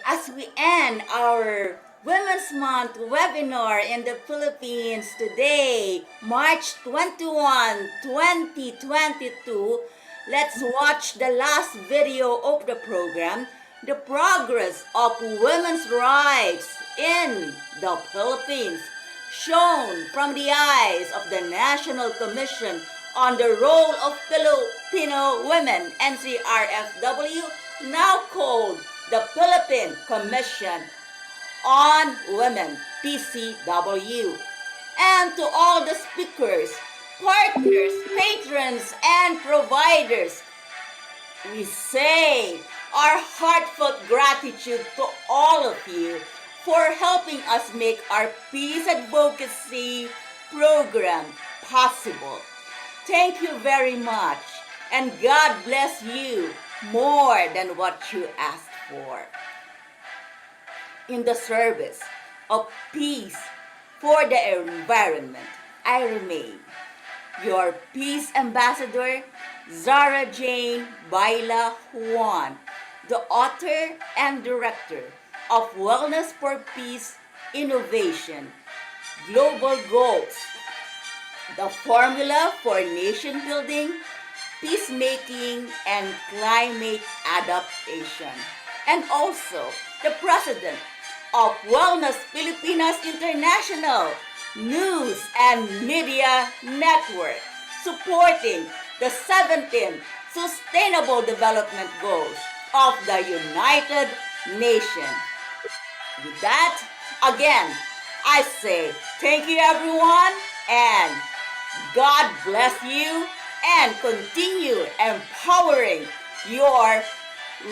As we end our Women's Month webinar in the Philippines today, March 21, 2022, let's watch the last video of the program, The Progress of Women's Rights in the Philippines, shown from the eyes of the National Commission on the Role of Filipino Women, NCRFW, now called the Philippine Commission on Women, PCW. And to all the speakers, partners, patrons, and providers, we say our heartfelt gratitude to all of you for helping us make our peace advocacy program possible. Thank you very much, and God bless you more than what you asked for. In the service of peace for the environment, I remain your Peace Ambassador, Zara Jane Baila Juan, the author and director of Wellness for Peace Innovation, Global Goals, the Formula for Nation Building, Peacemaking, and Climate Adaptation, and also the president of Wellness Filipinas International News and Media Network, supporting the 17th Sustainable Development Goals of the United Nations. With that, again, I say thank you everyone, and God bless you, and continue empowering your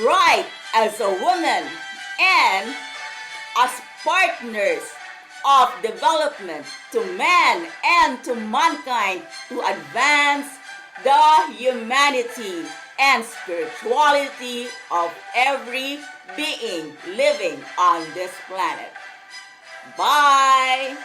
right as a woman and as partners of development to man and to mankind to advance the humanity and spirituality of every being living on this planet. Bye!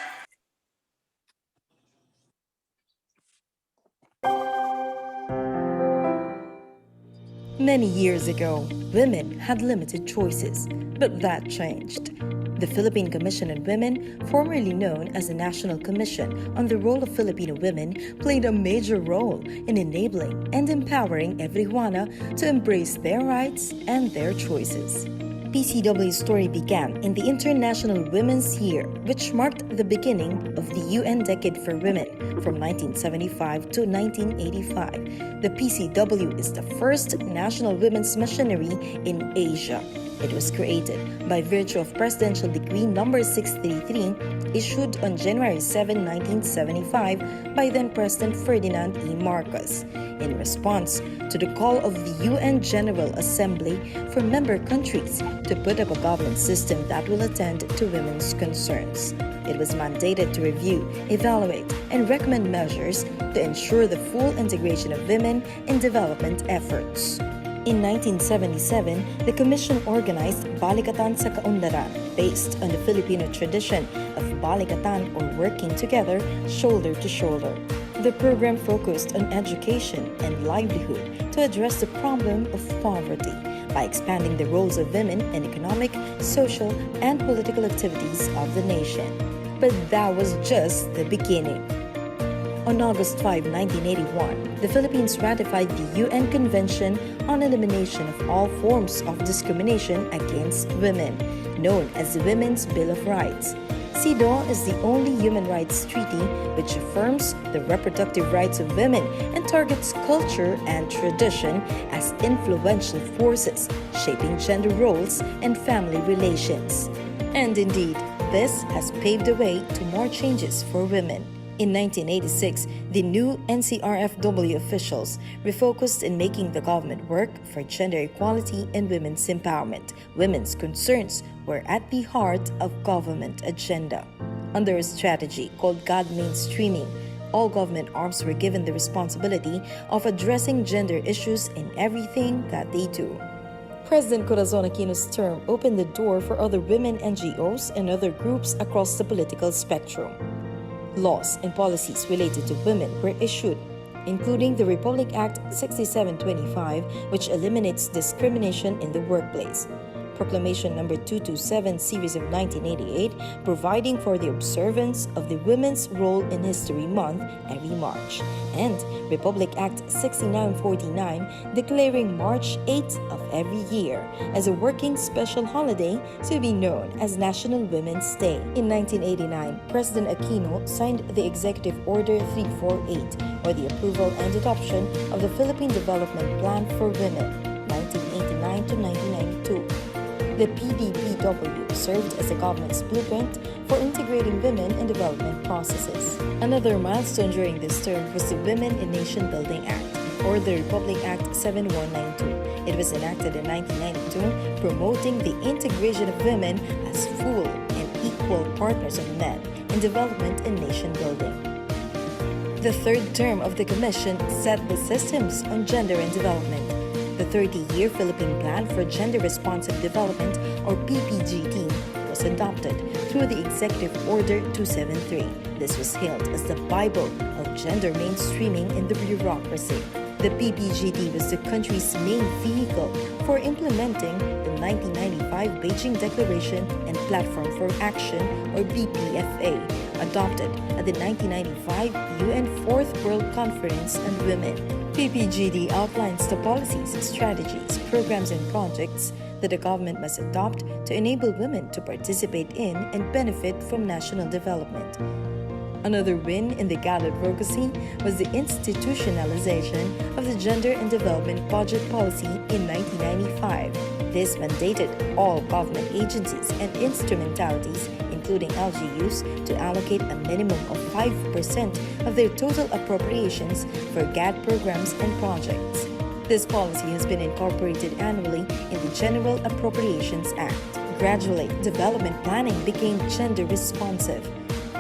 Many years ago, women had limited choices, but that changed. The Philippine Commission on Women, formerly known as the National Commission on the Role of Filipino Women, played a major role in enabling and empowering every Juana to embrace their rights and their choices. PCW's story began in the International Women's Year, which marked the beginning of the UN Decade for Women from 1975 to 1985. The PCW is the first national women's missionary in Asia. It was created by virtue of Presidential Decree Number 633, issued on January 7, 1975 by then-President Ferdinand E. Marcos, in response to the call of the UN General Assembly for member countries to put up a governance system that will attend to women's concerns. It was mandated to review, evaluate, and recommend measures to ensure the full integration of women in development efforts. In 1977, the Commission organized Balikatan sa Kaunlaran, based on the Filipino tradition of Balikatan, or working together, shoulder to shoulder. The program focused on education and livelihood to address the problem of poverty by expanding the roles of women in economic, social, and political activities of the nation. But that was just the beginning. On August 5, 1981, the Philippines ratified the UN Convention on Elimination of All Forms of Discrimination Against Women, known as the Women's Bill of Rights. CEDAW is the only human rights treaty which affirms the reproductive rights of women and targets culture and tradition as influential forces shaping gender roles and family relations. And indeed, this has paved the way to more changes for women. In 1986, the new NCRFW officials refocused in making the government work for gender equality and women's empowerment. Women's concerns were at the heart of government agenda. Under a strategy called God Mainstreaming, all government arms were given the responsibility of addressing gender issues in everything that they do. President Corazon Aquino's term opened the door for other women NGOs and other groups across the political spectrum. Laws and policies related to women were issued, including the Republic Act 6725, which eliminates discrimination in the workplace. Proclamation number 227 series of 1988, providing for the observance of the Women's Role in History Month every March, and Republic Act 6949, declaring March 8th of every year as a working special holiday to be known as National Women's Day. In 1989, President Aquino signed the Executive Order 348, or the approval and adoption of the Philippine Development Plan for Women, 1989 to 1992. The PDPW served as the government's blueprint for integrating women in development processes. Another milestone during this term was the Women in Nation Building Act, or the Republic Act 7192. It was enacted in 1992, promoting the integration of women as full and equal partners of men in development and nation building. The third term of the Commission set the systems on gender and development. The 30-year Philippine Plan for Gender Responsive Development, or PPGD, was adopted through the Executive Order 273. This was hailed as the Bible of gender mainstreaming in the bureaucracy. The PPGD was the country's main vehicle for implementing the 1995 Beijing Declaration and Platform for Action, or BPFA, adopted at the 1995 UN Fourth World Conference on Women. PPGD outlines the policies, strategies, programs, and projects that the government must adopt to enable women to participate in and benefit from national development. Another win in the GAD advocacy was the institutionalization of the Gender and Development Budget Policy in 1995. This mandated all government agencies and instrumentalities, including LGUs, to allocate a minimum of 5% of their total appropriations for GAD programs and projects. This policy has been incorporated annually in the General Appropriations Act. Gradually, development planning became gender responsive.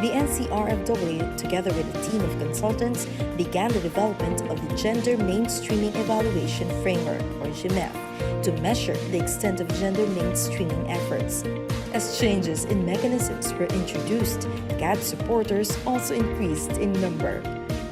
The NCRFW, together with a team of consultants, began the development of the Gender Mainstreaming Evaluation Framework, or GMEF, to measure the extent of gender mainstreaming efforts. As changes in mechanisms were introduced, GAD supporters also increased in number.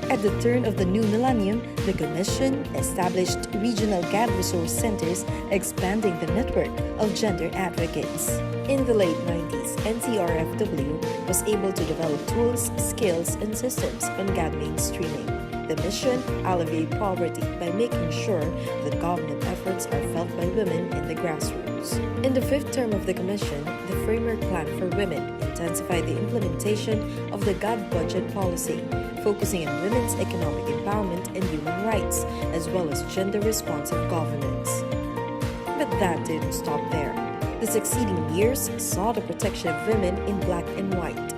At the turn of the new millennium, the Commission established regional GAD resource centers, expanding the network of gender advocates. In the late 90s, NCRFW was able to develop tools, skills, and systems on GAD mainstreaming. The mission: alleviate poverty by making sure that government efforts are felt by women in the grassroots. In the fifth term of the Commission, the Framework Plan for Women intensified the implementation of the GAD budget policy, focusing on women's economic empowerment and human rights, as well as gender-responsive governance. But that didn't stop there. The succeeding years saw the protection of women in black and white.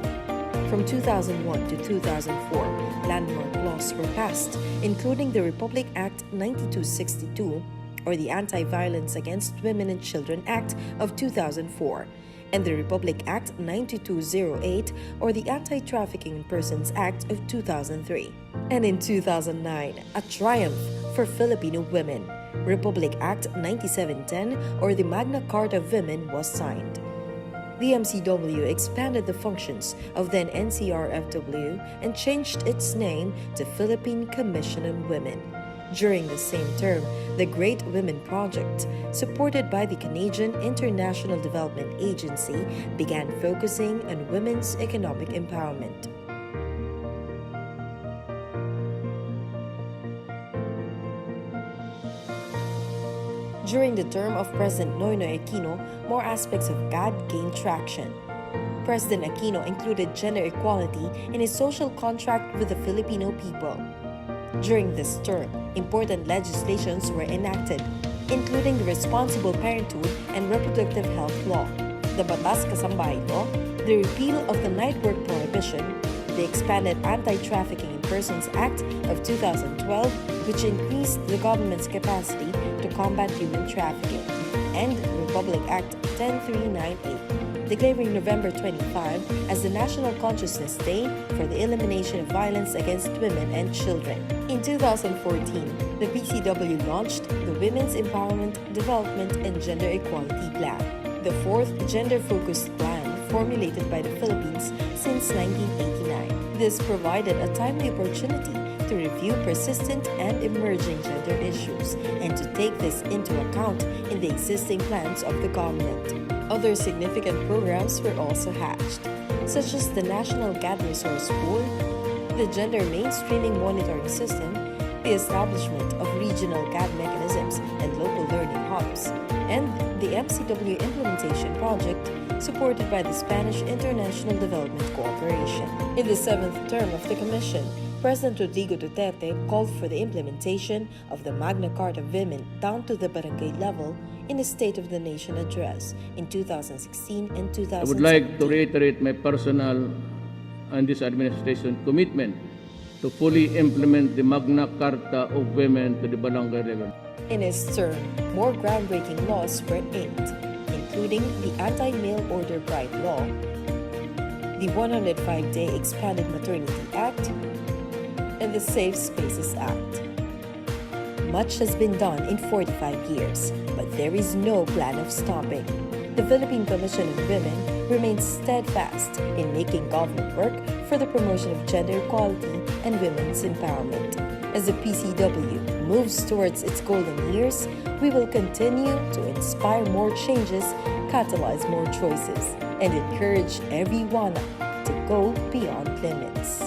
From 2001 to 2004, landmark laws were passed, including the Republic Act 9262, or the Anti-Violence Against Women and Children Act of 2004, and the Republic Act 9208, or the Anti-Trafficking in Persons Act of 2003. And in 2009, a triumph for Filipino women, Republic Act 9710, or the Magna Carta of Women, was signed. The MCW expanded the functions of then NCRFW and changed its name to Philippine Commission on Women. During the same term, the Great Women Project, supported by the Canadian International Development Agency, began focusing on women's economic empowerment. During the term of President Noynoy Aquino, more aspects of GAD gained traction. President Aquino included gender equality in his social contract with the Filipino people. During this term, important legislations were enacted, including the Responsible Parenthood and Reproductive Health Law, the Batas Kasambahay Law, the repeal of the night work prohibition, the expanded Anti-Trafficking in Persons Act of 2012, which increased the government's capacity to combat human trafficking, and Republic Act 10398. declaring November 25 as the National Consciousness Day for the elimination of violence against women and children. In 2014, the PCW launched the Women's Empowerment, Development and Gender Equality Plan, the fourth gender-focused plan formulated by the Philippines since 1989. This provided a timely opportunity to review persistent and emerging gender issues and to take this into account in the existing plans of the government. Other significant programs were also hatched, such as the National GAD Resource Pool, the Gender Mainstreaming Monitoring System, the establishment of regional GAD mechanisms and local learning hubs, and the MCW Implementation Project supported by the Spanish International Development Cooperation. In the seventh term of the Commission, President Rodrigo Duterte called for the implementation of the Magna Carta of Women down to the barangay level in a State of the Nation address in 2016 and 2017.
I would like to reiterate my personal and this administration commitment to fully implement the Magna Carta of Women to the barangay level.
In his term, more groundbreaking laws were inked, including the Anti-Mail Order Bride Law, the 105-Day Expanded Maternity Act, and the Safe Spaces Act. Much has been done in 45 years, but there is no plan of stopping. The Philippine Commission on Women remains steadfast in making government work for the promotion of gender equality and women's empowerment. As the PCW moves towards its golden years, we will continue to inspire more changes, catalyze more choices, and encourage everyone to go beyond limits.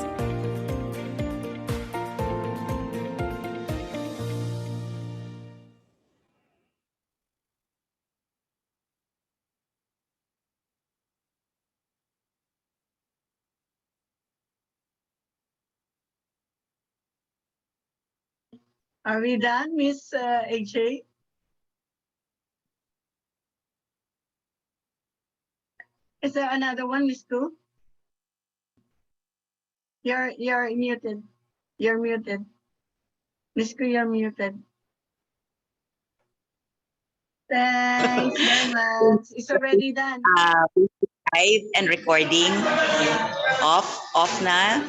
Are we done, Miss AJ? Is there another one, Miss Tu? You're muted. You're muted. Miss Tu, you're muted. Thanks very much. It's already done.
Live and recording. Off na.